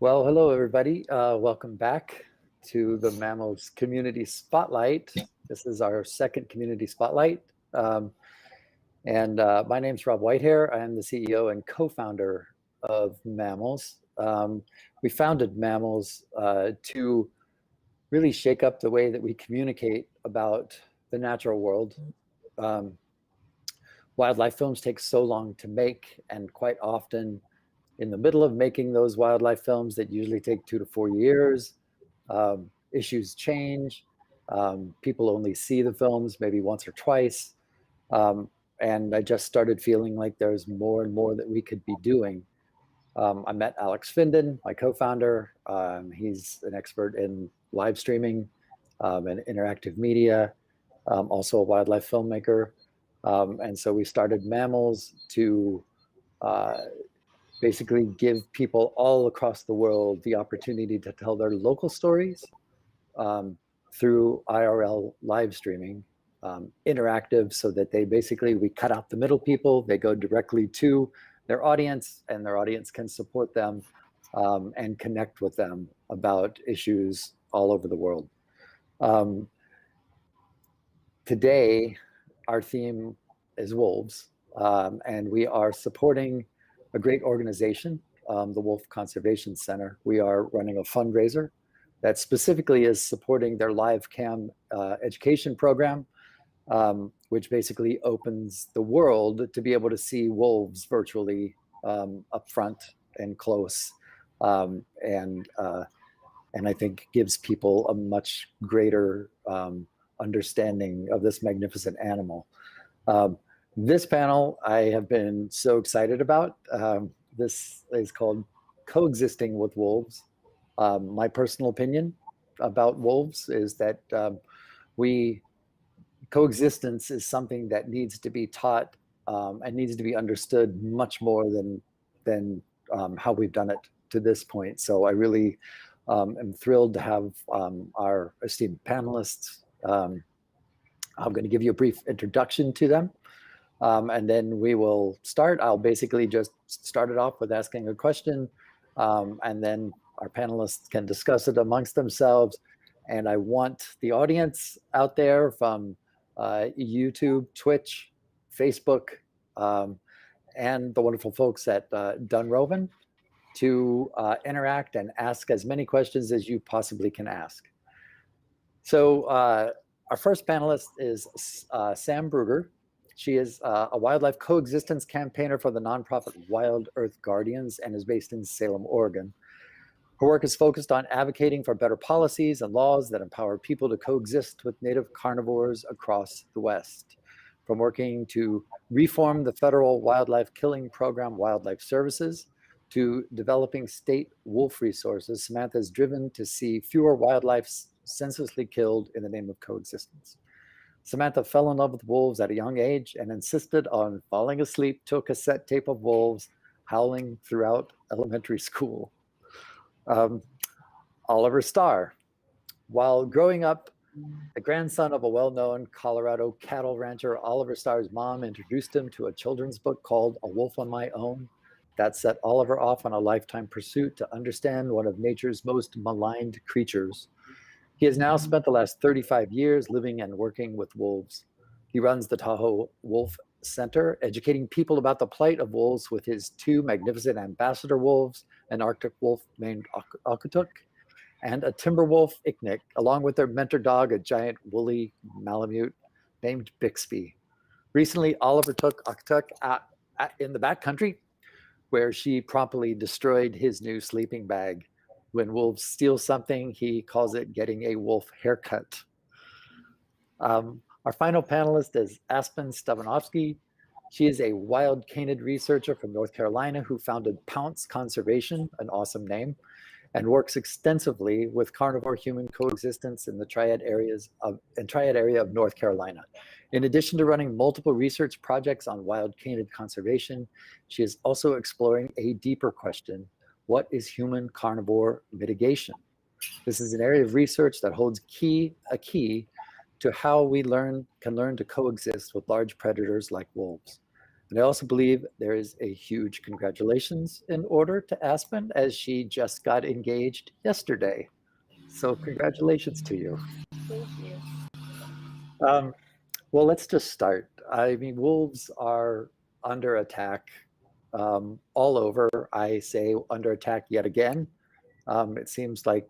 Speaker 7: Well, hello, everybody. Welcome back to the Mammalz Community Spotlight. This is our second Community Spotlight. My name's Rob Whitehair. I am the CEO and co-founder of Mammalz. We founded Mammalz to really shake up the way that we communicate about the natural world. Wildlife films take so long to make, and quite often in the middle of making those wildlife films that usually take 2 to 4 years, issues change. People only see the films maybe once or twice. And I just started feeling like there's more and more that we could be doing. I met Alex Finden, my co-founder. He's an expert in live streaming and interactive media, also a wildlife filmmaker. And so we started Mammalz to basically give people all across the world the opportunity to tell their local stories through IRL live streaming, interactive, so that we cut out the middle people, they go directly to their audience, and their audience can support them and connect with them about issues all over the world. Today, our theme is wolves, and we are supporting a great organization, the Wolf Conservation Center. We are running a fundraiser that specifically is supporting their live cam education program, which basically opens the world to be able to see wolves virtually up front and close, and I think gives people a much greater understanding of this magnificent animal. This panel I have been so excited about. This is called Coexisting with Wolves. My personal opinion about wolves is that coexistence is something that needs to be taught and needs to be understood much more than how we've done it to this point. So I really am thrilled to have our esteemed panelists. I'm going to give you a brief introduction to them. And then we will start. I'll basically just start it off with asking a question, and then our panelists can discuss it amongst themselves. And I want the audience out there from YouTube, Twitch, Facebook, and the wonderful folks at Dunroven to interact and ask as many questions as you possibly can ask. So our first panelist is Sam Brugger. She is a wildlife coexistence campaigner for the nonprofit Wild Earth Guardians and is based in Salem, Oregon. Her work is focused on advocating for better policies and laws that empower people to coexist with native carnivores across the West. From working to reform the federal wildlife killing program, Wildlife Services, to developing state wolf resources, Samantha is driven to see fewer wildlife senselessly killed in the name of coexistence. Samantha fell in love with wolves at a young age and insisted on falling asleep to a cassette tape of wolves howling throughout elementary school. Oliver Starr. While growing up, the grandson of a well-known Colorado cattle rancher, Oliver Starr's mom introduced him to a children's book called A Wolf on My Own that set Oliver off on a lifetime pursuit to understand one of nature's most maligned creatures. He has now spent the last 35 years living and working with wolves. He runs the Tahoe Wolf Center, educating people about the plight of wolves with his 2 magnificent ambassador wolves, an Arctic wolf named Akutuk, and a timber wolf, Iknik, along with their mentor dog, a giant woolly Malamute named Bixby. Recently, Oliver took Akutuk in the backcountry, where she promptly destroyed his new sleeping bag. When wolves steal something, he calls it getting a wolf haircut. Our final panelist is Aspen Stevanovsky. She is a wild canid researcher from North Carolina who founded Pounce Conservation, an awesome name, and works extensively with carnivore-human coexistence in the triad area of North Carolina. In addition to running multiple research projects on wild canid conservation, she is also exploring a deeper question: what is human carnivore mitigation? This is an area of research that holds a key to how we can learn to coexist with large predators like wolves. And I also believe there is a huge congratulations in order to Aspen, as she just got engaged yesterday. So congratulations to you.
Speaker 3: Thank you.
Speaker 7: Well, let's just start. I mean, wolves are under attack all over. I say under attack yet again. It seems like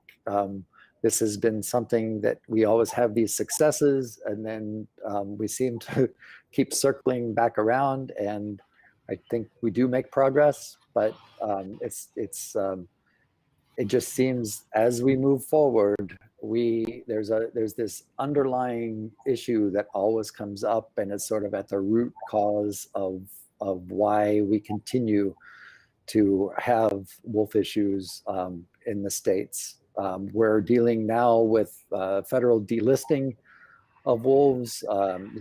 Speaker 7: this has been something that we always have these successes, and then we seem to keep circling back around. And I think we do make progress, but it just seems as we move forward, there's this underlying issue that always comes up, and it's sort of at the root cause of why we continue to have wolf issues in the States. We're dealing now with federal delisting of wolves,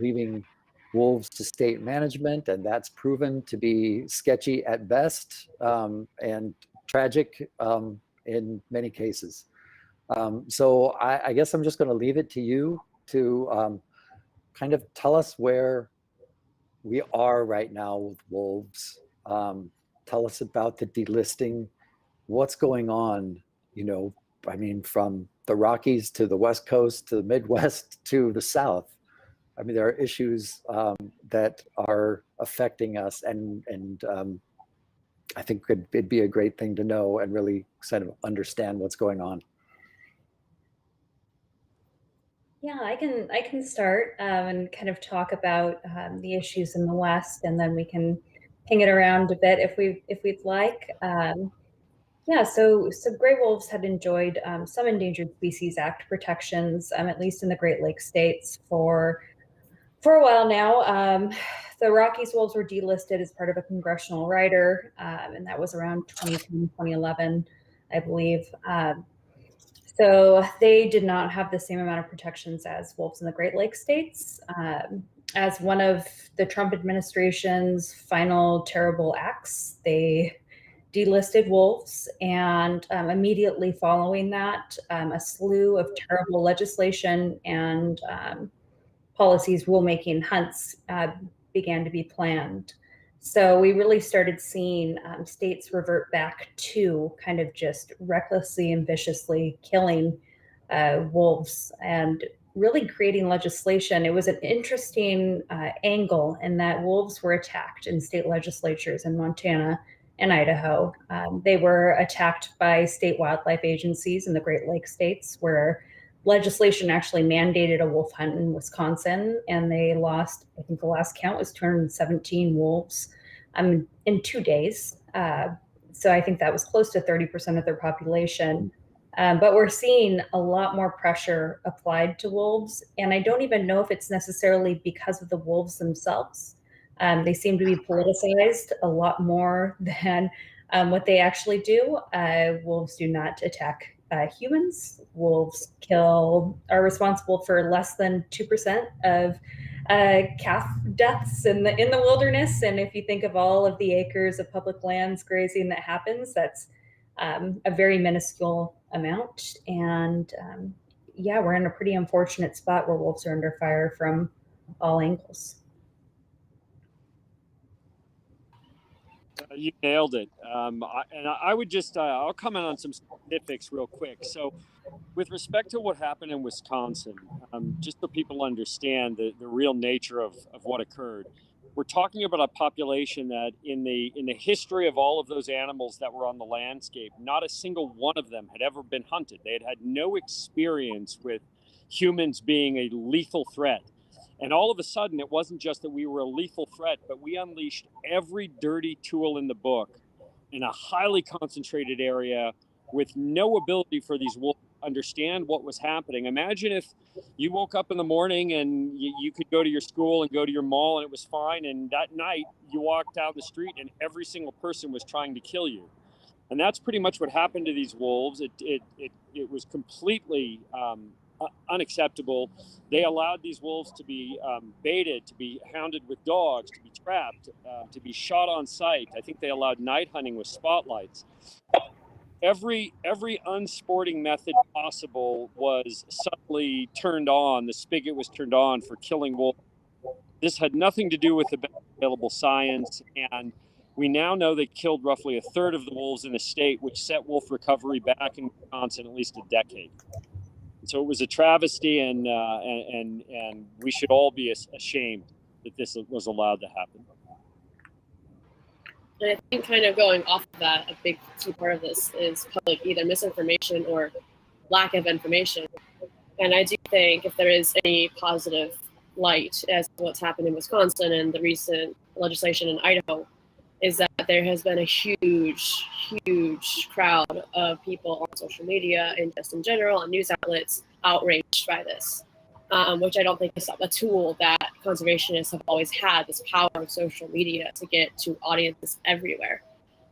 Speaker 7: leaving wolves to state management, and that's proven to be sketchy at best and tragic in many cases. So I guess I'm just going to leave it to you to kind of tell us where we are right now with wolves. Tell us about the delisting, what's going on, I mean, from the Rockies to the West Coast to the Midwest to the South. I mean, there are issues that are affecting us, and I think it'd be a great thing to know and really kind of understand what's going on.
Speaker 17: Yeah, I can start and kind of talk about the issues in the West, and then we can ping it around a bit if we'd like. Yeah, so gray wolves had enjoyed some Endangered Species Act protections, at least in the Great Lakes states for a while now. The Rockies wolves were delisted as part of a congressional rider, and that was around 2010, 2011, I believe. So they did not have the same amount of protections as wolves in the Great Lakes states. As one of the Trump administration's final terrible acts, they delisted wolves, and immediately following that, a slew of terrible legislation and policies, rulemaking, hunts began to be planned. So we really started seeing states revert back to kind of just recklessly and viciously killing wolves and really creating legislation. It was an interesting angle in that wolves were attacked in state legislatures in Montana and Idaho. They were attacked by state wildlife agencies in the Great Lakes states, where legislation actually mandated a wolf hunt in Wisconsin, and they lost, I think the last count was 217 wolves in 2 days. So I think that was close to 30% of their population. But we're seeing a lot more pressure applied to wolves, and I don't even know if it's necessarily because of the wolves themselves. They seem to be politicized a lot more than what they actually do. Wolves do not attack humans. Wolves are responsible for less than 2% of calf deaths in the wilderness. And if you think of all of the acres of public lands grazing that happens, that's a very minuscule amount. And yeah, we're in a pretty unfortunate spot where wolves are under fire from all angles.
Speaker 10: You nailed it. I would just, I'll comment on some specifics real quick. So with respect to what happened in Wisconsin, just so people understand the real nature of what occurred, we're talking about a population that in the history of all of those animals that were on the landscape, not a single one of them had ever been hunted. They had had no experience with humans being a lethal threat. And all of a sudden, it wasn't just that we were a lethal threat, but we unleashed every dirty tool in the book in a highly concentrated area with no ability for these wolves to understand what was happening. Imagine if you woke up in the morning and you could go to your school and go to your mall and it was fine. And that night you walked down the street and every single person was trying to kill you. And that's pretty much what happened to these wolves. It was completely unacceptable. They allowed these wolves to be baited, to be hounded with dogs, to be trapped, to be shot on sight. I think they allowed night hunting with spotlights. Every unsporting method possible was suddenly turned on. The spigot was turned on for killing wolves. This had nothing to do with the available science, and we now know they killed roughly a third of the wolves in the state, which set wolf recovery back in Wisconsin at least a decade. So it was a travesty, and we should all be ashamed that this was allowed to happen.
Speaker 18: And I think kind of going off of that, a big key part of this is public either misinformation or lack of information. And I do think if there is any positive light as to what's happened in Wisconsin and the recent legislation in Idaho, is that there has been a huge crowd of people on social media and just in general and news outlets outraged by this, which I don't think is a tool that conservationists have always had, this power of social media to get to audiences everywhere.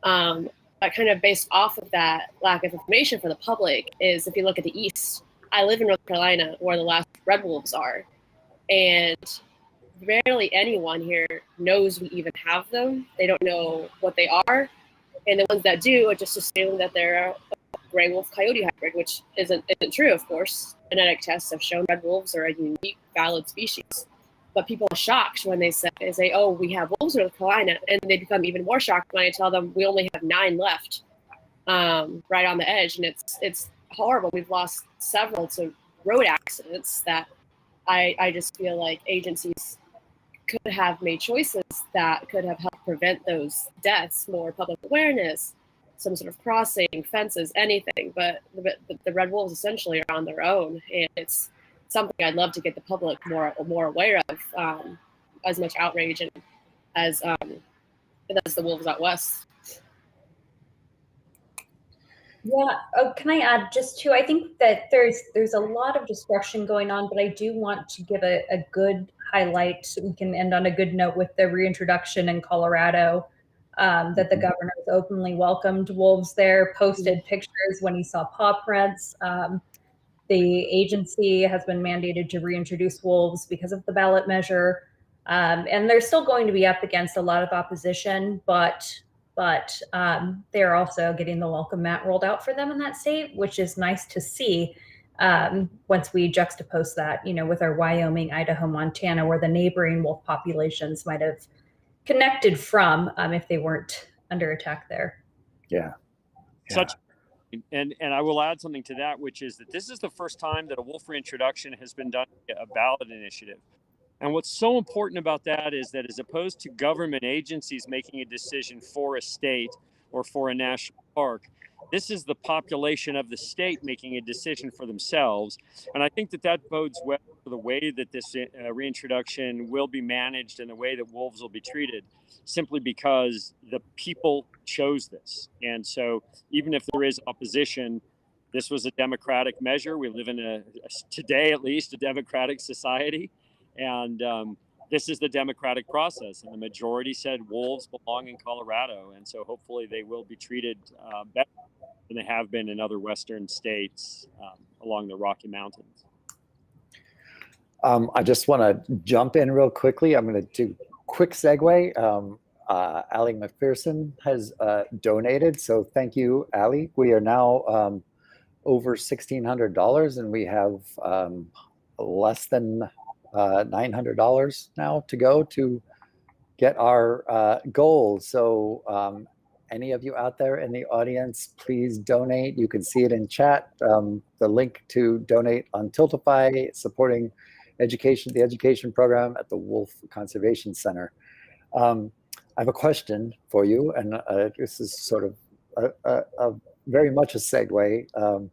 Speaker 18: But kind of based off of that lack of information for the public is, if you look at the East, I live in North Carolina where the last red wolves are, and rarely anyone here knows we even have them. They don't know what they are, and the ones that do are just assuming that they're a gray wolf coyote hybrid, which isn't true, of course. Genetic tests have shown red wolves are a unique, valid species. But people are shocked when they say, oh, we have wolves in North Carolina, and they become even more shocked when I tell them we only have 9 left, right on the edge, and it's horrible. We've lost several to road accidents that I just feel like agencies could have made choices that could have helped prevent those deaths, more public awareness, some sort of crossing, fences, anything. But the red wolves essentially are on their own, and it's something I'd love to get the public more aware of, as much outrage and as the wolves out west.
Speaker 17: Yeah. Oh, can I add just two? I think that there's a lot of discussion going on, but I do want to give a good highlight. We can end on a good note with the reintroduction in Colorado, that the governor has openly welcomed wolves there, posted pictures when he saw paw prints. The agency has been mandated to reintroduce wolves because of the ballot measure. And they're still going to be up against a lot of opposition, but they're also getting the welcome mat rolled out for them in that state, which is nice to see, once we juxtapose that, with our Wyoming, Idaho, Montana, where the neighboring wolf populations might have connected from, if they weren't under attack there.
Speaker 7: Yeah.
Speaker 10: And I will add something to that, which is that this is the first time that a wolf reintroduction has been done via a ballot initiative. And what's so important about that is that, as opposed to government agencies making a decision for a state or for a national park, this is the population of the state making a decision for themselves. And I think that bodes well for the way that this reintroduction will be managed and the way that wolves will be treated, simply because the people chose this. And so even if there is opposition, this was a democratic measure. We live in today at least, a democratic society. And this is the democratic process. And the majority said wolves belong in Colorado. And so hopefully they will be treated better than they have been in other Western states along the Rocky Mountains.
Speaker 7: I just want to jump in real quickly. I'm going to do a quick segue. Allie McPherson has donated. So thank you, Allie. We are now over $1,600, and we have less than $900 now to go to get our goal. So any of you out there in the audience, please donate. You can see it in chat. The link to donate on Tiltify, supporting the education program at the Wolf Conservation Center. I have a question for you, and this is sort of a very much a segue.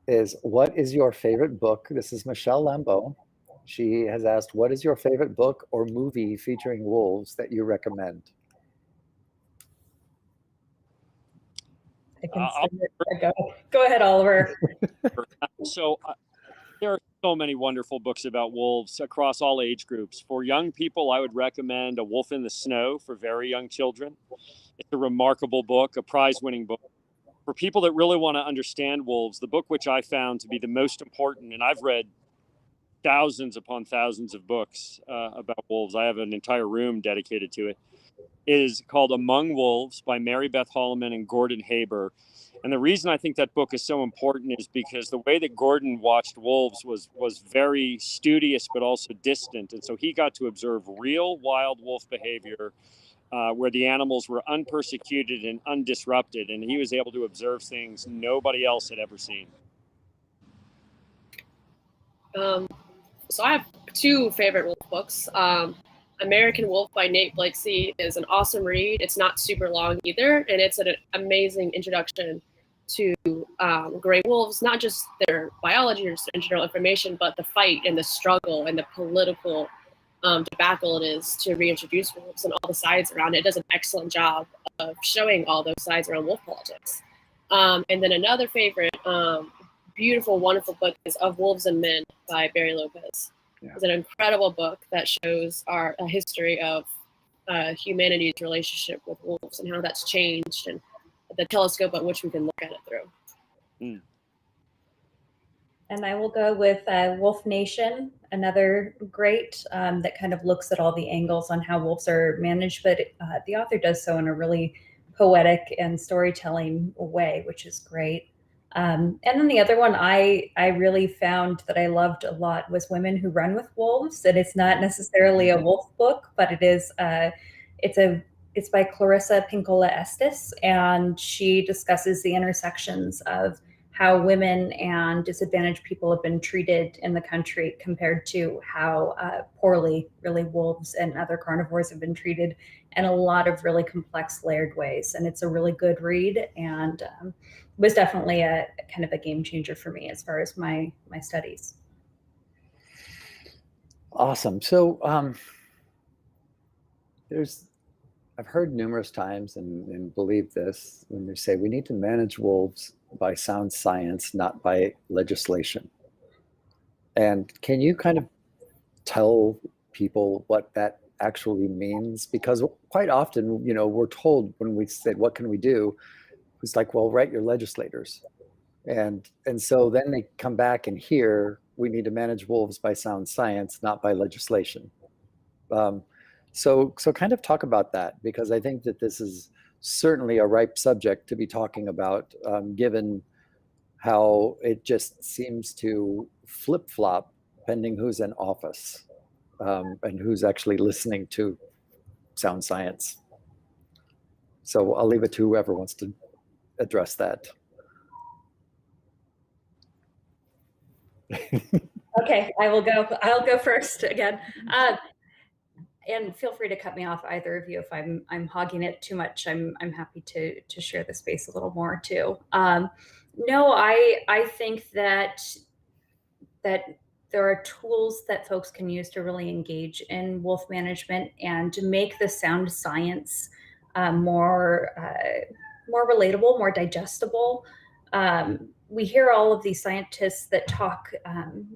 Speaker 7: Is what is your favorite book? This is Michelle Lambeau. She has asked, what is your favorite book or movie featuring wolves that you recommend?
Speaker 17: I can go ahead, Oliver.
Speaker 10: So there are so many wonderful books about wolves across all age groups. For young people, I would recommend A Wolf in the Snow for very young children. It's a remarkable book, a prize-winning book. For people that really want to understand wolves, the book which I found to be the most important, and I've read thousands upon thousands of books about wolves. I have an entire room dedicated to it. Is called Among Wolves by Mary Beth Holloman and Gordon Haber. And the reason I think that book is so important is because the way that Gordon watched wolves was very studious, but also distant. And so he got to observe real wild wolf behavior where the animals were unpersecuted and undisrupted. And he was able to observe things nobody else had ever seen.
Speaker 18: So I have two favorite wolf books. American Wolf by Nate Blakeslee is an awesome read. It's not super long either, and it's an amazing introduction to gray wolves, not just their biology or general information, but the fight and the struggle and the political debacle it is to reintroduce wolves and all the sides around it. It does an excellent job of showing all those sides around wolf politics. And then another favorite, beautiful, wonderful book is Of Wolves and Men by Barry Lopez. Yeah. It's an incredible book that shows a history of humanity's relationship with wolves and how that's changed and the telescope at which we can look at it through.
Speaker 17: And I will go with Wolf Nation, another great that kind of looks at all the angles on how wolves are managed, but the author does so in a really poetic and storytelling way, which is great. And then the other one I really found that I loved a lot was Women Who Run with Wolves. And it's not necessarily a wolf book, but it is it's by Clarissa Pinkola Estes, and she discusses the intersections of how women and disadvantaged people have been treated in the country compared to how poorly really wolves and other carnivores have been treated in a lot of really complex layered ways. And it's a really good read, and was definitely a kind of a game changer for me as far as my studies.
Speaker 7: Awesome. So I've heard numerous times and believe this when they say we need to manage wolves by sound science, not by legislation. And can you kind of tell people what that actually means? Because quite often, you know, we're told when we said, what can we do? It's like, well, write your legislators. And so then they come back and hear we need to manage wolves by sound science, not by legislation. So kind of talk about that, because I think that this is certainly a ripe subject to be talking about, given how it just seems to flip-flop depending who's in office and who's actually listening to sound science. So I'll leave it to whoever wants to address that.
Speaker 17: Okay, I'll go first again. And feel free to cut me off, either of you, if I'm hogging it too much. I'm happy to share the space a little more too. No, I think that there are tools that folks can use to really engage in wolf management and to make the sound science more relatable, more digestible. We hear all of these scientists that talk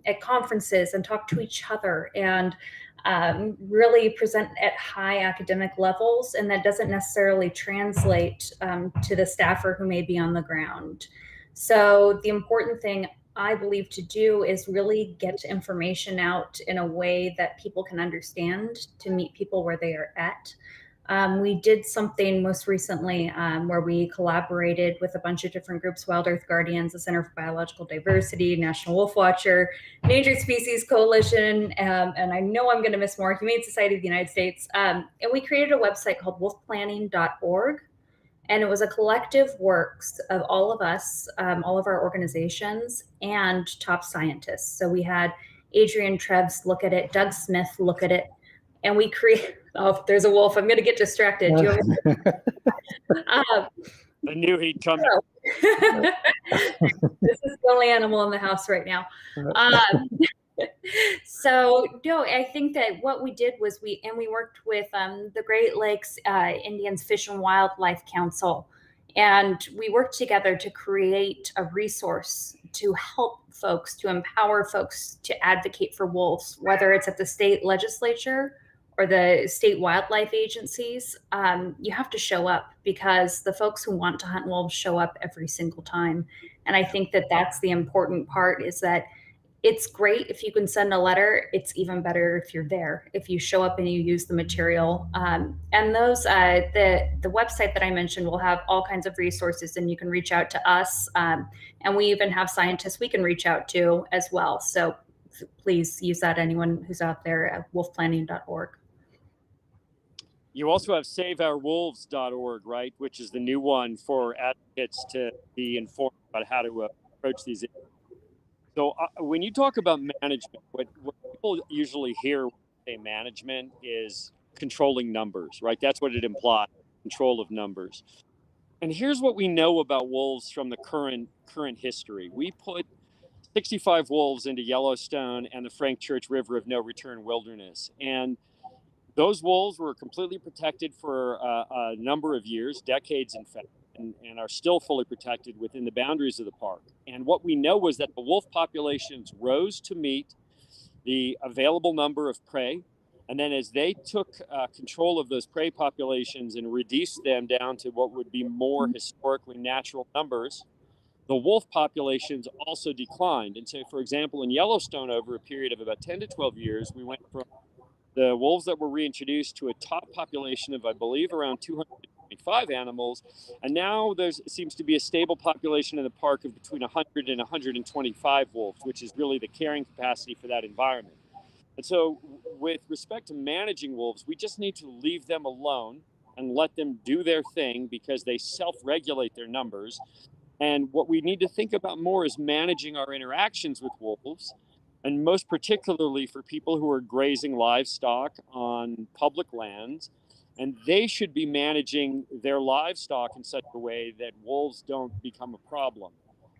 Speaker 17: at conferences and talk to each other and really present at high academic levels, and that doesn't necessarily translate to the staffer who may be on the ground. So the important thing I believe to do is really get information out in a way that people can understand to meet people where they are at. We did something most recently where we collaborated with a bunch of different groups: Wild Earth Guardians, the Center for Biological Diversity, National Wolf Watcher, Endangered Species Coalition, and I know I'm going to miss more, Humane Society of the United States. And we created a website called wolfplanning.org. And it was a collective works of all of us, all of our organizations, and top scientists. So we had Adrian Trebs look at it, Doug Smith look at it, and we create. Oh, there's a wolf. I'm going to get distracted. Do you
Speaker 10: I knew he'd come.
Speaker 17: This is the only animal in the house right now. So no, I think that what we did was we worked with the Great Lakes Indians Fish and Wildlife Council, and we worked together to create a resource to help folks, to empower folks to advocate for wolves, whether it's at the state legislature or the state wildlife agencies. You have to show up, because the folks who want to hunt wolves show up every single time. And I think that that's the important part, is that It's great if you can send a letter. It's even better if you're there, if you show up and you use the material. And those, the website that I mentioned will have all kinds of resources, and you can reach out to us. And we even have scientists we can reach out to as well. So please use that, anyone who's out there at wolfplanning.org.
Speaker 10: You also have saveourwolves.org, right? Which is the new one for advocates to be informed about how to approach these issues. So when you talk about management, what people usually hear when they say management is controlling numbers, right? That's what it implies, control of numbers. And here's what we know about wolves from the current history. We put 65 wolves into Yellowstone and the Frank Church River of No Return Wilderness. And those wolves were completely protected for a number of years, decades in fact, and are still fully protected within the boundaries of the park. And what we know was that the wolf populations rose to meet the available number of prey. And then as they took control of those prey populations and reduced them down to what would be more historically natural numbers, the wolf populations also declined. And so, for example, in Yellowstone, over a period of about 10 to 12 years, we went from the wolves that were reintroduced to a top population of, I believe, around 225 animals. And now there seems to be a stable population in the park of between 100 and 125 wolves, which is really the carrying capacity for that environment. And so with respect to managing wolves, we just need to leave them alone and let them do their thing because they self-regulate their numbers. And what we need to think about more is managing our interactions with wolves, and most particularly for people who are grazing livestock on public lands. And they should be managing their livestock in such a way that wolves don't become a problem,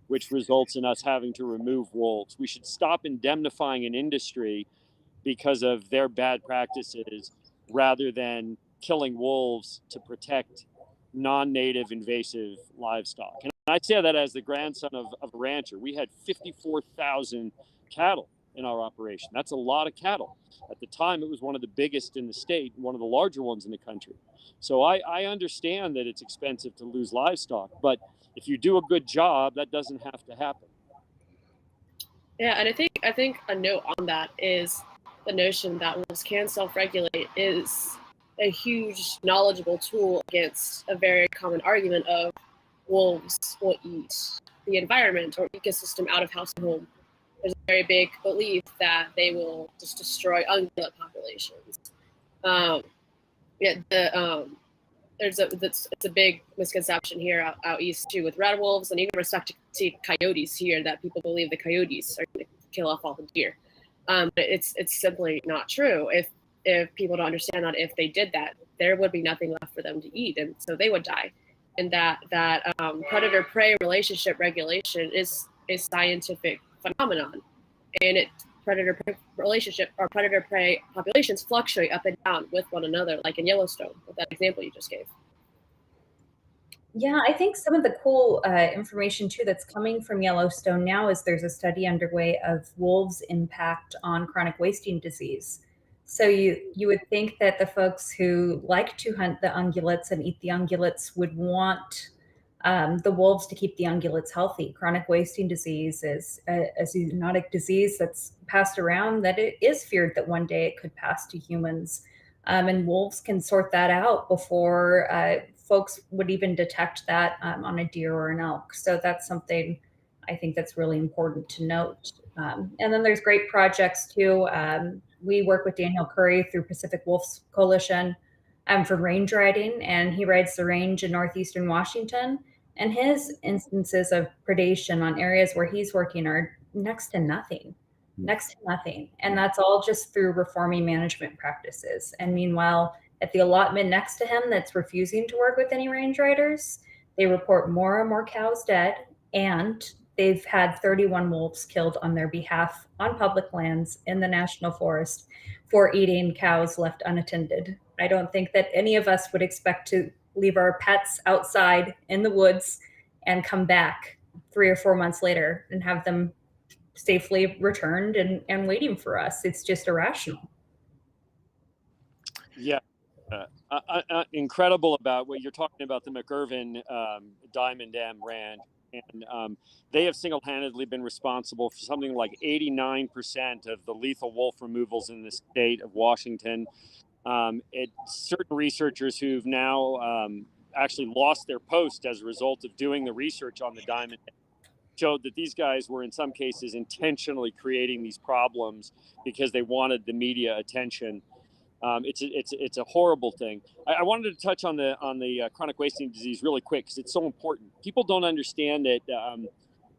Speaker 10: which results in us having to remove wolves. We should stop indemnifying an industry because of their bad practices rather than killing wolves to protect non-native invasive livestock. And I say that as the grandson of a rancher. We had 54,000 cattle in our operation. That's a lot of cattle. At the time, it was one of the biggest in the state, one of the larger ones in the country. So I understand that it's expensive to lose livestock, but if you do a good job, that doesn't have to happen.
Speaker 18: Yeah, and I think a note on that is the notion that wolves can self-regulate is a huge knowledgeable tool against a very common argument of wolves will eat the environment or ecosystem out of house and home. There's a very big belief that they will just destroy ungulate populations. It's a big misconception here out east too with red wolves, and even respect to coyotes here, that people believe the coyotes are going to kill off all the deer. But it's simply not true. If people don't understand that if they did that, there would be nothing left for them to eat, and so they would die. And that predator-prey relationship regulation is a scientific phenomenon, and predator-prey relationship or predator-prey populations fluctuate up and down with one another, like in Yellowstone, with that example you just gave.
Speaker 17: Yeah, I think some of the cool information too that's coming from Yellowstone now is there's a study underway of wolves' impact on chronic wasting disease. So you would think that the folks who like to hunt the ungulates and eat the ungulates would want the wolves to keep the ungulates healthy. Chronic wasting disease is a zoonotic disease that's passed around, that it is feared that one day it could pass to humans. And wolves can sort that out before folks would even detect that on a deer or an elk. So that's something I think that's really important to note. And then there's great projects too. We work with Daniel Curry through Pacific Wolves Coalition for range riding, and he rides the range in northeastern Washington. And his instances of predation on areas where he's working are next to nothing. And that's all just through reforming management practices. And meanwhile, at the allotment next to him that's refusing to work with any range riders, they report more and more cows dead, and they've had 31 wolves killed on their behalf on public lands in the national forest for eating cows left unattended. I don't think that any of us would expect to leave our pets outside in the woods and come back 3 or 4 months later and have them safely returned and waiting for us. It's just irrational.
Speaker 10: Yeah. Incredible about what you're talking about, the McIrvin Diamond M Ranch. And they have single-handedly been responsible for something like 89% of the lethal wolf removals in the state of Washington. Certain researchers who've now actually lost their post as a result of doing the research on the diamond showed that these guys were in some cases intentionally creating these problems because they wanted the media attention. It's a horrible thing. I wanted to touch on the chronic wasting disease really quick because it's so important. People don't understand that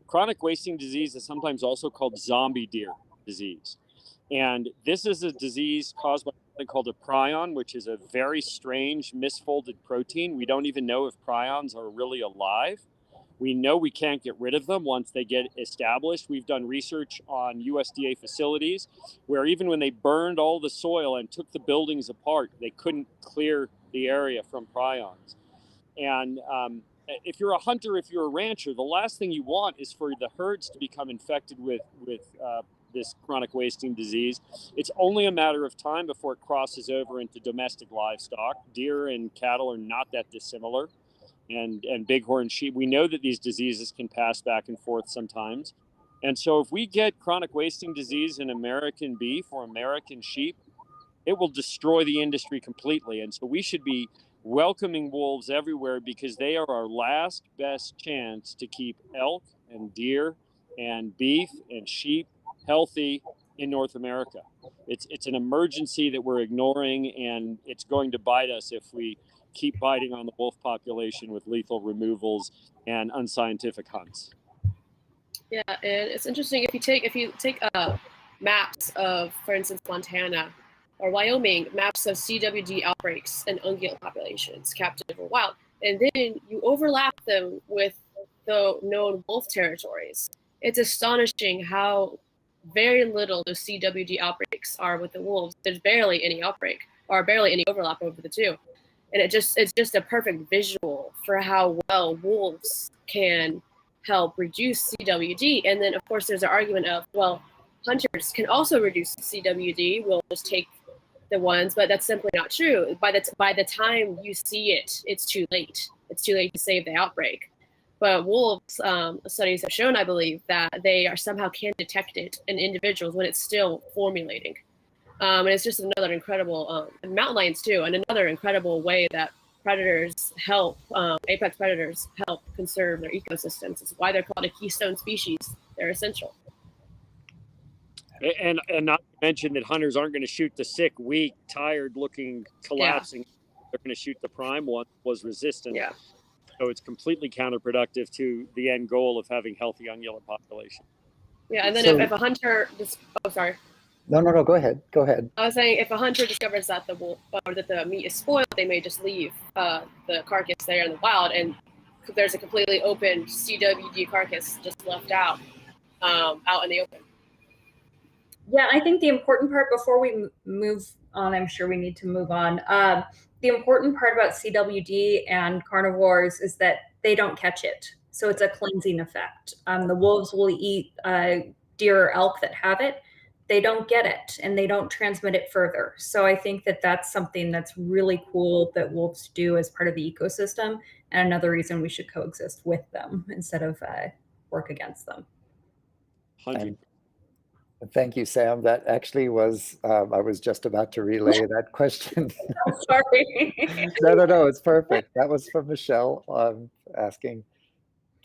Speaker 10: chronic wasting disease is sometimes also called zombie deer disease. And this is a disease caused by something called a prion, which is a very strange misfolded protein. We don't even know if prions are really alive. We know we can't get rid of them once they get established. We've done research on USDA facilities where even when they burned all the soil and took the buildings apart, they couldn't clear the area from prions. And if you're a hunter, if you're a rancher, the last thing you want is for the herds to become infected with this chronic wasting disease. It's only a matter of time before it crosses over into domestic livestock. Deer and cattle are not that dissimilar. And bighorn sheep, we know that these diseases can pass back and forth sometimes. And so if we get chronic wasting disease in American beef or American sheep, it will destroy the industry completely. And so we should be welcoming wolves everywhere because they are our last best chance to keep elk and deer and beef and sheep healthy in North America. It's an emergency that we're ignoring, and it's going to bite us if we keep biting on the wolf population with lethal removals and unscientific hunts.
Speaker 18: Yeah, and it's interesting if you take maps of, for instance, Montana or Wyoming, maps of CWD outbreaks and ungulate populations, captive or wild, and then you overlap them with the known wolf territories. It's astonishing how very little those CWD outbreaks are with the wolves. There's barely any outbreak or barely any overlap over the two. And it's just a perfect visual for how well wolves can help reduce CWD. And then, of course, there's an argument of, well, hunters can also reduce CWD. We'll just take the ones, but that's simply not true. By the time you see it, it's too late. It's too late to save the outbreak. But wolves, studies have shown, I believe, that they are somehow can detect it in individuals when it's still formulating. And it's just another incredible, and mountain lions too, and another incredible way that predators help, apex predators help conserve their ecosystems. It's why they're called a keystone species. They're essential.
Speaker 10: And not to mention that hunters aren't going to shoot the sick, weak, tired looking, collapsing. Yeah. They're going to shoot the prime one that was resistant.
Speaker 18: Yeah.
Speaker 10: So it's completely counterproductive to the end goal of having healthy ungulate population.
Speaker 18: Yeah, and then
Speaker 7: So-
Speaker 18: if a hunter just, oh, sorry.
Speaker 7: No, go ahead. Go ahead.
Speaker 18: I was saying if a hunter discovers that the wolf or that the meat is spoiled, they may just leave the carcass there in the wild, and there's a completely open CWD carcass just left out in the open.
Speaker 17: Yeah, I think the important part before we move on, I'm sure we need to move on. The important part about CWD and carnivores is that they don't catch it. So it's a cleansing effect. The wolves will eat deer or elk that have it. They don't get it and they don't transmit it further. So I think that that's something that's really cool that wolves do as part of the ecosystem, and another reason we should coexist with them instead of work against them.
Speaker 10: 100.
Speaker 7: Thank you, Sam. That actually was, I was just about to relay that question.
Speaker 17: I'm sorry.
Speaker 7: No, it's perfect. That was from Michelle asking,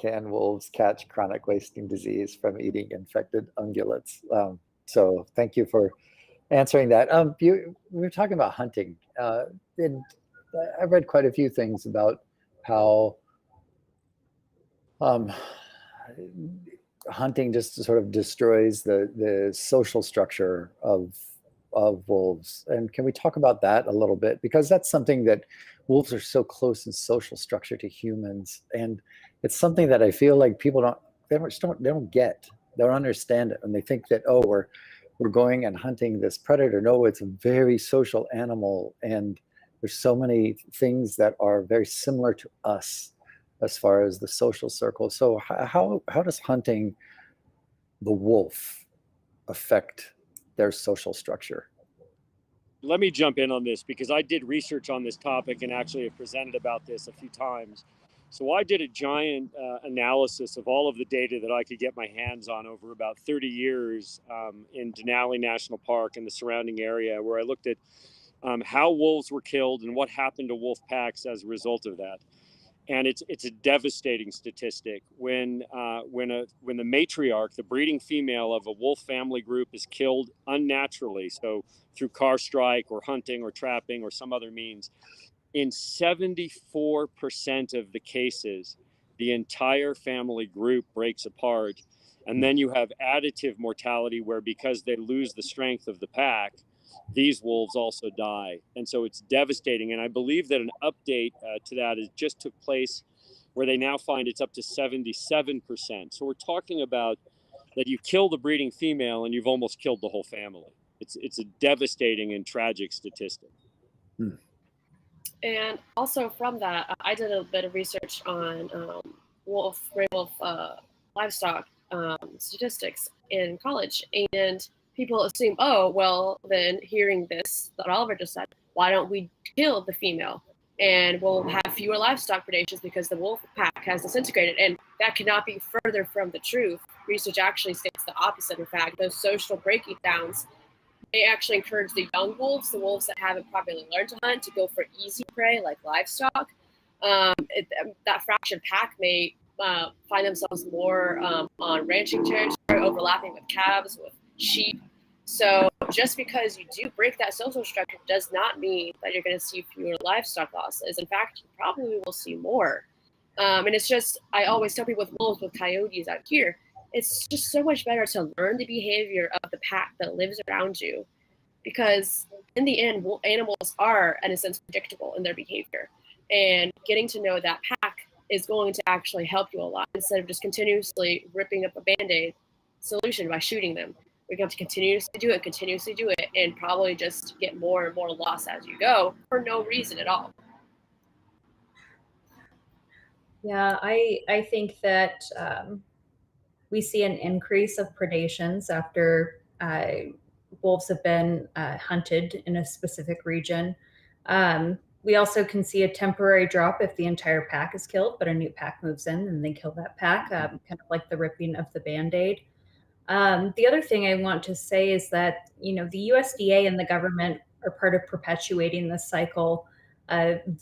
Speaker 7: can wolves catch chronic wasting disease from eating infected ungulates? So thank you for answering that. We were talking about hunting. And I read quite a few things about how hunting just sort of destroys the social structure of wolves. And can we talk about that a little bit? Because that's something that wolves are so close in social structure to humans. And it's something that I feel like people don't get. They don't understand it. And they think that, oh, we're going and hunting this predator. No, it's a very social animal. And there's so many things that are very similar to us as far as the social circle. So how does hunting the wolf affect their social structure?
Speaker 10: Let me jump in on this because I did research on this topic and actually have presented about this a few times. So I did a giant analysis of all of the data that I could get my hands on over about 30 years in Denali National Park and the surrounding area, where I looked at how wolves were killed and what happened to wolf packs as a result of that. And it's a devastating statistic. When the matriarch, the breeding female of a wolf family group, is killed unnaturally, so through car strike or hunting or trapping or some other means, in 74% of the cases, the entire family group breaks apart. And then you have additive mortality where, because they lose the strength of the pack, these wolves also die. And so it's devastating. And I believe that an update to that just took place, where they now find it's up to 77%. So we're talking about that you kill the breeding female and you've almost killed the whole family. It's a devastating and tragic statistic.
Speaker 18: And also from that, I did a bit of research on gray wolf livestock statistics in college, and people assume, oh, well, then hearing this that Oliver just said, why don't we kill the female? And we'll have fewer livestock predations because the wolf pack has disintegrated. And that cannot be further from the truth. Research actually states the opposite. In fact, those social breaking downs, they actually encourage the young wolves, the wolves that haven't properly learned to hunt, to go for easy prey like livestock. That fractured pack may find themselves more on ranching territory, overlapping with calves, with sheep. So just because you do break that social structure does not mean that you're going to see fewer livestock losses. In fact, you probably will see more. And it's just, I always tell people with wolves, with coyotes out here, it's just so much better to learn the behavior of the pack that lives around you, because in the end, animals are, in a sense, predictable in their behavior. And getting to know that pack is going to actually help you a lot, instead of just continuously ripping up a Band-Aid solution by shooting them. We're going to have to continuously do it, and probably just get more and more loss as you go for no reason at all.
Speaker 17: Yeah, I think that we see an increase of predations after wolves have been hunted in a specific region. We also can see a temporary drop if the entire pack is killed, but a new pack moves in and they kill that pack, kind of like the ripping of the Band-Aid. The other thing I want to say is that, the USDA and the government are part of perpetuating this cycle,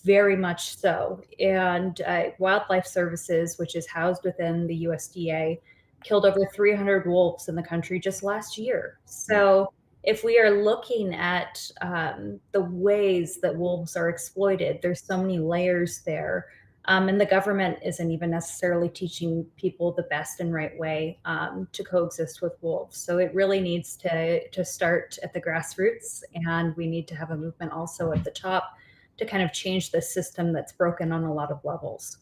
Speaker 17: very much so. And Wildlife Services, which is housed within the USDA, killed over 300 wolves in the country just last year. So if we are looking at the ways that wolves are exploited, there's so many layers there. And the government isn't even necessarily teaching people the best and right way to coexist with wolves. So it really needs to start at the grassroots, and we need to have a movement also at the top to kind of change the system that's broken on a lot of levels.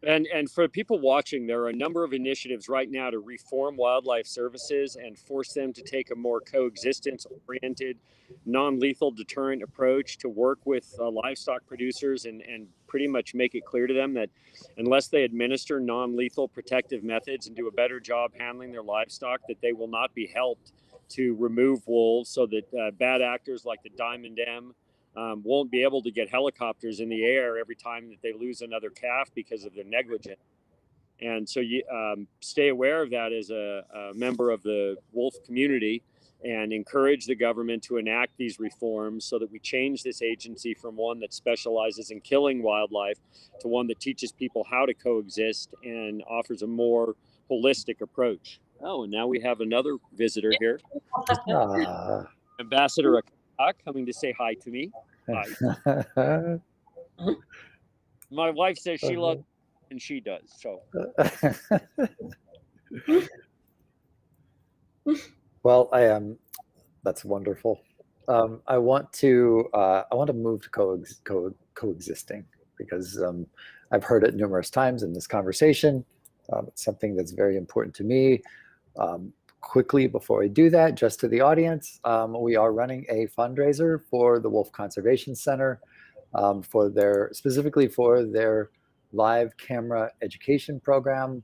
Speaker 10: And for people watching, there are a number of initiatives right now to reform wildlife services and force them to take a more coexistence-oriented, non-lethal deterrent approach to work with livestock producers and pretty much make it clear to them that unless they administer non-lethal protective methods and do a better job handling their livestock, that they will not be helped to remove wolves, so that bad actors like the Diamond M won't be able to get helicopters in the air every time that they lose another calf because of their negligence. And so you stay aware of that as a member of the wolf community, and encourage the government to enact these reforms so that we change this agency from one that specializes in killing wildlife to one that teaches people how to coexist and offers a more holistic approach. Oh, and now we have another visitor here. Ambassador coming to say hi to me. Hi. My wife says she loves, and she does. So.
Speaker 7: Well, I am. That's wonderful. I want to move to coexisting, because I've heard it numerous times in this conversation. It's something that's very important to me. Quickly, before I do that, just to the audience, we are running a fundraiser for the Wolf Conservation Center, specifically for their live camera education program.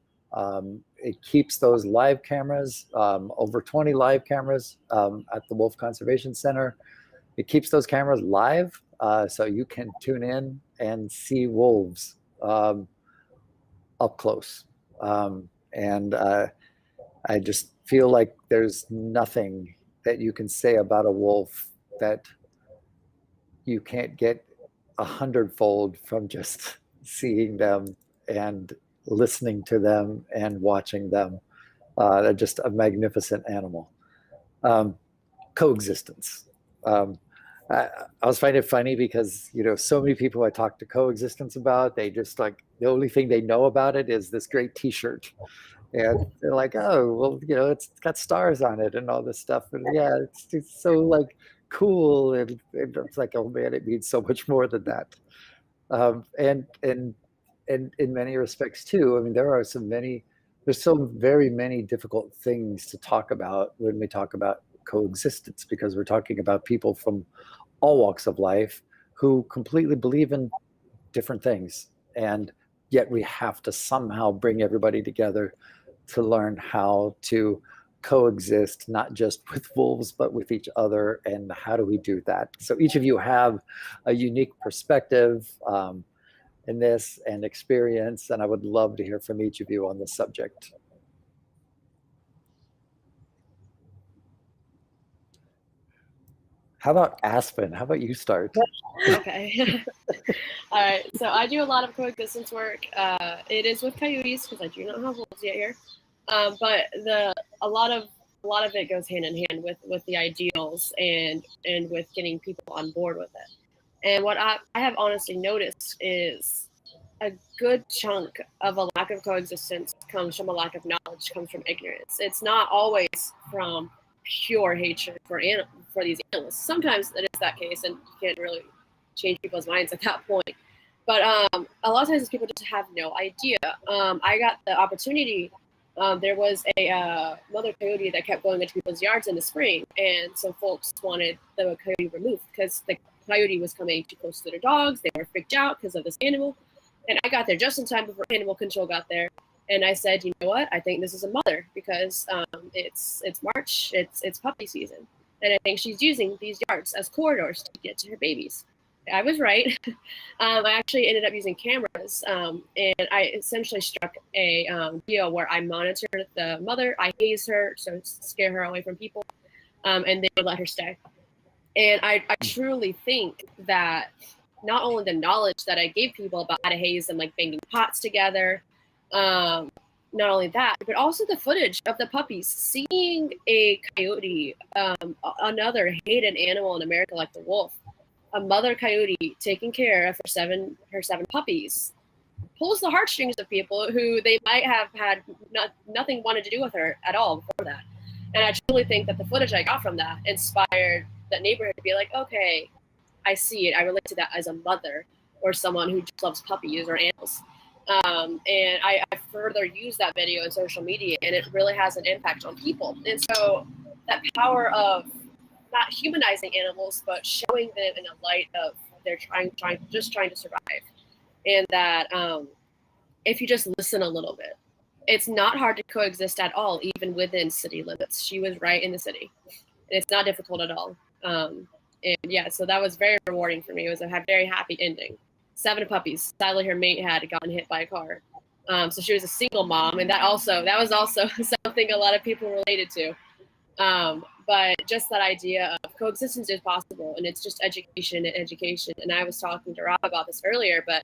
Speaker 7: It keeps those live cameras, over 20 live cameras at the Wolf Conservation Center. It keeps those cameras live, so you can tune in and see wolves. up close. And I just feel like there's nothing that you can say about a wolf that you can't get 100-fold from just seeing them and listening to them and watching them. They're just a magnificent animal. Coexistence. I was finding it funny because, you know, so many people I talk to coexistence about, they just like, the only thing they know about it is this great t-shirt. And they're like, oh, well, you know, it's got stars on it and all this stuff. And yeah, it's so like cool. And it's like, oh man, it means so much more than that. And in many respects too, I mean, there's so very many difficult things to talk about when we talk about coexistence, because we're talking about people from all walks of life who completely believe in different things. And yet we have to somehow bring everybody together to learn how to coexist, not just with wolves, but with each other. And how do we do that? So each of you have a unique perspective in this and experience, and I would love to hear from each of you on this subject. How about Aspen? How about you start?
Speaker 18: Okay. All right. So I do a lot of coexistence work. It is with coyotes because I do not have wolves yet here. But a lot of it goes hand in hand with the ideals and with getting people on board with it. And what I have honestly noticed is a good chunk of a lack of coexistence comes from a lack of knowledge, comes from ignorance. It's not always from pure hatred for these animals. Sometimes it is that case, and you can't really change people's minds at that point. But a lot of times people just have no idea. I got the opportunity. There was a mother coyote that kept going into people's yards in the spring, and some folks wanted the coyote removed because the coyote was coming too close to their dogs. They were freaked out because of this animal. And I got there just in time before animal control got there. And I said, you know what? I think this is a mother because it's March, it's puppy season. And I think she's using these yards as corridors to get to her babies. I was right. I actually ended up using cameras, and I essentially struck a deal where I monitored the mother. I hazed her, so scare her away from people, and they would let her stay. And I truly think that not only the knowledge that I gave people about how to haze them, like banging pots together, not only that, but also the footage of the puppies, seeing a coyote, another hated animal in America like the wolf, a mother coyote taking care of her seven puppies, pulls the heartstrings of people who they might have had nothing wanted to do with her at all before that. And I truly think that the footage I got from that inspired that neighborhood to be like, okay, I see it. I relate to that as a mother or someone who just loves puppies or animals. And I further use that video on social media, and it really has an impact on people. And so that power of not humanizing animals, but showing them in a light of they're trying to survive. And that if you just listen a little bit, it's not hard to coexist at all, even within city limits. She was right in the city. And it's not difficult at all. And yeah, so that was very rewarding for me. It was a very happy ending. 7 puppies. Sadly, her mate had gotten hit by a car. So she was a single mom, and that was also something a lot of people related to. But just that idea of coexistence is possible, and it's just education and education. And I was talking to Rob about this earlier, but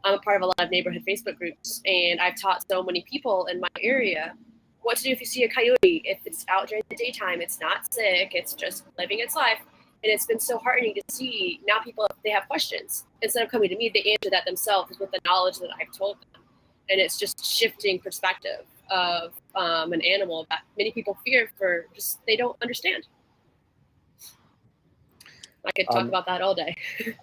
Speaker 18: I'm a part of a lot of neighborhood Facebook groups, and I've taught so many people in my area what to do if you see a coyote. If it's out during the daytime, it's not sick, it's just living its life. And it's been so heartening to see now people, if they have questions, instead of coming to me, they answer that themselves with the knowledge that I've told them. And it's just shifting perspective of an animal that many people fear for just they don't understand. I could talk about that all day.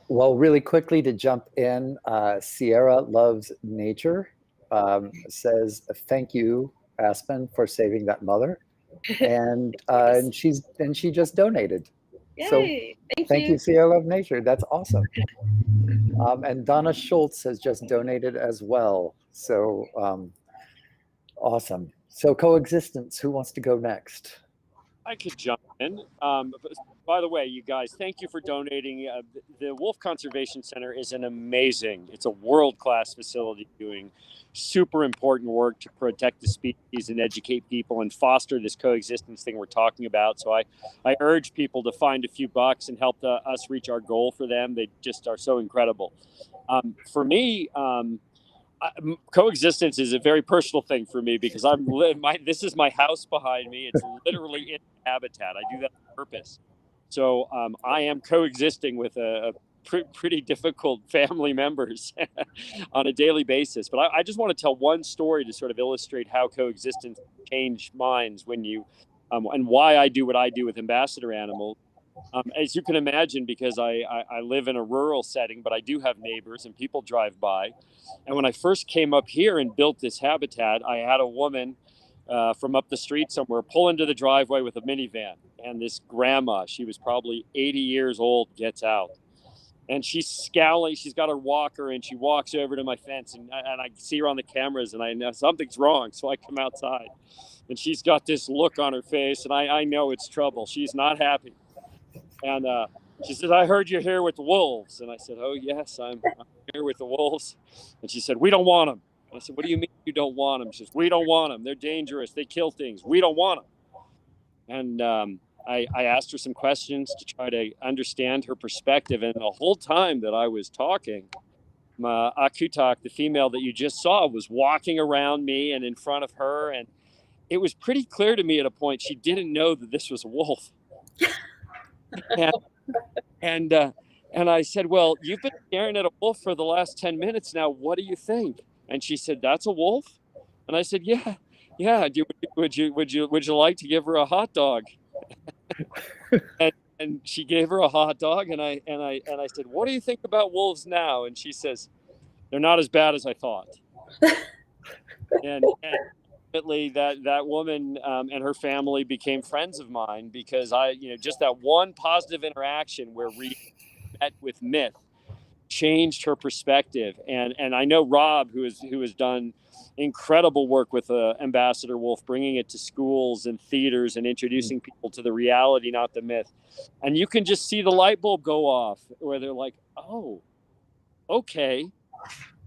Speaker 7: Well, really quickly to jump in, Sierra Loves Nature says, thank you, Aspen, for saving that mother. And she just donated.
Speaker 18: Yay,
Speaker 7: so thank you, Sierra Love Nature. That's awesome. And Donna Schultz has just donated as well. So awesome. So coexistence, who wants to go next?
Speaker 10: I could jump in. By the way, you guys, thank you for donating. The Wolf Conservation Center is it's a world-class facility doing super important work to protect the species and educate people and foster this coexistence thing we're talking about. So I urge people to find a few bucks and help us reach our goal for them. They just are so incredible. For me, coexistence is a very personal thing for me because this is my house behind me. It's literally in habitat. I do that on purpose. So I am coexisting with a pretty difficult family members on a daily basis. But I just want to tell one story to sort of illustrate how coexistence changed minds when you and why I do what I do with ambassador animals. As you can imagine, because I live in a rural setting, but I do have neighbors and people drive by. And when I first came up here and built this habitat, I had a woman from up the street somewhere pull into the driveway with a minivan. And this grandma, she was probably 80 years old, gets out. And she's scowling. She's got her walker and she walks over to my fence and I see her on the cameras and I know something's wrong. So I come outside and she's got this look on her face and I know it's trouble. She's not happy. And she says, I heard you're here with the wolves. And I said, oh, yes, I'm here with the wolves. And she said, we don't want them. And I said, what do you mean you don't want them? She says, we don't want them. They're dangerous. They kill things. We don't want them. And I asked her some questions to try to understand her perspective. And the whole time that I was talking, Akutak, the female that you just saw, was walking around me and in front of her. And it was pretty clear to me at a point she didn't know that this was a wolf. And I said, well, you've been staring at a wolf for the last 10 minutes now. What do you think? And she said, that's a wolf? And I said, yeah. Would you like to give her a hot dog? and she gave her a hot dog. And I said, what do you think about wolves now? And she says, they're not as bad as I thought. and that woman and her family became friends of mine because just that one positive interaction where we met with myth changed her perspective. And I know Rob, who has done incredible work with Ambassador Wolf, bringing it to schools and theaters and introducing people to the reality, not the myth. And you can just see the light bulb go off where they're like, oh, okay.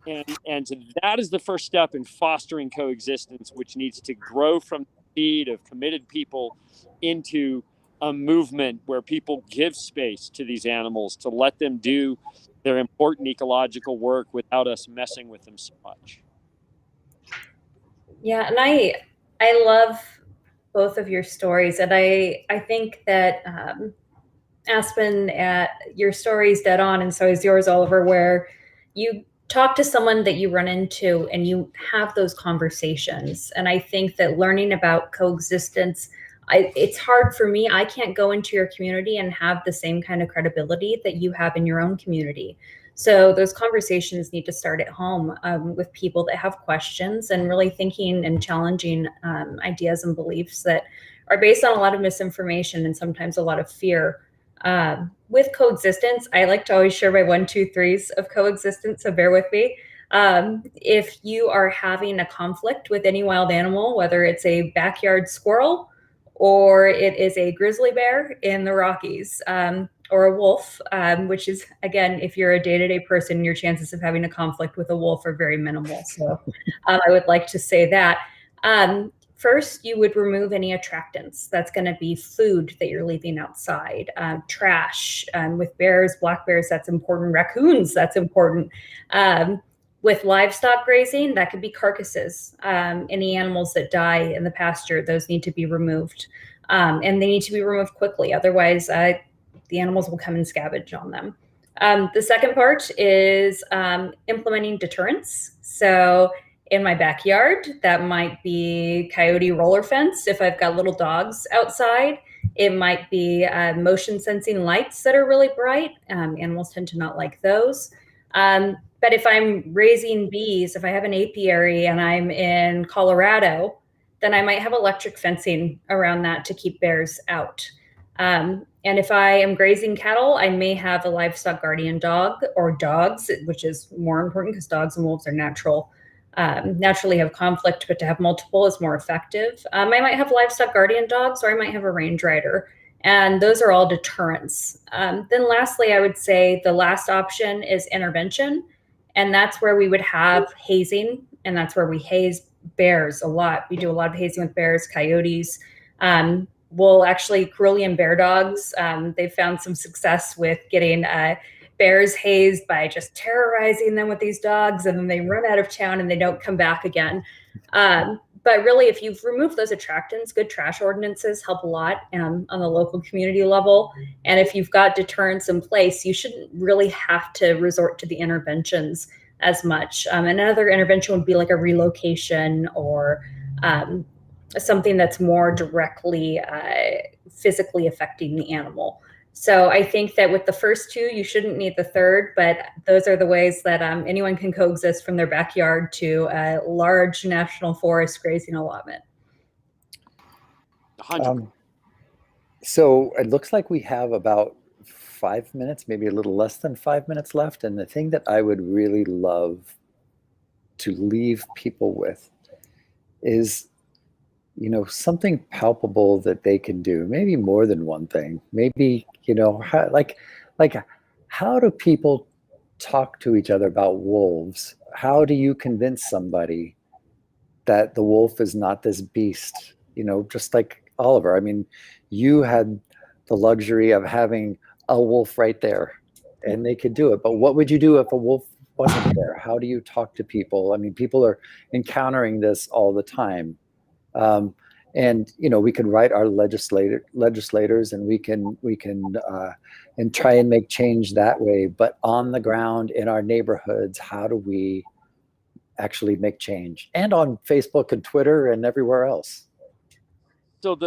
Speaker 10: And so that is the first step in fostering coexistence, which needs to grow from the seed of committed people into a movement where people give space to these animals to let them do their important ecological work without us messing with them so much.
Speaker 17: Yeah, and I love both of your stories, and I think that Aspen, your story's dead on, and so is yours, Oliver, where you talk to someone that you run into and you have those conversations. And I think that learning about coexistence, it's hard for me. I can't go into your community and have the same kind of credibility that you have in your own community. So those conversations need to start at home with people that have questions and really thinking and challenging ideas and beliefs that are based on a lot of misinformation and sometimes a lot of fear. With coexistence, I like to always share my 1, 2, 3s of coexistence, so bear with me. If you are having a conflict with any wild animal, whether it's a backyard squirrel or it is a grizzly bear in the Rockies, or a wolf, which is, again, if you're a day-to-day person, your chances of having a conflict with a wolf are very minimal. So I would like to say that. First, you would remove any attractants. That's going to be food that you're leaving outside, trash. With bears, black bears, that's important. Raccoons, that's important. With livestock grazing, that could be carcasses. Any animals that die in the pasture, those need to be removed. And they need to be removed quickly. Otherwise, the animals will come and scavenge on them. The second part is implementing deterrence. So in my backyard, that might be coyote roller fence if I've got little dogs outside. It might be motion sensing lights that are really bright. Animals tend to not like those. But if I'm raising bees, if I have an apiary and I'm in Colorado, then I might have electric fencing around that to keep bears out. And if I am grazing cattle, I may have a livestock guardian dog or dogs, which is more important because dogs and wolves are natural naturally have conflict, but to have multiple is more effective. I might have livestock guardian dogs, or I might have a range rider. And those are all deterrents. Then lastly, I would say the last option is intervention. And that's where we would have hazing. And that's where we haze bears a lot. We do a lot of hazing with bears, coyotes. We'll actually, Carillion bear dogs, they've found some success with getting bears hazed by just terrorizing them with these dogs, and then they run out of town and they don't come back again. But really, if you've removed those attractants, good trash ordinances help a lot on the local community level. And if you've got deterrents in place, you shouldn't really have to resort to the interventions as much. Another intervention would be like a relocation or something that's more directly physically affecting the animal. So I think that with the first two, you shouldn't need the third, but those are the ways that anyone can coexist from their backyard to a large national forest grazing allotment.
Speaker 7: So it looks like we have about 5 minutes, maybe a little less than 5 minutes left. And the thing that I would really love to leave people with is, you know, something palpable that they can do, maybe more than one thing. Maybe, you know, how do people talk to each other about wolves? How do you convince somebody that the wolf is not this beast? You know, just like Oliver, I mean, you had the luxury of having a wolf right there and they could do it. But what would you do if a wolf wasn't there? How do you talk to people? I mean, people are encountering this all the time. And you know, we can write our legislators, and we can and try and make change that way. But on the ground in our neighborhoods, how do we actually make change? And on Facebook and Twitter and everywhere else.
Speaker 10: So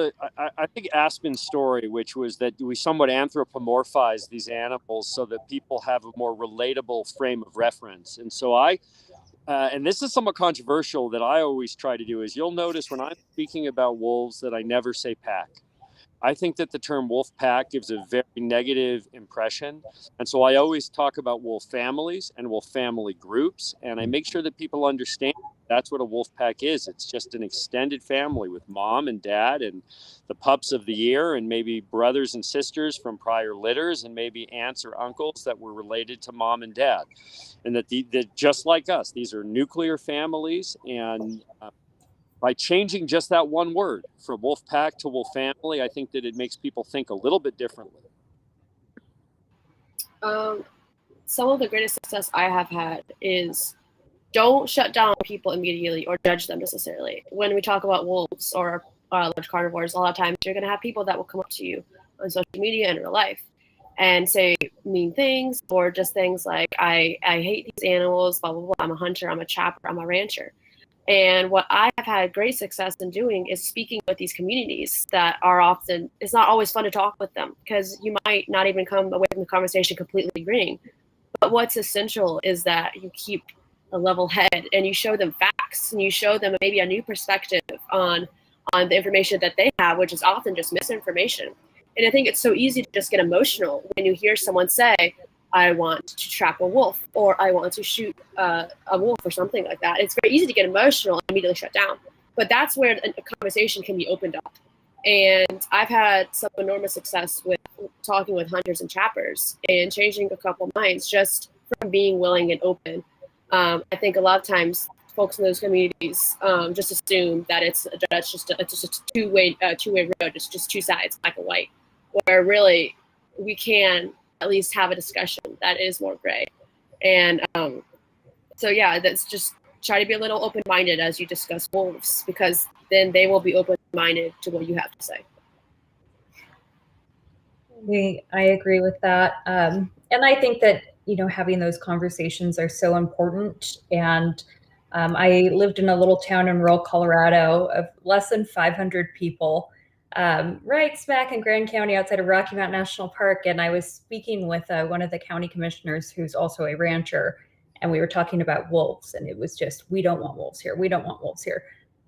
Speaker 10: I think Aspen's story, which was that we somewhat anthropomorphize these animals so that people have a more relatable frame of reference. And so and this is somewhat controversial that I always try to do, is you'll notice when I'm speaking about wolves that I never say pack. I think that the term wolf pack gives a very negative impression. And so I always talk about wolf families and wolf family groups. And I make sure that people understand that's what a wolf pack is. It's just an extended family with mom and dad and the pups of the year, and maybe brothers and sisters from prior litters, and maybe aunts or uncles that were related to mom and dad. And that just like us, these are nuclear families. And by changing just that one word from wolf pack to wolf family, I think that it makes people think a little bit differently.
Speaker 18: Some of the greatest success I have had is don't shut down people immediately or judge them necessarily. When we talk about wolves or large carnivores, a lot of times you're going to have people that will come up to you on social media and in real life and say mean things, or just things like, I hate these animals, blah, blah, blah. I'm a hunter, I'm a trapper, I'm a rancher. And what I have had great success in doing is speaking with these communities that are often, it's not always fun to talk with them because you might not even come away from the conversation completely agreeing. But what's essential is that you keep a level head and you show them facts, and you show them maybe a new perspective on the information that they have, which is often just misinformation. And I think it's so easy to just get emotional when you hear someone say, I want to trap a wolf, or I want to shoot a wolf, or something like that. It's very easy to get emotional and immediately shut down. But that's where a conversation can be opened up. And I've had some enormous success with talking with hunters and trappers and changing a couple minds just from being willing and open. I think a lot of times folks in those communities just assume that it's just a two-way road, it's just two sides, black and white, where really we can at least have a discussion that is more gray. And so yeah, that's just try to be a little open-minded as you discuss wolves, because then they will be open-minded to what you have to say.
Speaker 17: I agree with that. And I think that, you know, having those conversations are so important. And I lived in a little town in rural Colorado of less than 500 people, right smack in Grand County outside of Rocky Mountain National Park. And I was speaking with one of the county commissioners who's also a rancher, and we were talking about wolves, and it was just, we don't want wolves here. We don't want wolves here.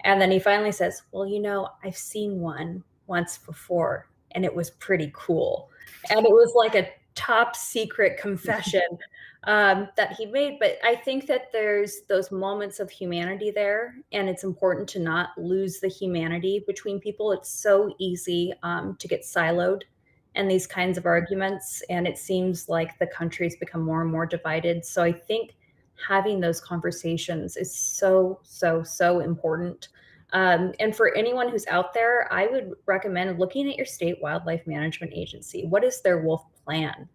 Speaker 17: And then he finally says, well, you know, I've seen one once before and it was pretty cool. And it was like a top secret confession that he made. But I think that there's those moments of humanity there, and it's important to not lose the humanity between people. It's so easy to get siloed in these kinds of arguments, and it seems like the country's become more and more divided. So I think having those conversations is so, so, so important. And for anyone who's out there, I would recommend looking at your state wildlife management agency. What is their wolf plan?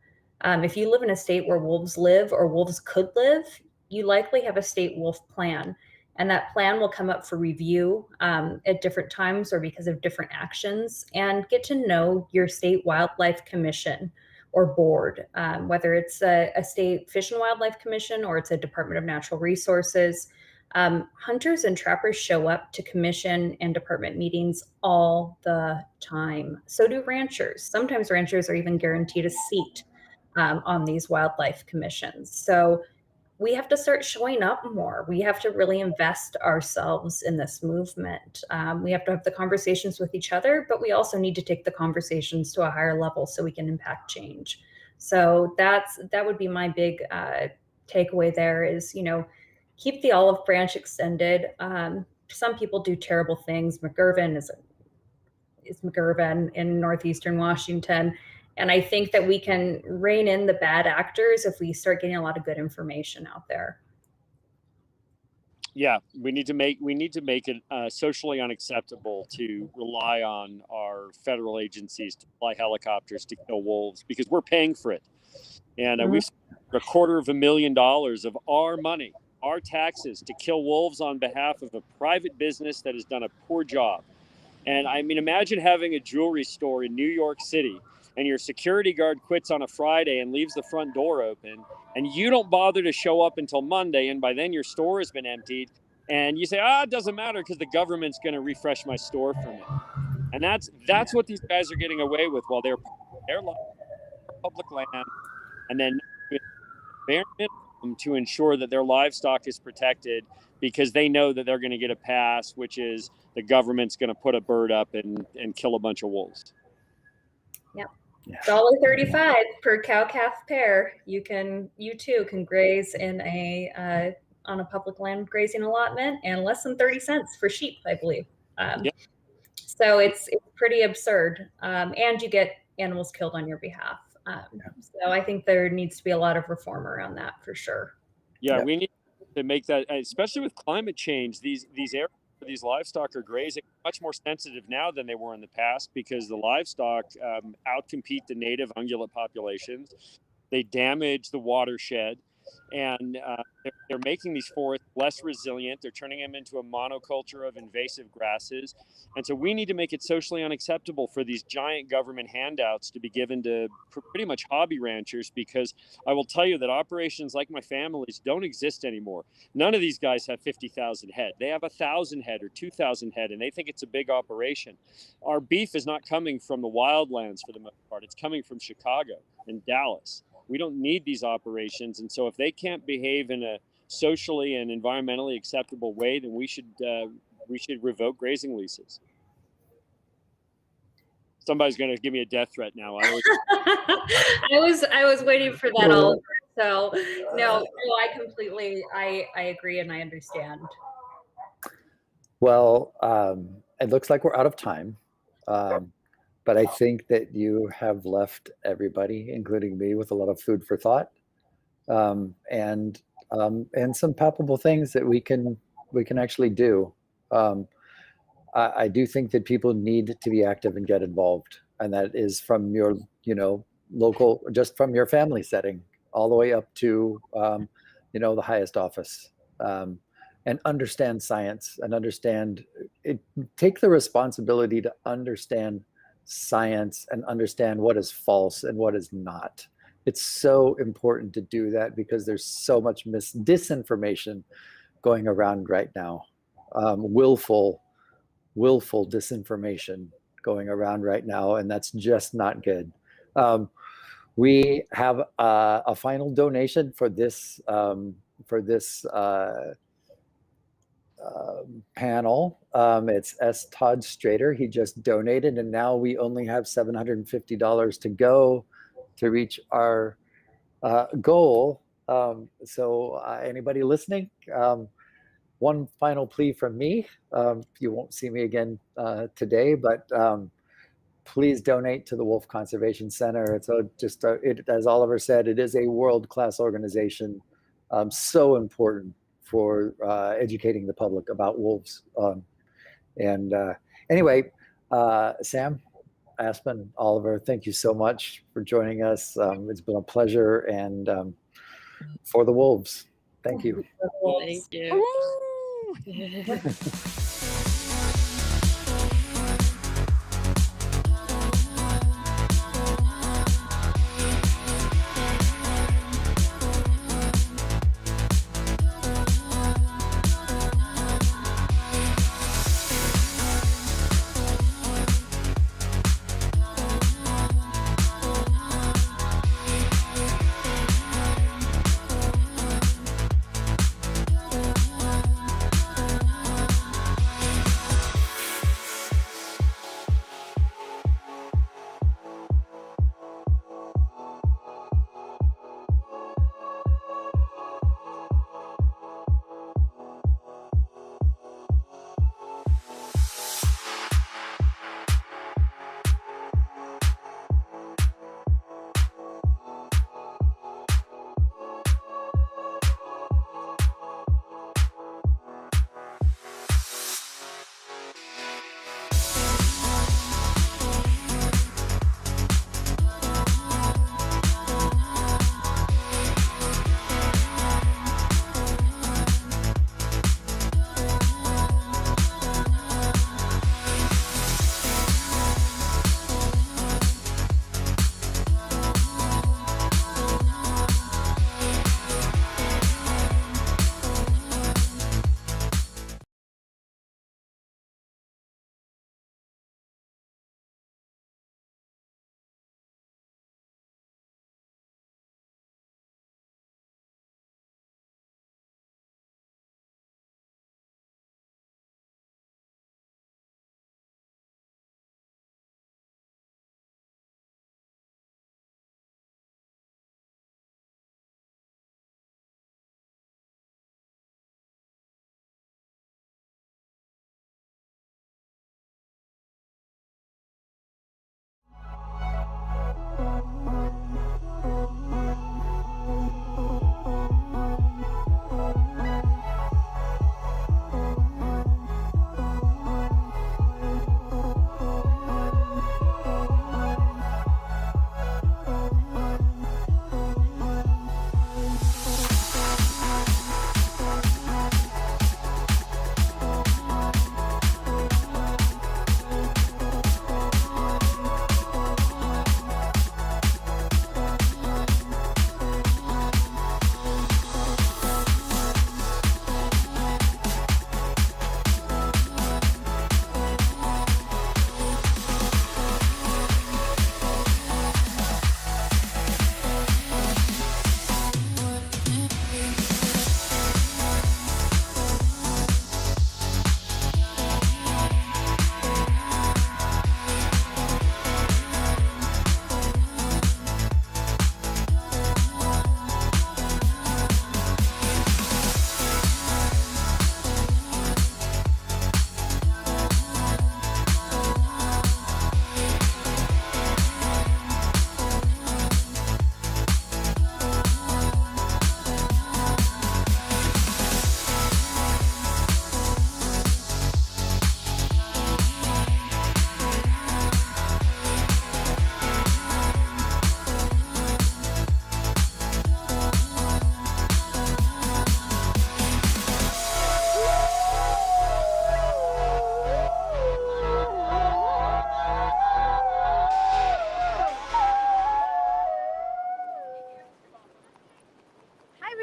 Speaker 17: If you live in a state where wolves live or wolves could live, you likely have a state wolf plan. And that plan will come up for review at different times or because of different actions. And get to know your state wildlife commission or board, whether it's a state fish and wildlife commission or it's a Department of Natural Resources. Hunters and trappers show up to commission and department meetings all the time. So do ranchers. Sometimes ranchers are even guaranteed a seat on these wildlife commissions. So we have to start showing up more. We have to really invest ourselves in this movement. We have to have the conversations with each other, but we also need to take the conversations to a higher level so we can impact change. So that would be my big takeaway there is, keep the olive branch extended. Some people do terrible things. McGirvin is McGirvin in northeastern Washington. And I think that we can rein in the bad actors if we start getting a lot of good information out there.
Speaker 10: Yeah, we need to make it socially unacceptable to rely on our federal agencies to fly helicopters to kill wolves because we're paying for it. And we've spent $250,000 of our money, our taxes, to kill wolves on behalf of a private business that has done a poor job. And I mean, imagine having a jewelry store in New York City and your security guard quits on a Friday and leaves the front door open, and you don't bother to show up until Monday, and by then your store has been emptied, and you say, it doesn't matter because the government's going to refresh my store for me. And that's what these guys are getting away with while they're public land, and then bare minimum to ensure that their livestock is protected because they know that they're going to get a pass, which is the government's going to put a bird up and kill a bunch of wolves.
Speaker 17: Yep. $1.35 per cow-calf pair. You too can graze in on a public land grazing allotment, and less than 30 cents for sheep, I believe. So it's pretty absurd, and you get animals killed on your behalf. So I think there needs to be a lot of reform around that for sure.
Speaker 10: Yeah, we need to make that, especially with climate change. These areas where these livestock are grazing are much more sensitive now than they were in the past because the livestock outcompete the native ungulate populations. They damage the watershed, and they're making these forests less resilient. They're turning them into a monoculture of invasive grasses. And so we need to make it socially unacceptable for these giant government handouts to be given to pretty much hobby ranchers, because I will tell you that operations like my family's don't exist anymore. None of these guys have 50,000 head. They have 1,000 head or 2,000 head, and they think it's a big operation. Our beef is not coming from the wildlands for the most part. It's coming from Chicago and Dallas. We don't need these operations. And so if they can't behave in a socially and environmentally acceptable way, then we should revoke grazing leases. Somebody's going to give me a death threat now.
Speaker 17: I was waiting for that all. So no, I agree and I understand.
Speaker 7: Well, it looks like we're out of time. But I think that you have left everybody, including me, with a lot of food for thought, and some palpable things that we can actually do. I do think that people need to be active and get involved, and that is from your local, just from your family setting, all the way up to the highest office, and understand science and understand it. Take the responsibility to understand science and understand what is false and what is not. It's so important to do that because there's so much disinformation going around right now. Willful disinformation going around right now, and that's just not good. We have a final donation for this panel. It's S. Todd Strader. He just donated, and now we only have $750 to go to reach our goal. So anybody listening, one final plea from me. You won't see me again today, but please donate to the Wolf Conservation Center. It's as Oliver said, it is a world-class organization, so important for educating the public about wolves. Anyway, Sam, Aspen, Oliver, thank you so much for joining us. It's been a pleasure, and for the wolves, thank you.
Speaker 18: Thank you.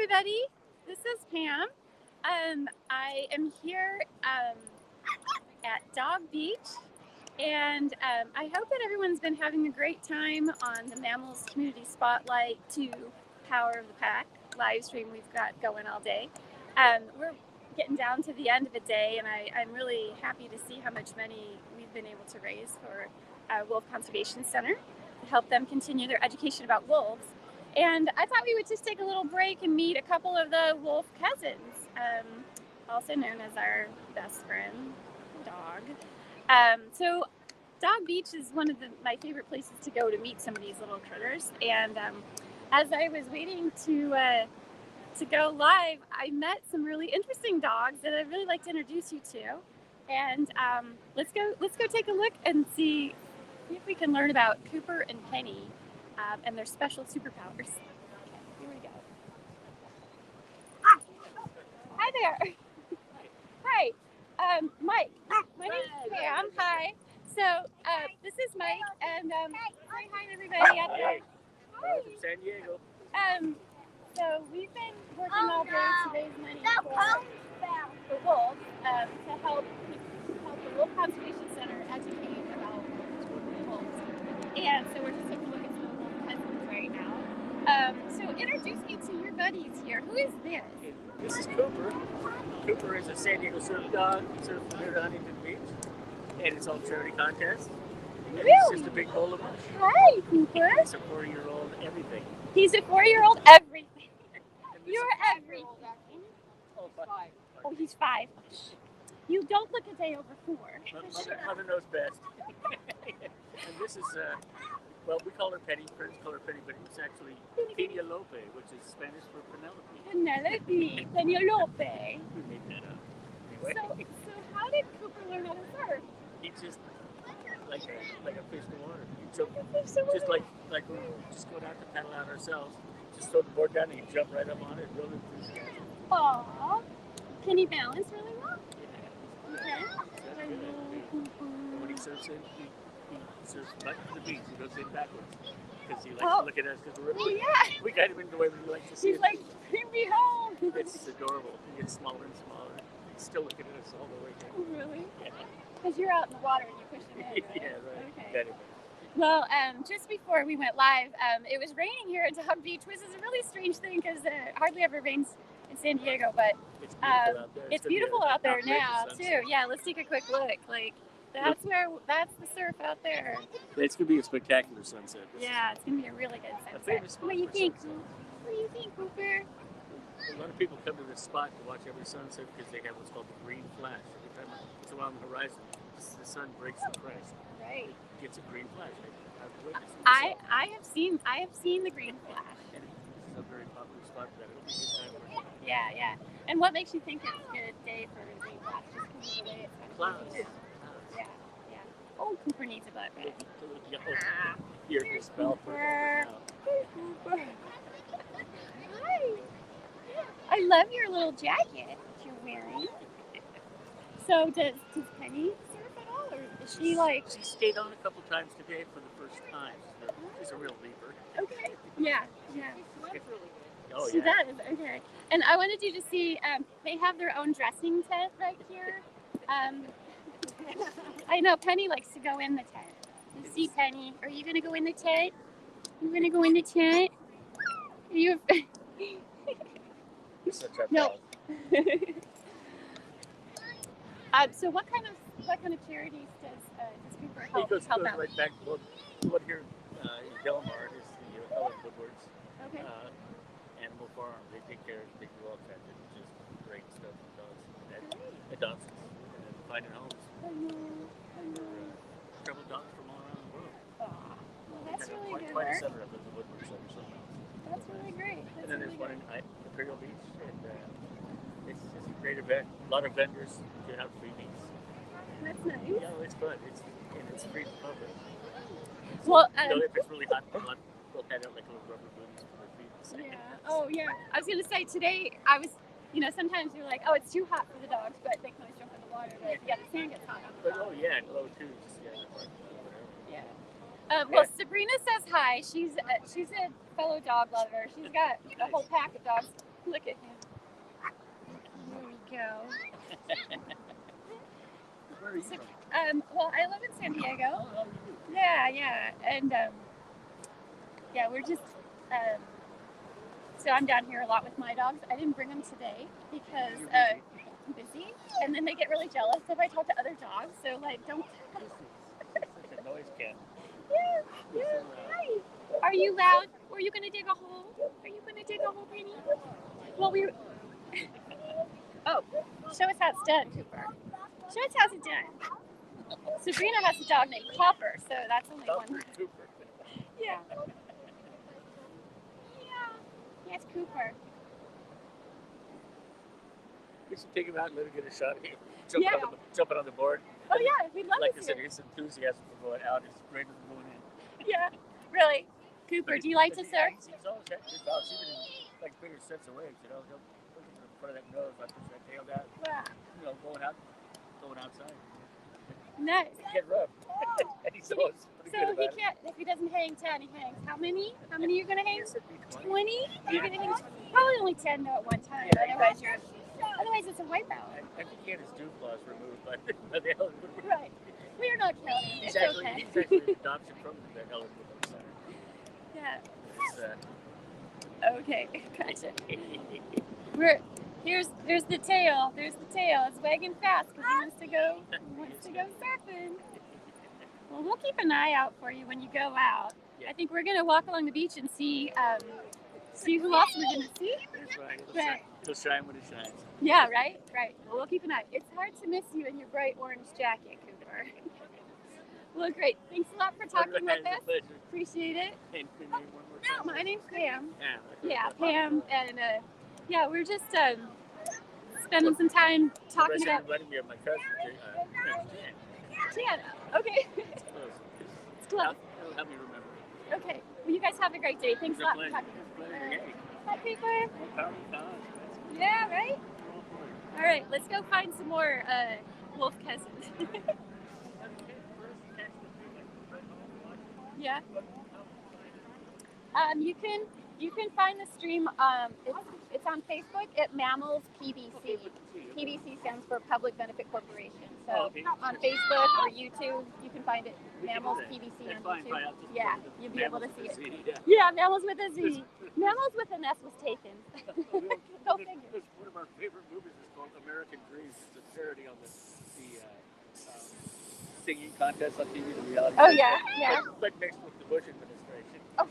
Speaker 19: everybody. This is Pam. I am here at Dog Beach, and I hope that everyone's been having a great time on the Mammalz Community Spotlight 2 Power of the Pack live stream we've got going all day. We're getting down to the end of the day, and I'm really happy to see how much money we've been able to raise for Wolf Conservation Center. help them continue their education about wolves. And I thought we would just take a little break and meet a couple of the wolf cousins, also known as our best friend, dog. So Dog Beach is one of my favorite places to go to meet some of these little critters. And as I was waiting to go live, I met some really interesting dogs that I'd really like to introduce you to. And let's go take a look and see if we can learn about Cooper and Penny and their special superpowers. Okay, here we go. Hi there. Hi. Mike. My name's Pam. Hi. So this is Mike, and say hi to everybody out there.
Speaker 20: Hi. From San Diego.
Speaker 19: So we've been working all day to raise money for wolves to help the Wolf Conservation Center educate about wolves. And so we're just taking a look at some of the wolf cousins right now. So introduce me to your buddies here. Who is this?
Speaker 20: This is Cooper. Cooper is a San Diego surf dog. He surfs near Huntington Beach. And it's all charity contest. And
Speaker 19: Really?
Speaker 20: He's just a big bowl of mush.
Speaker 19: Hi, Cooper.
Speaker 20: He's a 4-year-old everything.
Speaker 19: He's a 4-year-old everything. You're everything.
Speaker 20: Oh, 5.
Speaker 19: Oh, he's 5. You don't look a day over 4.
Speaker 20: Mother knows best. And this is, well, we call her Penny. Friends call her Penny, but it's actually Penelope, which is Spanish for Penelope.
Speaker 19: Penelope. Penelope.
Speaker 20: We made that up. Anyway,
Speaker 19: So how did Cooper learn how to surf?
Speaker 20: he's just like a fish in the water. So
Speaker 19: Fish in
Speaker 20: just like when we just go out to paddle out ourselves, just throw the board down and you jump right up on it, real enthusiastic.
Speaker 19: Aww. Can he balance really well? Okay.
Speaker 20: When he surfs in, he surfs back to the beach. He goes in backwards because he likes to look at us because we're
Speaker 19: Oh, yeah.
Speaker 20: we guide him in the way we like to see
Speaker 19: He's
Speaker 20: it.
Speaker 19: like, bring me home.
Speaker 20: It's adorable. He gets smaller and smaller. He's still looking at us all the way down.
Speaker 19: Really?
Speaker 20: Yeah.
Speaker 19: Because you're out in the water and you push him in, right?
Speaker 20: Yeah, right.
Speaker 19: Okay.
Speaker 20: Got it.
Speaker 19: Well, just before we went live, it was raining here at Dog Beach, which is a really strange thing because it hardly ever rains in San Diego, but
Speaker 20: It's beautiful out there.
Speaker 19: it's beautiful out there now too. Yeah, let's take a quick look. Like that's the surf out there.
Speaker 20: It's gonna be a spectacular sunset.
Speaker 19: Yeah, it's gonna be a really good
Speaker 20: A
Speaker 19: sunset.
Speaker 20: famous spot
Speaker 19: What do you
Speaker 20: for
Speaker 19: think?
Speaker 20: sunset.
Speaker 19: What do you think, Cooper?
Speaker 20: A lot of people come to this spot to watch every sunset because they have what's called the green flash. Every time it's around the horizon, the sun breaks the crest.
Speaker 19: Right.
Speaker 20: It gets a green flash. I've witnessed it
Speaker 19: I
Speaker 20: myself.
Speaker 19: have seen the green flash.
Speaker 20: And this is a very popular spot for that. It'll be a good time for it.
Speaker 19: Yeah. And what makes you think it's a good day for a green flash? Just because of the way it's
Speaker 20: Clouds.
Speaker 19: Yeah. Oh, Cooper needs a butt rub.
Speaker 20: Here's the spell for it now.
Speaker 19: Hey, Cooper. Hi. I love your little jacket that you're wearing. So does Penny surf at all, or is she like?
Speaker 20: She stayed on a couple times today for the first time. She's a real leaper.
Speaker 19: Okay. Yeah.
Speaker 20: Oh
Speaker 19: So
Speaker 20: yeah.
Speaker 19: that is okay. And I wanted you to see. They have their own dressing tent right here. I know Penny likes to go in the tent. You see, Penny, are you gonna go in the tent? You gonna go in the tent? Are you?
Speaker 20: Such a
Speaker 19: No. So what kind of charities does Cooper
Speaker 20: He goes
Speaker 19: help out?
Speaker 20: right back. Well, what here in Delmar is the Ellen Woodward's
Speaker 19: Okay.
Speaker 20: Animal Farm. They take care of, they do all kinds of just great stuff for dogs and adoptions and finding homes for troubled dogs from all around the world.
Speaker 19: Well, that's
Speaker 20: Kind of
Speaker 19: really good
Speaker 20: quite a
Speaker 19: work.
Speaker 20: center up at the Woodward Center somewhere.
Speaker 19: That's really great.
Speaker 20: And then there's one in Imperial Beach, and it's just a great event. A lot of vendors give out freebies.
Speaker 19: That's nice.
Speaker 20: Yeah, it's fun. It's free to public.
Speaker 19: Well,
Speaker 20: if it's really hot, we'll hand out like little rubber boots for their feet.
Speaker 19: Yeah. Oh, yeah. I was gonna say today. I was. Sometimes you're like, oh, it's too hot for the dogs, but they can always jump in the water. But yeah, the sand gets hot on the
Speaker 20: But
Speaker 19: dogs.
Speaker 20: and low too. Just, whatever.
Speaker 19: Yeah. Well, Sabrina says hi. She's a fellow dog lover. She's got a whole pack of dogs. Look at him. There we go.
Speaker 20: Where are you from?
Speaker 19: Well, I live in San Diego. Yeah, and we're just. So I'm down here a lot with my dogs. I didn't bring them today because I'm busy, and then they get really jealous if I talk to other dogs. So like, don't.
Speaker 20: It's a noise can.
Speaker 19: Yeah. Hi. Are you loud? Were you gonna dig a hole? Are you gonna dig a hole, Penny? Well, we. Oh, show us how it's done, Cooper. Show us how it's done. Sabrina has a dog named Copper, so that's only one.
Speaker 20: Cooper.
Speaker 19: Yeah. Yeah. Yes, Cooper.
Speaker 20: We should take him out and let him get a shot of him.
Speaker 19: Yeah.
Speaker 20: Jumping on the board.
Speaker 19: Oh yeah, we'd love
Speaker 20: Like
Speaker 19: to
Speaker 20: I
Speaker 19: see
Speaker 20: said,
Speaker 19: it.
Speaker 20: his enthusiasm for going out is greater than going in.
Speaker 19: Yeah. Really. Cooper, do you like to surf?
Speaker 20: He's always got good dogs, even in like bigger sets of waves. You know, he'll look at the front of that nose, like push that tail down.
Speaker 19: Wow.
Speaker 20: You know, going outside.
Speaker 19: Nice.
Speaker 20: Get rubbed. And he's always pretty
Speaker 19: So
Speaker 20: good
Speaker 19: he
Speaker 20: about it.
Speaker 19: can't, if he doesn't hang 10, he hangs. How many? How many are you gonna hang? 20? Are you
Speaker 20: Yeah.
Speaker 19: gonna hang? Probably only 10 though at one time. Otherwise it's a wipeout.
Speaker 20: I think he had his dew claws removed by the Ellen Woodward.
Speaker 19: Right. We're not counting.
Speaker 20: He's
Speaker 19: It's
Speaker 20: actually
Speaker 19: okay.
Speaker 20: an adoption from the Ellen Woodward Center.
Speaker 19: Yeah.
Speaker 20: It's,
Speaker 19: Okay. Gotcha. There's the tail. There's the tail. It's wagging fast because he wants to go surfing. Well, we'll keep an eye out for you when you go out.
Speaker 20: Yeah.
Speaker 19: I think we're gonna walk along the beach and see who else we're gonna see.
Speaker 20: That's right.
Speaker 19: Right.
Speaker 20: It'll shine when it shines.
Speaker 19: Yeah, right. Well, we'll keep an eye. It's hard to miss you in your bright orange jacket, Cooper. Well, great. Thanks a lot for talking with
Speaker 20: It's a
Speaker 19: us.
Speaker 20: pleasure.
Speaker 19: Appreciate it.
Speaker 20: And your name one more time.
Speaker 19: My name's Pam.
Speaker 20: Yeah.
Speaker 19: Yeah, Pam, and yeah, we're just spending some time talking
Speaker 20: Rest
Speaker 19: about.
Speaker 20: everybody, we have my cousin, Jan.
Speaker 19: Jan. Okay.
Speaker 20: It's close.
Speaker 19: It's close.
Speaker 20: It'll help me remember.
Speaker 19: Okay. Well, you guys have a great day. Thanks a lot for
Speaker 20: It's a
Speaker 19: talking.
Speaker 20: pleasure. Hey.
Speaker 19: Bye, Cooper.
Speaker 20: Power time.
Speaker 19: Yeah, right? All right, let's go find some more wolf cousins. Yeah. You can find the stream. It's on Facebook at Mammalz PBC. PBC stands for Public Benefit Corporation. So on Facebook or YouTube, you can find it Mammalz PBC on YouTube. Yeah, you'll be able to see it. Yeah, Mammalz with a Z. Mammalz with an S was taken. Go figure.
Speaker 20: One of our favorite movies is called American Dreams. It's a parody on the singing contest on TV, the reality.
Speaker 19: Oh yeah, yeah.
Speaker 20: But mixed with the Bush administration.
Speaker 19: Oh.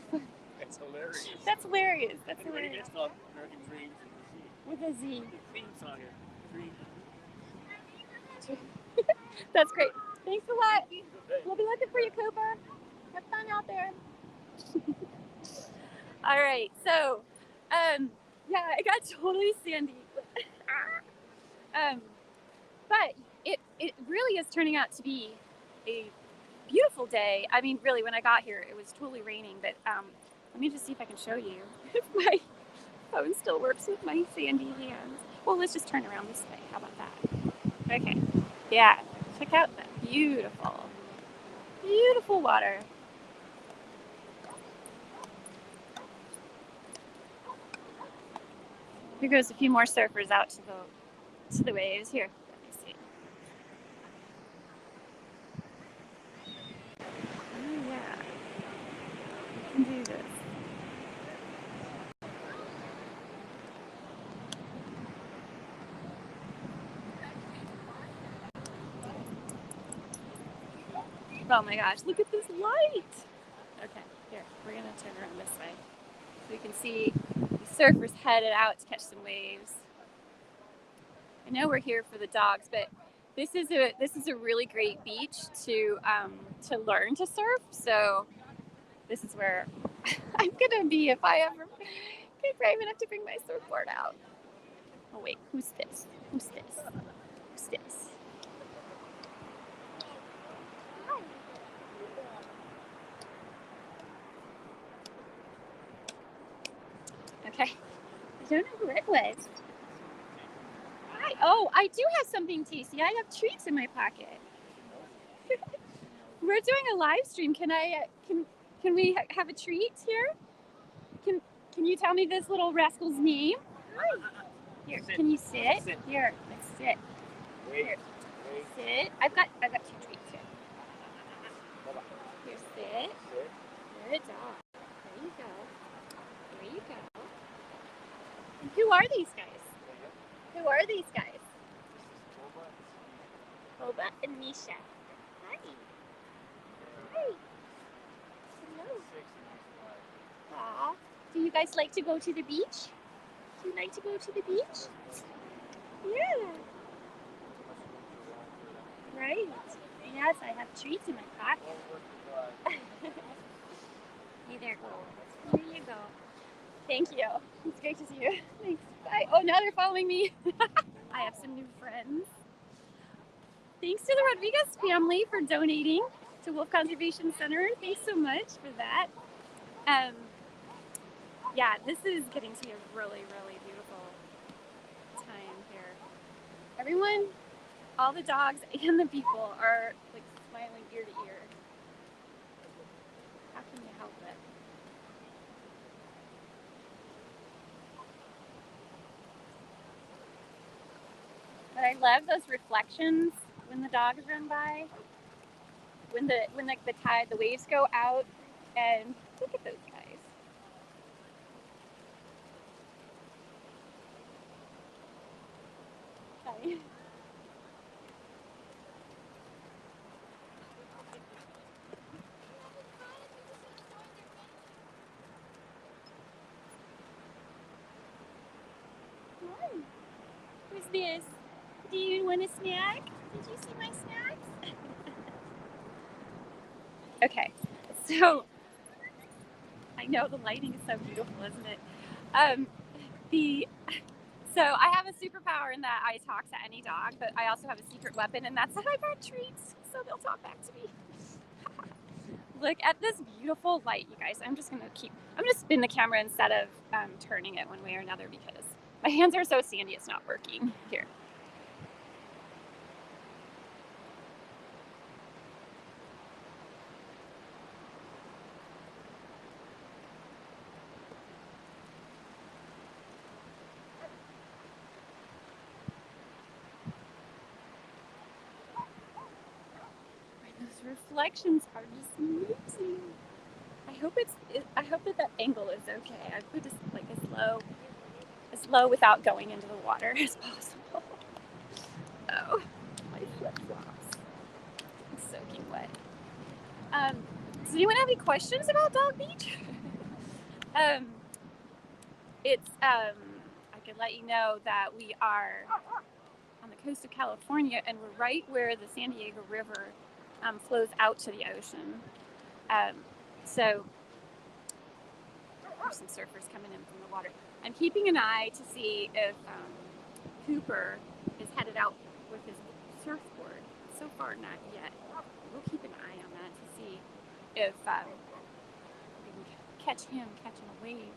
Speaker 20: It's hilarious.
Speaker 19: That's hilarious. That's
Speaker 20: Anyway,
Speaker 19: hilarious.
Speaker 20: it's called American Dreams
Speaker 19: With a Z.
Speaker 20: The theme song is Dreams.
Speaker 19: That's great. Thanks a lot. We'll be looking for you, Cooper. Have fun out there. All right. So, yeah, I got totally sandy. But it really is turning out to be a beautiful day. I mean, really, when I got here, it was totally raining. But let me just see if I can show you if my phone still works with my sandy hands. Well, let's just turn around this way. How about that? Okay. Yeah. Check out that beautiful, beautiful water. Here goes a few more surfers out to the waves. Here, let me see. Oh yeah, we can do this. Oh my gosh, look at this light! Okay, here, we're gonna turn around this way. So you can see the surfers headed out to catch some waves. I know we're here for the dogs, but this is a really great beach to learn to surf. So this is where I'm gonna be if I ever get brave enough to bring my surfboard out. Oh wait, who's this? Who's this? Who's this? Okay. I don't know who it was. Hi. Oh, I do have something tasty. I have treats in my pocket. We're doing a live stream. Can we have a treat here? Can you tell me this little rascal's name? Hi. Here, can you sit? Here, let's sit. Here, sit. I've got 2 treats here. Here, sit. Good dog. There you go. There you go. And who are these guys? Who are these guys? Boba and Misha. Hi. Hi. Aw. Do you guys like to go to the beach? Do you like to go to the beach? Yeah. Right. Yes, I have treats in my pocket. Hey there, Gold. Here you go. Thank you. It's great to see you. Thanks. Bye. Oh, now they're following me. I have some new friends. Thanks to the Rodriguez family for donating to Wolf Conservation Center. Thanks so much for that. Yeah, this is getting to be a really, really beautiful time here. Everyone, all the dogs and the people are like smiling ear to ear. How can you help it? But I love those reflections when the dogs run by. When the tide, the waves go out, and look at those guys. Okay. Hi. Who's this? Do you want a snack? Did you see my snacks? Okay, so I know the lighting is so beautiful, isn't it? So I have a superpower in that I talk to any dog, but I also have a secret weapon, and that's that I brought treats, so they'll talk back to me. Look at this beautiful light, you guys. I'm gonna spin the camera instead of turning it one way or another because my hands are so sandy it's not working. Here. Those reflections are just amazing. I hope that angle is okay. I put just like as low without going into the water as possible. Oh, my flip flops. I'm soaking wet. Does anyone have any questions about Dog Beach? I could let you know that we are on the coast of California, and we're right where the San Diego River flows out to the ocean. So there's some surfers coming in from the water. I'm keeping an eye to see if Cooper is headed out with his surfboard. So far, not yet. We'll keep an eye on that to see if we can catch him catching a wave.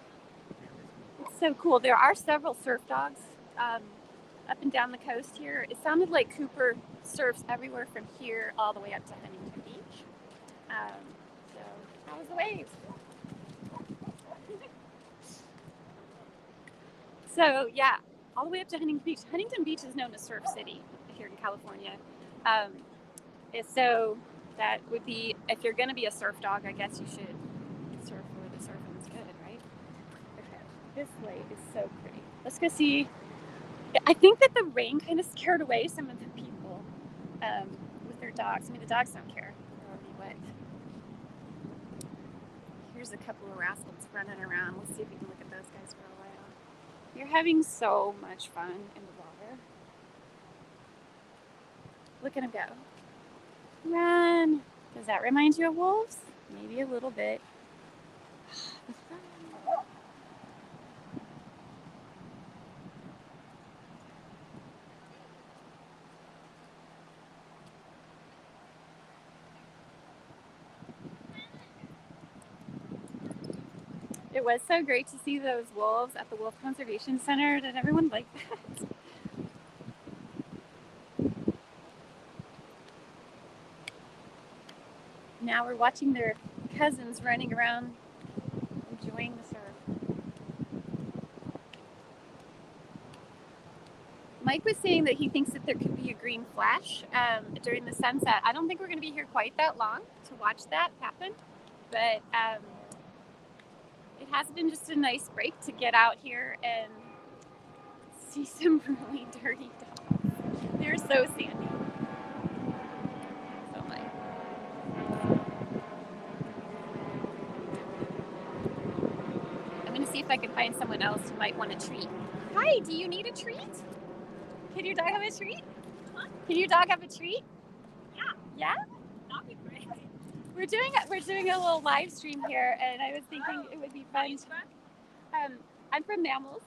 Speaker 19: It's so cool. There are several surf dogs up and down the coast here. It sounded like Cooper surfs everywhere from here all the way up to Huntington Beach. So how was the wave? So yeah, all the way up to Huntington Beach. Huntington Beach is known as Surf City here in California. So that would be, if you're going to be a surf dog, I guess you should surf where the surfing is good, right? Okay, this lake is so pretty. Let's go see. I think that the rain kind of scared away some of the people with their dogs. I mean, the dogs don't care. They're already wet. Here's a couple of rascals running around. Let's see if we can look at those guys for a while. You're having so much fun in the water. Look at them go. Run. Does that remind you of wolves? Maybe a little bit. It was so great to see those wolves at the Wolf Conservation Center. Did everyone like that? Now we're watching their cousins running around, enjoying the surf. Mike was saying that he thinks that there could be a green flash during the sunset. I don't think we're going to be here quite that long to watch that happen, but it has been just a nice break to get out here and see some really dirty dogs. They're so sandy. So if I can find someone else who might want a treat. Hi, do you need a treat? Can your dog have a treat? Can your dog have a treat? Yeah. Yeah? That'd be great. We're doing a little live stream here, and I was thinking it would be fun. I'm from Mammalz.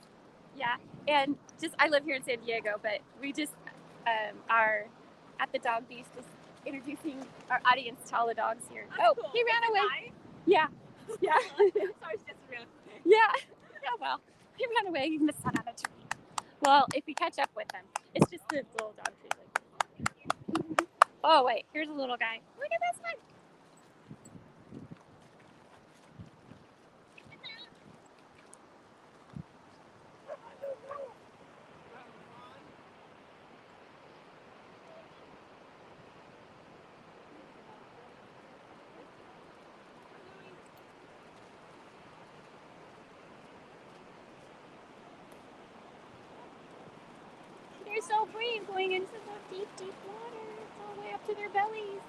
Speaker 19: Yeah, and I live here in San Diego, but we just are at the dog beach, just introducing our audience to all the dogs here. That's cool. He ran away. Yeah, yeah. Sorry, just ran. Yeah, yeah. Well, he ran away. He missed out on a treat. Well, if we catch up with him, it's just a little dog treat. Like. Oh wait, here's a little guy. Look at this one. They're so brave going into the deep, deep water. It's all the way up to their bellies.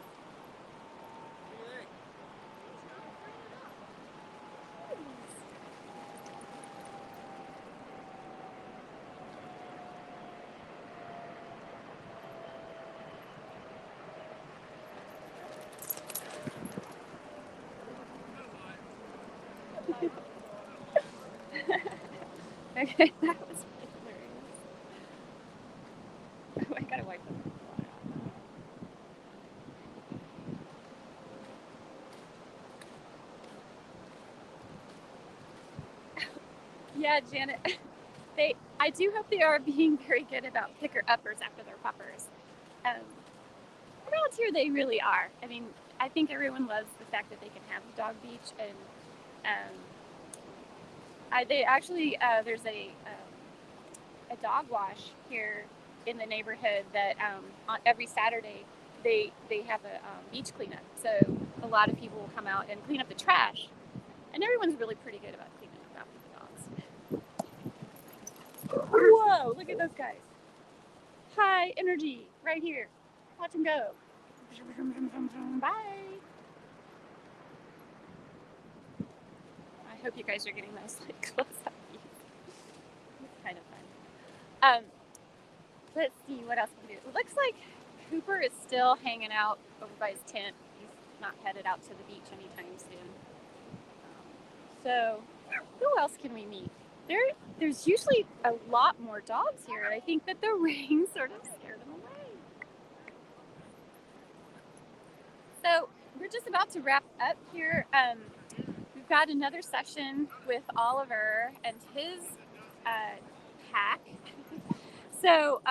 Speaker 19: Okay, that was hilarious. Oh, I gotta wipe them. Yeah, Janet. I do hope they are being very good about picker-uppers after their puppers. Around here, they really are. I mean, I think everyone loves the fact that they can have the dog beach, and they actually there's a dog wash here in the neighborhood that on every Saturday they have a beach cleanup. So a lot of people will come out and clean up the trash, and everyone's really pretty good about cleaning up after the dogs. Whoa, look at those guys. High energy right here. Watch them go. Bye. I hope you guys are getting those like close up views. It's kind of fun. Let's see what else we can do. It looks like Cooper is still hanging out over by his tent. He's not headed out to the beach anytime soon. So who else can we meet? There's usually a lot more dogs here. I think that the rain sort of scared them away. So we're just about to wrap up here. We've got another session with Oliver and his pack. So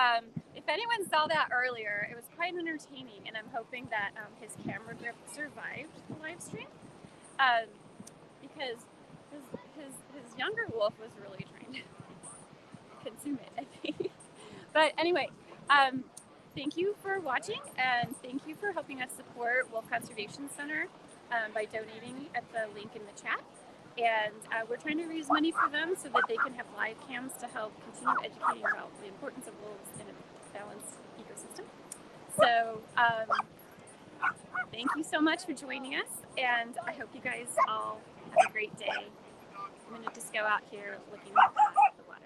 Speaker 19: if anyone saw that earlier, it was quite entertaining, and I'm hoping that his camera grip survived the live stream because his younger wolf was really trying to consume it, I think. But anyway, thank you for watching, and thank you for helping us support Wolf Conservation Center by donating at the link in the chat. And we're trying to raise money for them so that they can have live cams to help continue educating about the importance of wolves in a balanced ecosystem. So thank you so much for joining us, and I hope you guys all have a great day. I'm going to just go out here looking at the water.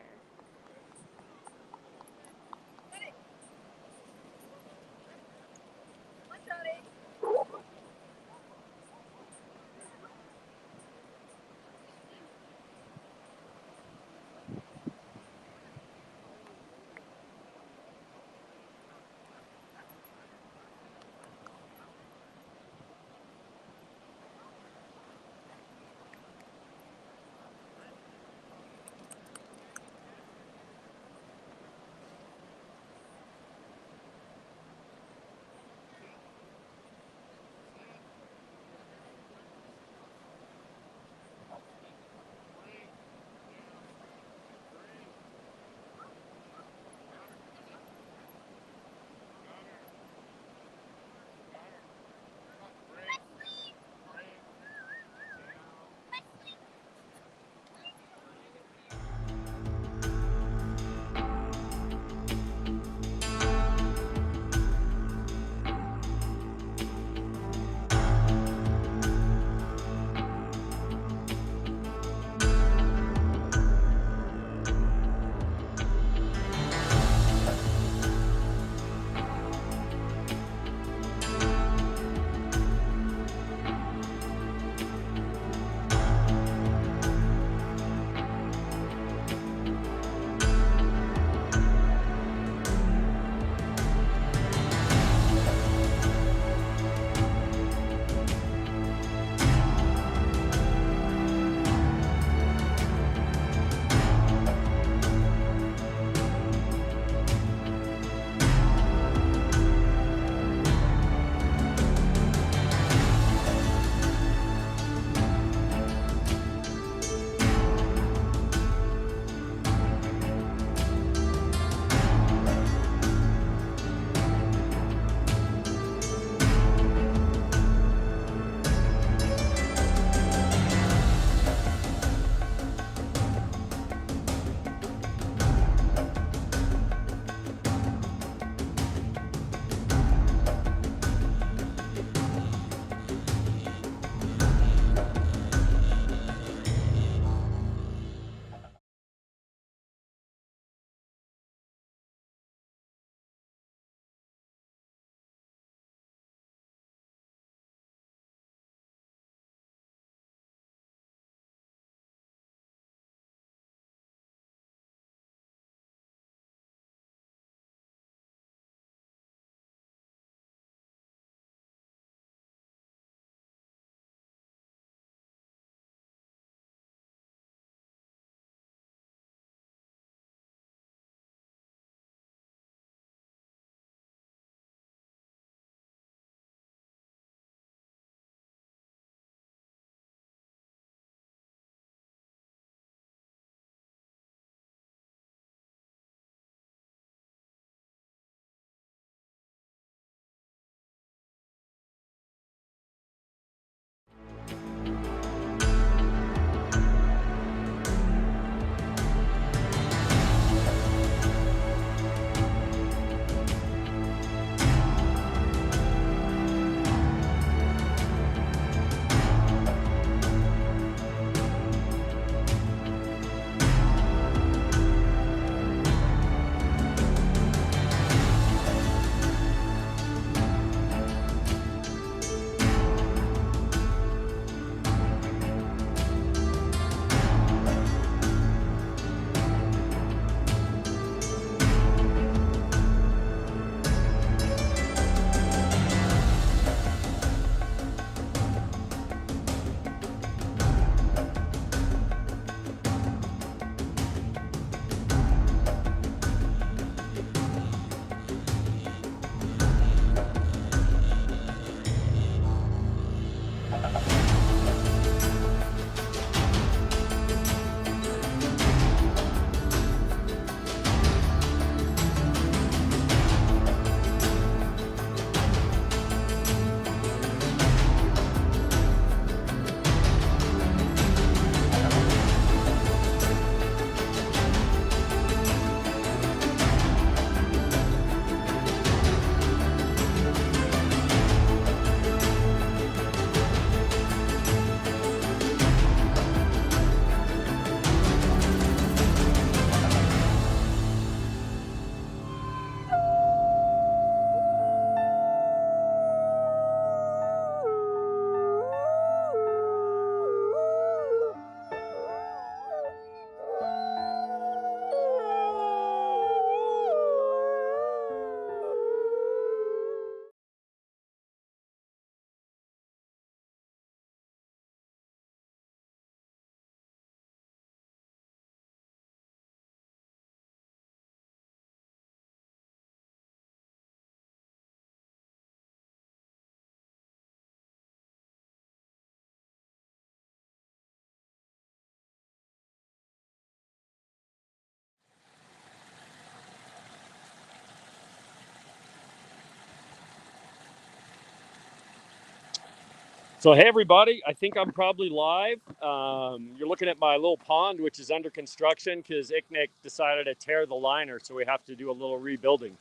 Speaker 10: So, hey, everybody, I think I'm probably live. You're looking at my little pond, which is under construction because Icknick decided to tear the liner, so we have to do a little rebuilding.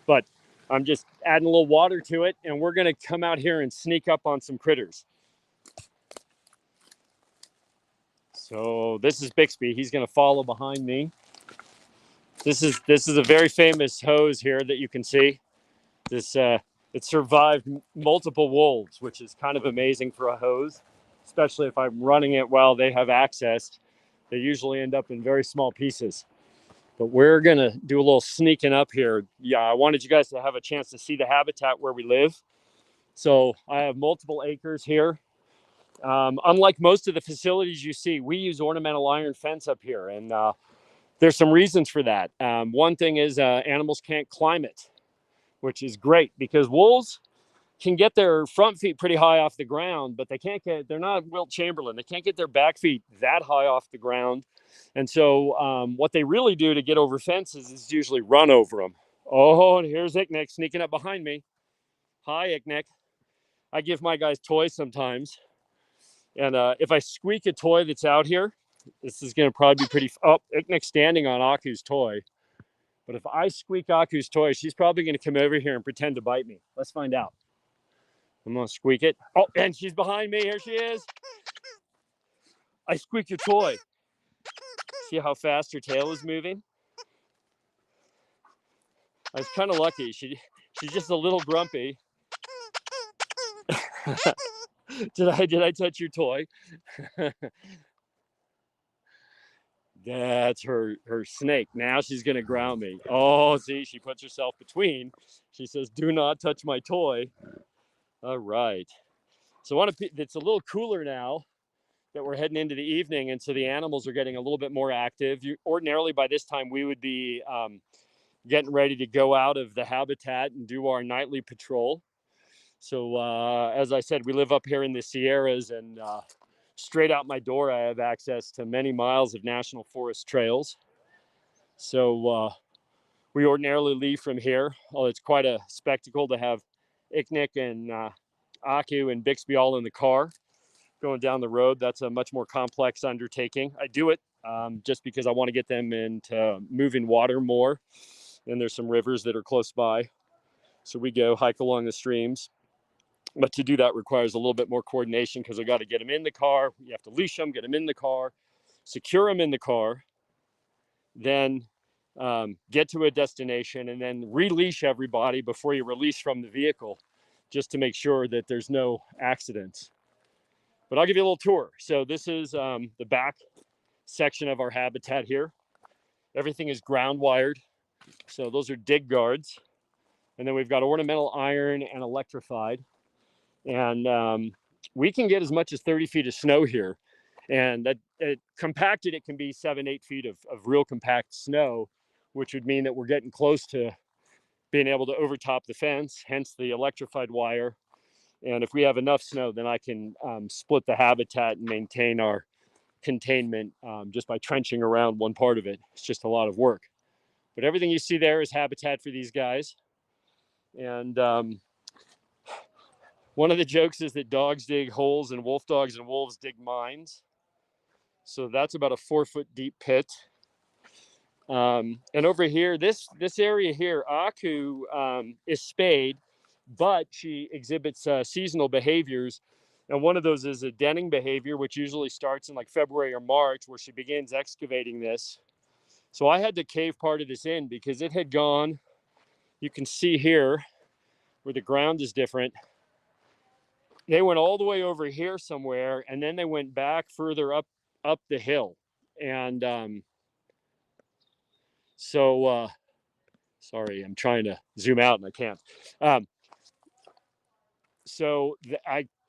Speaker 10: But I'm just adding a little water to it, and we're going to come out here and sneak up on some critters. So this is Bixby. He's going to follow behind me. This is a very famous hose here that you can see. It survived multiple wolves, which is kind of amazing for a hose, especially if I'm running it while they have access. They usually end up in very small pieces. But we're going to do a little sneaking up here. Yeah, I wanted you guys to have a chance to see the habitat where we live. So I have multiple acres here. Unlike most of the facilities you see, we use ornamental iron fence up here. And there's some reasons for that. One thing is animals can't climb it, which is great because wolves can get their front feet pretty high off the ground, but they're not Wilt Chamberlain. They can't get their back feet that high off the ground. And so what they really do to get over fences is usually run over them. Oh, and here's Icknick sneaking up behind me. Hi, Icknick. I give my guys toys sometimes. And if I squeak a toy that's out here, this is going to probably be pretty... Oh, Icknick's standing on Aku's toy. But if I squeak Aku's toy, she's probably going to come over here and pretend to bite me. Let's find out. I'm going to squeak it. Oh, and she's behind me. Here she is. I squeaked your toy. See how fast her tail is moving? I was kind of lucky. She's just a little grumpy. Did I touch your toy? That's her snake. Now she's going to ground me. Oh, see, she puts herself between. She says, do not touch my toy. All right. So it's a little cooler now that we're heading into the evening, and so the animals are getting a little bit more active. Ordinarily, by this time, we would be getting ready to go out of the habitat and do our nightly patrol. So as I said, we live up here in the Sierras, and straight out my door, I have access to many miles of national forest trails. So we ordinarily leave from here. Oh, it's quite a spectacle to have Icknick and Aku and Bixby all in the car going down the road. That's a much more complex undertaking. I do it just because I want to get them into moving water more. And there's some rivers that are close by. So we go hike along the streams. But to do that requires a little bit more coordination because I got to get them in the car. You have to leash them, get them in the car, secure them in the car, then get to a destination, and then releash everybody before you release from the vehicle, just to make sure that there's no accidents. But I'll give you a little tour. So this is the back section of our habitat here. Everything is ground wired. So those are dig guards. And then we've got ornamental iron and electrified. And we can get as much as 30 feet of snow here. And compacted, it can be 7-8 feet of real compact snow, which would mean that we're getting close to being able to overtop the fence, hence the electrified wire. And if we have enough snow, then I can split the habitat and maintain our containment just by trenching around one part of it. It's just a lot of work. But everything you see there is habitat for these guys. And one of the jokes is that dogs dig holes and wolf dogs and wolves dig mines. So that's about a 4-foot deep pit. And over here, this area here, Aku is spayed, but she exhibits seasonal behaviors. And one of those is a denning behavior, which usually starts in like February or March, where she begins excavating this. So I had to cave part of this in because it had gone, you can see here where the ground is different. They went all the way over here somewhere, and then they went back further up the hill. And sorry, I'm trying to zoom out and I can't.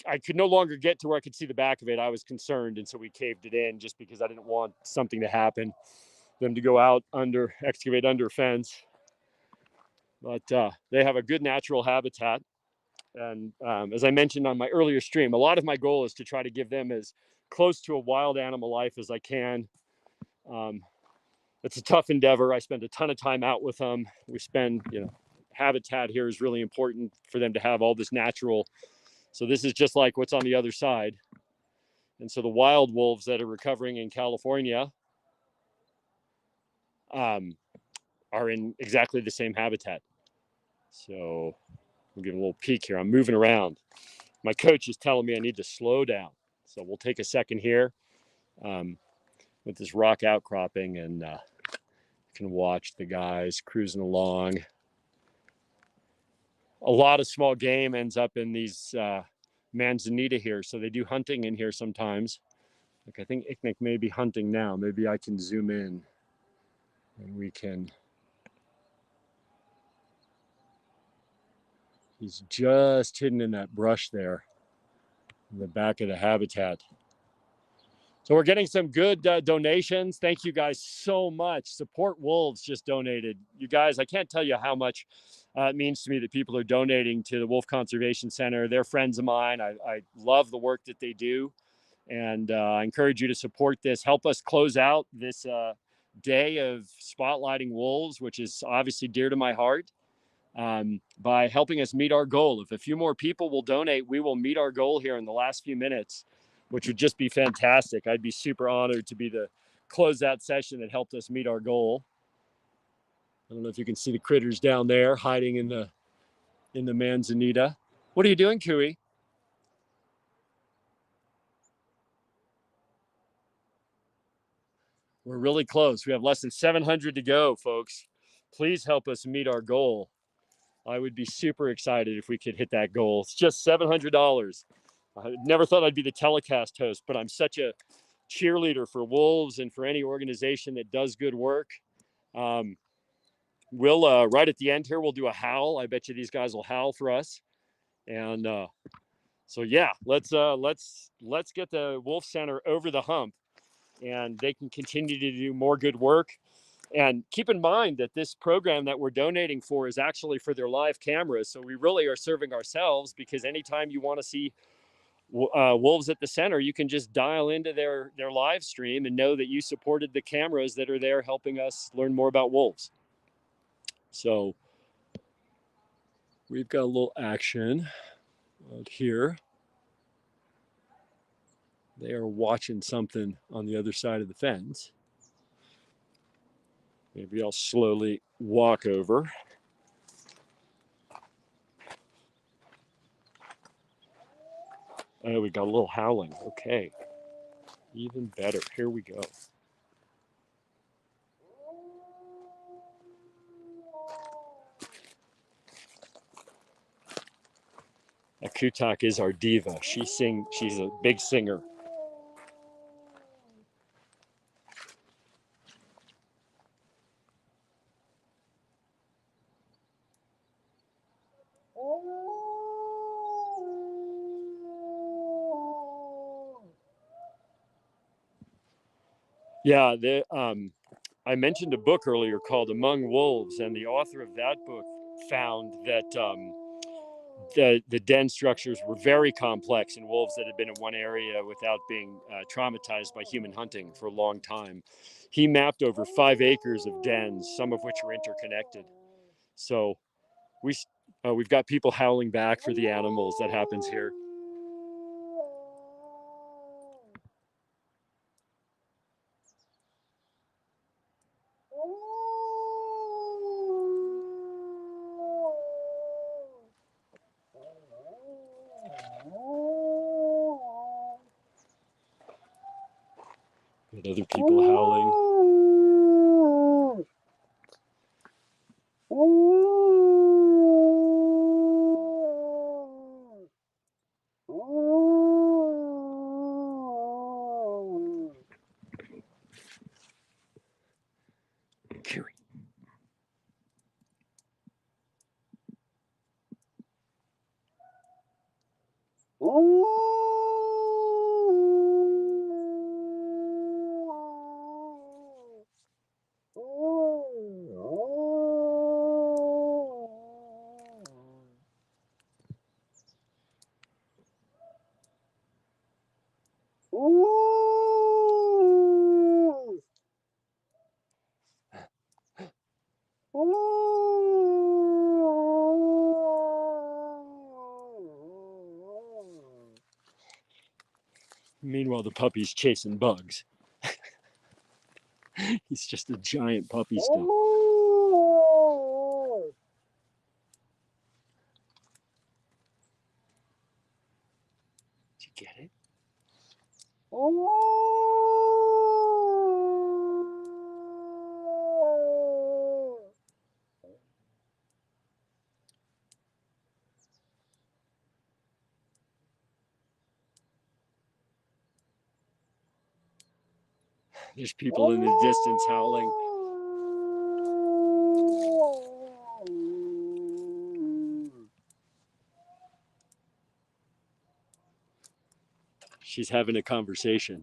Speaker 10: I could no longer get to where I could see the back of it. I was concerned, and so we caved it in just because I didn't want something to happen, them to go out excavate under a fence. But they have a good natural habitat. And as I mentioned on my earlier stream, a lot of my goal is to try to give them as close to a wild animal life as I can. It's a tough endeavor. I spend a ton of time out with them. We spend, habitat here is really important for them to have all this natural So this is just like what's on the other side. And so the wild wolves that are recovering in California are in exactly the same habitat. So we'll give a little peek here. I'm moving around. My coach is telling me I need to slow down. So we'll take a second here with this rock outcropping, and you can watch the guys cruising along. A lot of small game ends up in these manzanita here. So they do hunting in here sometimes. Like I think Icknick may be hunting now. Maybe I can zoom in and we can. He's just hidden in that brush there in the back of the habitat. So we're getting some good donations. Thank you guys so much. Support Wolves just donated. You guys, I can't tell you how much it means to me that people are donating to the Wolf Conservation Center. They're friends of mine. I love the work that they do. And I encourage you to support this. Help us close out this day of spotlighting wolves, which is obviously dear to my heart, by helping us meet our goal. If a few more people will donate, we will meet our goal here in the last few minutes, which would just be fantastic. I'd be super honored to be the closeout session that helped us meet our goal. I don't know if you can see the critters down there hiding in the manzanita. What are you doing, Cooey? We're really close. We have less than 700 to go, folks. Please help us meet our goal. I would be super excited if we could hit that goal. It's just $700. I never thought I'd be the telecast host, but I'm such a cheerleader for wolves and for any organization that does good work. We'll right at the end here, we'll do a howl. I bet you these guys will howl for us. And so yeah, let's get the Wolf Center over the hump, and they can continue to do more good work. And keep in mind that this program that we're donating for is actually for their live cameras. So we really are serving ourselves, because anytime you want to see wolves at the center, you can just dial into their live stream and know that you supported the cameras that are there helping us learn more about wolves. So we've got a little action out here. They are watching something on the other side of the fence. Maybe I'll slowly walk over. Oh, we got a little howling. Okay. Even better. Here we go. Akutak is our diva. She's a big singer. Yeah, I mentioned a book earlier called Among Wolves, and the author of that book found that the den structures were very complex in wolves that had been in one area without being traumatized by human hunting for a long time. He mapped over 5 acres of dens, some of which were interconnected. So we've got people howling back for the animals. That happens here. Got other people howling. Curie. while the puppy's chasing bugs. He's just a giant puppy still. Did you get it? There's people in the distance howling. She's having a conversation.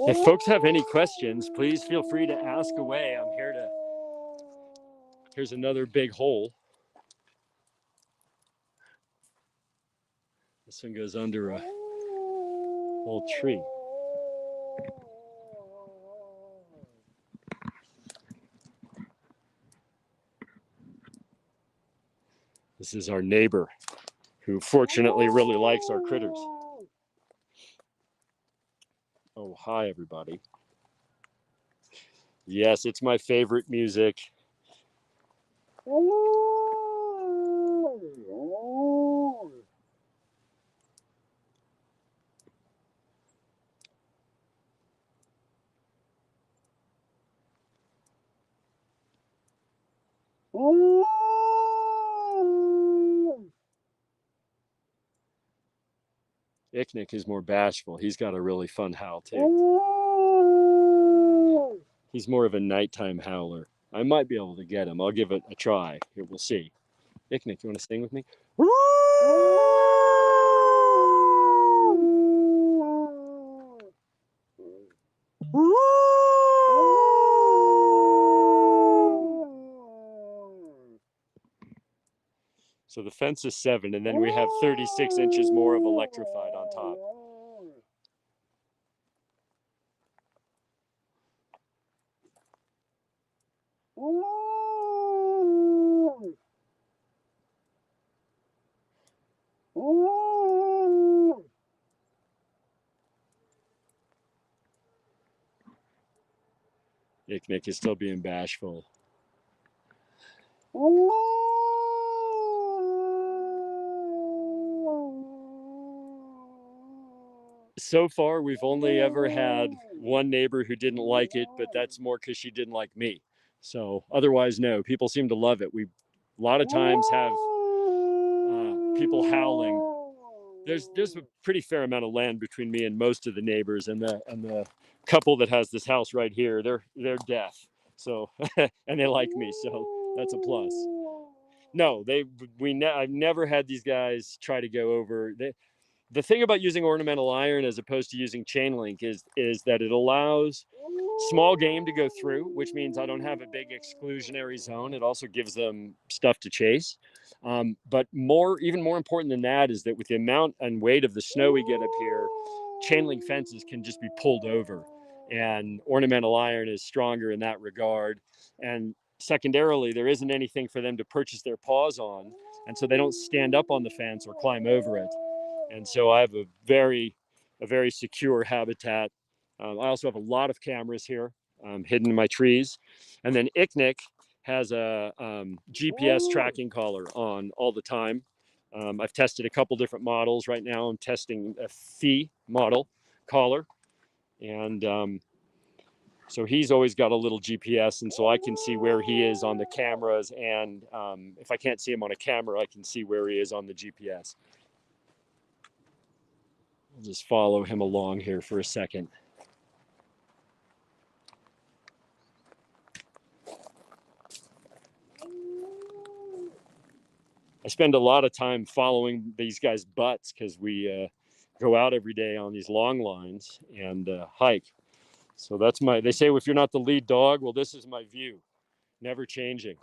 Speaker 10: If folks have any questions, please feel free to ask away. I'm here to... Here's another big hole. This one goes under a old tree. This is our neighbor, who fortunately really likes our critters. Oh, hi, everybody. Yes, it's my favorite music. Icknick is more bashful. He's got a really fun howl too. He's more of a nighttime howler. I might be able to get him. I'll give it a try. Here, we'll see. Icknick, you want to sing with me? So the fence is 7, and then we have 36 inches more of electrified on top. Icknick is still being bashful. So far, we've only ever had one neighbor who didn't like it, but that's more because she didn't like me. So otherwise, no, people seem to love it. We a lot of times have people howling. There's a pretty fair amount of land between me and most of the neighbors, and the couple that has this house right here, they're deaf. So and they like me, so that's a plus. No, I've never had these guys try to go over. The thing about using ornamental iron as opposed to using chain link is that it allows small game to go through, which means I don't have a big exclusionary zone. It also gives them stuff to chase. But even more important than that is that with the amount and weight of the snow we get up here, chain link fences can just be pulled over, and ornamental iron is stronger in that regard. And secondarily, there isn't anything for them to purchase their paws on, and so they don't stand up on the fence or climb over it. And so I have a very secure habitat. I also have a lot of cameras here hidden in my trees. And then Icknick has a GPS tracking collar on all the time. I've tested a couple different models. Right now I'm testing a Phi model collar. And so he's always got a little GPS, and so I can see where he is on the cameras. And if I can't see him on a camera, I can see where he is on the GPS. I'll just follow him along here for a second. I spend a lot of time following these guys' butts because we go out every day on these long lines and hike. So that's they say if you're not the lead dog, well, this is my view, never changing.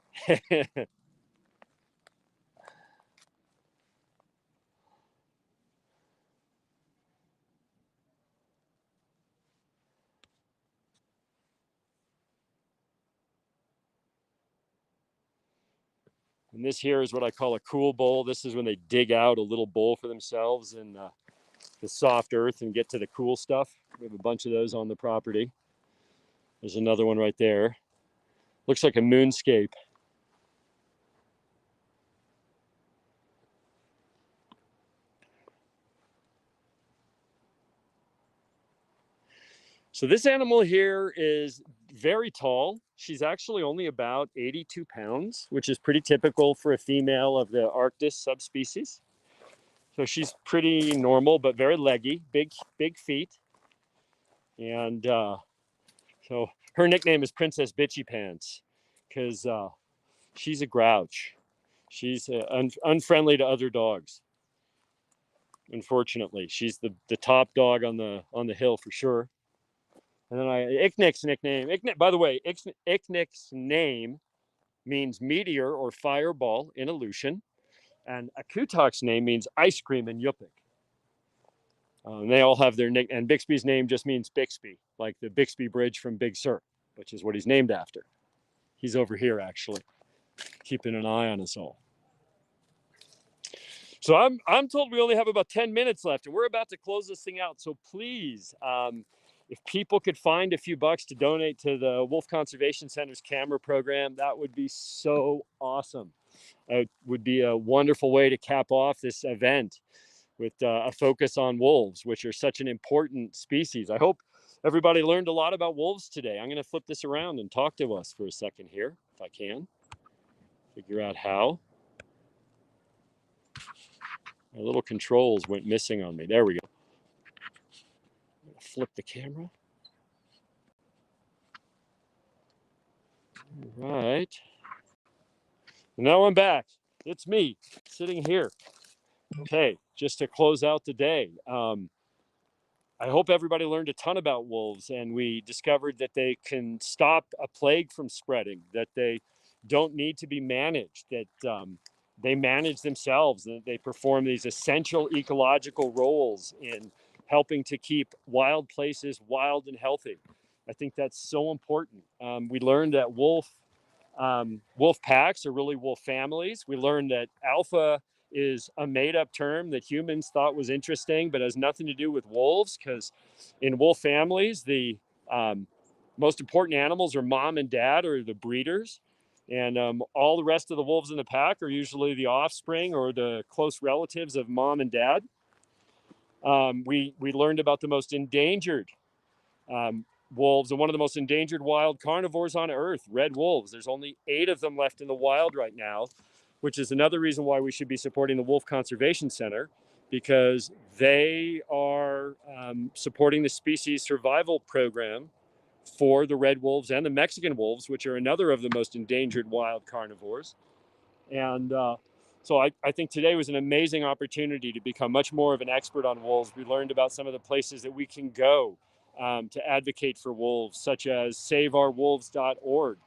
Speaker 10: And this here is what I call a cool bowl. This is when they dig out a little bowl for themselves in the soft earth and get to the cool stuff. We have a bunch of those on the property. There's another one right there. Looks like a moonscape. So this animal here is very tall. She's actually only about 82 pounds, which is pretty typical for a female of the Arctic subspecies. So she's pretty normal, but very leggy, big feet. And so her nickname is Princess Bitchy Pants because she's a grouch. She's unfriendly to other dogs. Unfortunately, she's the top dog on the hill for sure. And then Icknick's nickname. By the way, Icknick's name means meteor or fireball in Aleutian, and Akutak's name means ice cream in Yupik. And they all have their nick. And Bixby's name just means Bixby, like the Bixby Bridge from Big Sur, which is what he's named after. He's over here actually, keeping an eye on us all. So I'm told we only have about 10 minutes left, and we're about to close this thing out. So please, if people could find a few bucks to donate to the Wolf Conservation Center's camera program, that would be so awesome. It would be a wonderful way to cap off this event with a focus on wolves, which are such an important species. I hope everybody learned a lot about wolves today. I'm going to flip this around and talk to us for a second here, if I can. Figure out how. My little controls went missing on me. There we go. I'm going to flip the camera. All right. Now I'm back. It's me sitting here. Okay, just to close out the day. I hope everybody learned a ton about wolves, and we discovered that they can stop a plague from spreading, that they don't need to be managed, that they manage themselves, that they perform these essential ecological roles in helping to keep wild places wild and healthy. I think that's so important. We learned that wolf packs are really wolf families. We learned that alpha is a made-up term that humans thought was interesting, but has nothing to do with wolves, because in wolf families, the most important animals are mom and dad, or the breeders. And all the rest of the wolves in the pack are usually the offspring or the close relatives of mom and dad. We learned about the most endangered wolves, and one of the most endangered wild carnivores on earth, red wolves. There's only 8 of them left in the wild right now, which is another reason why we should be supporting the Wolf Conservation Center, because they are supporting the species survival program for the red wolves and the Mexican wolves, which are another of the most endangered wild carnivores. And so I think today was an amazing opportunity to become much more of an expert on wolves. We learned about some of the places that we can go to advocate for wolves, such as saveourwolves.org.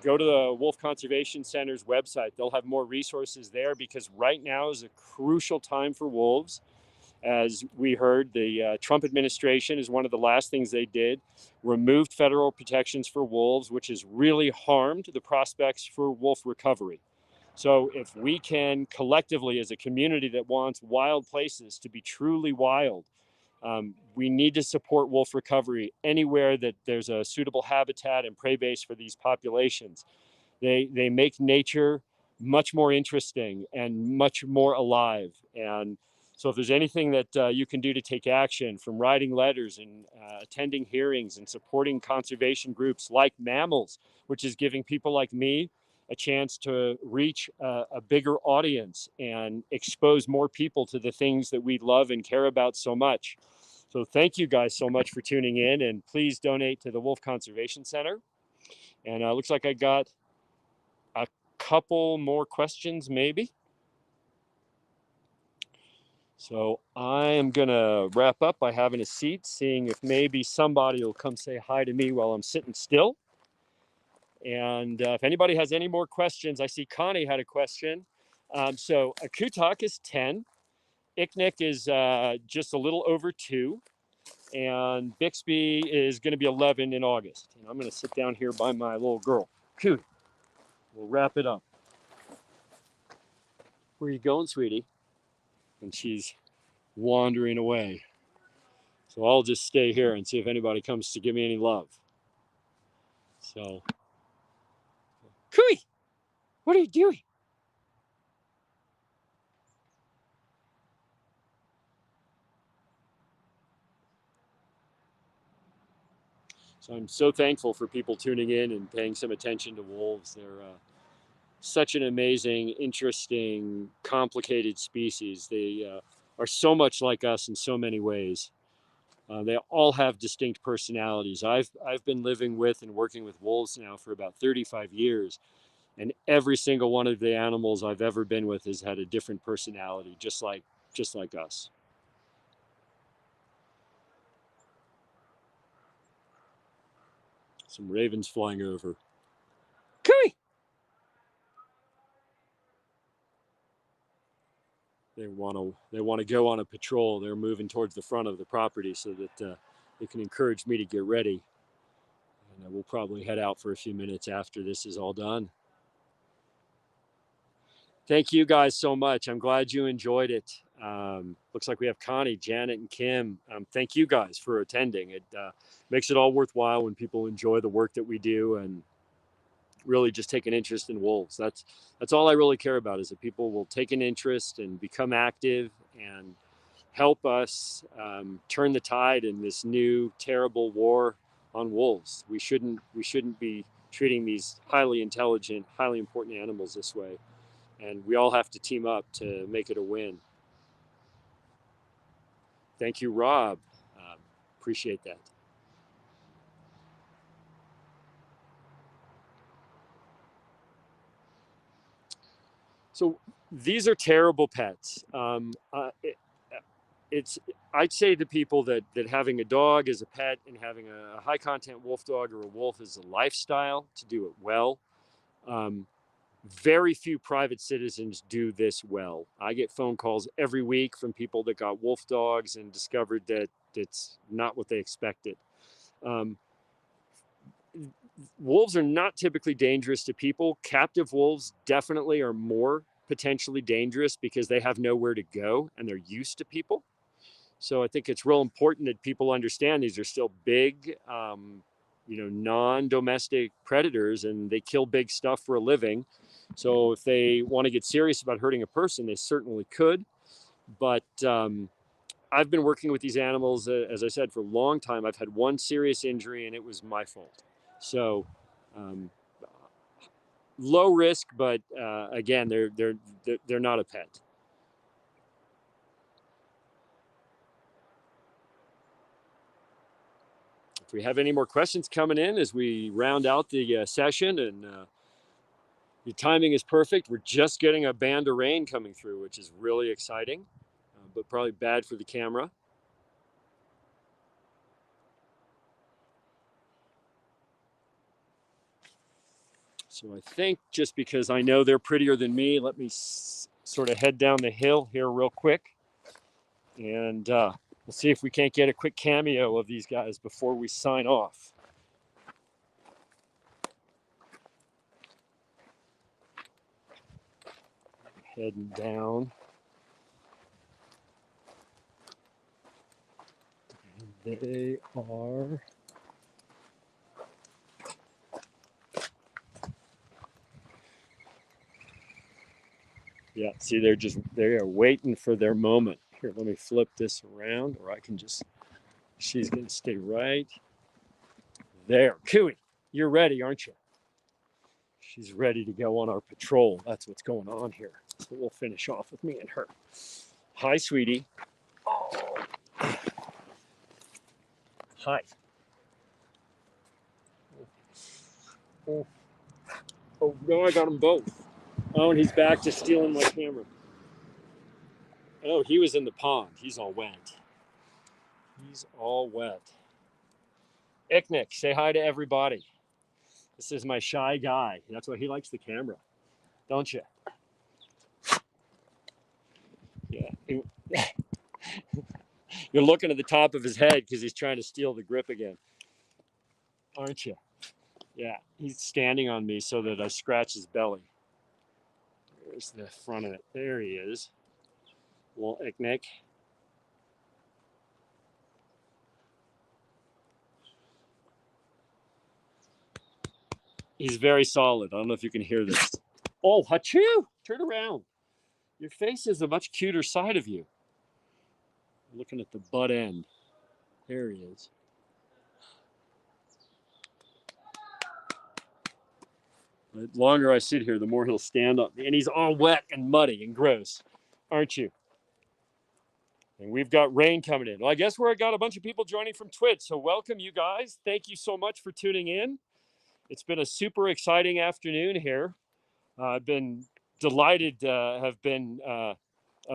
Speaker 10: Go to the Wolf Conservation Center's website. They'll have more resources there, because right now is a crucial time for wolves. As we heard, the Trump administration is one of the last things they did, removed federal protections for wolves, which has really harmed the prospects for wolf recovery. So if we can collectively, as a community that wants wild places to be truly wild, we need to support wolf recovery anywhere that there's a suitable habitat and prey base for these populations. They make nature much more interesting and much more alive. And so if there's anything that you can do to take action, from writing letters and attending hearings and supporting conservation groups like Mammalz, which is giving people like me a chance to reach a bigger audience and expose more people to the things that we love and care about so much. So thank you guys so much for tuning in, and please donate to the Wolf Conservation Center. And it looks like I got a couple more questions maybe. So I am gonna wrap up by having a seat, seeing if maybe somebody will come say hi to me while I'm sitting still. And if anybody has any more questions, I see Connie had a question. So Akutak is 10, Icknick is just a little over 2, and Bixby is going to be 11 in August. And I'm going to sit down here by my little girl, Cootie. We'll wrap it up. Where are you going, sweetie? And she's wandering away. So I'll just stay here and see if anybody comes to give me any love. So, Cooey, what are you doing? So I'm so thankful for people tuning in and paying some attention to wolves. They're such an amazing, interesting, complicated species. They are so much like us in so many ways. They all have distinct personalities. I've been living with and working with wolves now for about 35 years, and every single one of the animals I've ever been with has had a different personality, just like us. Some ravens flying over. Cooey! They want to go on a patrol. They're moving towards the front of the property so that they can encourage me to get ready. And we'll probably head out for a few minutes after this is all done. Thank you guys so much. I'm glad you enjoyed it. Looks like we have Connie, Janet, and Kim. Thank you guys for attending. It makes it all worthwhile when people enjoy the work that we do and really just take an interest in wolves. That's all I really care about, is that people will take an interest and become active and help us turn the tide in this new terrible war on wolves. We shouldn't be treating these highly intelligent, highly important animals this way. And we all have to team up to make it a win. Thank you, Rob. Appreciate that. So these are terrible pets. I'd say to people that having a dog as a pet and having a high content wolf dog or a wolf is a lifestyle to do it well. Very few private citizens do this well. I get phone calls every week from people that got wolf dogs and discovered that it's not what they expected. Wolves are not typically dangerous to people. Captive wolves definitely are more potentially dangerous because they have nowhere to go and they're used to people. So I think it's real important that people understand these are still big, non-domestic predators, and they kill big stuff for a living. So if they want to get serious about hurting a person, they certainly could. But I've been working with these animals, as I said, for a long time. I've had one serious injury, and it was my fault. So low risk, but again, they're not a pet. If we have any more questions coming in as we round out the session, and the timing is perfect. We're just getting a band of rain coming through, which is really exciting, but probably bad for the camera. So I think just because I know they're prettier than me, let me sort of head down the hill here real quick. And we'll see if we can't get a quick cameo of these guys before we sign off. Heading down. And they are... Yeah, see, they are waiting for their moment. Here, let me flip this around, or I can just, she's gonna stay right there. Cooey, you're ready, aren't you? She's ready to go on our patrol. That's what's going on here. So we'll finish off with me and her. Hi, sweetie. Oh. Hi. Oh, no, I got them both. Oh, and he's back to stealing my camera. Oh, he was in the pond. He's all wet. He's all wet. Icknick, say hi to everybody. This is my shy guy. That's why he likes the camera, don't you? Yeah. You're looking at the top of his head because he's trying to steal the grip again, aren't you? Yeah, he's standing on me so that I scratch his belly. Where's the front of it? There he is. Little Icknick. He's very solid. I don't know if you can hear this. Oh, hachoo! Turn around. Your face is a much cuter side of you. Looking at the butt end. There he is. The longer I sit here, the more he'll stand up. And he's all wet and muddy and gross, aren't you? And we've got rain coming in. Well, I guess I got a bunch of people joining from Twitch. So welcome, you guys. Thank you so much for tuning in. It's been a super exciting afternoon here. I've been delighted to have been a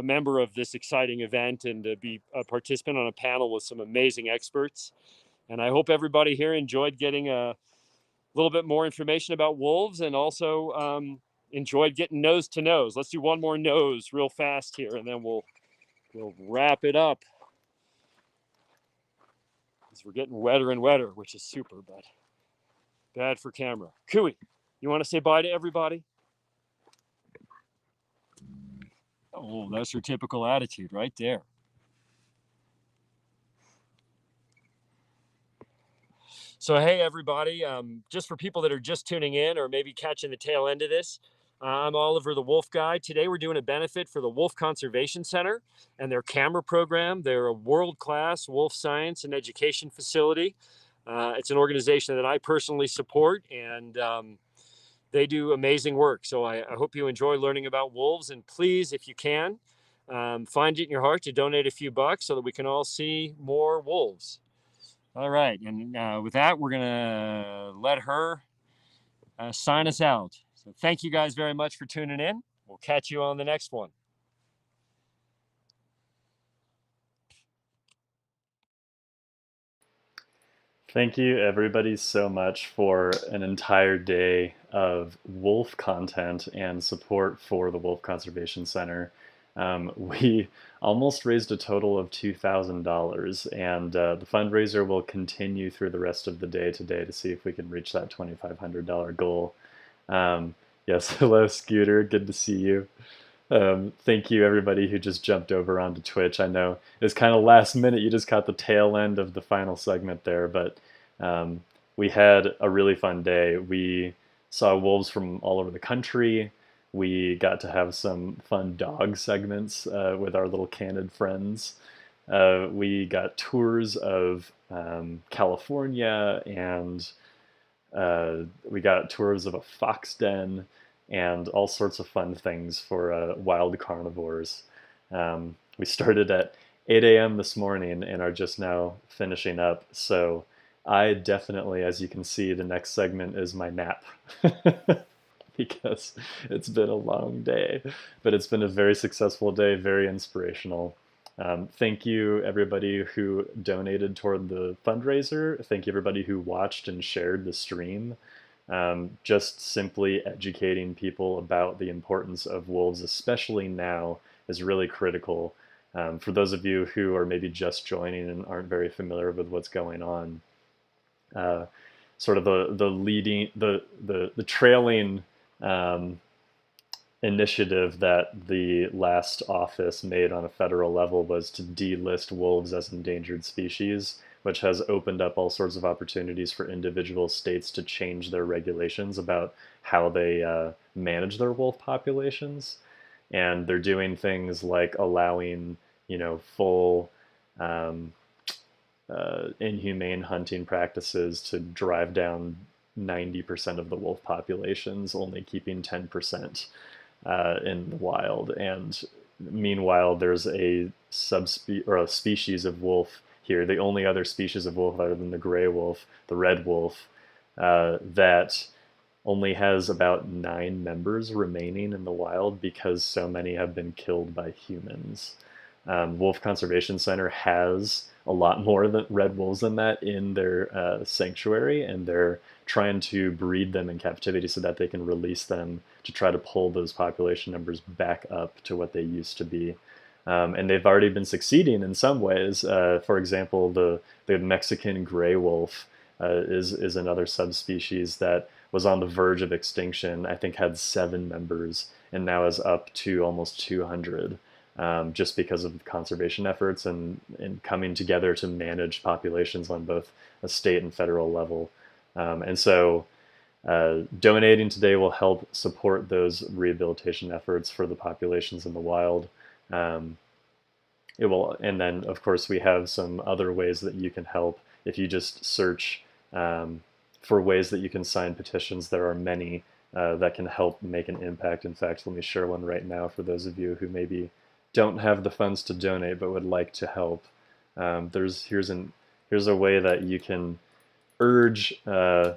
Speaker 10: member of this exciting event and to be a participant on a panel with some amazing experts. And I hope everybody here enjoyed getting a little bit more information about wolves and also enjoyed getting nose to nose. Let's do one more nose real fast here and then we'll wrap it up. Because we're getting wetter and wetter, which is super, but bad for camera. Cooey, you want to say bye to everybody? Oh, that's her typical attitude right there. So, hey, everybody, just for people that are just tuning in or maybe catching the tail end of this, I'm Oliver the Wolf Guy. Today, we're doing a benefit for the Wolf Conservation Center and their camera program. They're a world-class wolf science and education facility. It's an organization that I personally support, and they do amazing work. So I hope you enjoy learning about wolves. And please, if you can, find it in your heart to donate a few bucks so that we can all see more wolves. All right. And with that, we're going to let her sign us out. So thank you guys very much for tuning in. We'll catch you on the next one.
Speaker 1: Thank you, everybody, so much for an entire day of wolf content and support for the Wolf Conservation Center. We almost raised a total of $2,000, and the fundraiser will continue through the rest of the day today to see if we can reach that $2,500 goal. Yes, hello, Scooter. Good to see you. Thank you, everybody who just jumped over onto Twitch. I know it was kind of last minute. You just caught the tail end of the final segment there, but we had a really fun day. We saw wolves from all over the country. We got to have some fun dog segments with our little canid friends. We got tours of California, and we got tours of a fox den and all sorts of fun things for wild carnivores. We started at 8 a.m. this morning and are just now finishing up. So I definitely, as you can see, the next segment is my nap. Because it's been a long day, but it's been a very successful day, very inspirational. Thank you, everybody who donated toward the fundraiser. Thank you, everybody who watched and shared the stream. Just simply educating people about the importance of wolves, especially now, is really critical. For those of you who are maybe just joining and aren't very familiar with what's going on, sort of the trailing initiative that the last office made on a federal level was to delist wolves as endangered species, which has opened up all sorts of opportunities for individual states to change their regulations about how they manage their wolf populations. And they're doing things like allowing, full inhumane hunting practices to drive down 90% of the wolf populations, only keeping 10% in the wild. And meanwhile, there's a species of wolf here, the only other species of wolf other than the gray wolf, the red wolf, that only has about 9 members remaining in the wild because so many have been killed by humans. Wolf Conservation Center has a lot more than red wolves than that in their sanctuary, and they're trying to breed them in captivity so that they can release them to try to pull those population numbers back up to what they used to be. And they've already been succeeding in some ways. For example, the Mexican gray wolf is another subspecies that was on the verge of extinction. I think had 7 members and now is up to almost 200, just because of conservation efforts and coming together to manage populations on both a state and federal level. And so donating today will help support those rehabilitation efforts for the populations in the wild. It will, and then of course we have some other ways that you can help. If you just search for ways that you can sign petitions, there are many that can help make an impact. In fact, let me share one right now for those of you who maybe don't have the funds to donate but would like to help. Here's a way that you can urge. I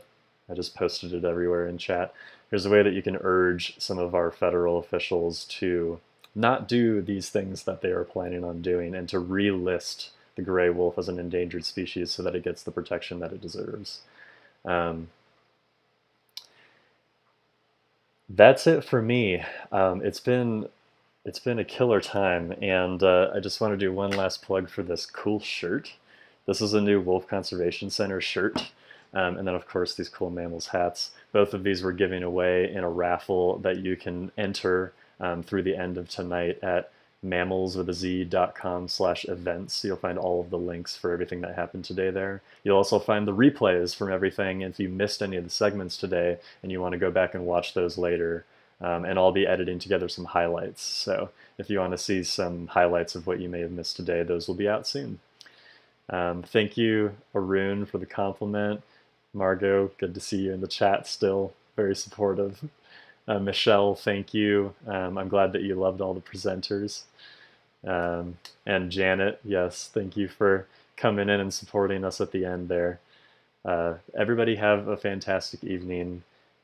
Speaker 1: just posted it everywhere in chat. Here's a way that you can urge some of our federal officials to not do these things that they are planning on doing, and to relist the gray wolf as an endangered species so that it gets the protection that it deserves. That's it for me. It's been a killer time, and I just want to do one last plug for this cool shirt. This is a new Wolf Conservation Center shirt. And then of course these cool Mammalz hats. Both of these we're giving away in a raffle that you can enter through the end of tonight at mammalz.com/events. You'll find all of the links for everything that happened today there. You'll also find the replays from everything if you missed any of the segments today and you want to go back and watch those later. And I'll be editing together some highlights. So if you want to see some highlights of what you may have missed today, those will be out soon. Thank you, Arun, for the compliment. Margot, good to see you in the chat still, very supportive. Michelle, thank you. I'm glad that you loved all the presenters. And Janet, yes, thank you for coming in and supporting us at the end there. Everybody have a fantastic evening,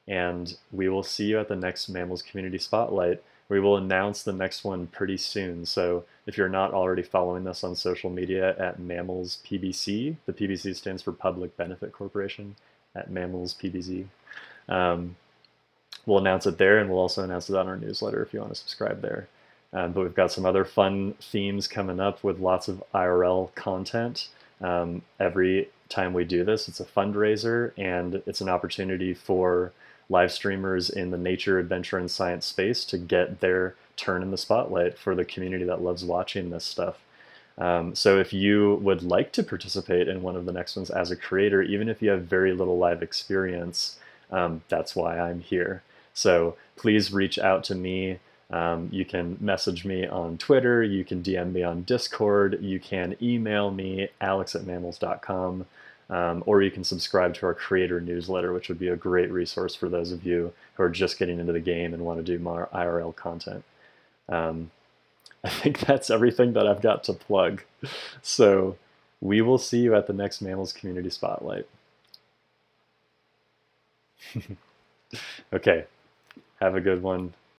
Speaker 1: and we will see you at the next Mammalz Community Spotlight. We will announce the next one pretty soon, so if you're not already following us on social media at Mammalz PBC, the PBC stands for Public Benefit Corporation, at Mammalz PBC. We'll announce it there, and we'll also announce it on our newsletter if you want to subscribe there. But we've got some other fun themes coming up with lots of IRL content. Every time we do this, it's a fundraiser, and it's an opportunity for live streamers in the nature, adventure, and science space to get their turn in the spotlight for the community that loves watching this stuff. So if you would like to participate in one of the next ones as a creator, even if you have very little live experience, that's why I'm here. So please reach out to me. You can message me on Twitter, you can DM me on Discord, you can email me, alex@mammalz.com, or you can subscribe to our creator newsletter, which would be a great resource for those of you who are just getting into the game and want to do more IRL content. I think that's everything that I've got to plug. So we will see you at the next Mammalz Community Spotlight. Okay, have a good one.